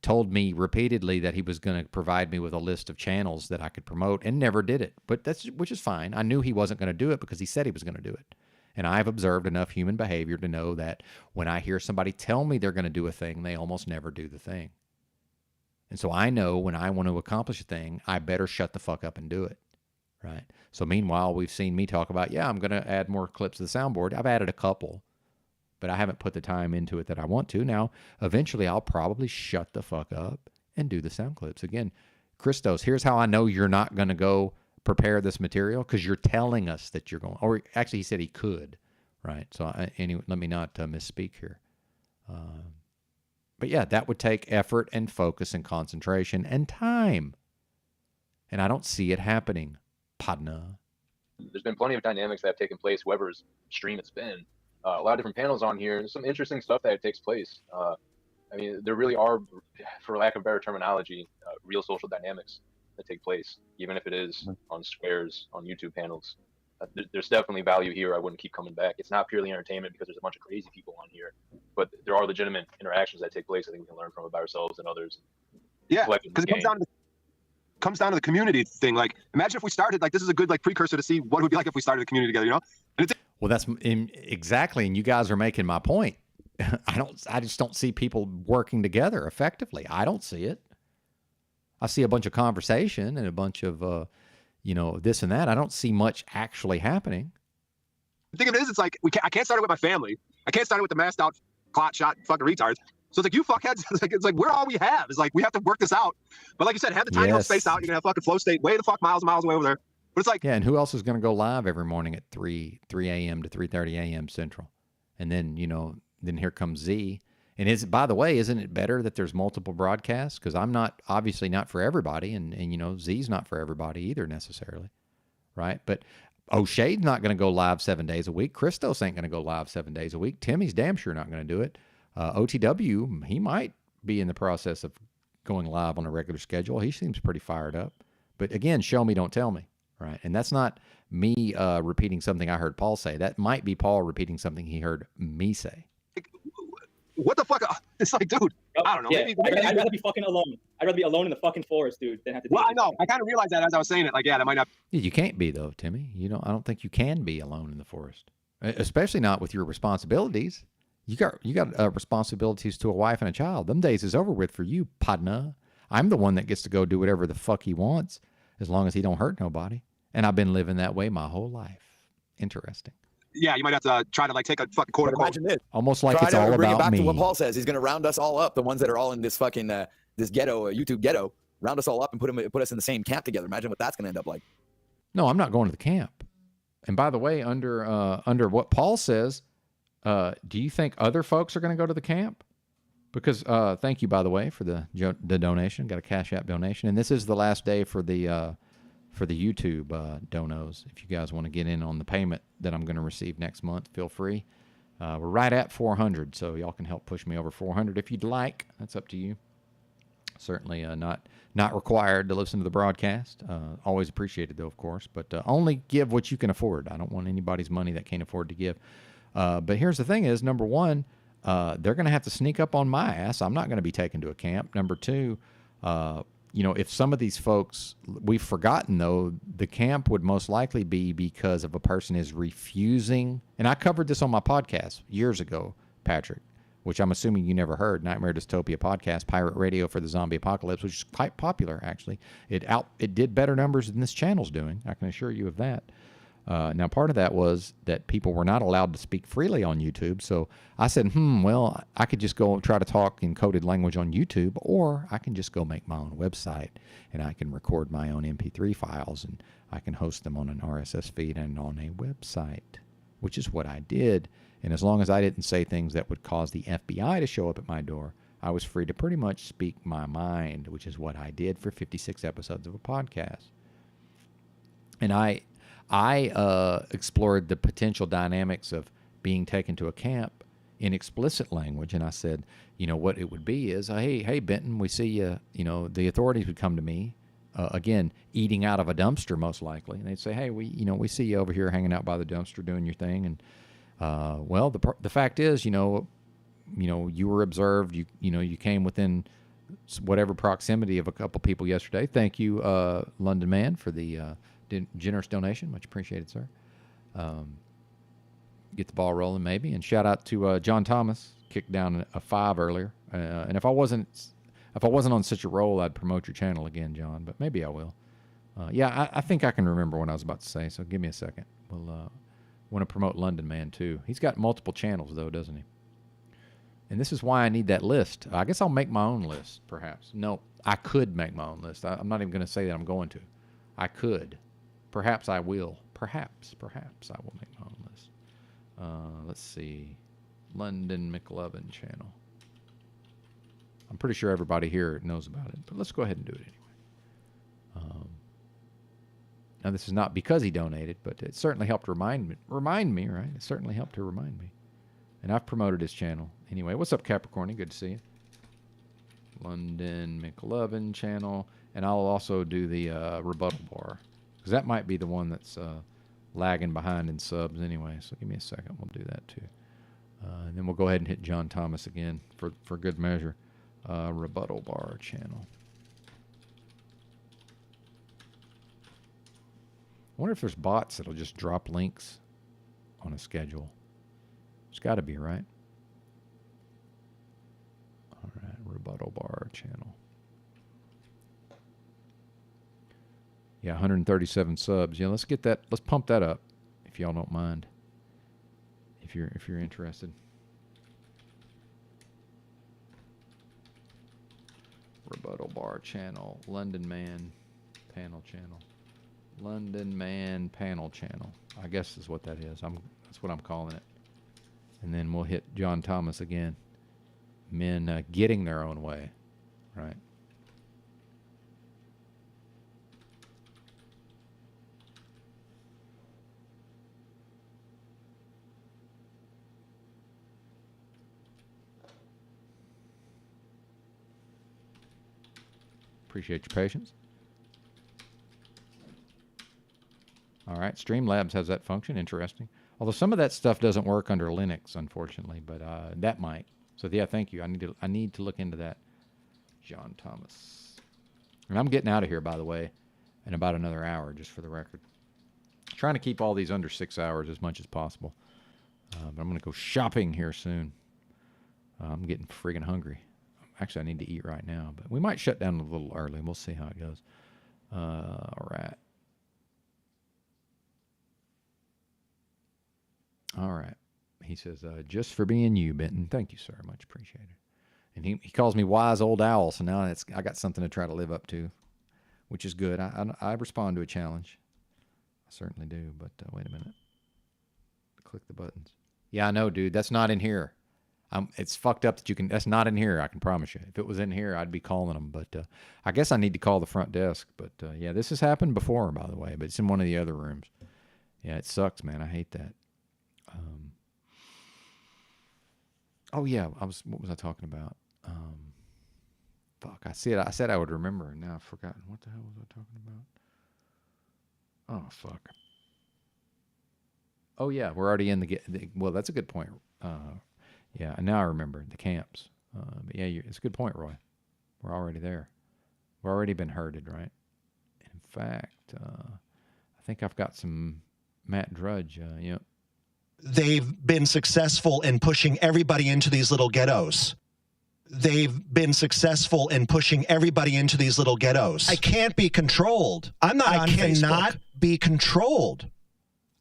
told me repeatedly that he was going to provide me with a list of channels that I could promote and never did it. But which is fine. I knew he wasn't going to do it because he said he was going to do it. And I've observed enough human behavior to know that when I hear somebody tell me they're going to do a thing, they almost never do the thing. And so I know when I want to accomplish a thing, I better shut the fuck up and do it. Right? So meanwhile, we've seen me talk about, yeah, I'm going to add more clips to the soundboard. I've added a couple, but I haven't put the time into it that I want to. Now, eventually, I'll probably shut the fuck up and do the sound clips. Again, Christos, here's how I know you're not going to go prepare this material, because you're telling us that you're going. Or actually, he said he could, right? So anyway, let me not misspeak here. But yeah, that would take effort and focus and concentration and time. And I don't see it happening, Padna. There's been plenty of dynamics that have taken place, whoever's stream it's been. A lot of different panels on here. There's some interesting stuff that takes place. I mean, there really are, for lack of better terminology, real social dynamics that take place, even if it is on squares, on YouTube panels. There's definitely value here. I wouldn't keep coming back. It's not purely entertainment because there's a bunch of crazy people on here, but there are legitimate interactions that take place. I think we can learn from about ourselves and others. Yeah, because it comes down to the community thing. Like, imagine if we started, like, this is a good precursor to see what it would be like if we started a community together, you know? And well, that's exactly, and you guys are making my point. I just don't see people working together effectively. I don't see it. I see a bunch of conversation and a bunch of, this and that. I don't see much actually happening. The thing of it is, it's like, I can't start it with my family. I can't start it with the masked out, clot shot fucking retards. So it's like, you fuckheads, it's like, we're all we have. It's like, we have to work this out. But like you said, have the tiny little space out. You're going to have fucking flow state way the fuck miles and miles away over there. But it's like, yeah, and who else is going to go live every morning at 3 a.m. to 3:30 a.m. Central? And then, then here comes Z. And by the way, isn't it better that there's multiple broadcasts? Because I'm obviously not for everybody, and Z's not for everybody either necessarily, right? But O'Shea's not going to go live 7 days a week. Christos ain't going to go live 7 days a week. Timmy's damn sure not going to do it. OTW, he might be in the process of going live on a regular schedule. He seems pretty fired up. But again, show me, don't tell me, right? And that's not me repeating something I heard Paul say. That might be Paul repeating something he heard me say. What the fuck? It's like, dude, I don't know. Yeah, I'd rather be fucking alone. I'd rather be alone in the fucking forest, dude, than have to. Well, I know. I kind of realized that as I was saying it. Like, yeah, that might not. You can't be though, Timmy. I don't think you can be alone in the forest, especially not with your responsibilities. You got responsibilities to a wife and a child. Them days is over with for you, partner. I'm the one that gets to go do whatever the fuck he wants, as long as he don't hurt nobody. And I've been living that way my whole life. Interesting. Yeah, you might have to try to like take a fucking quote unquote. Imagine this. Almost like Try it's to all bring it about back me. to what Paul says. He's going to round us all up, the ones that are all in this fucking this ghetto, YouTube ghetto. Round us all up and put us in the same camp together. Imagine what that's going to end up like. No, I'm not going to the camp. And by the way, under what Paul says, do you think other folks are going to go to the camp? Because thank you, by the way, for the donation. Got a Cash App donation, and this is the last day for the YouTube donos. If you guys want to get in on the payment that I'm going to receive next month, feel free. We're right at 400, so y'all can help push me over 400 if you'd like. That's up to you. Certainly not required to listen to the broadcast. Always appreciated, though, of course. But only give what you can afford. I don't want anybody's money that can't afford to give. But here's the thing is, number one, they're going to have to sneak up on my ass. I'm not going to be taken to a camp. Number two, if some of these folks, we've forgotten, though, the camp would most likely be because of a person is refusing. And I covered this on my podcast years ago, Patrick, which I'm assuming you never heard, Nightmare Dystopia podcast, pirate radio for the zombie apocalypse, which is quite popular, actually. It did better numbers than this channel's doing. I can assure you of that. Now, part of that was that people were not allowed to speak freely on YouTube. So I said, well, I could just go try to talk in coded language on YouTube, or I can just go make my own website, and I can record my own MP3 files, and I can host them on an RSS feed and on a website, which is what I did. And as long as I didn't say things that would cause the FBI to show up at my door, I was free to pretty much speak my mind, which is what I did for 56 episodes of a podcast. And I explored the potential dynamics of being taken to a camp in explicit language, and I said, what it would be is, hey, Benton, we see you. The authorities would come to me, again, eating out of a dumpster most likely, and they'd say, hey, we see you over here hanging out by the dumpster doing your thing, and well, the fact is, you were observed, you came within whatever proximity of a couple people yesterday. Thank you, London Man, for the generous donation. Much appreciated, sir. Get the ball rolling, maybe. And shout out to John Thomas, kicked down a 5 earlier. And if I wasn't on such a roll, I'd promote your channel again, John. But maybe I will. I think I can remember what I was about to say. So give me a second. We'll want to promote London Man too. He's got multiple channels though, doesn't he? And this is why I need that list. I guess I'll make my own list, perhaps. No, I could make my own list. I'm not even going to say that I'm going to. I could. Perhaps I will. Perhaps I will make my own list. Let's see. London McLovin channel. I'm pretty sure everybody here knows about it, but let's go ahead and do it anyway. Now, this is not because he donated, but it certainly helped remind me, right? It certainly helped to remind me. And I've promoted his channel. Anyway, what's up, Capricorny? Good to see you. London McLovin channel. And I'll also do the rebuttal bar, because that might be the one that's lagging behind in subs anyway. So give me a second. We'll do that too. And then we'll go ahead and hit John Thomas again for good measure. Rebuttal bar channel. I wonder if there's bots that'll just drop links on a schedule. It's got to be, right? All right, rebuttal bar channel. Yeah, 137 subs. Yeah, let's get that. Let's pump that up, if y'all don't mind. If you're interested. Rebuttal bar channel. London Man panel channel. London Man panel channel. I guess is what that is. That's what I'm calling it. And then we'll hit John Thomas again. Men getting their own way, right? Appreciate your patience. All right, Streamlabs has that function. Interesting. Although some of that stuff doesn't work under Linux, unfortunately, but that might. So yeah, thank you. I need to look into that. John Thomas. And I'm getting out of here, by the way, in about another hour, just for the record. Trying to keep all these under 6 hours as much as possible. But I'm going to go shopping here soon. I'm getting friggin' hungry. Actually, I need to eat right now, but we might shut down a little early. We'll see how it goes. All right. All right. He says, just for being you, Benton. Thank you, sir. Much appreciated. And he calls me wise old owl, so now I got something to try to live up to, which is good. I respond to a challenge. I certainly do, but wait a minute. Click the buttons. Yeah, I know, dude. That's not in here. It's fucked up that you can. That's not in here. I can promise you. If it was in here, I'd be calling them. But I guess I need to call the front desk. But yeah, this has happened before, by the way. But it's in one of the other rooms. Yeah, it sucks, man. I hate that. Oh yeah, what was I talking about? Fuck, I said I would remember, and now I've forgotten. What the hell was I talking about? Oh fuck. Oh yeah, we're already in well, that's a good point. Yeah, and now I remember the camps. But yeah, it's a good point, Roy. We're already there. We've already been herded, right? In fact, I think I've got some Matt Drudge. Yep. They've been successful in pushing everybody into these little ghettos. They've been successful in pushing everybody into these little ghettos. I can't be controlled. I'm not on Facebook. I cannot be controlled.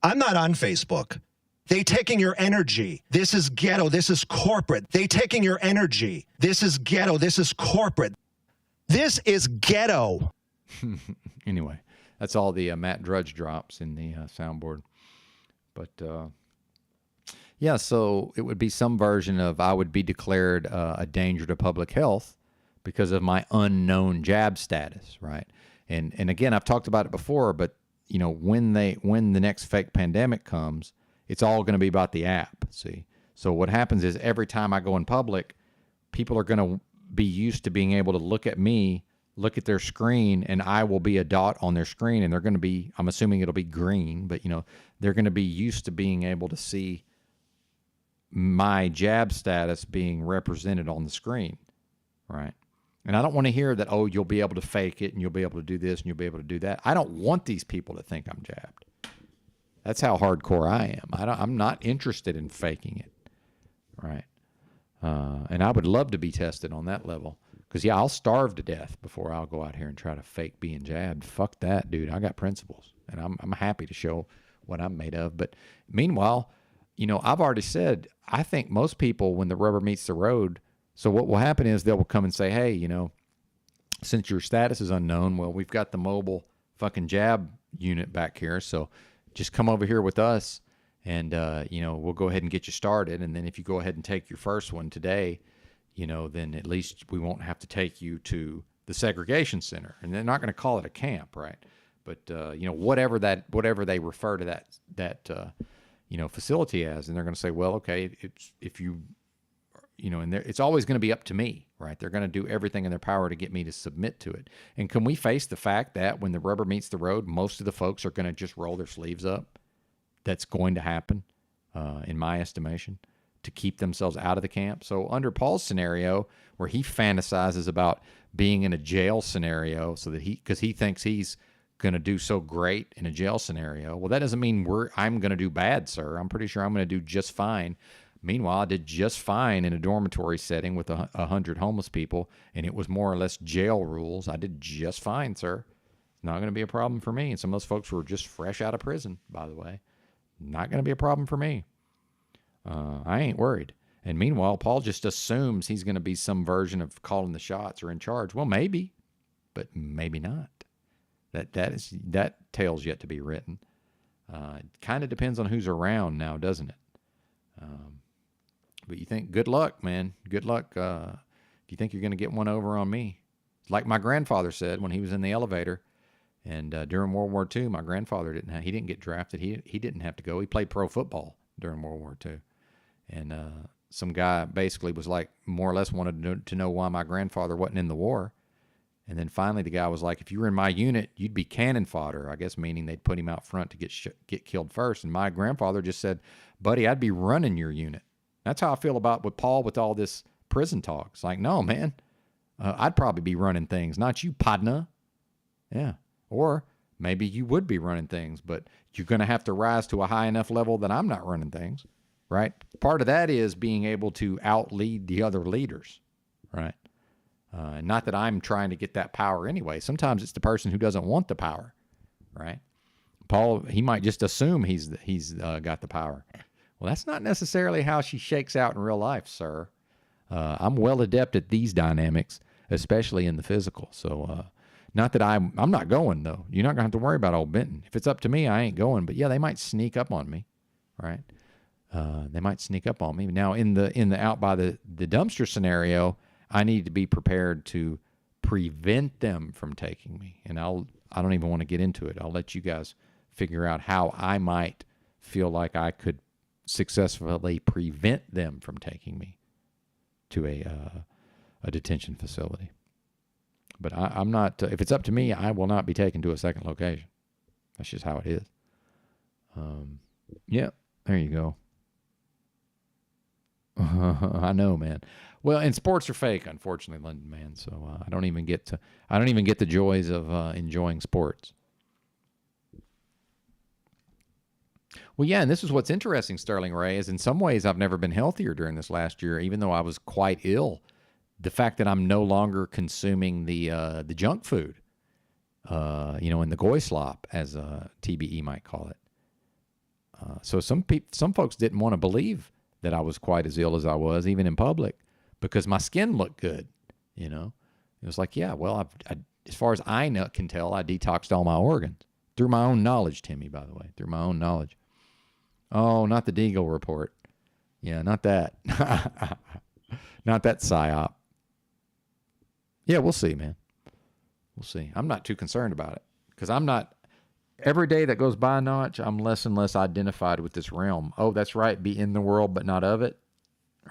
I'm not on Facebook. They taking your energy. This is ghetto. This is corporate. They taking your energy. This is ghetto. This is corporate. This is ghetto. Anyway, that's all the Matt Drudge drops in the soundboard. But yeah, so it would be some version of I would be declared a danger to public health because of my unknown jab status, right? And again, I've talked about it before, but you know, when the next fake pandemic comes, it's all going to be about the app, see? So what happens is every time I go in public, people are going to be used to being able to look at me, look at their screen, and I will be a dot on their screen, and they're going to be, I'm assuming it'll be green, but, you know, they're going to be used to being able to see my jab status being represented on the screen, right? And I don't want to hear that, oh, you'll be able to fake it, and you'll be able to do this, and you'll be able to do that. I don't want these people to think I'm jabbed. That's how hardcore I am. I'm not interested in faking it, right? And I would love to be tested on that level. Because, yeah, I'll starve to death before I'll go out here and try to fake being jabbed. Fuck that, dude. I got principles, and I'm happy to show what I'm made of. But meanwhile, you know, I've already said, I think most people, when the rubber meets the road, so what will happen is they will come and say, hey, you know, since your status is unknown, well, we've got the mobile fucking jab unit back here, so just come over here with us, and, you know, we'll go ahead and get you started. And then if you go ahead and take your first one today, you know, then at least we won't have to take you to the segregation center. And they're not going to call it a camp, right? But, you know, whatever they refer to that you know, facility as, and they're going to say, well, okay, if you know, and it's always going to be up to me, right? They're going to do everything in their power to get me to submit to it. And can we face the fact that when the rubber meets the road, most of the folks are going to just roll their sleeves up? That's going to happen, in my estimation, to keep themselves out of the camp. So under Paul's scenario, where he fantasizes about being in a jail scenario so that because he thinks he's going to do so great in a jail scenario, well, that doesn't mean I'm going to do bad, sir. I'm pretty sure I'm going to do just fine. Meanwhile, I did just fine in a dormitory setting with 100 homeless people, and it was more or less jail rules. I did just fine, sir. It's not going to be a problem for me. And some of those folks were just fresh out of prison, by the way. Not going to be a problem for me. I ain't worried. And meanwhile, Paul just assumes he's going to be some version of calling the shots or in charge. Well, maybe, but maybe not. That tale's yet to be written. It kind of depends on who's around now, doesn't it? But you think, good luck, man. Good luck. Do you think you're going to get one over on me? Like my grandfather said when he was in the elevator, and during World War II, my grandfather didn't get drafted. He didn't have to go. He played pro football during World War II. And some guy basically was like, more or less wanted to know why my grandfather wasn't in the war. And then finally the guy was like, if you were in my unit, you'd be cannon fodder, I guess meaning they'd put him out front to get killed first. And my grandfather just said, buddy, I'd be running your unit. That's how I feel about with Paul with all this prison talk. It's like, no, man, I'd probably be running things, not you, Padna. Yeah. Or maybe you would be running things, but you're going to have to rise to a high enough level that I'm not running things, right? Part of that is being able to out-lead the other leaders, right? Not that I'm trying to get that power anyway. Sometimes it's the person who doesn't want the power, right? Paul, he might just assume he's got the power. Well, that's not necessarily how she shakes out in real life, sir. I'm well adept at these dynamics, especially in the physical. So, not that I'm not going, though. You're not going to have to worry about old Benton. If it's up to me, I ain't going. But, yeah, they might sneak up on me, right? They might sneak up on me. Now, in the out by the dumpster scenario, I need to be prepared to prevent them from taking me. And I don't even want to get into it. I'll let you guys figure out how I might feel like I could successfully prevent them from taking me to a detention facility. But I'm not, if it's up to me, I will not be taken to a second location. That's just how it is. Yeah, there you go. I know, man. Well, and sports are fake, unfortunately, London, man. So I don't even get the joys of enjoying sports. Well, yeah, and this is what's interesting, Sterling Ray, is in some ways I've never been healthier during this last year, even though I was quite ill. The fact that I'm no longer consuming the junk food, in the goy slop, as TBE might call it. So some folks didn't want to believe that I was quite as ill as I was, even in public, because my skin looked good. It was like, yeah, well, as far as I can tell, I detoxed all my organs through my own knowledge, Timmy. By the way, through my own knowledge. Oh, not the Deagle report. Yeah, not that. Not that psyop. Yeah, we'll see, man. We'll see. I'm not too concerned about it because I'm not. Every day that goes by, Notch, I'm less and less identified with this realm. Oh, that's right. Be in the world, but not of it.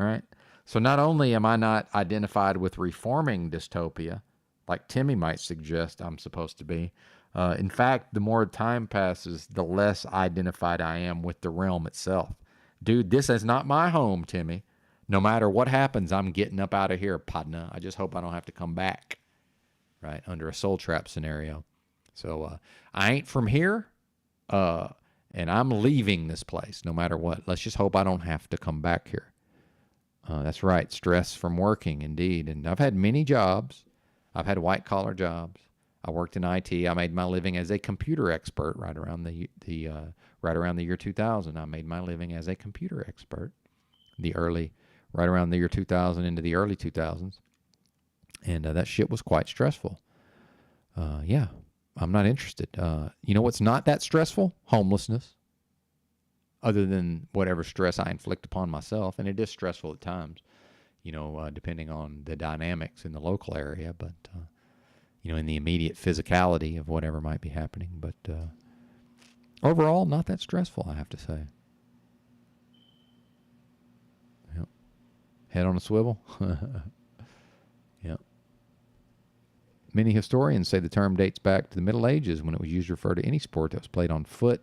All right. So not only am I not identified with reforming dystopia, like Timmy might suggest I'm supposed to be. In fact, the more time passes, the less identified I am with the realm itself. Dude, this is not my home, Timmy. No matter what happens, I'm getting up out of here, Padna. I just hope I don't have to come back, right, under a soul trap scenario. So I ain't from here, and I'm leaving this place no matter what. Let's just hope I don't have to come back here. That's right, stress from working, indeed. And I've had many jobs. I've had white-collar jobs. I worked in IT. I made my living as a computer expert right around the year 2000. I made my living as a computer expert, right around the year 2000 into the early 2000s. And that shit was quite stressful. Yeah, I'm not interested. You know what's not that stressful? Homelessness. Other than whatever stress I inflict upon myself. And it is stressful at times, depending on the dynamics in the local area. But, in the immediate physicality of whatever might be happening. But overall, not that stressful, I have to say. Yep. Head on a swivel. Yep. Many historians say the term dates back to the Middle Ages when it was used to refer to any sport that was played on foot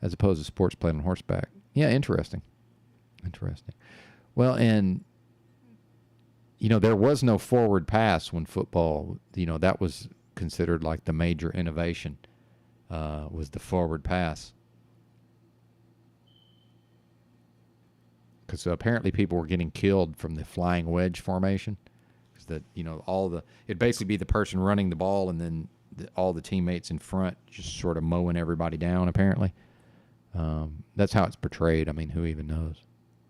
as opposed to sports played on horseback. Yeah, interesting. Interesting. Well, and, there was no forward pass when football, that was considered like the major innovation, was the forward pass. Because apparently people were getting killed from the flying wedge formation. Because it'd basically be the person running the ball and then all the teammates in front just sort of mowing everybody down, apparently. That's how it's portrayed. I mean, who even knows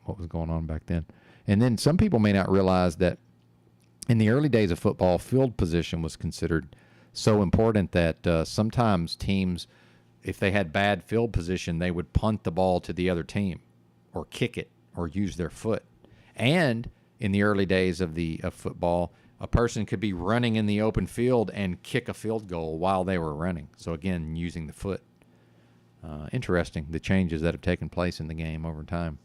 what was going on back then? And then some people may not realize that in the early days of football, field position was considered so important that sometimes teams, if they had bad field position, they would punt the ball to the other team or kick it or use their foot. And in the early days of football, a person could be running in the open field and kick a field goal while they were running. So again, using the foot. Interesting, the changes that have taken place in the game over time.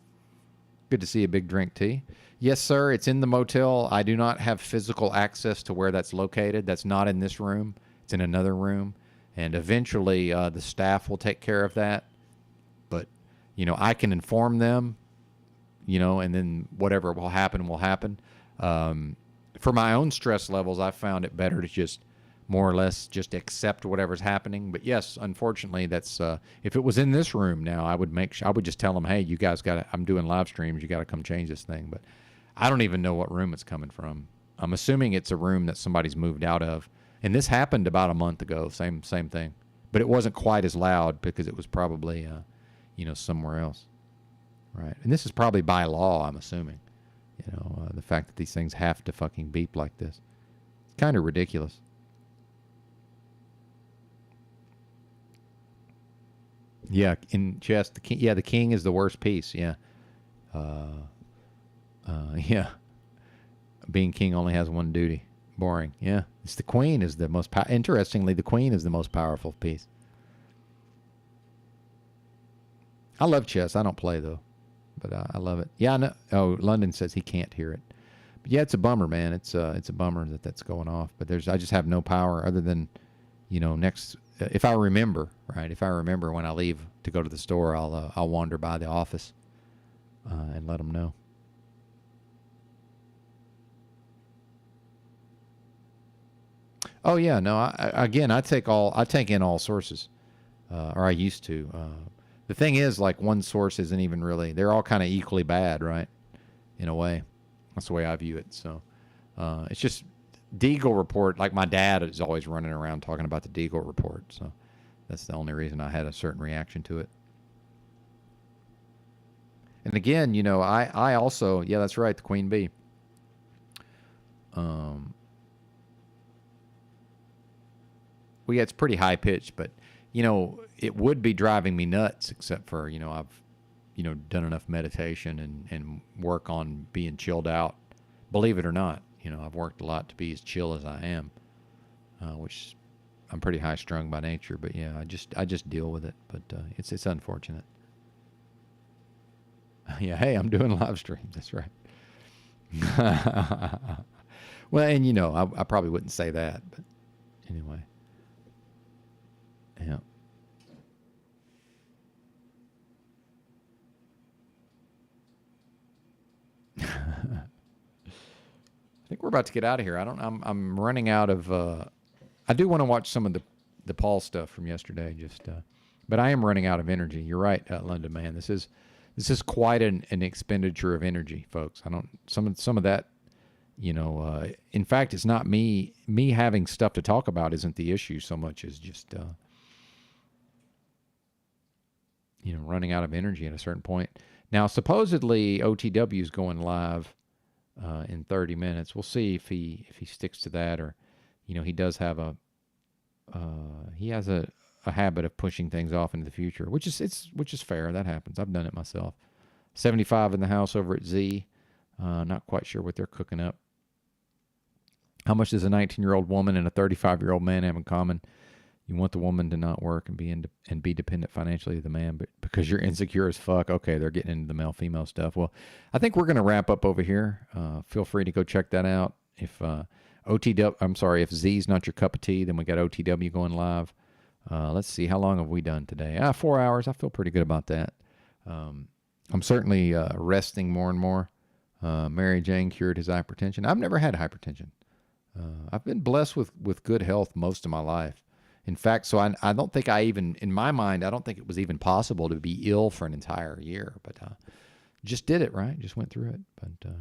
Good to see a big drink, T. Yes, sir, it's in the motel. I do not have physical access to where that's located. That's not in this room. It's in another room. And eventually the staff will take care of that. But, you know, I can inform them, you know, and then whatever will happen will happen. For my own stress levels, I found it better to just more or less just accept whatever's happening. But yes, unfortunately, that's if it was in this room now, I would just tell them, hey, you guys I'm doing live streams. You got to come change this thing. But I don't even know what room it's coming from. I'm assuming it's a room that somebody's moved out of. And this happened about a month ago. Same thing. But it wasn't quite as loud because it was probably, you know, somewhere else. Right. And this is probably by law, I'm assuming. You know, the fact that these things have to fucking beep like this. It's kind of ridiculous. Yeah, in chess, the king is the worst piece. Yeah, yeah. Being king only has one duty. Boring. Yeah, it's the queen is the most. Interestingly, the queen is the most powerful piece. I love chess. I don't play though, but I love it. Yeah, I know. Oh, London says he can't hear it. But yeah, it's a bummer, man. It's a bummer that's going off. But I just have no power other than, you know, if I remember, right? If I remember when I leave to go to the store, I'll wander by the office and let them know. Oh yeah, no. I take in all sources, or I used to. The thing is, like, one source isn't even really. They're all kind of equally bad, right? In a way, that's the way I view it. So it's just. Deagle report, like my dad is always running around talking about the Deagle report, so that's the only reason I had a certain reaction to it. And again, you know, I also, yeah, that's right, the Queen Bee. Well, yeah, it's pretty high pitched, but you know, it would be driving me nuts, except for, you know, I've, you know, done enough meditation and work on being chilled out. Believe it or not. You know, I've worked a lot to be as chill as I am, which I'm pretty high strung by nature. But yeah, I just deal with it. But it's unfortunate. Yeah, hey, I'm doing live streams. That's right. Well, and you know, I probably wouldn't say that, but anyway. Yeah. I think we're about to get out of here. I'm running out of. I do want to watch some of the Paul stuff from yesterday, but I am running out of energy. You're right, London man. This is quite an expenditure of energy, folks. Some of that, you know. In fact, it's not me having stuff to talk about isn't the issue so much as just you know, running out of energy at a certain point. Now, supposedly OTW is going live in 30 minutes. We'll see if he sticks to that, or, you know, he does have a habit of pushing things off into the future, which is fair. That happens. I've done it myself. 75 in the house over at Z. Not quite sure what they're cooking up. How much does a 19-year-old woman and a 35-year-old man have in common? You want the woman to not work and be dependent financially of the man, but because you're insecure as fuck. Okay, they're getting into the male-female stuff. Well, I think we're going to wrap up over here. Feel free to go check that out. If if Z's not your cup of tea, then we got OTW going live. Let's see, how long have we done today? 4 hours. I feel pretty good about that. I'm certainly resting more and more. Mary Jane cured his hypertension. I've never had hypertension. I've been blessed with good health most of my life. In fact, so I don't think in my mind, I don't think it was even possible to be ill for an entire year, but just did it, right? Just went through it. But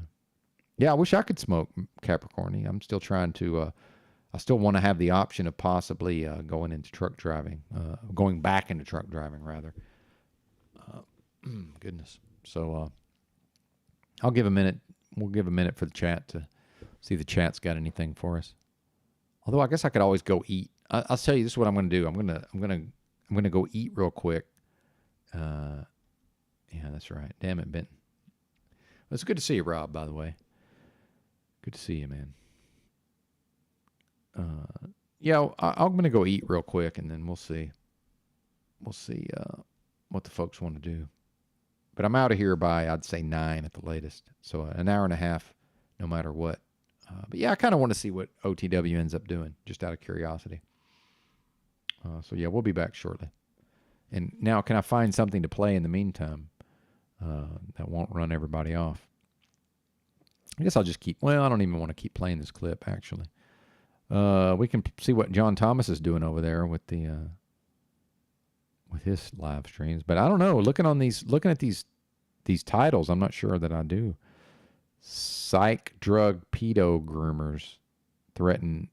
yeah, I wish I could smoke, Capricorny. I'm still trying to, I still want to have the option of possibly going into truck driving, going back into truck driving, rather. Goodness. So I'll give a minute. We'll give a minute for the chat to see if the chat's got anything for us. Although I guess I could always go eat. I'll tell you, this is what I'm going to do. I'm going to go eat real quick. Yeah, that's right. Damn it, Benton. It's good to see you, Rob, by the way. Good to see you, man. Yeah, I'm going to go eat real quick, and then we'll see. We'll see what the folks want to do. But I'm out of here by, I'd say, 9 at the latest. So an hour and a half, no matter what. But yeah, I kind of want to see what OTW ends up doing, just out of curiosity. So yeah, we'll be back shortly. And now, can I find something to play in the meantime that won't run everybody off? I guess I'll just keep, well, I don't even want to keep playing this clip, actually. We can see what John Thomas is doing over there with the with his live streams. But I don't know, looking at these titles, I'm not sure that I do. Psych drug pedo groomers threaten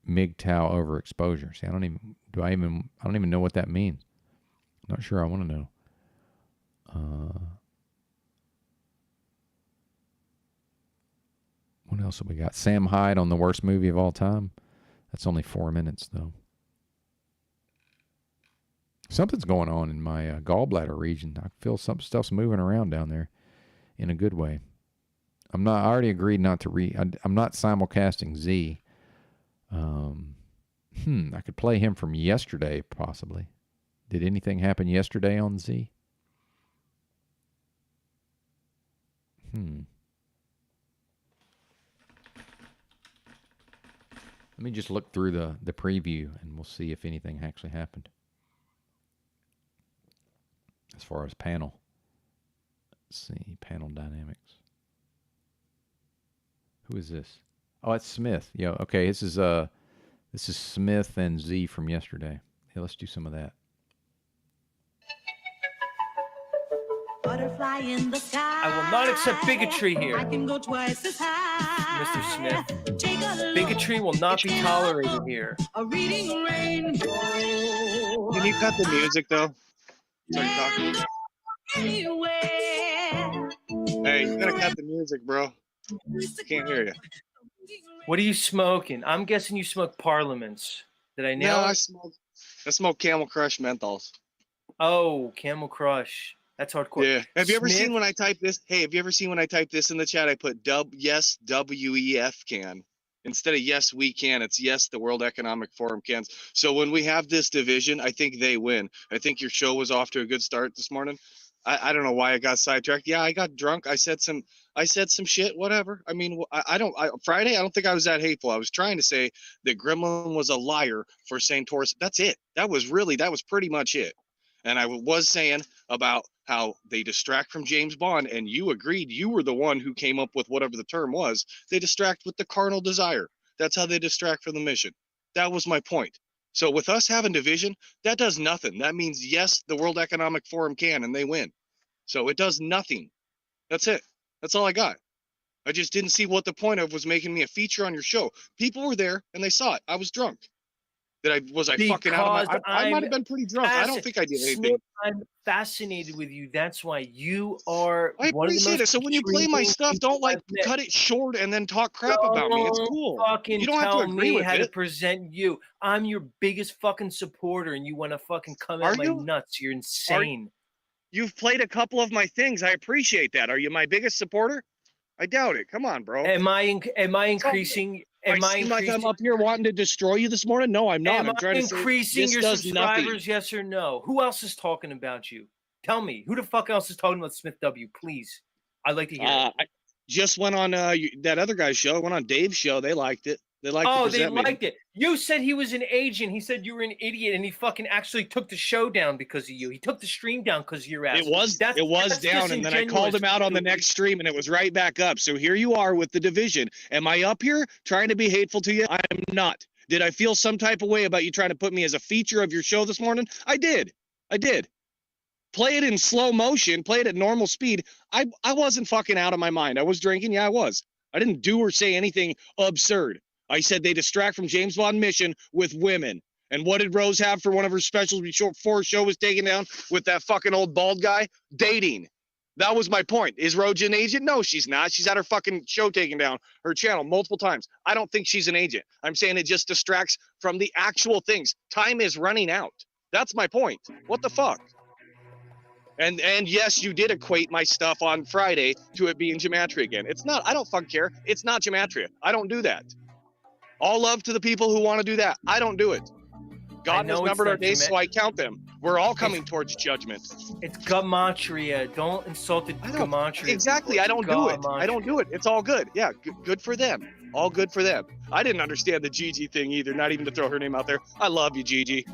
MGTOW overexposure. See, I don't even know what that means. I'm not sure I want to know. What else have we got? Sam Hyde on the worst movie of all time. That's only 4 minutes, though. Something's going on in my gallbladder region. I feel some stuff's moving around down there in a good way. I already agreed not to I'm not simulcasting Z. I could play him from yesterday, possibly. Did anything happen yesterday on Z? Let me just look through the preview, and we'll see if anything actually happened. As far as panel. Let's see, panel dynamics. Who is this? Oh, it's Smith. Yeah, okay, this is Smith and Z from yesterday. Hey, let's do some of that. Butterfly in the sky. I will not accept bigotry here. I can go twice as high. Mr. Smith. Bigotry will not be tolerated here. A reading rainbow. Can you cut the music though? Anywhere. Hey, you gotta cut the music, bro. Can't hear you. What are you smoking? I'm guessing you smoke Parliaments. Did I nail it? I smoke Camel Crush menthols. Oh, Camel Crush. That's hardcore. Yeah. Have you ever seen when I type this? Hey, have you ever seen when I type this in the chat? I put yes, WEF can. Instead of yes, we can, it's yes, the World Economic Forum cans. So when we have this division, I think they win. I think your show was off to a good start this morning. I don't know why I got sidetracked. Yeah, I got drunk. I said some shit, whatever. I mean, Friday, I don't think I was that hateful. I was trying to say that Gremlin was a liar for saying Taurus. That's it. That was pretty much it. And I was saying about how they distract from James Bond, and you agreed. You were the one who came up with whatever the term was. They distract with the carnal desire. That's how they distract from the mission. That was my point. So with us having division, that does nothing. That means, yes, the World Economic Forum can, and they win. So it does nothing. That's it. That's all I got. I just didn't see what the point of was making me a feature on your show. People were there, and they saw it. I was drunk. Was I fucking out of my... I might have been pretty drunk. I don't think I did anything. Smith, I'm fascinated with you. That's why you are I appreciate it. So when you play my stuff, don't cut it short and then talk crap about me. It's cool. You don't have to agree with how to present you. I'm your biggest fucking supporter, and you want to fucking come at my nuts. You're insane. You've played a couple of my things. I appreciate that. Are you my biggest supporter? I doubt it. Come on, bro. Am I increasing? Seem like I'm up here wanting to destroy you this morning? No, I'm not. I'm trying to increasing your subscribers. Yes or no? Who else is talking about you? Tell me. Who the fuck else is talking about Smith W? Please, I'd like to hear it. I just went on that other guy's show. I went on Dave's show. They liked it. They liked it. You said he was an agent. He said you were an idiot, and he fucking actually took the show down because of you. He took the stream down because of your ass. It was down, and then I called him out on the next stream, and it was right back up. So here you are with the division. Am I up here trying to be hateful to you? I am not. Did I feel some type of way about you trying to put me as a feature of your show this morning? I did. Play it in slow motion. Play it at normal speed. I wasn't fucking out of my mind. I was drinking. Yeah, I was. I didn't do or say anything absurd. I said they distract from James Bond mission with women. And what did Rose have for one of her specials before show was taken down with that fucking old bald guy? Dating. That was my point. Is Rose an agent? No, she's not. She's had her fucking show taken down, her channel multiple times. I don't think she's an agent. I'm saying it just distracts from the actual things. Time is running out. That's my point. What the fuck? And yes, you did equate my stuff on Friday to it being gematria again. It's not. I don't fucking care. It's not gematria. I don't do that. All love to the people who want to do that. I don't do it. God has numbered our days, so I count them. We're all coming towards judgment. It's gematria. Don't insult the gematria. Exactly. I don't do it. I don't do it. It's all good. Yeah, good for them. All good for them. I didn't understand the Gigi thing either, not even to throw her name out there. I love you, Gigi.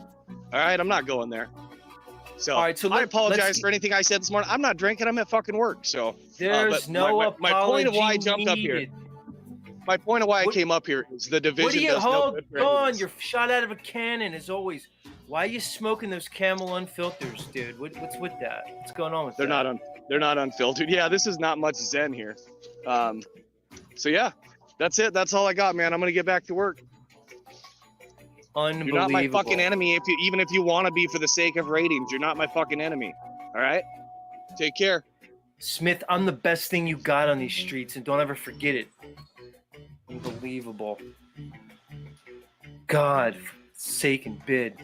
All right, I'm not going there. So, all right, so I apologize for anything I said this morning. I'm not drinking. I'm at fucking work. So there's no my point of why I jumped up needed. here. My point of why I came up here is the division. What do you does no hold good for on? anyone. You're shot out of a cannon as always. Why are you smoking those Camel unfilters, dude? What's with that? What's going on with that? They're not unfiltered. Yeah, this is not much Zen here. So yeah, that's it. That's all I got, man. I'm gonna get back to work. Unbelievable. You're not my fucking enemy. Even if you want to be for the sake of ratings, you're not my fucking enemy. All right. Take care, Smith. I'm the best thing you got on these streets, and don't ever forget it. Unbelievable. God, for sake and bid.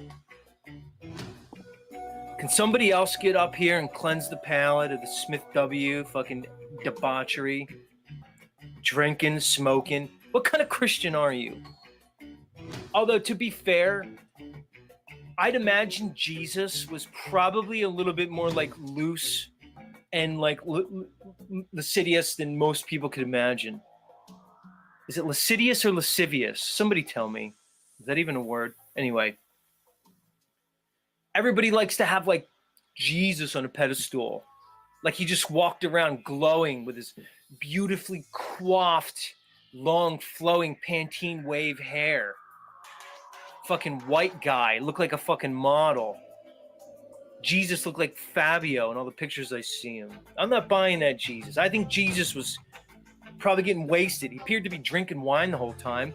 Can somebody else get up here and cleanse the palate of the Smith W fucking debauchery? Drinking, smoking. What kind of Christian are you? Although, to be fair, I'd imagine Jesus was probably a little bit more like loose and like lascivious than most people could imagine. Is it lascivious or lascivious? Somebody tell me. Is that even a word? Anyway. Everybody likes to have like Jesus on a pedestal. Like he just walked around glowing with his beautifully coiffed, long flowing Pantene wave hair. Fucking white guy. Looked like a fucking model. Jesus looked like Fabio in all the pictures I see him. I'm not buying that Jesus. I think Jesus was probably getting wasted. He appeared to be drinking wine the whole time.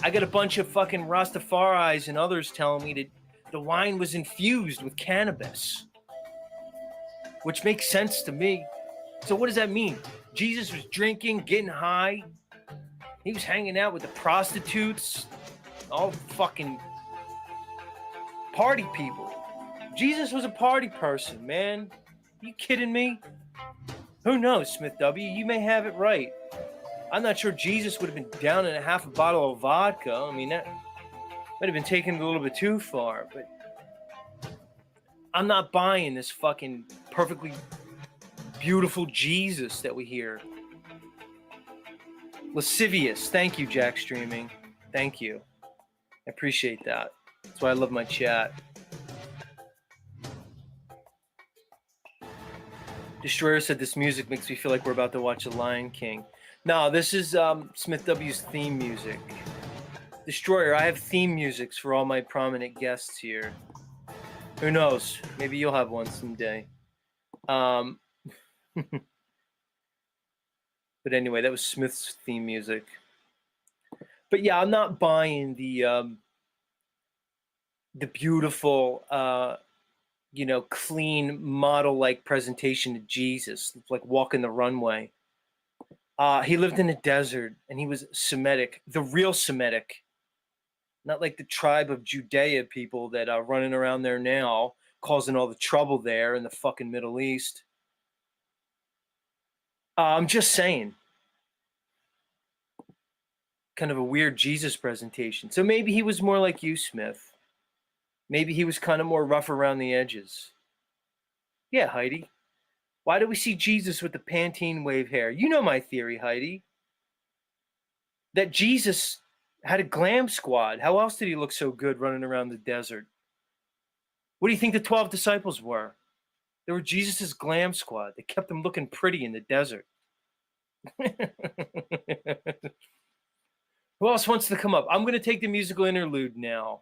I got a bunch of fucking Rastafaris and others telling me that the wine was infused with cannabis, which makes sense to me. So what does that mean? Jesus was drinking, getting high. He was hanging out with the prostitutes, all fucking party people. Jesus was a party person, man. Are you kidding me? Who knows, Smith W? You may have it right. I'm not sure Jesus would have been down in half a bottle of vodka. I mean, that might have been taken a little bit too far, but I'm not buying this fucking perfectly beautiful Jesus that we hear. Lascivious. Thank you, Jack Streaming. Thank you. I appreciate that. That's why I love my chat. Destroyer said this music makes me feel like we're about to watch The Lion King. No, this is Smith W's theme music. Destroyer, I have theme musics for all my prominent guests here. Who knows? Maybe you'll have one someday. But anyway, that was Smith's theme music. But yeah, I'm not buying the beautiful, clean model-like presentation of Jesus, like walking the runway. He lived in the desert, and he was Semitic, the real Semitic, not like the tribe of Judea people that are running around there now, causing all the trouble there in the fucking Middle East. I'm just saying. Kind of a weird Jesus presentation. So maybe he was more like you, Smith. Maybe he was kind of more rough around the edges. Yeah, Heidi. Why do we see Jesus with the Pantene wave hair? You know my theory, Heidi. That Jesus had a glam squad. How else did he look so good running around the desert? What do you think the 12 disciples were? They were Jesus's glam squad. They kept him looking pretty in the desert. Who else wants to come up? I'm going to take the musical interlude now.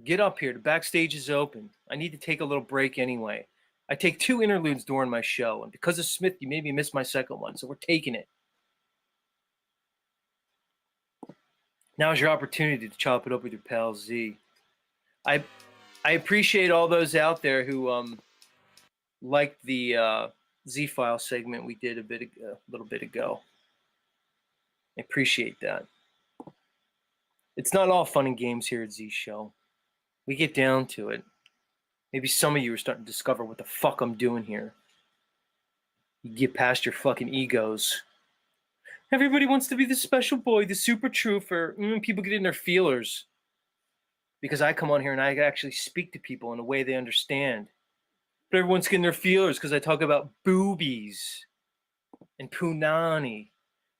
Get up here. The backstage is open. I need to take a little break anyway. I take 2 interludes during my show, and because of Smith, you maybe missed my second one, so we're taking it. Now's your opportunity to chop it up with your pal Z. I appreciate all those out there who liked the Z-File segment we did a little bit ago. I appreciate that. It's not all fun and games here at Z Show. We get down to it. Maybe some of you are starting to discover what the fuck I'm doing here. You get past your fucking egos. Everybody wants to be the special boy, the super truther. People get in their feelers. Because I come on here and I actually speak to people in a way they understand. But everyone's getting their feelers because I talk about boobies and punani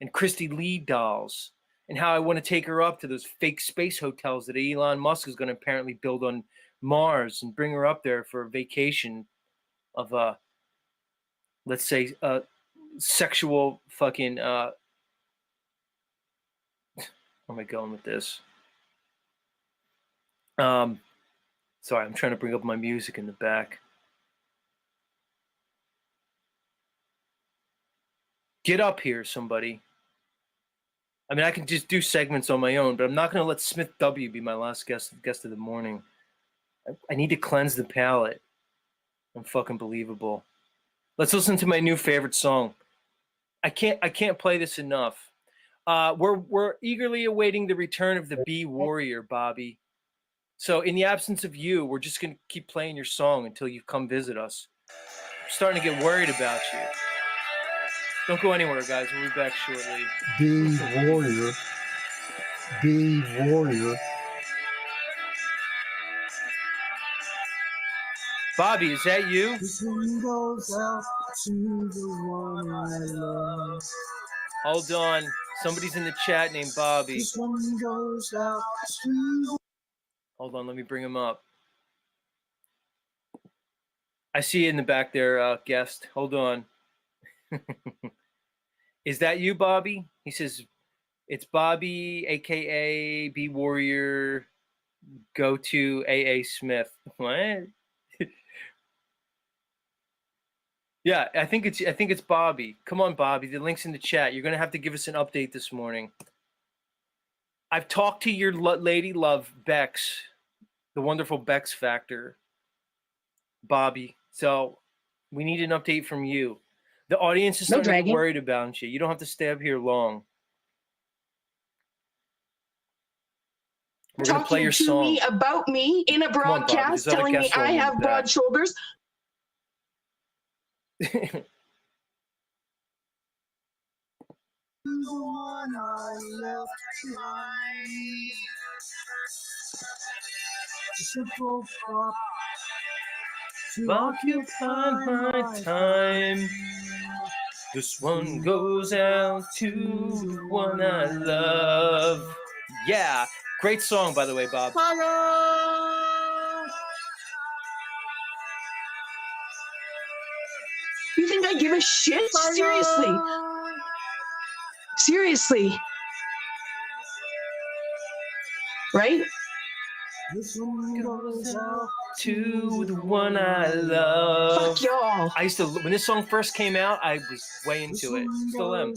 and Christy Lee dolls and how I want to take her up to those fake space hotels that Elon Musk is going to apparently build on Mars and bring her up there for a vacation of, let's say, sexual fucking, where am I going with this? Sorry, I'm trying to bring up my music in the back. Get up here, somebody. I mean, I can just do segments on my own, but I'm not going to let Smith W. be my last guest of the morning. I need to cleanse the palate. I'm fucking believable. Let's listen to my new favorite song. I can't play this enough. We're eagerly awaiting the return of the B Warrior, Bobby. So in the absence of you, we're just going to keep playing your song until you come visit us. I'm starting to get worried about you. Don't go anywhere, guys. We'll be back shortly. B Warrior. B Warrior. Bobby, is that you? This one goes out to the one I love. Hold on. Somebody's in the chat named Bobby. This one goes out to... Hold on, let me bring him up. I see you in the back there, guest. Hold on. Is that you, Bobby? He says, it's Bobby, a.k.a. B Warrior, go to A.A. Smith. What? Yeah, I think it's Bobby. Come on, Bobby. The link's in the chat. You're going to have to give us an update this morning. I've talked to your lady love, Bex, the wonderful Bex Factor, Bobby. So we need an update from you. The audience is starting to get worried about you. You don't have to stay up here long. We're going to play your song. Me about me in a broadcast, telling me I have broad shoulders. The one I left behind. A simple prop to occupy my time. This one goes out to the one I love. Yeah, great song, by the way, Bob. You think I give a shit? Seriously. Seriously. Right? This one goes out to the one I love. Fuck y'all. I used to, when this song first came out, I was way into it. Still am.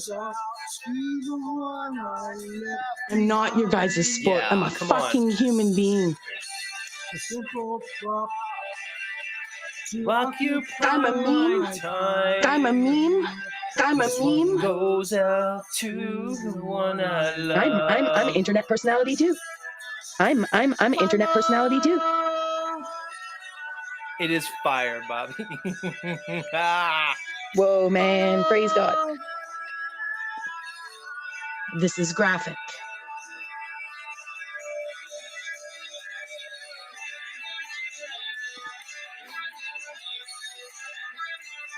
I'm not your guys' sport. Yeah, I'm a fucking human being. I'm a meme. I'm a meme. I'm a meme. Goes out to the one I love. I'm an internet personality too. I'm an internet personality too. It is fire, Bobby. Whoa, man. Praise God. This is graphic.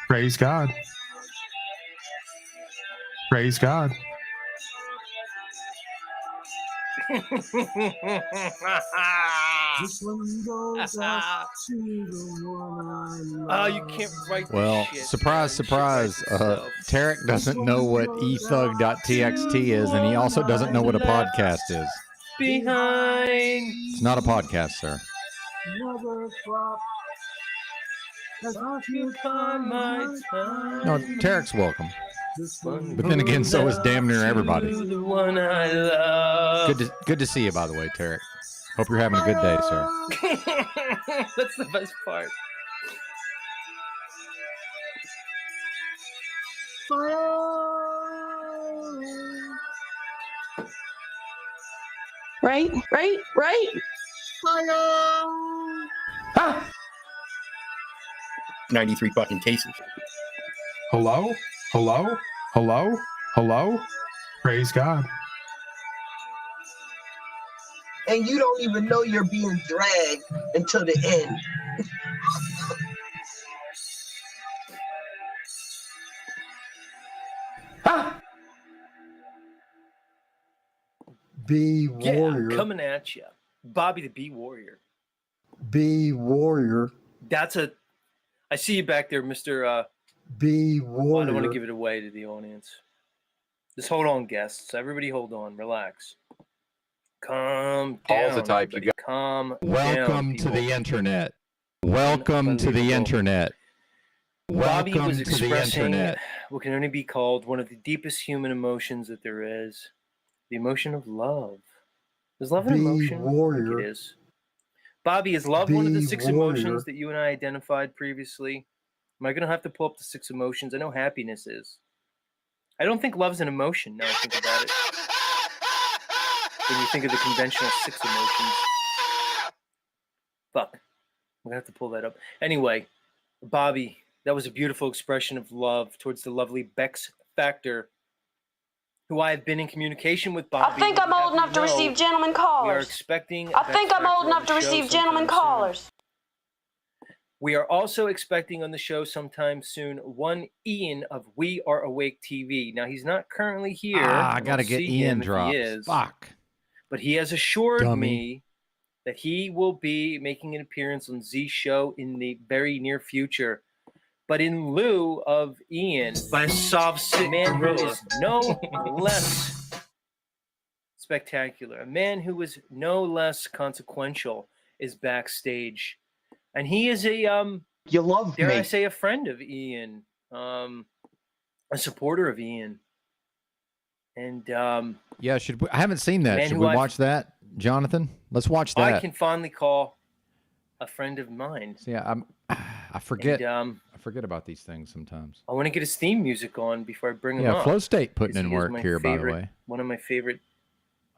Praise God. Praise God. This one goes out to the one I love. Oh, you can't write Well, this shit. surprise, surprise. Tarek doesn't know what ethug.txt is, and he also doesn't know what a podcast is. Behind. It's not a podcast, sir. Another flop has occupied my time. No, Tarek's welcome. This one But then again, so is damn near everybody. The one I love. Good to see you, by the way, Tarek. Hope you're having a good day, sir. That's the best part. Right? 93 fucking cases. Hello? Hello? Hello? Hello? Praise God. And you don't even know you're being dragged until the end. Be Yeah, warrior. coming at you. Bobby the Bee Warrior. Be warrior. I see you back there, Mr. Be I warrior. don't want to give it away to the audience. Just hold on, guests. Everybody hold on. Relax. Calm Paul's down. the type you everybody. got. Calm Welcome down, to the people. internet. Welcome to the internet. Bobby Welcome was to the expressing internet. what can only be called one of the deepest human emotions that there is, the emotion of love. Is love an Be emotion? warrior. I think it is. Bobby, is love one of the Be 6 warrior. emotions that you and I identified previously? Am I going to have to pull up the 6 emotions? I know happiness is. I don't think love's an emotion now I think about it. When you think of the conventional 6 emotions. Fuck. I'm going to have to pull that up. Anyway, Bobby, that was a beautiful expression of love towards the lovely Bex Factor, who I have been in communication with, Bobby. I think I'm old enough to receive gentlemen We are callers. expecting. I think I'm old enough to receive gentlemen callers. We are also expecting on the show sometime soon one Ian of We Are Awake TV. Now, he's not currently here. I got to get Ian dropped. Fuck. But he has assured Dummy. me that he will be making an appearance on Z's show in the very near future. But in lieu of Ian, By a soft sick man who gorilla. is no less spectacular, a man who is no less consequential, is backstage, and he is a You love dare me. I say a friend of Ian, a supporter of Ian, and Yeah, should we, I haven't seen that. Man Should who we I've- watch that, Jonathan? Let's watch that. I can fondly call a friend of mine. See, I forget. And, I forget about these things sometimes. I want to get his theme music on before I bring him Yeah, up. Flow State putting 'cause in he is work my here, by the favorite- way. One of my favorite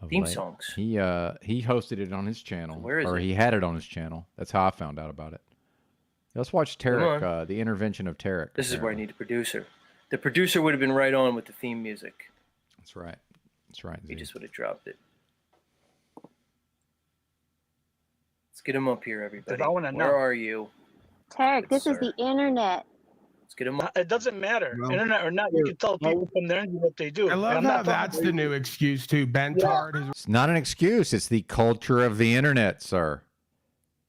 of theme late. songs. He hosted it on his channel, Where is or it? he had it on his channel. That's how I found out about it. Let's watch Come Tarek, the intervention of Tarek. This is where I need a producer. The producer would have been right on with the theme music. That's right. That's right. He just would have dropped it. Let's get him up here, everybody. I wanna Where know. are you? Tarek, this is the internet. Let's get him up. It doesn't matter, No. internet or not. You can tell people from there and do what they do. I love I'm how not talking that's to the you. new excuse too. Bentard is It's not an excuse. It's the culture of the internet, sir.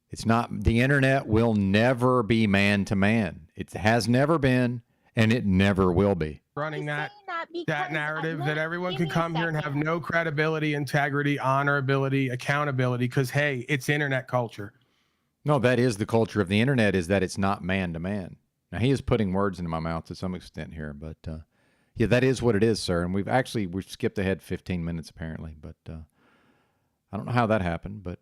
It's not. The internet will never be man to man. It has never been, and it never will be. running that narrative that everyone can come here and have no credibility, integrity, honorability, accountability because hey, it's internet culture. No, that is the culture of the internet, is that it's not man to man. Now, he is putting words into my mouth to some extent here, but yeah, that is what it is, sir. And we've skipped ahead 15 minutes apparently, but I don't know how that happened, but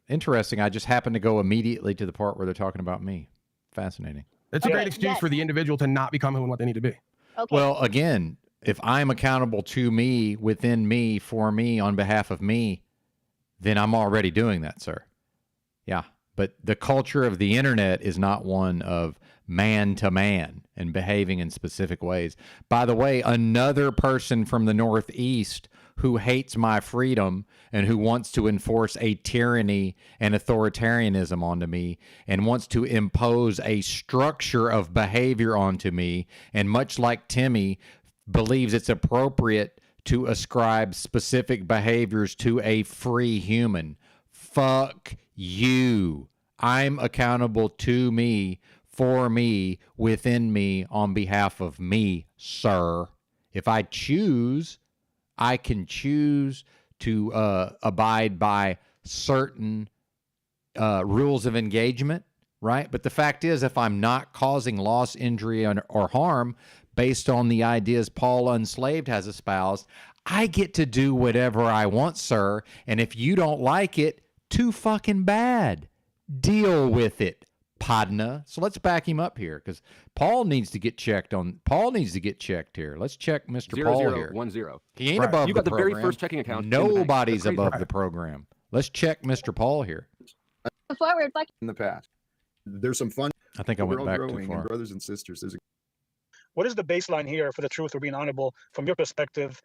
interesting. I just happened to go immediately to the part where they're talking about me. Fascinating. It's a great excuse for the individual to not become who and what they need to be. Okay. Well, again, if I'm accountable to me, within me, for me, on behalf of me, then I'm already doing that, sir. Yeah. But the culture of the internet is not one of man to man and behaving in specific ways. By the way, another person from the Northeast who hates my freedom and who wants to enforce a tyranny and authoritarianism onto me and wants to impose a structure of behavior onto me, and much like Timmy, believes it's appropriate to ascribe specific behaviors to a free human. Fuck you. I'm accountable to me, for me, within me, on behalf of me, sir. If I choose, I can choose to abide by certain rules of engagement, right? But the fact is, if I'm not causing loss, injury, or harm based on the ideas Paul Unslaved has espoused, I get to do whatever I want, sir. And if you don't like it, too fucking bad. Deal with it, Podna. So let's back him up here because Paul needs to get checked on. Paul needs to get checked here. Let's check Mr. Paul here. 0010. He ain't above You the got the program. very first checking account in the bank. Nobody's That's crazy. above the program. Let's check Mr. Paul here. Forward, fuck. In the past. There's some fun. I think I We're went all back too growing, far. and brothers and sisters. There's a What is the baseline here for the truth or being honorable from your perspective,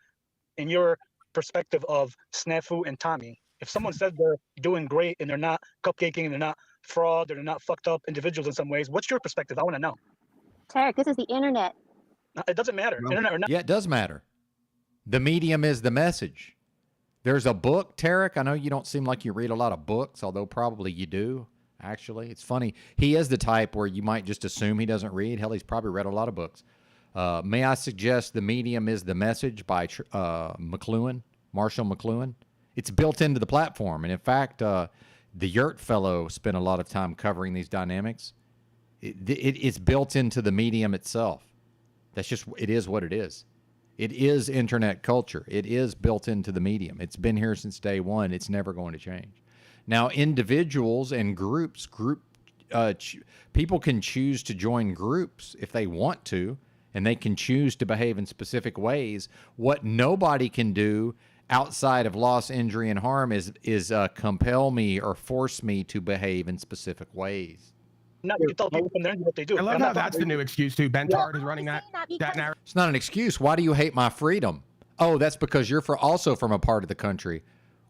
in your perspective of Snafu and Tommy? If someone says they're doing great and they're not cupcaking and they're not fraud or they're not fucked up individuals in some ways, what's your perspective? I want to know. Tarek, this is the internet. It doesn't matter. Well, Internet or not. Yeah, it does matter. The medium is the message. There's a book, Tarek. I know you don't seem like you read a lot of books, although probably you do, actually. It's funny. He is the type where you might just assume he doesn't read. Hell, he's probably read a lot of books. May I suggest The Medium is the Message by McLuhan, Marshall McLuhan? It's built into the platform. And in fact, the Yurt fellow spent a lot of time covering these dynamics. It's built into the medium itself. That's just, it is what it is. It is internet culture. It is built into the medium. It's been here since day one. It's never going to change. Now, individuals and groups, people can choose to join groups if they want to, and they can choose to behave in specific ways. What nobody can do outside of loss, injury, and harm is compel me or force me to behave in specific ways. Now you can tell people from there what they do. I love how that's the new excuse too. Bentard is running that narrative. It's not an excuse. Why do you hate my freedom? Oh, that's because you're also from a part of the country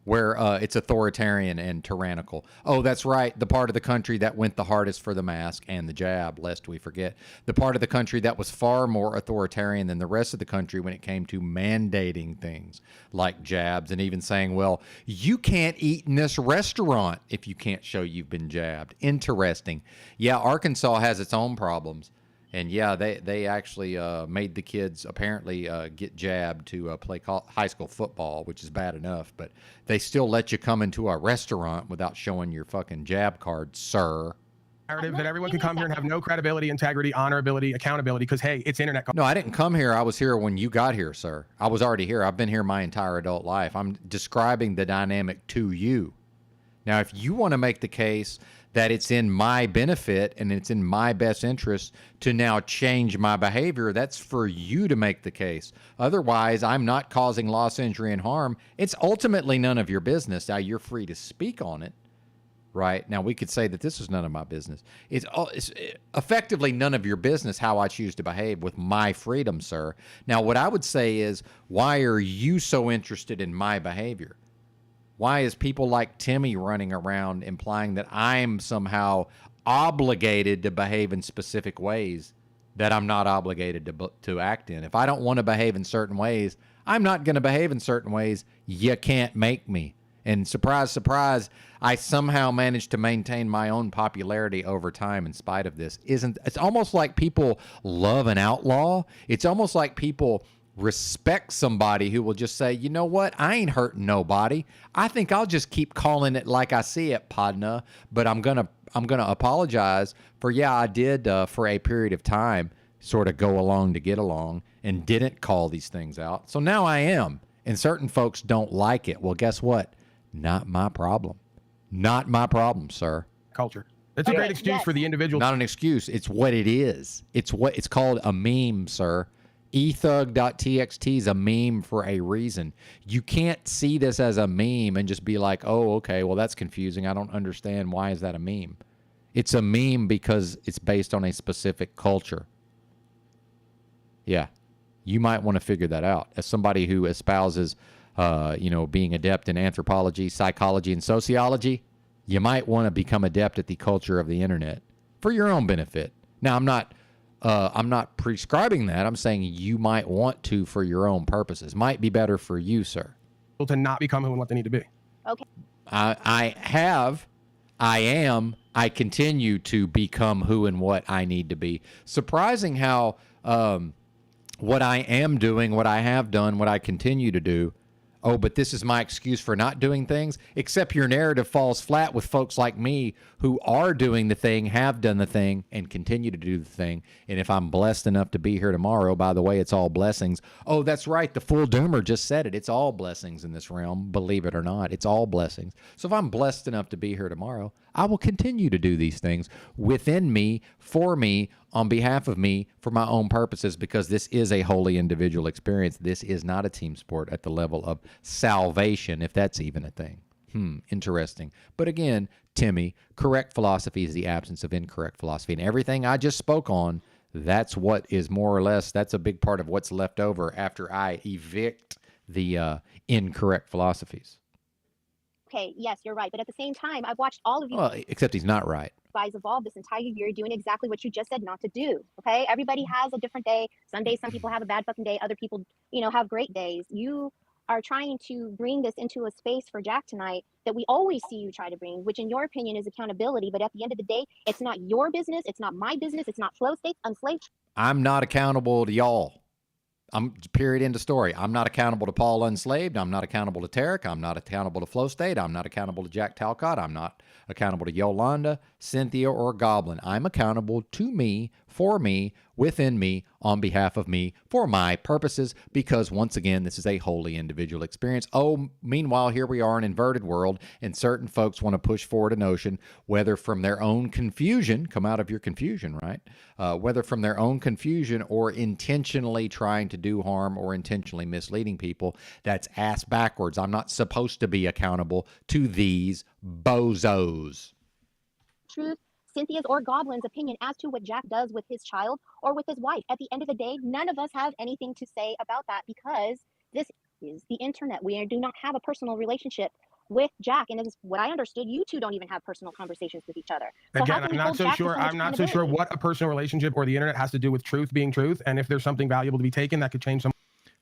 where it's authoritarian and tyrannical. Oh, that's right. The part of the country that went the hardest for the mask and the jab, lest we forget. The part of the country that was far more authoritarian than the rest of the country when it came to mandating things like jabs and even saying, well, you can't eat in this restaurant if you can't show you've been jabbed. Interesting. Yeah, Arkansas has its own problems. And yeah, they actually made the kids apparently get jabbed to play high school football, which is bad enough. But they still let you come into a restaurant without showing your fucking jab card, sir. Narrative that everyone can come here and have no credibility, integrity, honorability, accountability, because hey, it's internet. No, I didn't come here. I was here when you got here, sir. I was already here. I've been here my entire adult life. I'm describing the dynamic to you. Now, if you want to make the case that it's in my benefit and it's in my best interest to now change my behavior, that's for you to make the case. Otherwise, I'm not causing loss, injury, and harm. It's ultimately none of your business. Now, you're free to speak on it, right? Now, we could say that this is none of my business. It's effectively none of your business how I choose to behave with my freedom, sir. Now, what I would say is, why are you so interested in my behavior? Why is people like Timmy running around implying that I'm somehow obligated to behave in specific ways that I'm not obligated to act in? If I don't want to behave in certain ways, I'm not going to behave in certain ways. You can't make me. And surprise, surprise, I somehow managed to maintain my own popularity over time in spite of this. It's almost like people love an outlaw. It's almost like people respect somebody who will just say, you know what, I ain't hurting nobody. I think I'll just keep calling it like I see it, Padna, but I'm gonna apologize for, yeah, I did for a period of time sort of go along to get along and didn't call these things out. So now I am, and certain folks don't like it. Well, guess what? Not my problem. Not my problem, sir. Culture. That's a great excuse for the individual. Not an excuse. It's what it is. It's called a meme, sir. Ethug.txt is a meme for a reason. You can't see this as a meme and just be like, oh, okay, well, that's confusing. I don't understand. Why is that a meme? It's a meme because it's based on a specific culture. Yeah, you might want to figure that out. As somebody who espouses, being adept in anthropology, psychology, and sociology, you might want to become adept at the culture of the internet for your own benefit. Now, I'm not prescribing that. I'm saying you might want to for your own purposes. Might be better for you, sir. To not become who and what they need to be. Okay. I continue to become who and what I need to be. Surprising how what I am doing, what I have done, what I continue to do. Oh, but this is my excuse for not doing things, except your narrative falls flat with folks like me who are doing the thing, have done the thing, and continue to do the thing. And if I'm blessed enough to be here tomorrow, by the way, it's all blessings. Oh, that's right. The full doomer just said it. It's all blessings in this realm, believe it or not. It's all blessings. So if I'm blessed enough to be here tomorrow, I will continue to do these things within me, for me, on behalf of me, for my own purposes, because this is a wholly individual experience. This is not a team sport at the level of salvation, if that's even a thing. Interesting. But again, Timmy, correct philosophy is the absence of incorrect philosophy. And everything I just spoke on, that's what is more or less, that's a big part of what's left over after I evict the incorrect philosophies. Okay, yes, you're right. But at the same time, I've watched all of you Well, except he's not right. guys evolve this entire year doing exactly what you just said not to do. Okay, everybody has a different day. Some days, some people have a bad fucking day. Other people, have great days. You are trying to bring this into a space for Jack tonight that we always see you try to bring, which in your opinion is accountability. But at the end of the day, it's not your business. It's not my business. It's not Flow State's Unslaved. I'm not accountable to y'all. I'm period, end of story. I'm not accountable to Paul Unslaved. I'm not accountable to Tarek. I'm not accountable to Flow State. I'm not accountable to Jack Talcott. I'm not accountable to Yolanda, Cynthia, or Goblin. I'm accountable to me, for me, within me, on behalf of me, for my purposes, because once again, this is a wholly individual experience. Oh, meanwhile, here we are in an inverted world, and certain folks want to push forward a notion, whether from their own confusion, come out of your confusion, right? Whether from their own confusion or intentionally trying to do harm or intentionally misleading people, that's ass backwards. I'm not supposed to be accountable to these bozos. Truth, Cynthia's or Goblin's opinion as to what Jack does with his child or with his wife. At the end of the day, none of us have anything to say about that because this is the internet. We do not have a personal relationship with Jack, and as what I understood, you two don't even have personal conversations with each other. So Again, I'm not so sure. I'm not so sure what a personal relationship or the internet has to do with truth being truth, and if there's something valuable to be taken that could change some.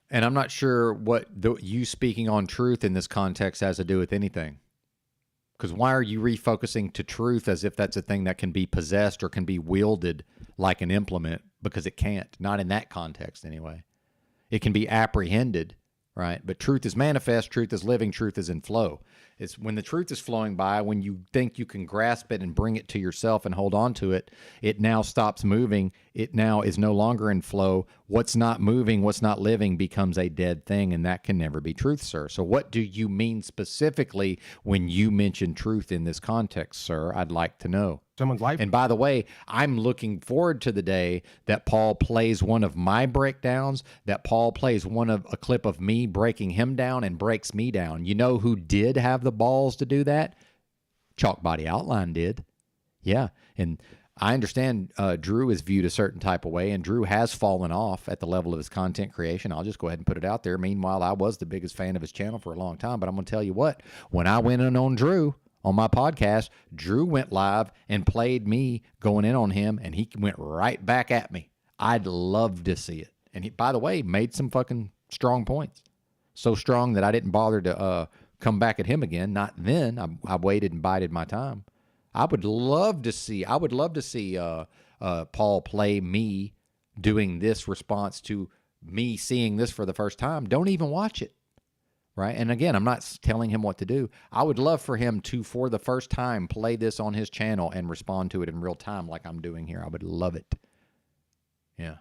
And I'm not sure what you speaking on truth in this context has to do with anything. Because why are you refocusing to truth as if that's a thing that can be possessed or can be wielded like an implement? Because it can't. Not in that context, anyway. It can be apprehended, right? But truth is manifest, truth is living, truth is in flow. It's when the truth is flowing by, when you think you can grasp it and bring it to yourself and hold on to it, it now stops moving. It now is no longer in flow. What's not moving, what's not living becomes a dead thing, and that can never be truth, sir. So what do you mean specifically when you mention truth in this context, sir? I'd like to know. Someone's life. And by the way, I'm looking forward to the day that Paul plays one of my breakdowns, that Paul plays a clip of me breaking him down and breaks me down. You know who did have the balls to do that? Chalk Body Outline did. Yeah. And I understand Drew is viewed a certain type of way, and Drew has fallen off at the level of his content creation. I'll just go ahead and put it out there. Meanwhile, I was the biggest fan of his channel for a long time, but I'm going to tell you what, when I went in on Drew on my podcast, Drew went live and played me going in on him, and he went right back at me. I'd love to see it. And he, by the way, made some fucking strong points. So strong that I didn't bother to come back at him again. Not then. I waited and bided my time. I would love to see Paul play me doing this response to me seeing this for the first time. Don't even watch it. Right. And again, I'm not telling him what to do. I would love for him to, for the first time, play this on his channel and respond to it in real time like I'm doing here. I would love it. Yeah.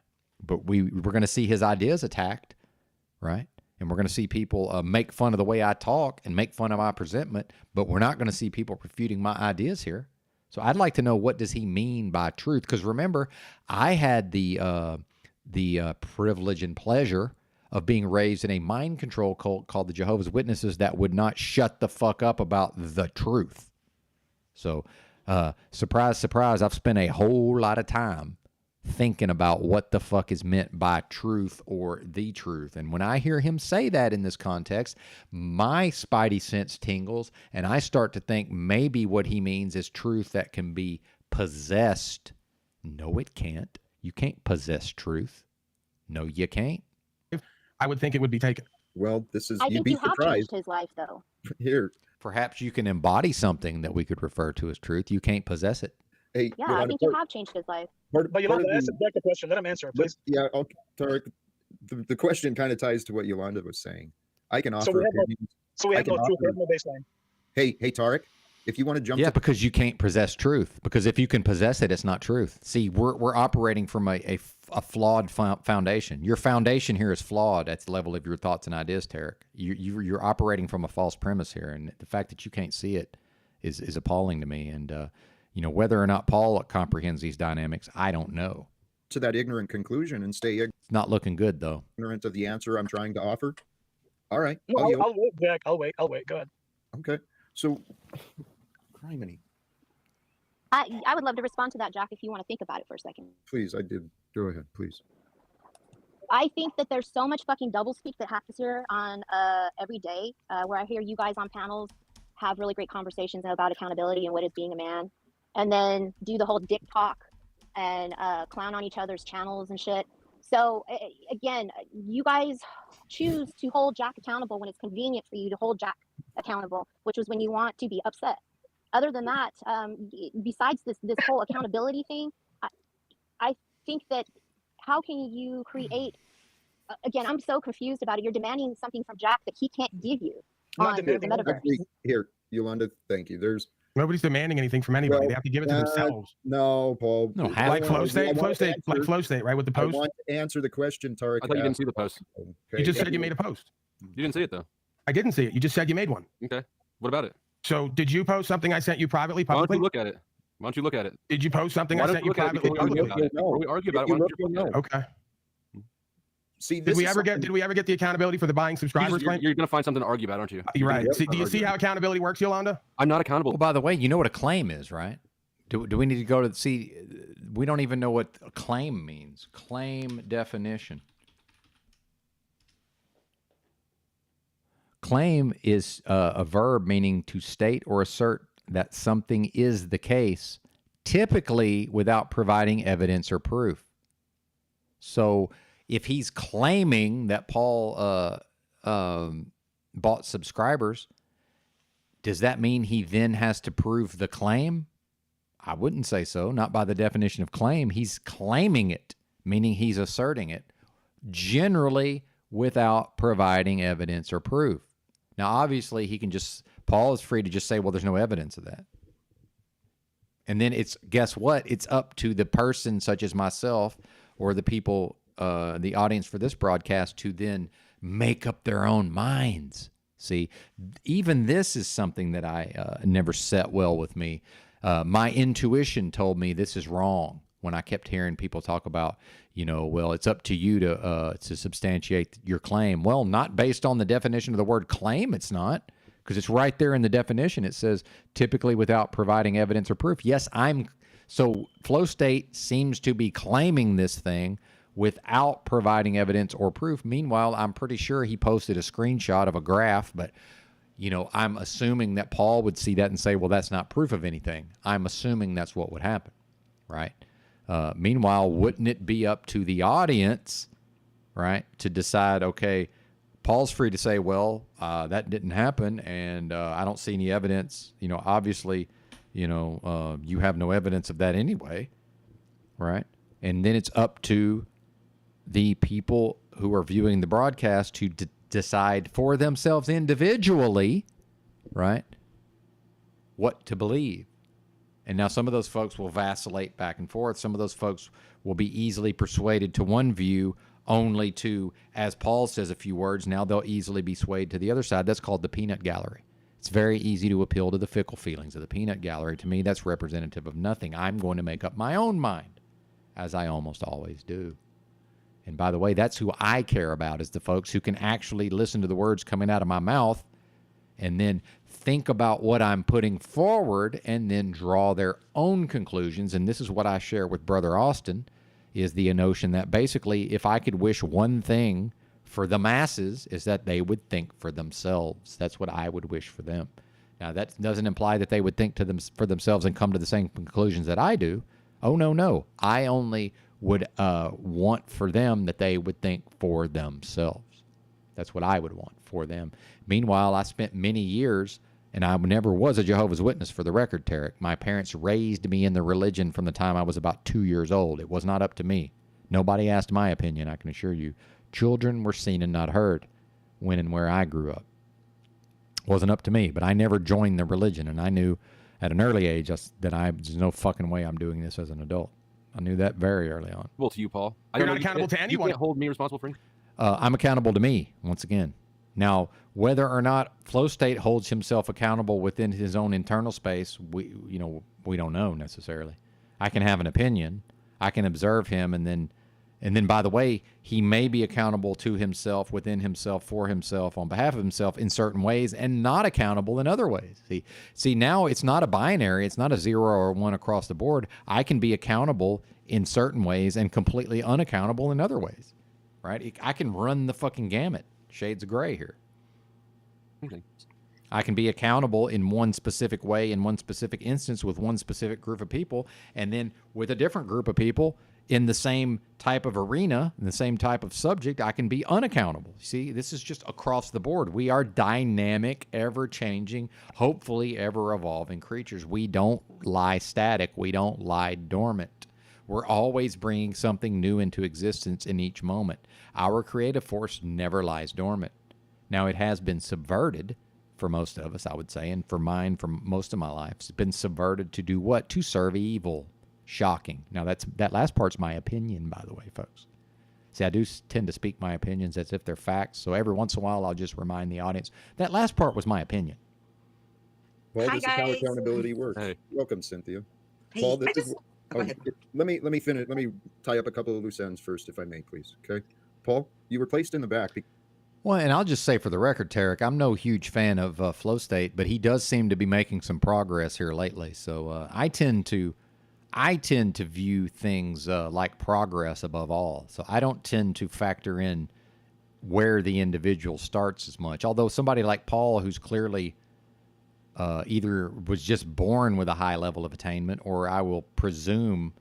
But we're going to see his ideas attacked. Right. And we're going to see people make fun of the way I talk and make fun of my presentment. But we're not going to see people refuting my ideas here. So I'd like to know, what does he mean by truth? Because remember, I had the privilege and pleasure of being raised in a mind control cult called the Jehovah's Witnesses that would not shut the fuck up about the truth. So, surprise, surprise, I've spent a whole lot of time thinking about what the fuck is meant by truth or the truth. And when I hear him say that in this context, my spidey sense tingles, and I start to think maybe what he means is truth that can be possessed. No, it can't. You can't possess truth. No, you can't. I would think it would be taken. Well, this is, I think you have changed his life, though. Here. Perhaps you can embody something that we could refer to as truth. You can't possess it. Hey, yeah, I think you have changed his life. But Yolanda, ask the question. Let him answer, please. Yeah, okay. Tarek, the question kind of ties to what Yolanda was saying. I can offer. So we have no truth, we have no baseline. Hey, Tarek, if you want to jump. Yeah, because you can't possess truth. Because if you can possess it, it's not truth. See, we're operating from a flawed foundation. Your foundation here is flawed at the level of your thoughts and ideas, Tarek. You're operating from a false premise here, and the fact that you can't see it is appalling to me. And whether or not Paul comprehends these dynamics, I don't know. To that ignorant conclusion and stay ignorant. It's not looking good, though. Ignorant of the answer I'm trying to offer. All right. No, I'll wait, Jack. I'll wait. Go ahead. Okay. So, criminy. I would love to respond to that, Jack, if you want to think about it for a second. Please, I did. Go ahead, please. I think that there's so much fucking doublespeak that happens here on every day, where I hear you guys on panels have really great conversations about accountability and what is being a man, and then do the whole dick talk and clown on each other's channels and shit. So again, you guys choose to hold Jack accountable when it's convenient for you to hold Jack accountable, which was when you want to be upset. Other than that, besides this whole accountability thing, I think that how can you create? Again, I'm so confused about it. You're demanding something from Jack that he can't give you on the metaverse. Actually, here, Yolanda, thank you. Nobody's demanding anything from anybody. Well, they have to give it to themselves. No, Paul. No, like flow state, like flow state, right? With the post. I want to answer the question, Tarek. I thought you didn't see the post. Okay. You just said you made a post. You didn't see it though. I didn't see it. You just said you made one. Okay. What about it? So did you post something I sent you privately? Why don't Publicly? you look at it? Why don't you look at it? Did you post something I sent you privately? We argue about it. Okay. See, did we ever get the accountability for the buying subscribers? You're going to find something to argue about, aren't you? You're right. See, do you see how accountability works, Yolanda? I'm not accountable. Well, by the way, you know what a claim is, right? Do we need to go to see? We don't even know what a claim means. Claim definition. Claim is a verb meaning to state or assert that something is the case, typically without providing evidence or proof. So if he's claiming that Paul bought subscribers, does that mean he then has to prove the claim? I wouldn't say so. Not by the definition of claim. He's claiming it, meaning he's asserting it, generally without providing evidence or proof. Now, obviously, Paul is free to just say, well, there's no evidence of that. And then guess what? It's up to the person such as myself or the people, the audience for this broadcast to then make up their own minds. See, even this is something that I never set well with me. My intuition told me this is wrong when I kept hearing people talk about, well, it's up to you to substantiate your claim. Well, not based on the definition of the word claim, it's not, because it's right there in the definition. It says typically without providing evidence or proof. Yes, so flow state seems to be claiming this thing without providing evidence or proof. Meanwhile, I'm pretty sure he posted a screenshot of a graph, but I'm assuming that Paul would see that and say, well, that's not proof of anything. I'm assuming that's what would happen, right? Meanwhile, wouldn't it be up to the audience, right, to decide, okay, Paul's free to say, well, that didn't happen, and I don't see any evidence. Obviously, you have no evidence of that anyway, right? And then it's up to the people who are viewing the broadcast to decide for themselves individually, right, what to believe. And now some of those folks will vacillate back and forth. Some of those folks will be easily persuaded to one view only to, as Paul says a few words, now they'll easily be swayed to the other side. That's called the peanut gallery. It's very easy to appeal to the fickle feelings of the peanut gallery. To me, that's representative of nothing. I'm going to make up my own mind, as I almost always do. And by the way, that's who I care about, is the folks who can actually listen to the words coming out of my mouth and then think about what I'm putting forward and then draw their own conclusions. And this is what I share with Brother Austin, is the notion that basically if I could wish one thing for the masses is that they would think for themselves. That's what I would wish for them. Now, that doesn't imply that they would think for themselves and come to the same conclusions that I do. Oh, no. I only would want for them that they would think for themselves. That's what I would want for them. Meanwhile, I spent many years, and I never was a Jehovah's Witness, for the record, Tarek. My parents raised me in the religion from the time I was about 2 years old. It was not up to me. Nobody asked my opinion, I can assure you. Children were seen and not heard when and where I grew up. It wasn't up to me, but I never joined the religion, and I knew at an early age that there's no fucking way I'm doing this as an adult. I knew that very early on. Well, to you, Paul. You're not accountable to anyone. You can't hold me responsible for anything. I'm accountable to me, once again. Now, whether or not Flow State holds himself accountable within his own internal space, we don't know necessarily. I can have an opinion. I can observe him and then And then, by the way, he may be accountable to himself, within himself, for himself, on behalf of himself in certain ways, and not accountable in other ways. See, now it's not a binary. It's not a 0 or 1 across the board. I can be accountable in certain ways and completely unaccountable in other ways, right? I can run the fucking gamut. Shades of gray here. Okay. I can be accountable in one specific way, in one specific instance, with one specific group of people, and then with a different group of people in the same type of arena, in the same type of subject, I can be unaccountable. See, this is just across the board. We are dynamic, ever-changing, hopefully ever-evolving creatures. We don't lie static. We don't lie dormant. We're always bringing something new into existence in each moment. Our creative force never lies dormant. Now, it has been subverted for most of us, I would say, and for mine, for most of my life, it's been subverted to do what? To serve evil. Shocking. Now, that last part's my opinion, by the way, folks. See, I do tend to speak my opinions as if they're facts, so every once in a while, I'll just remind the audience, that last part was my opinion. Well, Hi, this is how guys. accountability works. Hey. Welcome, Cynthia. Hey, Paul, this I is just go ahead. let me finish. Let me tie up a couple of loose ends first, if I may, please. Okay, Paul, you were placed in the back. Well, and I'll just say for the record, Tarek, I'm no huge fan of Flow State, but he does seem to be making some progress here lately. So I tend to view things like progress above all. So I don't tend to factor in where the individual starts as much. Although somebody like Paul, who's clearly either was just born with a high level of attainment, or I will presume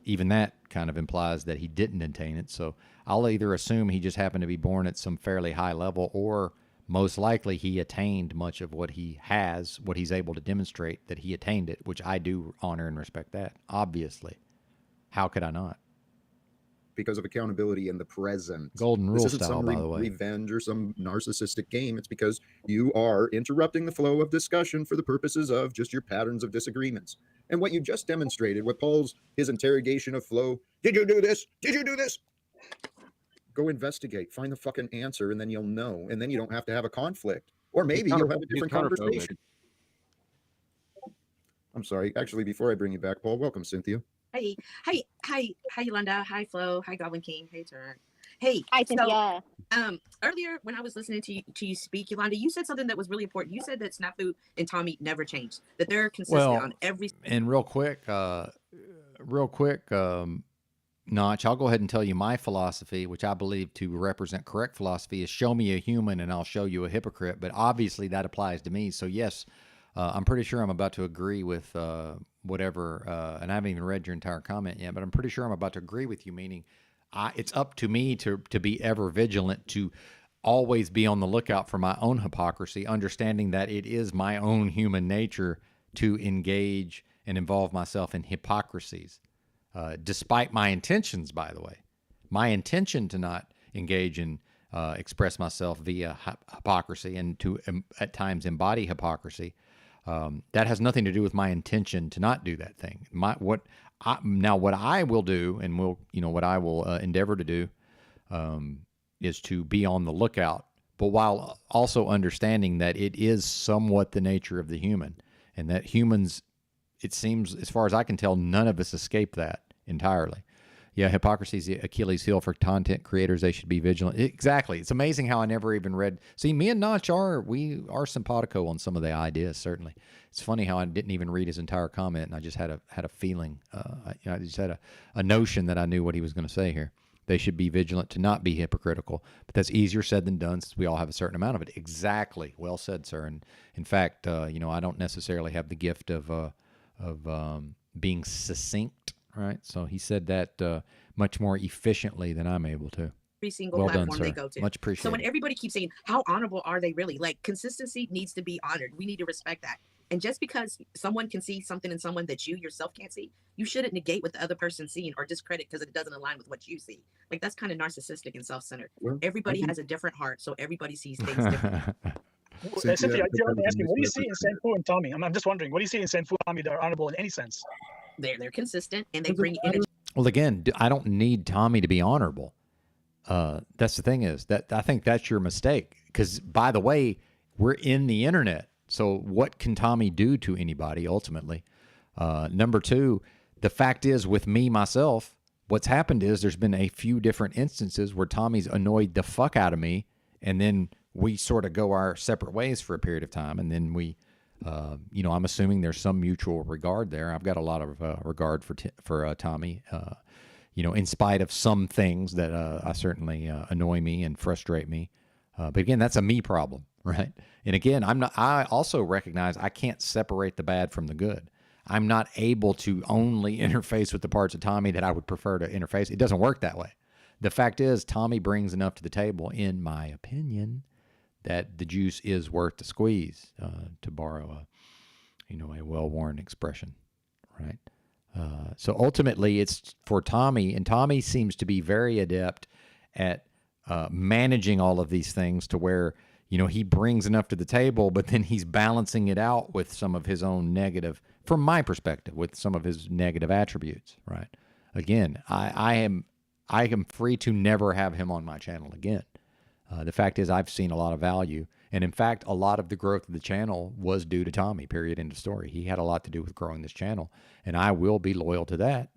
even that kind of implies that he didn't attain it. So I'll either assume he just happened to be born at some fairly high level, or most likely he attained much of what he has, what he's able to demonstrate that he attained it, which I do honor and respect that, obviously. How could I not? Because of accountability in the present. Golden rule this isn't style, some by the way. revenge or some narcissistic game. It's because you are interrupting the flow of discussion for the purposes of just your patterns of disagreements. And what you just demonstrated, what his interrogation of flow, did you do this? Did you do this? Go investigate, find the fucking answer, and then you'll know. And then you don't have to have a conflict. Or maybe you'll have a different conversation. I'm sorry. Actually, before I bring you back, Paul, welcome, Cynthia. Hey, Yolanda. Hi, Flo. Hi, Goblin King. Hey, Turk. Hey, Hi, Cynthia. Earlier when I was listening to you speak, Yolanda, you said something that was really important. You said that Snafu and Tommy never changed, that they're consistent on every. And real quick, Notch, I'll go ahead and tell you my philosophy, which I believe to represent correct philosophy, is show me a human and I'll show you a hypocrite. But obviously that applies to me. So yes, I'm pretty sure I'm about to agree with whatever, and I haven't even read your entire comment yet, but I'm pretty sure I'm about to agree with you, meaning it's up to me to be ever vigilant, to always be on the lookout for my own hypocrisy, understanding that it is my own human nature to engage and involve myself in hypocrisies, despite my intentions, by the way. My intention to not engage and express myself via hypocrisy and to at times embody hypocrisy, that has nothing to do with my intention to not do that thing. What I will do, and what I will endeavor to do, is to be on the lookout, but while also understanding that it is somewhat the nature of the human, and that humans, it seems, as far as I can tell, none of us escape that entirely. Yeah, hypocrisy is the Achilles heel for content creators. They should be vigilant. Exactly. It's amazing how I never even read. See, me and Notch are simpatico on some of the ideas. Certainly, it's funny how I didn't even read his entire comment, and I just had a feeling. I just had a notion that I knew what he was going to say here. They should be vigilant to not be hypocritical, but that's easier said than done, since we all have a certain amount of it. Exactly. Well said, sir. And in fact, I don't necessarily have the gift of being succinct. Right, so he said that much more efficiently than I'm able to. Every single well platform done, sir. they go to. Much appreciated. So when everybody keeps saying, how honorable are they really? Like, consistency needs to be honored. We need to respect that. And just because someone can see something in someone that you yourself can't see, you shouldn't negate what the other person's seeing or discredit because it doesn't align with what you see. Like, that's kind of narcissistic and self-centered. Well, Everybody has a different heart, so everybody sees things differently. Cynthia, I'm asking, what do you see in Senfu and Tommy? I'm just wondering, what do you see in Senfu and Tommy that are honorable in any sense? They're consistent and they bring energy. Well, again, I don't need Tommy to be honorable. That's the thing is that I think that's your mistake. Because, by the way, we're in the internet. So what can Tommy do to anybody ultimately? Number two, the fact is with me, myself, what's happened is there's been a few different instances where Tommy's annoyed the fuck out of me, and then we sort of go our separate ways for a period of time, and then we, I'm assuming there's some mutual regard there. I've got a lot of regard for Tommy, in spite of some things that I certainly annoy me and frustrate me. But again, that's a me problem, right? And again, I also recognize I can't separate the bad from the good. I'm not able to only interface with the parts of Tommy that I would prefer to interface. It doesn't work that way. The fact is, Tommy brings enough to the table, in my opinion, that the juice is worth the squeeze, to borrow a well-worn expression, right? So ultimately, it's for Tommy, and Tommy seems to be very adept at managing all of these things to where, he brings enough to the table, but then he's balancing it out with some of his own negative, from my perspective, with some of his negative attributes, right? Again, I am free to never have him on my channel again. The fact is, I've seen a lot of value. And in fact, a lot of the growth of the channel was due to Tommy, period, end of story. He had a lot to do with growing this channel. And I will be loyal to that.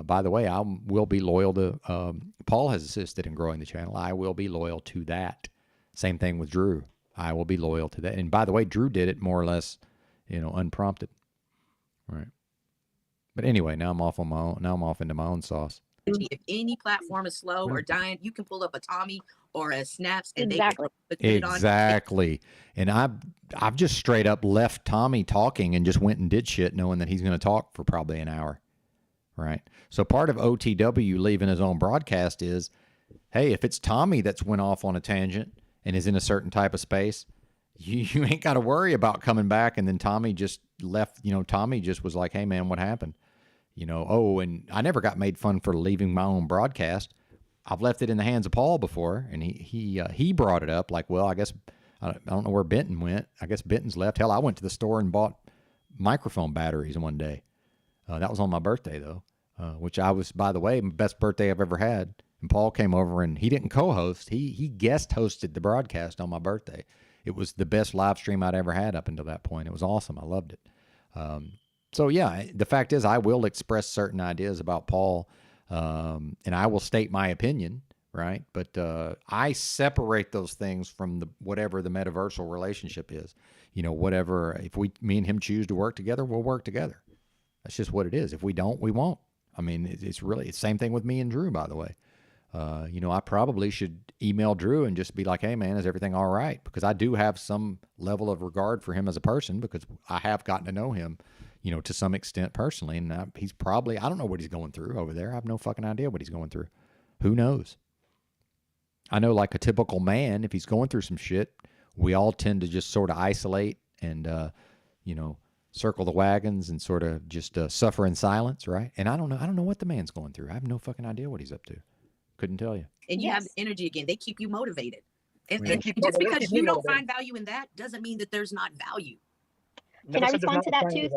By the way, I will be loyal to, Paul has assisted in growing the channel. I will be loyal to that. Same thing with Drew. I will be loyal to that. And by the way, Drew did it more or less, unprompted. Right. But anyway, now I'm off on my own. Now I'm off into my own sauce. If any platform is slow or dying, you can pull up a Tommy or a Snaps and Exactly. they can put it on. Exactly. And I've just straight up left Tommy talking and just went and did shit knowing that he's going to talk for probably an hour. Right. So part of OTW leaving his own broadcast is, hey, if it's Tommy that's went off on a tangent and is in a certain type of space, you ain't got to worry about coming back. And then Tommy just left, Tommy just was like, hey man, what happened? And I never got made fun for leaving my own broadcast. I've left it in the hands of Paul before, and he brought it up like, well, I guess I don't know where Benton went. I guess Benton's left. Hell, I went to the store and bought microphone batteries one day. That was on my birthday though, which I was, by the way, best birthday I've ever had. And Paul came over and he didn't co-host. He guest hosted the broadcast on my birthday. It was the best live stream I'd ever had up until that point. It was awesome. I loved it. So yeah, the fact is I will express certain ideas about Paul, and I will state my opinion, right? But I separate those things from whatever the metaversal relationship is. Whatever, if me and him choose to work together, we'll work together. That's just what it is. If we don't, we won't. I mean, it's really the same thing with me and Drew, by the way. I probably should email Drew and just be like, hey man, is everything all right? Because I do have some level of regard for him as a person, because I have gotten to know him, to some extent personally. And he's probably, I don't know what he's going through over there. I have no fucking idea what he's going through. Who knows? I know, like a typical man, if he's going through some shit, we all tend to just sort of isolate and, circle the wagons and sort of just suffer in silence, right? And I don't know what the man's going through. I have no fucking idea what he's up to. Couldn't tell you. And you have the energy again. They keep you motivated. And They just keep you because you don't motivated. find value in that doesn't mean that there's not value. Can I respond to that too,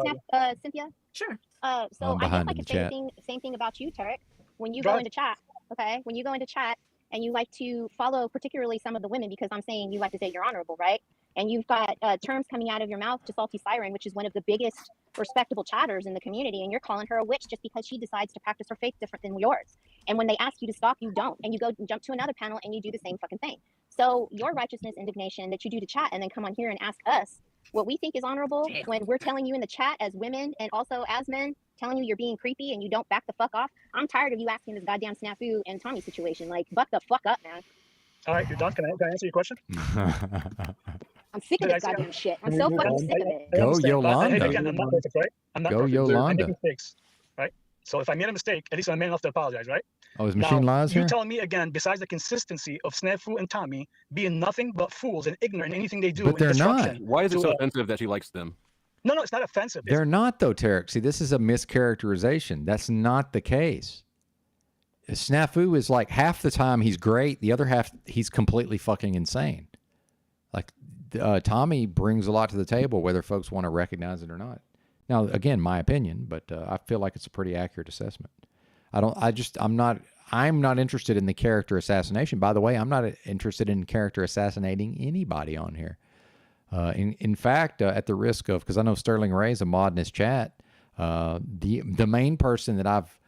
Cynthia? Sure. So I'm I behind guess in like the the chat. same thing about you, Tarek. When you Go go ahead. into chat, okay? When you go into chat and you like to follow particularly some of the women, because I'm saying you like to say you're honorable, right? And you've got terms coming out of your mouth to Salty Siren, which is one of the biggest respectable chatters in the community, and you're calling her a witch just because she decides to practice her faith different than yours. And when they ask you to stop, you don't. And you go and jump to another panel and you do the same fucking thing. So your righteousness indignation that you do to chat and then come on here and ask us what we think is honorable when we're telling you in the chat as women and also as men, telling you you're being creepy and you don't back the fuck off. I'm tired of you asking this goddamn snafu and Tommy situation. Like, buck the fuck up, man. All right, you're done. Can I answer your question? I'm sick of Did I this say- goddamn shit. I'm so fucking sick of it. I Go understand, but, Yolanda. hey, again, I'm not perfect, right? I'm not Go perfect. I Yolanda. make mistakes, right? So if I made a mistake, at least I'm man enough to apologize, right? Oh, is Machine Now, Lies you here? telling me again, besides the consistency of Snafu and Tommy being nothing but fools and ignorant in anything they do, But and they're not. disruption Why is it to, so offensive that she likes them? No, it's not offensive. It's, They're not, though, Tarek. See, this is a mischaracterization. That's not the case. Snafu is like half the time he's great, the other half he's completely fucking insane. Like Tommy brings a lot to the table, whether folks want to recognize it or not. Now, again, my opinion, but I feel like it's a pretty accurate assessment. I'm not interested in the character assassination. By the way, I'm not interested in character assassinating anybody on here. In fact, at the risk of, because I know Sterling Ray's a mod in his chat, the main person that I've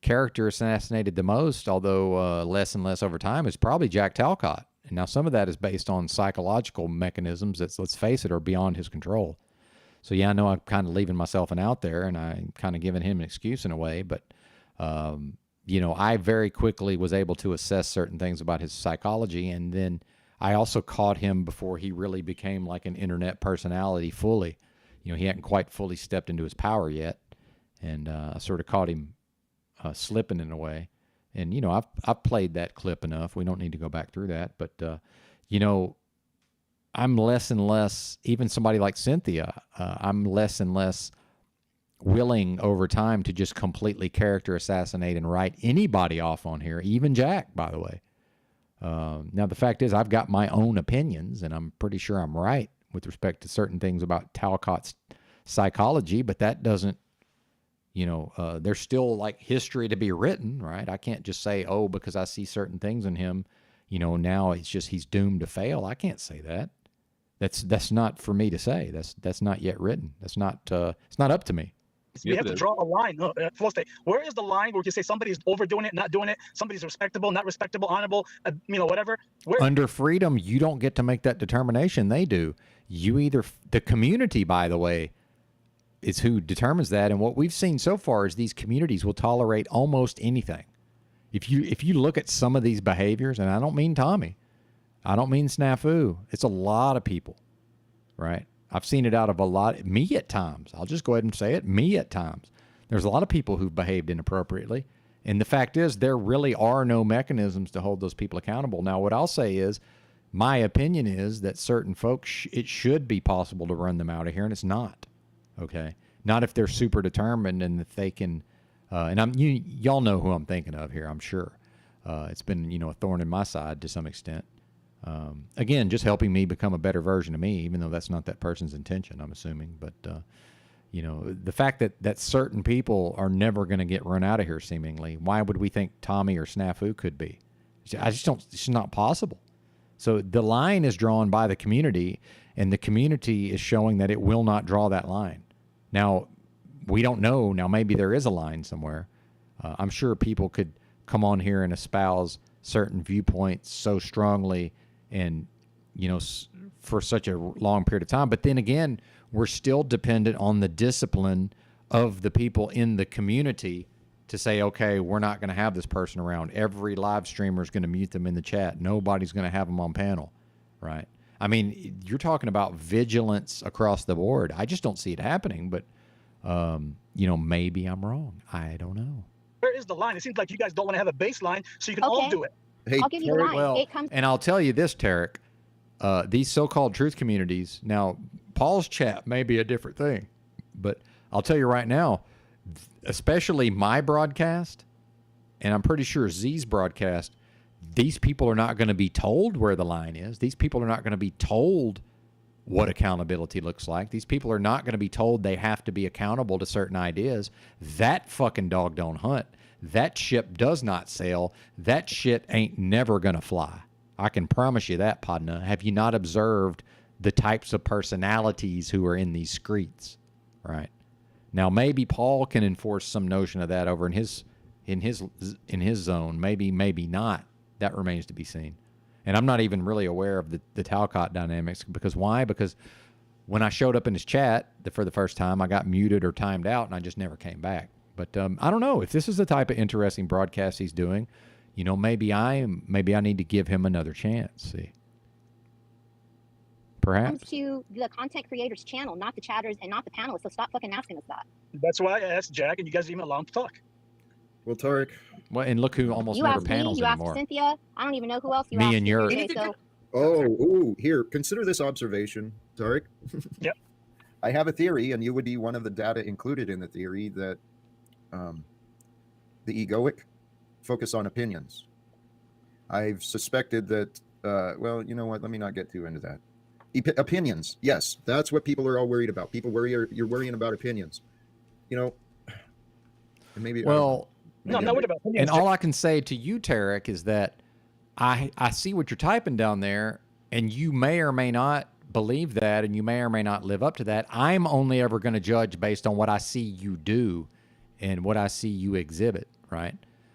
character assassinated the most, although less and less over time, is probably Jack Talcott. And now some of that is based on psychological mechanisms that, let's face it, are beyond his control. So yeah, I know I'm kind of leaving myself an out there, and I'm kind of giving him an excuse in a way, but you know, I very quickly was able to assess certain things about his psychology, and then I also caught him before he really became like an internet personality fully. You know, he hadn't quite fully stepped into his power yet, and I sort of caught him slipping in a way. And you know, I've played that clip enough. We don't need to go back through that, but you know, I'm less and less, even somebody like Cynthia, I'm less and less willing over time to just completely character assassinate and write anybody off on here, even Jack, by the way. Now, the fact is, I've got my own opinions, and I'm pretty sure I'm right with respect to certain things about Talcott's psychology, but that doesn't, you know, there's still like history to be written, right? I can't just say, oh, because I see certain things in him, you know, now it's just he's doomed to fail. I can't say that. That's not for me to say. That's not yet written. That's not it's not up to me. We have to draw a line. No, where is the line where you say somebody's overdoing it, not doing it? Somebody's respectable, not respectable, honorable, you know, whatever. Under freedom, you don't get to make that determination. They do. You either, the community, by the way, is who determines that. And what we've seen so far is these communities will tolerate almost anything. If you look at some of these behaviors, and I don't mean Tommy, I don't mean Snafu, it's a lot of people, right? I've seen it out of a lot, me at times. I'll just go ahead and say it, me at times. There's a lot of people who've behaved inappropriately. And the fact is, there really are no mechanisms to hold those people accountable. Now, what I'll say is, my opinion is that certain folks, it should be possible to run them out of here, and it's not. Okay? Not if they're super determined and if they can, and y'all know who I'm thinking of here, I'm sure. It's been, you know, a thorn in my side to some extent. Again, just helping me become a better version of me, even though that's not that person's intention, I'm assuming. But, you know, the fact that certain people are never going to get run out of here, seemingly, why would we think Tommy or Snafu could be? I just don't, it's not possible. So the line is drawn by the community, and the community is showing that it will not draw that line. Now, we don't know. Now, maybe there is a line somewhere. I'm sure people could come on here and espouse certain viewpoints so strongly and, you know, for such a long period of time. But then again, we're still dependent on the discipline of the people in the community to say, okay, we're not going to have this person around. Every live streamer is going to mute them in the chat. Nobody's going to have them on panel, right? I mean, you're talking about vigilance across the board. I just don't see it happening, but, you know, maybe I'm wrong. I don't know. Where is the line? It seems like you guys don't want to have a baseline, so you can all do it. Hey, I'll give you the line. Well, and I'll tell you this, Tarek, these so-called truth communities, now, Paul's chat may be a different thing, but I'll tell you right now, especially my broadcast, and I'm pretty sure Z's broadcast, these people are not going to be told where the line is. These people are not going to be told what accountability looks like. These people are not going to be told they have to be accountable to certain ideas. That fucking dog don't hunt. That ship does not sail. That shit ain't never going to fly. I can promise you that, Podna. Have you not observed the types of personalities who are in these streets, right? Now, maybe Paul can enforce some notion of that over in his zone. Maybe not. That remains to be seen. And I'm not even really aware of the Talcott dynamics. Because why? Because when I showed up in his chat for the first time, I got muted or timed out, and I just never came back. But I don't know. If this is the type of interesting broadcast he's doing, you know, maybe I need to give him another chance. See, perhaps. Comes to the content creators channel, not the chatters and not the panelists. So stop fucking asking us that. That's why I asked Jack, and you guys even allow him to talk. Well, Tarek. Well, and look who almost never panels you anymore. Asked Cynthia. I don't even know who else you Me asked. and yours. So. Oh, here. Consider this observation, Tarek. Yep. I have a theory, and you would be one of the data included in the theory that the egoic focus on opinions. I've suspected that. Well, you know what? Let me not get too into that. Opinions. Yes, that's what people are all worried about. People you're worrying about opinions. You know. And maybe. Well. No, I'm not worried about opinions. And all I can say to you, Tarek, is that I see what you're typing down there, and you may or may not believe that, and you may or may not live up to that. I'm only ever going to judge based on what I see you do and what I see you exhibit, right?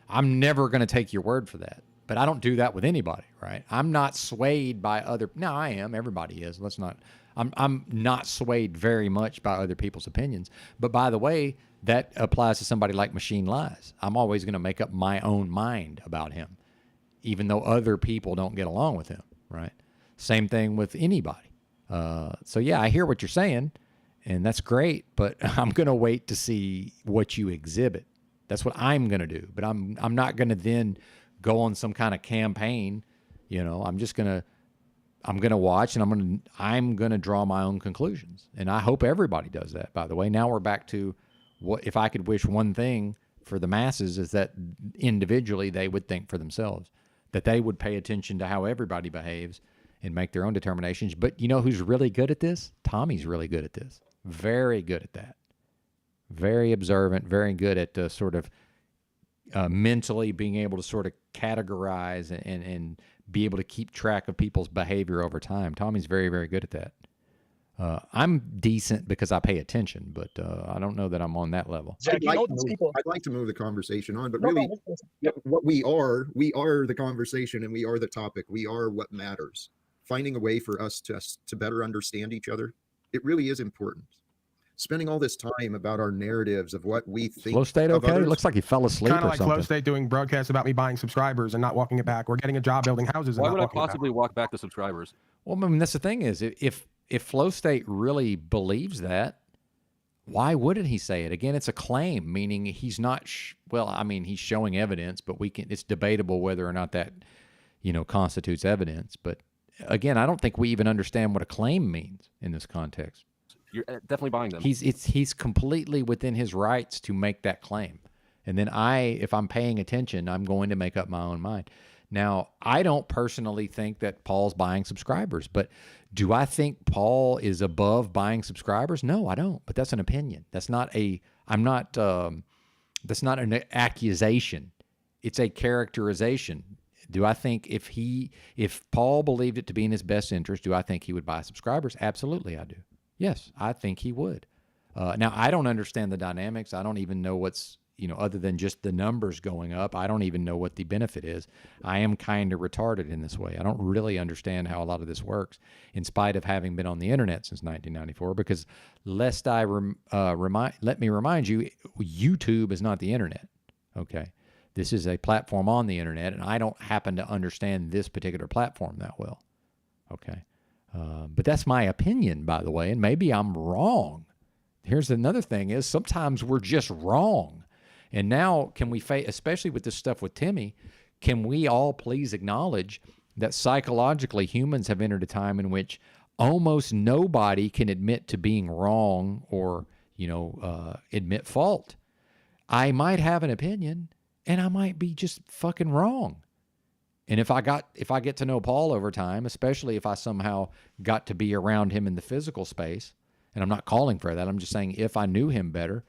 I'm never going to take your word for that. But I don't do that with anybody, right? I'm not swayed by other. No, I am. Everybody is. Let's not. I'm not swayed very much by other people's opinions. But by the way, that applies to somebody like Machine Lies. I'm always going to make up my own mind about him, even though other people don't get along with him, right? Same thing with anybody. So yeah, I hear what you're saying, and that's great. But I'm going to wait to see what you exhibit. That's what I'm going to do. But I'm not going to then go on some kind of campaign. You know, I'm going to watch, and I'm going to draw my own conclusions. And I hope everybody does that, by the way. Now we're back to what if I could wish one thing for the masses is that individually they would think for themselves, that they would pay attention to how everybody behaves and make their own determinations. But you know who's really good at this? Tommy's really good at this. Very good at that. Very observant, very good at sort of mentally being able to sort of categorize and be able to keep track of people's behavior over time. Tommy's very, very good at that. I'm decent because I pay attention, but I don't know that I'm on that level. I'd like to move the conversation on, but really what we are the conversation, and we are the topic. We are what matters. Finding a way for us to better understand each other, it really is important. Spending all this time about our narratives of what we think. Flow State okay? It looks like he fell asleep kind of or like something. Flow State doing broadcasts about me buying subscribers and not walking it back, or getting a job building houses. Why and would not I possibly walk back the subscribers? Well, I mean, that's the thing is, if Flow State really believes that, why wouldn't he say it? Again, it's a claim, meaning he's not. Well, I mean, he's showing evidence, but it's debatable whether or not that, constitutes evidence. But again, I don't think we even understand what a claim means in this context. You're definitely buying them. He's completely within his rights to make that claim. And then if I'm paying attention, I'm going to make up my own mind. Now, I don't personally think that Paul's buying subscribers, but do I think Paul is above buying subscribers? No, I don't. But that's an opinion. That's not that's not an accusation. It's a characterization. Do I think if Paul believed it to be in his best interest, do I think he would buy subscribers? Absolutely, I do. Yes, I think he would. Now, I don't understand the dynamics. I don't even know what's, other than just the numbers going up, I don't even know what the benefit is. I am kind of retarded in this way. I don't really understand how a lot of this works, in spite of having been on the internet since 1994, because let me remind you, YouTube is not the internet, okay? This is a platform on the internet, and I don't happen to understand this particular platform that well, okay? But that's my opinion, by the way, and maybe I'm wrong. Here's another thing is sometimes we're just wrong. And now can we, especially with this stuff with Timmy, can we all please acknowledge that psychologically humans have entered a time in which almost nobody can admit to being wrong or, admit fault. I might have an opinion and I might be just fucking wrong. And if I get to know Paul over time, especially if I somehow got to be around him in the physical space, and I'm not calling for that, I'm just saying if I knew him better,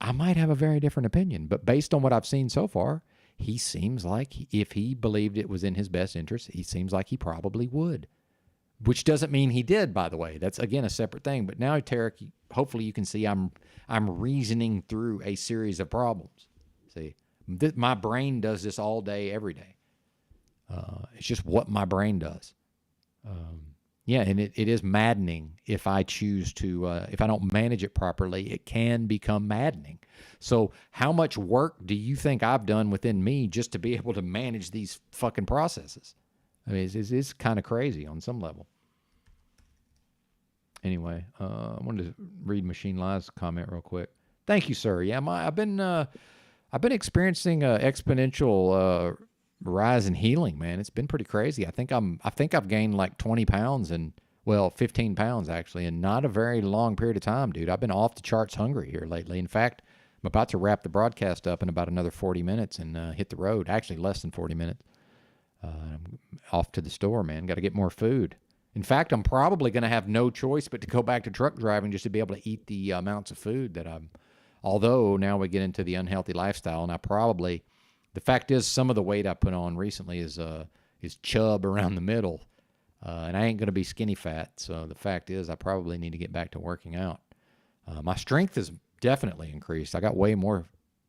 I might have a very different opinion. But based on what I've seen so far, he seems like if he believed it was in his best interest, he seems like he probably would. Which doesn't mean he did, by the way. That's, again, a separate thing. But now, Tarek, hopefully you can see I'm reasoning through a series of problems. See, my brain does this all day, every day. It's just what my brain does. Yeah, and it is maddening if I choose to, if I don't manage it properly, it can become maddening. So how much work do you think I've done within me just to be able to manage these fucking processes? I mean, it's kind of crazy on some level. Anyway, I wanted to read Machine Lies' comment real quick. Thank you, sir. Yeah, I've been experiencing exponential rise in healing, man. It's been pretty crazy. I think I've gained like 20 pounds and 15 pounds actually in not a very long period of time, dude. I've been off the charts hungry here lately. In fact, I'm about to wrap the broadcast up in about another 40 minutes and hit the road. Actually, less than 40 minutes. I'm off to the store, man. Got to get more food. In fact, I'm probably going to have no choice but to go back to truck driving just to be able to eat the amounts of food that although now we get into the unhealthy lifestyle, and the fact is, some of the weight I put on recently is chub around the middle, and I ain't going to be skinny fat. So the fact is, I probably need to get back to working out. My strength has definitely increased. I got way more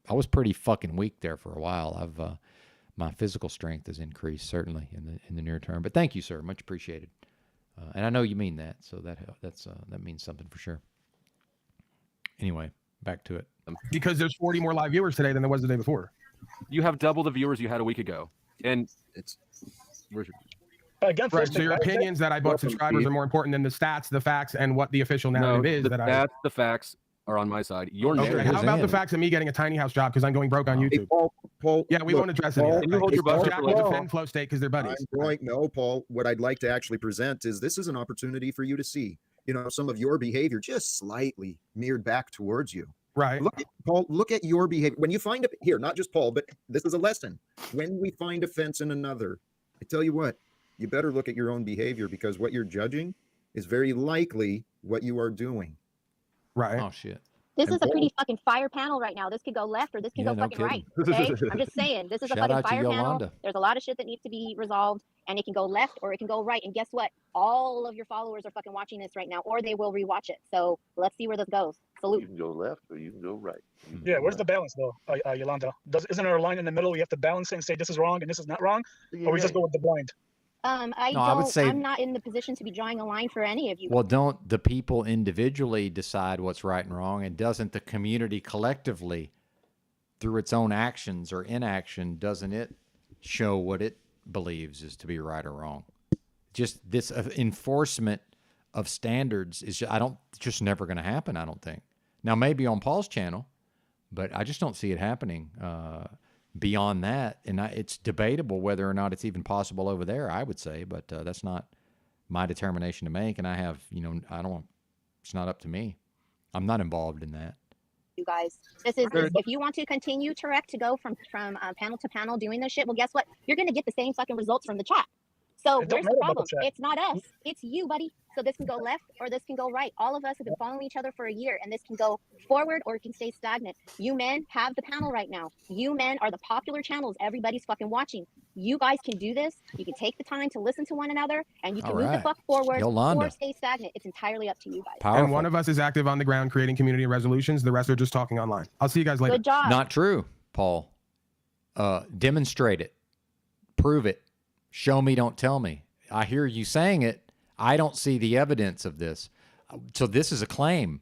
I was pretty fucking weak there for a while. My physical strength has increased certainly in the near term. But thank you, sir. Much appreciated. And I know you mean that, so that means something for sure. Anyway, back to it. Because there's 40 more live viewers today than there was the day before. You have double the viewers you had a week ago, and Again, right. So your opinions that I bought subscribers are more important than the stats, the facts, and what the official narrative is. The facts are on my side. Your narrative. How about the facts of me getting a tiny house job because I'm going broke on YouTube? Hey, Paul, yeah, we won't address it. Can you hold your buzzer for defend Flow State because they're buddies. No, Paul. What I'd like to actually present is this is an opportunity for you to see, some of your behavior just slightly mirrored back towards you. Right. Paul, look at your behavior. When you find here, not just Paul, but this is a lesson. When we find offense in another, I tell you what, you better look at your own behavior because what you're judging is very likely what you are doing. Right. Oh, shit. This is a pretty fucking fire panel right now. This could go left or this can go fucking right. Okay? I'm just saying, this is a fucking fire panel. There's a lot of shit that needs to be resolved, and it can go left or it can go right. And guess what? All of your followers are fucking watching this right now, or they will rewatch it. So let's see where this goes. Salute. You can go left or you can go right. Yeah, where's the balance though, Yolanda? Isn't there a line in the middle? You have to balance it and say this is wrong and this is not wrong, or we just go with the blind? I would say I'm not in the position to be drawing a line for any of you. Well, don't the people individually decide what's right and wrong, and doesn't the community collectively, through its own actions or inaction, doesn't it show what it believes is to be right or wrong? Just this enforcement of standards is just never going to happen, I don't think. Now, maybe on Paul's channel, but I just don't see it happening beyond that. And it's debatable whether or not it's even possible over there, I would say, but that's not my determination to make. And I have, it's not up to me. I'm not involved in that. You guys, if you want to continue to go from panel to panel doing this shit, well, guess what? You're going to get the same fucking results from the chat. So where's the problem? It's not us. It's you, buddy. So this can go left or this can go right. All of us have been following each other for a year, and this can go forward or it can stay stagnant. You men have the panel right now. You men are the popular channels everybody's fucking watching. You guys can do this. You can take the time to listen to one another, and you can move the fuck forward or stay stagnant. It's entirely up to you guys. And one of us is active on the ground creating community resolutions. The rest are just talking online. I'll see you guys later. Good job. Not true, Paul. Demonstrate it. Prove it. Show me, don't tell me. I hear you saying it. I don't see the evidence of this. So this is a claim.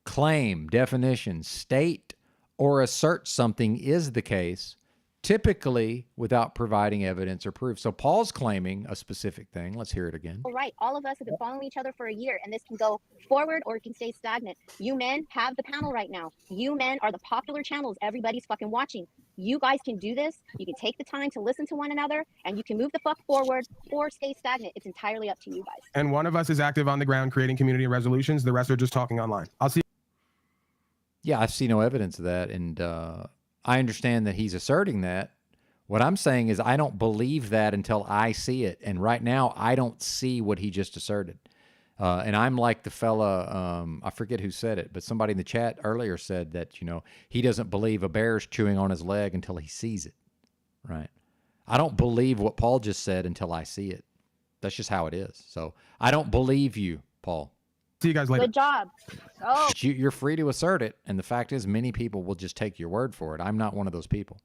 Claim, definition, state or assert something is the case, typically without providing evidence or proof. So Paul's claiming a specific thing. Let's hear it again. All right. All of us have been following each other for a year, and this can go forward or it can stay stagnant. You men have the panel right now. You men are the popular channels everybody's fucking watching. You guys can do this. You can take the time to listen to one another, and you can move the fuck forward or stay stagnant. It's entirely up to you guys. And one of us is active on the ground creating community resolutions. The rest are just talking online. I'll see. Yeah, I see no evidence of that. And I understand that he's asserting that. What I'm saying is I don't believe that until I see it. And right now, I don't see what he just asserted. And I'm like the fella, I forget who said it, but somebody in the chat earlier said that, he doesn't believe a bear's chewing on his leg until he sees it, right? I don't believe what Paul just said until I see it. That's just how it is. So I don't believe you, Paul. See you guys later. Good job. Oh. You're free to assert it. And the fact is, many people will just take your word for it. I'm not one of those people.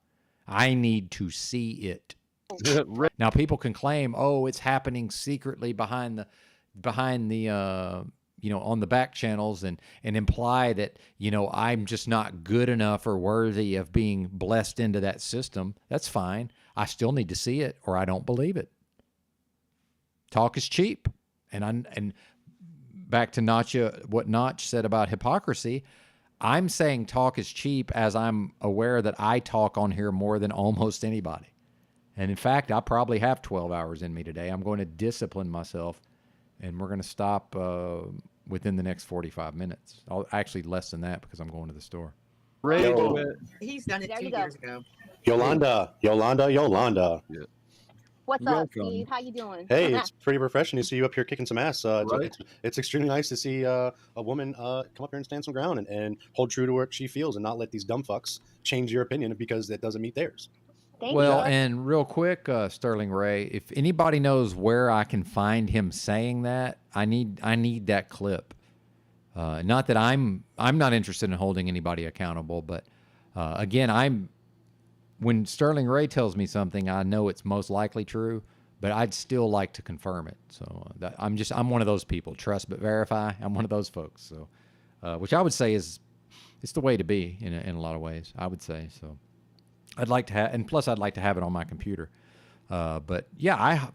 I need to see it. Now, people can claim, it's happening secretly behind the on the back channels and imply that, I'm just not good enough or worthy of being blessed into that system. That's fine. I still need to see it or I don't believe it. Talk is cheap. And back to what Notch said about hypocrisy, I'm saying talk is cheap as I'm aware that I talk on here more than almost anybody. And in fact, I probably have 12 hours in me today. I'm going to discipline myself. And we're going to stop within the next 45 minutes. Actually, less than that because I'm going to the store. He's done it 2 years ago. Yolanda. What's Welcome. up, Steve? How you doing? Hey, it's pretty refreshing to see you up here kicking some ass. It's extremely nice to see a woman come up here and stand some ground and hold true to what she feels and not let these dumb fucks change your opinion because it doesn't meet theirs. And real quick, Sterling Ray, if anybody knows where I can find him saying that, I need that clip. Not that I'm not interested in holding anybody accountable, but Again, when Sterling Ray tells me something, I know it's most likely true, but I'd still like to confirm it. So I'm one of those people. Trust but verify. I'm one of those folks. So, which I would say it's the way to be in a lot of ways. I would say so. I'd like to have, and plus I'd like to have it on my computer. But yeah,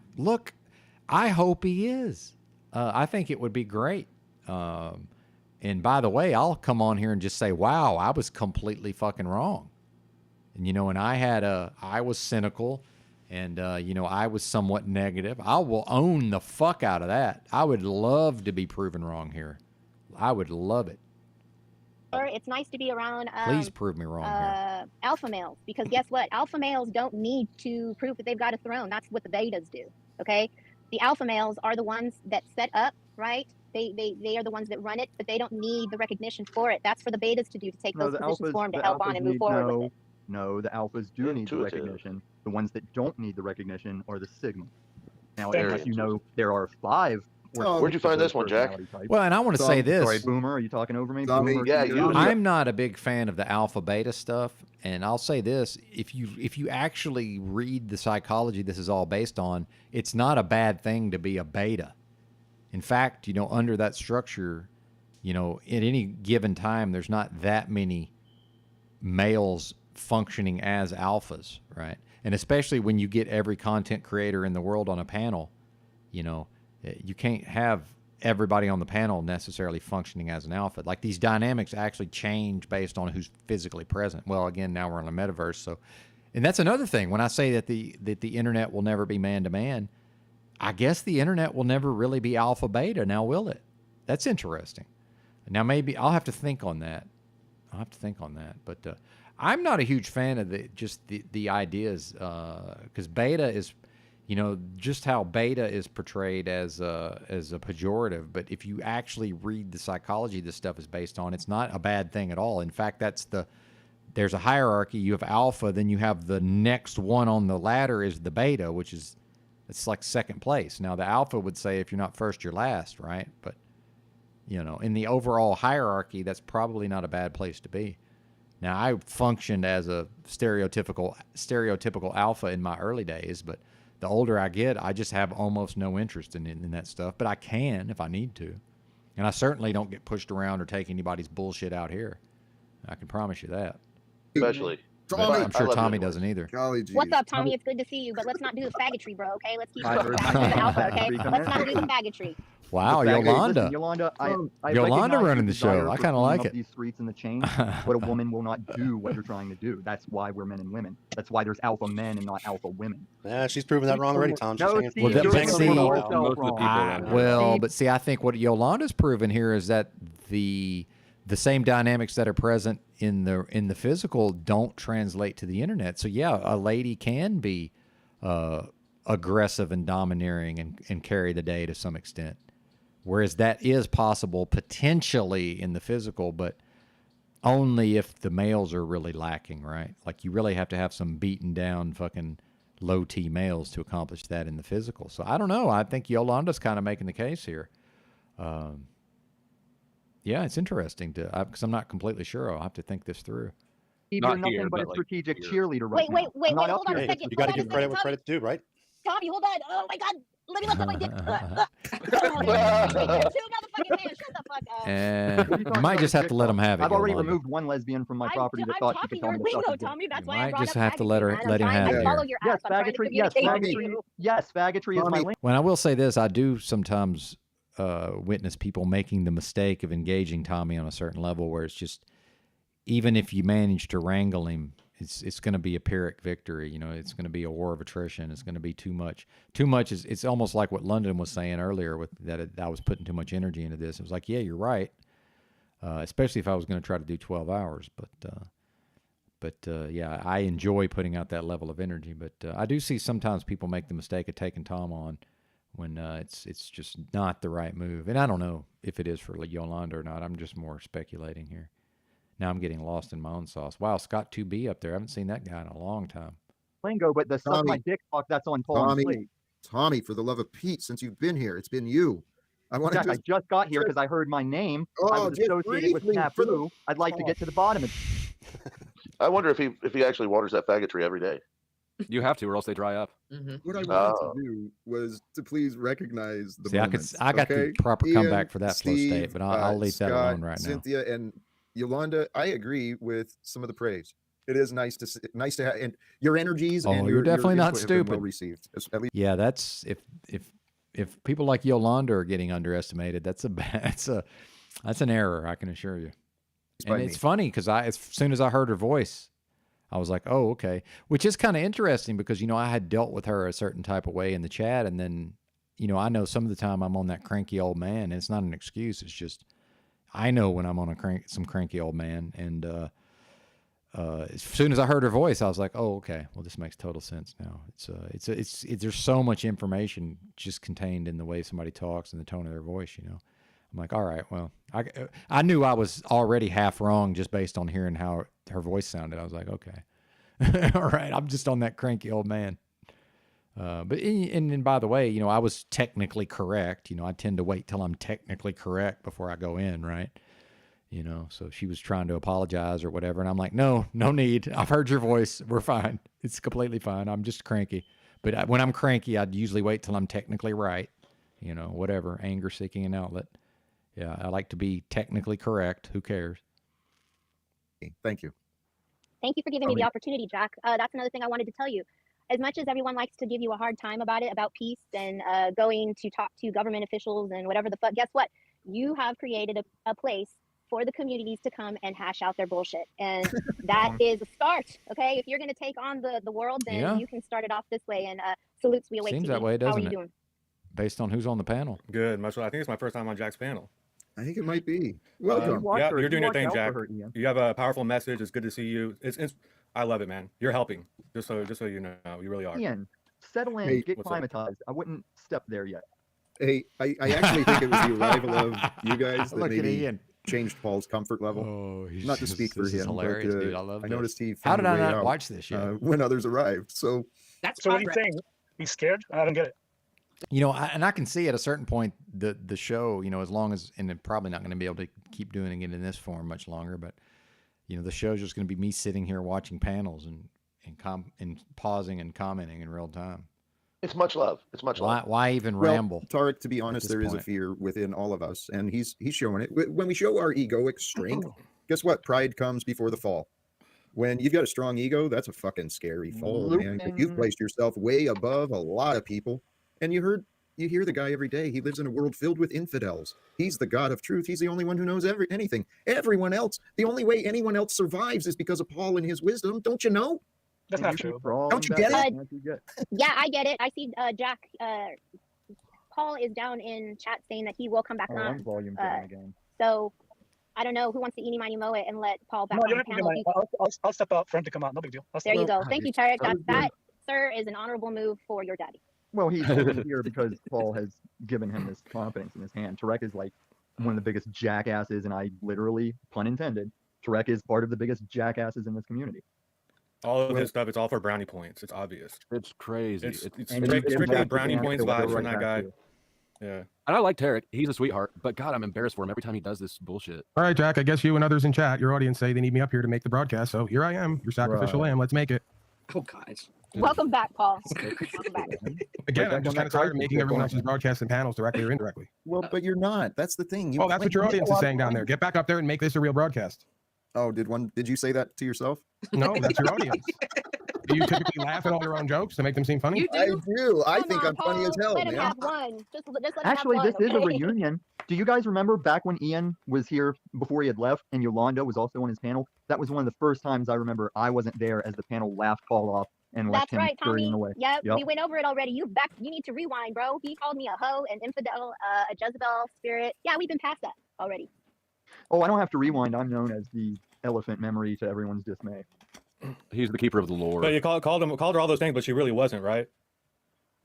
I hope he is. I think it would be great. And by the way, I'll come on here and just say, wow, I was completely fucking wrong. And, and I was cynical and, I was somewhat negative. I will own the fuck out of that. I would love to be proven wrong here. I would love it. It's nice to be around Please prove me wrong here. Alpha males, because guess what? Alpha males don't need to prove that they've got a throne. That's what the betas do. Okay, the alpha males are the ones that set up, right? They are the ones that run it, but they don't need the recognition for it. That's for the betas to do, to take those positions for them to help on and move forward with it. No, the alphas do need the recognition. The ones that don't need the recognition are the sigma. Now, unless there are 5. Where'd you find this one, Jack? Well, and I want to say this. Sorry, Boomer, are you talking over me? Boomer, yeah, I'm not a big fan of the alpha beta stuff, and I'll say this: if you actually read the psychology this is all based on, it's not a bad thing to be a beta. In fact, under that structure, at any given time, there's not that many males functioning as alphas, right? And especially when you get every content creator in the world on a panel, you can't have everybody on the panel necessarily functioning as an alpha. Like, these dynamics actually change based on who's physically present. Well, again, now we're in a metaverse, so, and that's another thing. When I say that the internet will never be man to man, I guess the internet will never really be alpha beta. Now, will it? That's interesting. Now, maybe I'll have to think on that. But I'm not a huge fan of the ideas, because beta is, just how beta is portrayed as a pejorative. But if you actually read the psychology this stuff is based on, it's not a bad thing at all. In fact, there's a hierarchy. You have alpha, then you have the next one on the ladder is the beta, which is, it's like second place. Now, the alpha would say if you're not first, you're last, right? But, in the overall hierarchy, that's probably not a bad place to be. Now, I functioned as a stereotypical alpha in my early days, but the older I get, I just have almost no interest in that stuff. But I can if I need to. And I certainly don't get pushed around or take anybody's bullshit out here. I can promise you that. Especially. I'm sure Tommy doesn't either. What's up, Tommy? It's good to see you, but let's not do the faggotry, bro, okay? Let's keep it alpha, okay? Let's not do the faggotry. Wow, Yolanda. Yolanda, I Yolanda running the show. I kind of like it. These streets and the chains, but a woman will not do what you're trying to do. That's why we're men and women. That's why there's alpha men and not alpha women. Yeah, she's proven that wrong already, Tom. But see, I think what Yolanda's proven here is that the same dynamics that are present in the physical don't translate to the internet. So yeah, a lady can be aggressive and domineering and carry the day to some extent. Whereas that is possible potentially in the physical, but only if the males are really lacking, right? Like, you really have to have some beaten down fucking low T males to accomplish that in the physical. So I don't know. I think Yolanda's kind of making the case here. Yeah, it's interesting because I'm not completely sure. I'll have to think this through. You're nothing but a strategic cheerleader right now. Wait, hold on a second. You got to give credit where credit's due, right? Tommy, hold on. Oh my God. Let me look at my dick. Shut the fuck up. And you might just have to let him have it. I've already Yolanda. removed one lesbian from my property that thought she could tell me stuff. Tommy, that's why You I might brought just up have to faggotry, let him have it. I follow your ass. I'm trying to communicate with you. Yes, faggotry is my link. When I will say this, I do sometimes witness people making the mistake of engaging Tommy on a certain level where it's just, even if you manage to wrangle him, it's going to be a Pyrrhic victory. It's going to be a war of attrition. It's going to be too much. Too much is, it's almost like what London was saying earlier with that I was putting too much energy into this. It was like, yeah, you're right. Especially if I was going to try to do 12 hours. But yeah, I enjoy putting out that level of energy. But I do see sometimes people make the mistake of taking Tom on when it's just not the right move. And I don't know if it is for Yolanda or not. I'm just more speculating here. Now I'm getting lost in my own sauce. Wow, Scott 2B up there. I haven't seen that guy in a long time. Lingo, but the suck my dick talk, that's on Paul's plate. Tommy, for the love of Pete, since you've been here, it's been you. I just got here because I heard my name. I was associated with Snafu. I'd like to get to the bottom of it. I wonder if he actually waters that faggot tree every day. You have to, or else they dry up. What I wanted to do was to please recognize the moments. I got okay? the proper Ian, comeback for that flow Steve, state, but I'll leave that Scott, alone right now. Cynthia and Yolanda, I agree with some of the praise. It is nice to have, and your energies. Oh, and you're definitely not input have been stupid. Well received. At least. Yeah, that's if people like Yolanda are getting underestimated, that's an error. I can assure you. And it's funny because as soon as I heard her voice, I was like, oh, okay. Which is kind of interesting because, I had dealt with her a certain type of way in the chat. And then, I know some of the time I'm on that cranky old man. And it's not an excuse. It's just, I know when I'm on some cranky old man. And as soon as I heard her voice, I was like, oh, okay. Well, this makes total sense now. There's so much information just contained in the way somebody talks and the tone of their voice, I'm like, all right, well, I knew I was already half wrong just based on hearing how her voice sounded. I was like, okay, all right, I'm just on that cranky old man. And by the way, I was technically correct. I tend to wait till I'm technically correct before I go in, right? So she was trying to apologize or whatever, and I'm like, no need. I've heard your voice. We're fine. It's completely fine. I'm just cranky. But when I'm cranky, I'd usually wait till I'm technically right. Whatever, anger seeking an outlet. Yeah, I like to be technically correct. Who cares? Thank you. Thank you for giving me the opportunity, Jack. That's another thing I wanted to tell you. As much as everyone likes to give you a hard time about it, about peace and going to talk to government officials and whatever the fuck, guess what? You have created a place for the communities to come and hash out their bullshit. And that is a start, okay? If you're going to take on the world, then you can start it off this way. And salutes we await. Seems that way, doesn't How are you it? doing? Based on who's on the panel. Good. I think it's my first time on Jack's panel. I think it might be. Welcome. Yeah, you're doing your thing, Jack. You have a powerful message. It's good to see you. I love it, man. You're helping. Just so you know, you really are. Ian, settle in, get climatized. I wouldn't step there yet. Hey, I actually think it was the arrival of you guys that Look at maybe Ian. Changed Paul's comfort level. Oh, not to speak for this is him, hilarious, but dude. I love I this. noticed he. How did I found a way not out, watch this yet? When others arrived? So That's so. What are you saying? He's scared? I don't get it. And I can see at a certain point the show, as long as, and they're probably not going to be able to keep doing it in this form much longer, but the show's just going to be me sitting here watching panels and pausing and commenting in real time. It's much love. It's much love. Why even ramble? Tarek, to be honest, there is a fear within all of us, and he's showing it. When we show our egoic strength, guess what? Pride comes before the fall. When you've got a strong ego, that's a fucking scary fall, man. You've placed yourself way above a lot of people, and you hear the guy every day. He lives in a world filled with infidels. He's the God of truth. He's the only one who knows anything. Everyone else, the only way anyone else survives is because of Paul and his wisdom. Don't you know? That's not true. Don't you get it? Yeah, I get it. I see Jack. Paul is down in chat saying that he will come back on. Volume down again. So I don't know who wants to eeny, miny, moe it and let Paul back No, on you the don't have to panel. get mine. I'll step out for him to come out. No big deal. There you go. Thank you, Tarek. That, sir, is an honorable move for your daddy. Well, he's here because Paul has given him this confidence in his hand. Tarek is like one of the biggest jackasses, and I literally, pun intended, Tarek is part of the biggest jackasses in this community. All of this stuff, it's all for brownie points. It's obvious. It's crazy. It's strictly brownie points vibes from that guy. Yeah. And I like Tarek. He's a sweetheart. But God, I'm embarrassed for him every time he does this bullshit. All right, Jack. I guess you and others in chat, your audience, say they need me up here to make the broadcast. So here I am, your sacrificial lamb. Let's make it. Oh, guys. Welcome back, Paul. Welcome back. Again, I'm just kind of tired of making everyone else's broadcasts and panels directly or indirectly. Well, but you're not. That's the thing. Well, that's what your audience is saying down there. Get back up there and make this a real broadcast. Oh, did you say that to yourself? No, that's your audience. Do you typically laugh at all your own jokes to make them seem funny? You do? I do. I think I'm Paul, funny as hell, let him man. have one. Just let him Actually, have this one, is a okay? reunion. Do you guys remember back when Ian was here before he had left and Yolanda was also on his panel? That was one of the first times I remember I wasn't there as the panel laughed Paul off and left That's him right, Tommy. scurrying away. Yep, we went over it already. You need to rewind, bro. He called me a hoe, an infidel, a Jezebel spirit. Yeah, we've been past that already. Oh, I don't have to rewind. I'm known as the elephant memory to everyone's dismay. He's the keeper of the lore. But you called her all those things, but she really wasn't, right?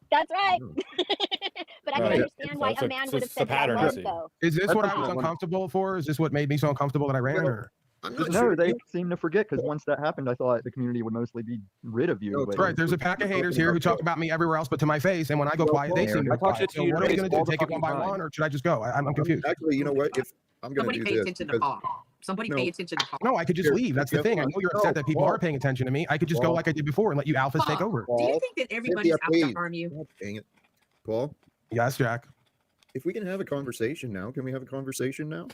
That's right. But I can understand why a man would have said that was, though. Is this what I was uncomfortable for? Is this what made me so uncomfortable that I ran? Or? No, they seem to forget because once that happened, I thought the community would mostly be rid of you. Right, there's a pack of haters here who talk about me everywhere else but to my face, and when I go quiet, they seem to be quiet. So what are we going to do? Take it one by one, or should I just go? I'm confused. Actually, you know what? If I'm going to do this, Somebody pay attention to Paul. No, I could just leave. That's the thing. I know you're upset that people are paying attention to me. I could just go like I did before and let you alphas take over. Do you think that everybody's out to harm you? God dang it. Paul? Yes, Jack. If we can have a conversation now, can we have a conversation now?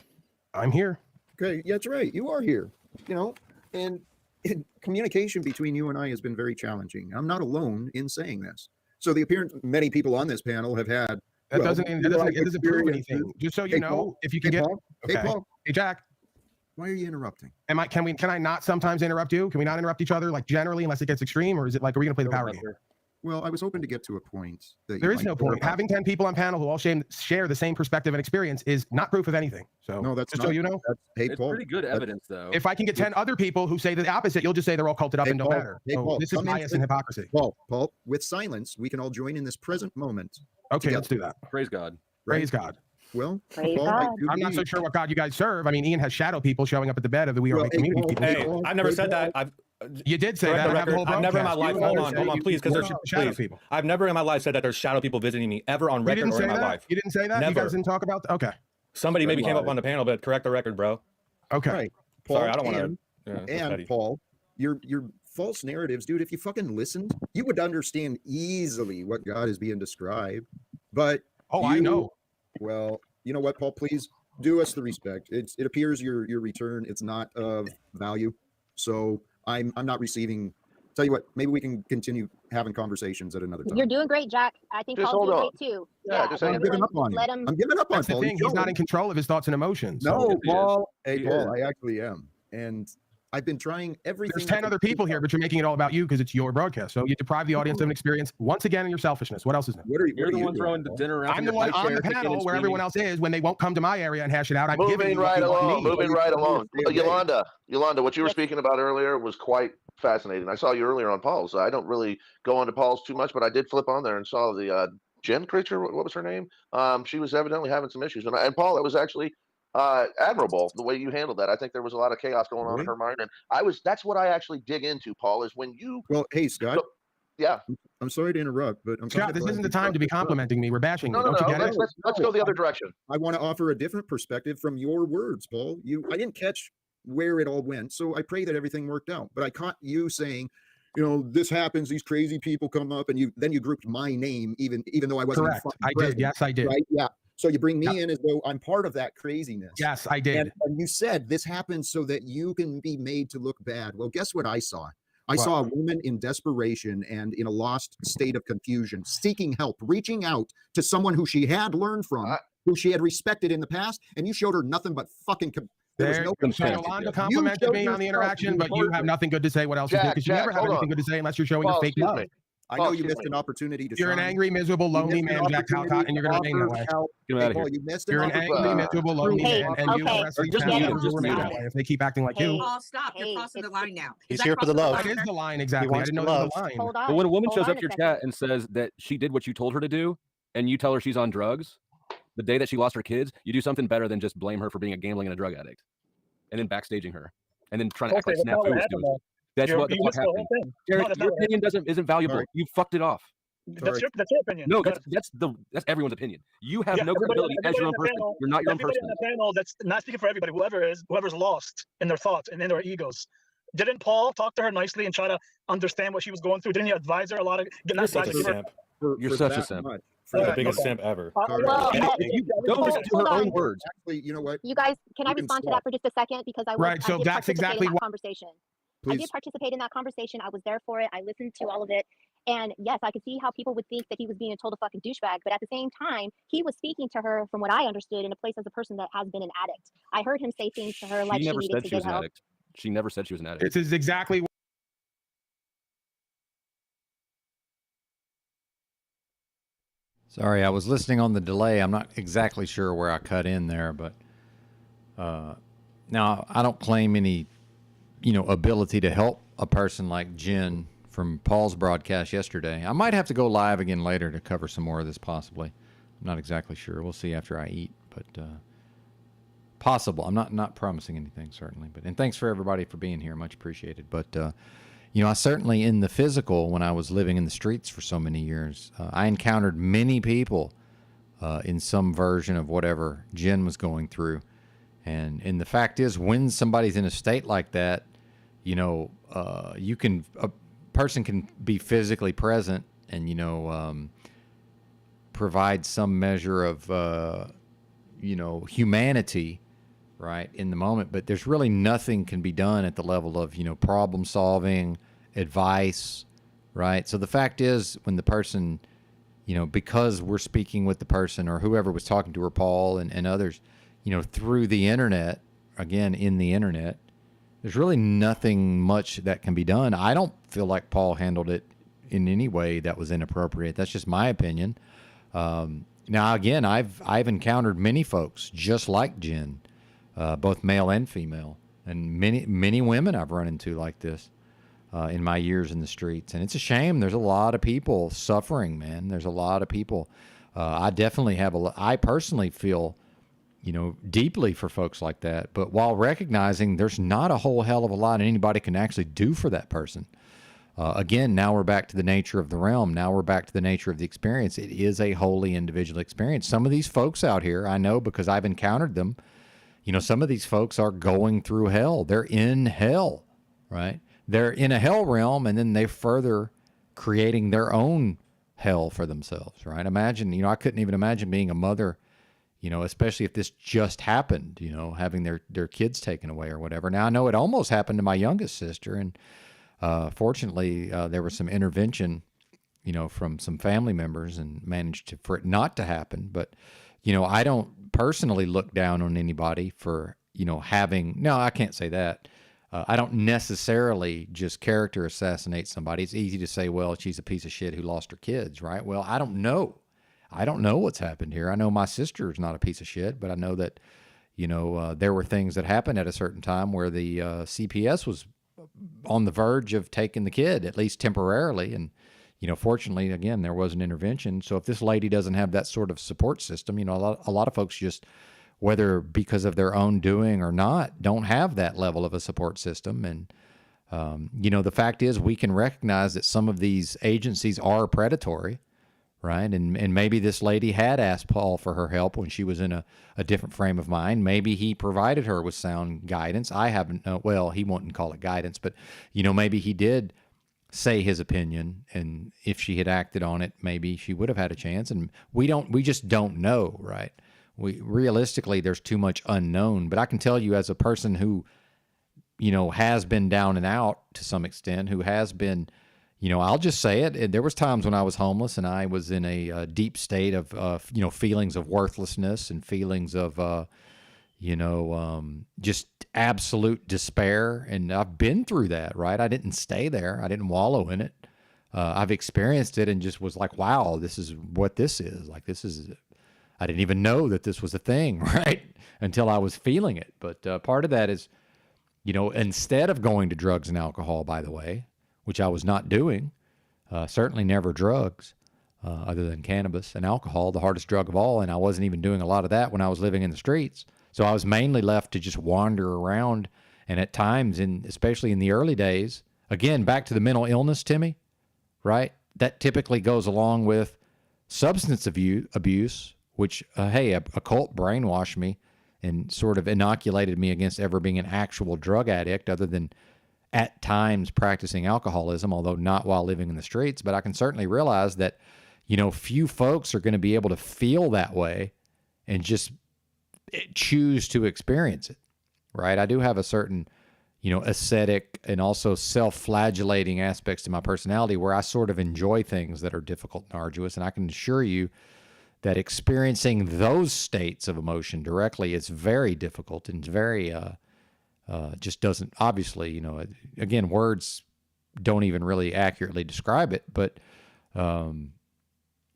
I'm here. Okay, yeah, that's right. You are here. You know, and communication between you and I has been very challenging. I'm not alone in saying this. So the appearance many people on this panel have had. That doesn't prove anything. Just so you know, Paul, if you can get Paul, okay. Hey, Paul. Hey, Jack. Why are you interrupting? Can I not sometimes interrupt you? Can we not interrupt each other, like generally, unless it gets extreme, or is it like, are we gonna play the power game? Well, I was hoping to get to a point that there is no point. Having 10 people on panel who all share the same perspective and experience is not proof of anything. So no, that's just not, so you know. It's pretty good evidence, though. If I can get 10 other people who say the opposite, you'll just say they're all culted up and don't matter. So this is bias and hypocrisy. Paul, with silence, we can all join in this present moment. Okay, let's do that. Praise God. Praise God. Well, Praise Paul, God. I'm not so sure what God you guys serve. I mean, Ian has shadow people showing up at the bed of the We Are Made community people. Hey, I've never said that. You did say that. I've never in my life. Hold on, please, because there's shadow people. I've never in my life said that there's shadow people visiting me ever on record or in my life. You didn't say that. Never. You guys didn't talk about. Okay. Somebody maybe came up on the panel, but correct the record, bro. Okay. Right. Paul, sorry, I don't want to. And Paul, your false narratives, dude. If you fucking listened, you would understand easily what God is being described. But I know. Well, you know what, Paul? Please do us the respect. It appears your return it's not of value, so I'm not receiving. Tell you what, maybe we can continue having conversations at another time. You're doing great, Jack. I think Just Paul's doing hold great too. Yeah, just I'm giving up on you. I'm giving up on That's the Paul. thing. He's not in control of his thoughts and emotions. No, Paul. Hey, Paul, I actually am, and I've been trying everything. There's 10 other people here, but you're making it all about you because it's your broadcast. So you deprive the audience of an experience once again in your selfishness. What else is there? You're the one throwing the dinner around. I'm the one on the panel where everyone else is when they won't come to my area and hash it out. I'm Moving right along. Yolanda, what you were speaking about earlier was quite fascinating. I saw you earlier on Paul's. So I don't really go into Paul's too much, but I did flip on there and saw the Jen creature. What was her name? She was evidently having some issues, and Paul, it was actually admirable the way you handled that. I think there was a lot of chaos going on in her mind, and that's what I actually dig into, Paul, is when you hey, Scott. Yeah, I'm sorry to interrupt, but Scott, this isn't the time to be complimenting me. We're bashing you. Don't you get it? Let's go the other direction. I want to offer a different perspective from your words, Paul. I didn't catch where it all went, so I pray that everything worked out. But I caught you saying, this happens. These crazy people come up, and then you grouped my name, even though I wasn't. Correct. I did. Yes, I did. Right? Yeah. So you bring me in as though I'm part of that craziness. Yes, I did. And you said this happens so that you can be made to look bad. Well, guess what I saw? I saw a woman in desperation and in a lost state of confusion, seeking help, reaching out to someone who she had learned from, who she had respected in the past, and you showed her nothing but fucking. Yolanda complimented me on the interaction, but you have nothing good to say. What else you do? Because you never have anything good to say unless you're showing us fake love. I know you missed an opportunity to. You're an angry, miserable, lonely man, Jack Talcott, and you're going to remain that way. Get out of here. You're an angry, miserable, lonely man, and you the rest of these people will remain that way if they keep acting like you. Paul, stop. You're crossing the line now. He's here for the love. That is the line, exactly. I didn't know that was the line. But when a woman shows up to your chat and says that she did what you told her to do, and you tell her she's on drugs, the day that she lost her kids, you do something better than just blame her for being a gambling and a drug addict, and then backstaging her, and then trying to act like Snafu was doing. That's what the fuck happened. Derek, your opinion isn't valuable. Right. You fucked it off. That's your opinion. No, that's everyone's opinion. You have no credibility as your own person. You're not your own person. Everybody on the panel that's not speaking for everybody. Whoever's lost in their thoughts and in their egos. Didn't Paul talk to her nicely and try to understand what she was going through? Didn't he advise her a lot of? You're such a simp. You're such a simp. You're the biggest simp ever. You don't listen to her own words. Actually, you know what? You guys, can I respond to that for just a second? Because I so did that's exactly in that conversation. I did participate in that conversation. I was there for it. I listened to all of it. And yes, I could see how people would think that he was being a total fucking douchebag. But at the same time, he was speaking to her, from what I understood, in a place as a person that has been an addict. I heard him say things to her like she needed to get help. She never said she was an addict. This is exactly what. Sorry, I was listening on the delay. I'm not exactly sure where I cut in there, but now I don't claim any ability to help a person like Jen from Paul's broadcast yesterday. I might have to go live again later to cover some more of this, possibly. I'm not exactly sure. We'll see after I eat, but possible. I'm not promising anything, certainly. And thanks for everybody for being here. Much appreciated. But I certainly, in the physical, when I was living in the streets for so many years, I encountered many people in some version of whatever Jen was going through. And the fact is, when somebody's in a state like that, you know, a person can be physically present and, you know, provide some measure of, you know, humanity, right, in the moment. But there's really nothing can be done at the level of, you know, problem solving, advice, right? So the fact is, when the person, you know, because we're speaking with the person or whoever was talking to her, Paul and others, you know, through the internet, again, in the internet, there's really nothing much that can be done. I don't feel like Paul handled it in any way that was inappropriate. That's just my opinion. Now, again, I've encountered many folks just like Jen, both male and female, and many women I've run into like this in my years in the streets. And it's a shame. There's a lot of people suffering, man. There's a lot of people. I definitely have I personally feel, you know, deeply for folks like that. But while recognizing there's not a whole hell of a lot anybody can actually do for that person. Again, now we're back to the nature of the realm. Now we're back to the nature of the experience. It is a wholly individual experience. Some of these folks out here, I know because I've encountered them, you know, some of these folks are going through hell. They're in hell, right? They're in a hell realm, and then they further creating their own hell for themselves, right? Imagine, you know, I couldn't even imagine being a mother, you know, especially if this just happened, you know, having their kids taken away or whatever. Now, I know it almost happened to my youngest sister, and fortunately, there was some intervention, you know, from some family members and managed for it not to happen. But, you know, I don't personally look down on anybody for, you know, no, I can't say that. I don't necessarily just character assassinate somebody. It's easy to say, well, she's a piece of shit who lost her kids, right? Well, I don't know. I don't know what's happened here. I know my sister is not a piece of shit, but I know that, you know, there were things that happened at a certain time where the CPS was on the verge of taking the kid, at least temporarily. And, you know, fortunately, again, there was an intervention. So if this lady doesn't have that sort of support system, you know, a lot of folks just, whether because of their own doing or not, don't have that level of a support system. And, you know, the fact is we can recognize that some of these agencies are predatory, right? And maybe this lady had asked Paul for her help when she was in a different frame of mind. Maybe he provided her with sound guidance. I haven't, well, he wouldn't call it guidance, but, you know, maybe he did say his opinion, and if she had acted on it, maybe she would have had a chance. And we just don't know, right? Realistically, there's too much unknown. But I can tell you, as a person who, you know, has been down and out to some extent, who has been, you know, I'll just say it. There was times when I was homeless and I was in a deep state of, you know, feelings of worthlessness and feelings of, you know, just absolute despair. And I've been through that, right? I didn't stay there. I didn't wallow in it. I've experienced it and just was like, wow, this is what this is. Like, this is, I didn't even know that this was a thing, right? Until I was feeling it. But part of that is, you know, instead of going to drugs and alcohol, by the way, which I was not doing, certainly never drugs, other than cannabis and alcohol, the hardest drug of all. And I wasn't even doing a lot of that when I was living in the streets. So I was mainly left to just wander around. And at times, especially in the early days, again, back to the mental illness, Timmy, right? That typically goes along with substance abuse, which, hey, a cult brainwashed me and sort of inoculated me against ever being an actual drug addict, other than at times practicing alcoholism, although not while living in the streets. But I can certainly realize that, you know, few folks are going to be able to feel that way and just choose to experience it, right? I do have a certain, you know, ascetic and also self-flagellating aspects to my personality where I sort of enjoy things that are difficult and arduous. And I can assure you that experiencing those states of emotion directly is very difficult and very, just doesn't, obviously, you know, again, words don't even really accurately describe it, but,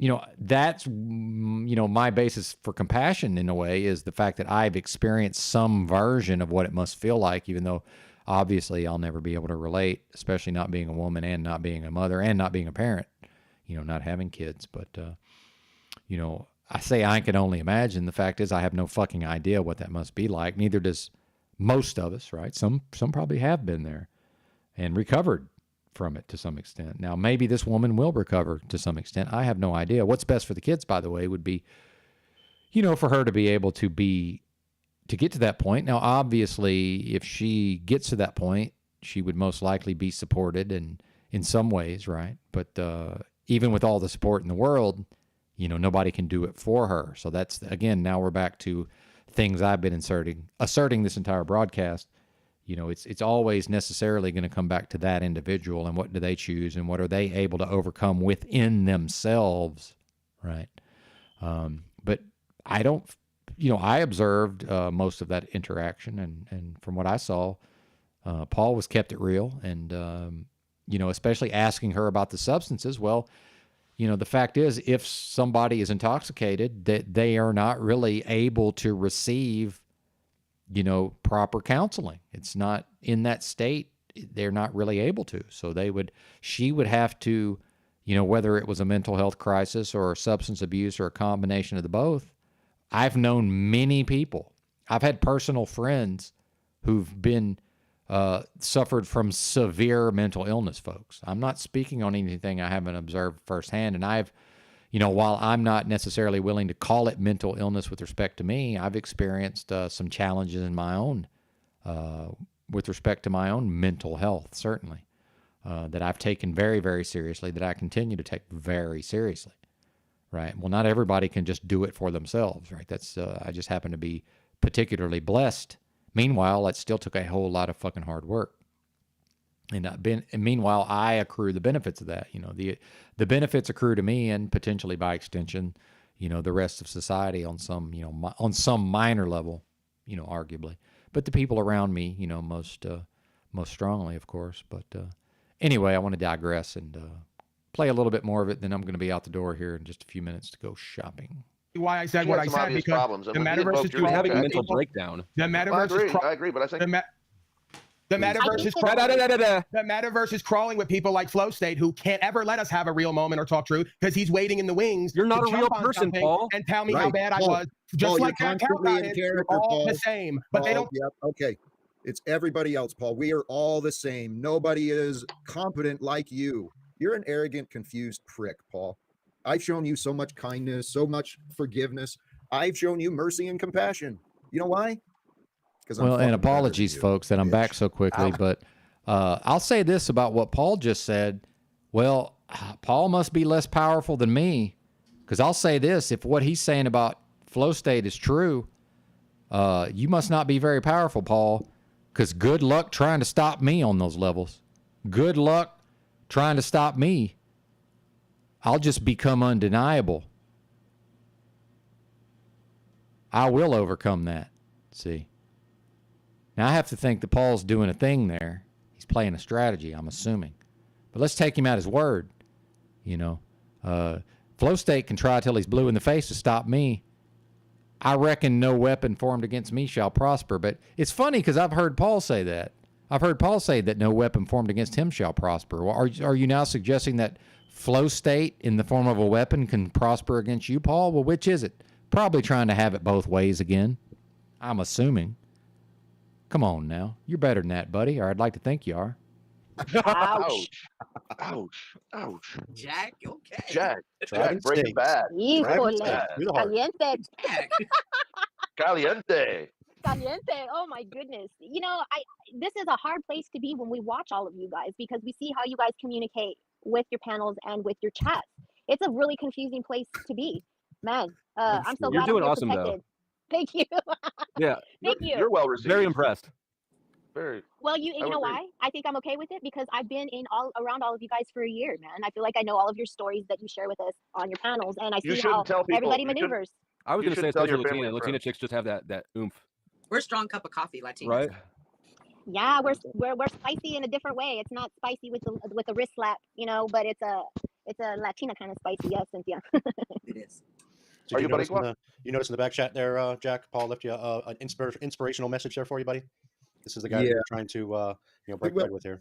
you know, that's, you know, my basis for compassion in a way is the fact that I've experienced some version of what it must feel like, even though obviously I'll never be able to relate, especially not being a woman and not being a mother and not being a parent, you know, not having kids. But, you know, I say I can only imagine. The fact is I have no fucking idea what that must be like. Neither does most of us, right? Some probably have been there and recovered from it to some extent. Now, maybe this woman will recover to some extent. I have no idea. What's best for the kids, by the way, would be, you know, for her to be able to to get to that point. Now, obviously, if she gets to that point, she would most likely be supported, and in some ways, right? But even with all the support in the world, you know, nobody can do it for her. So that's, again, now we're back to things I've been asserting this entire broadcast. You know, it's always necessarily going to come back to that individual and what do they choose and what are they able to overcome within themselves, right? But I don't, you know, I observed most of that interaction, and from what I saw, Paul was kept it real, and you know, especially asking her about the substances. Well, you know, the fact is, if somebody is intoxicated, that they are not really able to receive, you know, proper counseling. It's not in that state. They're not really able to. So she would have to, you know, whether it was a mental health crisis or substance abuse or a combination of the both. I've known many people. I've had personal friends who've been suffered from severe mental illness, folks. I'm not speaking on anything I haven't observed firsthand. And I've, you know, while I'm not necessarily willing to call it mental illness with respect to me, I've experienced some challenges in my own, with respect to my own mental health, certainly, that I've taken very, very seriously, that I continue to take very seriously, right? Well, not everybody can just do it for themselves, right? That's, I just happen to be particularly blessed. Meanwhile, it still took a whole lot of fucking hard work. And meanwhile, I accrue the benefits of that. You know, the benefits accrue to me, and potentially by extension, you know, the rest of society on some, you know, on some minor level, you know, arguably. But the people around me, you know, most strongly, of course. But anyway, I want to digress and play a little bit more of it. Then I'm going to be out the door here in just a few minutes to go shopping. Why I said what I said, because problems. the metaverse is having a mental breakdown. The metaverse I agree, but I think the metaverse is the metaverse is crawling with people like Flow State, who can't ever let us have a real moment or talk truth because he's waiting in the wings. You're not to a real jump on person, something Paul. and tell me Right. how bad I Paul, was. Just Paul, like you're that constantly in is, character, we're all Paul. the same, but they Paul, don't. Yep. Okay. It's everybody else, Paul. We are all the same. Nobody is competent like you. You're an arrogant, confused prick, Paul. I've shown you so much kindness, so much forgiveness. I've shown you mercy and compassion. You know why? Because Well, and apologies, folks, that I'm back so quickly, but I'll say this about what Paul just said. Well, Paul must be less powerful than me, because I'll say this: if what he's saying about Flow State is true, you must not be very powerful, Paul, because good luck trying to stop me on those levels. Good luck trying to stop me. I'll just become undeniable. I will overcome that. See? Now, I have to think that Paul's doing a thing there. He's playing a strategy, I'm assuming. But let's take him at his word. You know, Flow State can try till he's blue in the face to stop me. I reckon no weapon formed against me shall prosper. But it's funny because I've heard Paul say that. I've heard Paul say that no weapon formed against him shall prosper. Well, are you now suggesting that Flow State in the form of a weapon can prosper against you, Paul? Well, which is it? Probably trying to have it both ways again. I'm assuming. Come on now. You're better than that, buddy, or I'd like to think you are. Ouch. Ouch. Ouch. Jack, okay. Jack, Breaking Bad. Híjole. Bad. Caliente. Caliente. Caliente. Oh my goodness. You know, this is a hard place to be when we watch all of you guys, because we see how you guys communicate with your panels and with your chats. It's a really confusing place to be. Man, I'm so glad You're doing I feel awesome, protected. though. Thank you. Yeah. Thank you. You're well received. Very impressed. Very. Well, you know why? I think I'm okay with it because I've been around all of you guys for a year, man. I feel like I know all of your stories that you share with us on your panels, and I see how everybody maneuvers. I was going to say, tell especially your family Latina. Latina chicks just have that oomph, We're a strong cup of coffee, Latinos. right? Yeah, we're spicy in a different way. It's not spicy with a wrist slap, you know, but it's a Latina kind of spicy. Yes, Cynthia. It is. So you notice in the back chat there, Jack, Paul left you an inspirational message there for you, buddy. This is the guy you're trying to break bread with here.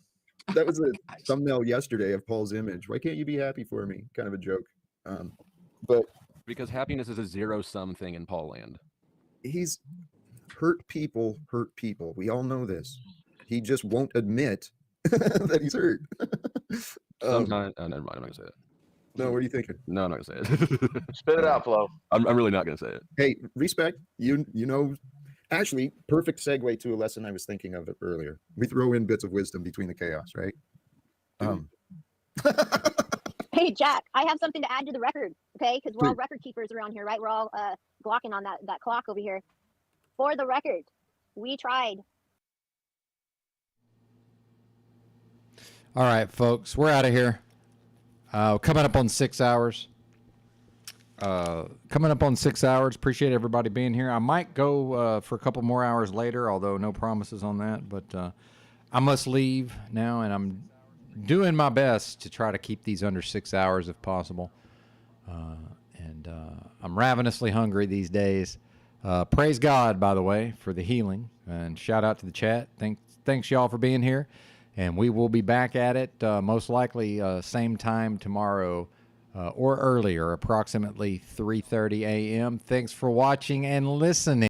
That was a thumbnail yesterday of Paul's image. Why can't you be happy for me? Kind of a joke. But because happiness is a zero-sum thing in Paul land. He's hurt people. We all know this. He just won't admit that he's hurt. Sometimes, never mind. I'm not gonna say it. No, what are you thinking? No, I'm not gonna say it. Spit it out, Flo. I'm really not gonna say it. Hey, respect. You know, Actually, perfect segue to a lesson I was thinking of earlier. We throw in bits of wisdom between the chaos, right? Hey, Jack, I have something to add to the record, okay? Because we're all record keepers around here, right? We're all glocking on that clock over here. For the record, we tried. All right, folks, we're out of here. Coming up on 6 hours. Appreciate everybody being here. I might go for a couple more hours later, although no promises on that. But I must leave now, and I'm doing my best to try to keep these under 6 hours if possible. And I'm ravenously hungry these days. Praise God, by the way, for the healing. And shout out to the chat. Thanks y'all for being here. And we will be back at it most likely same time tomorrow or earlier, approximately 3:30 a.m. Thanks for watching and listening.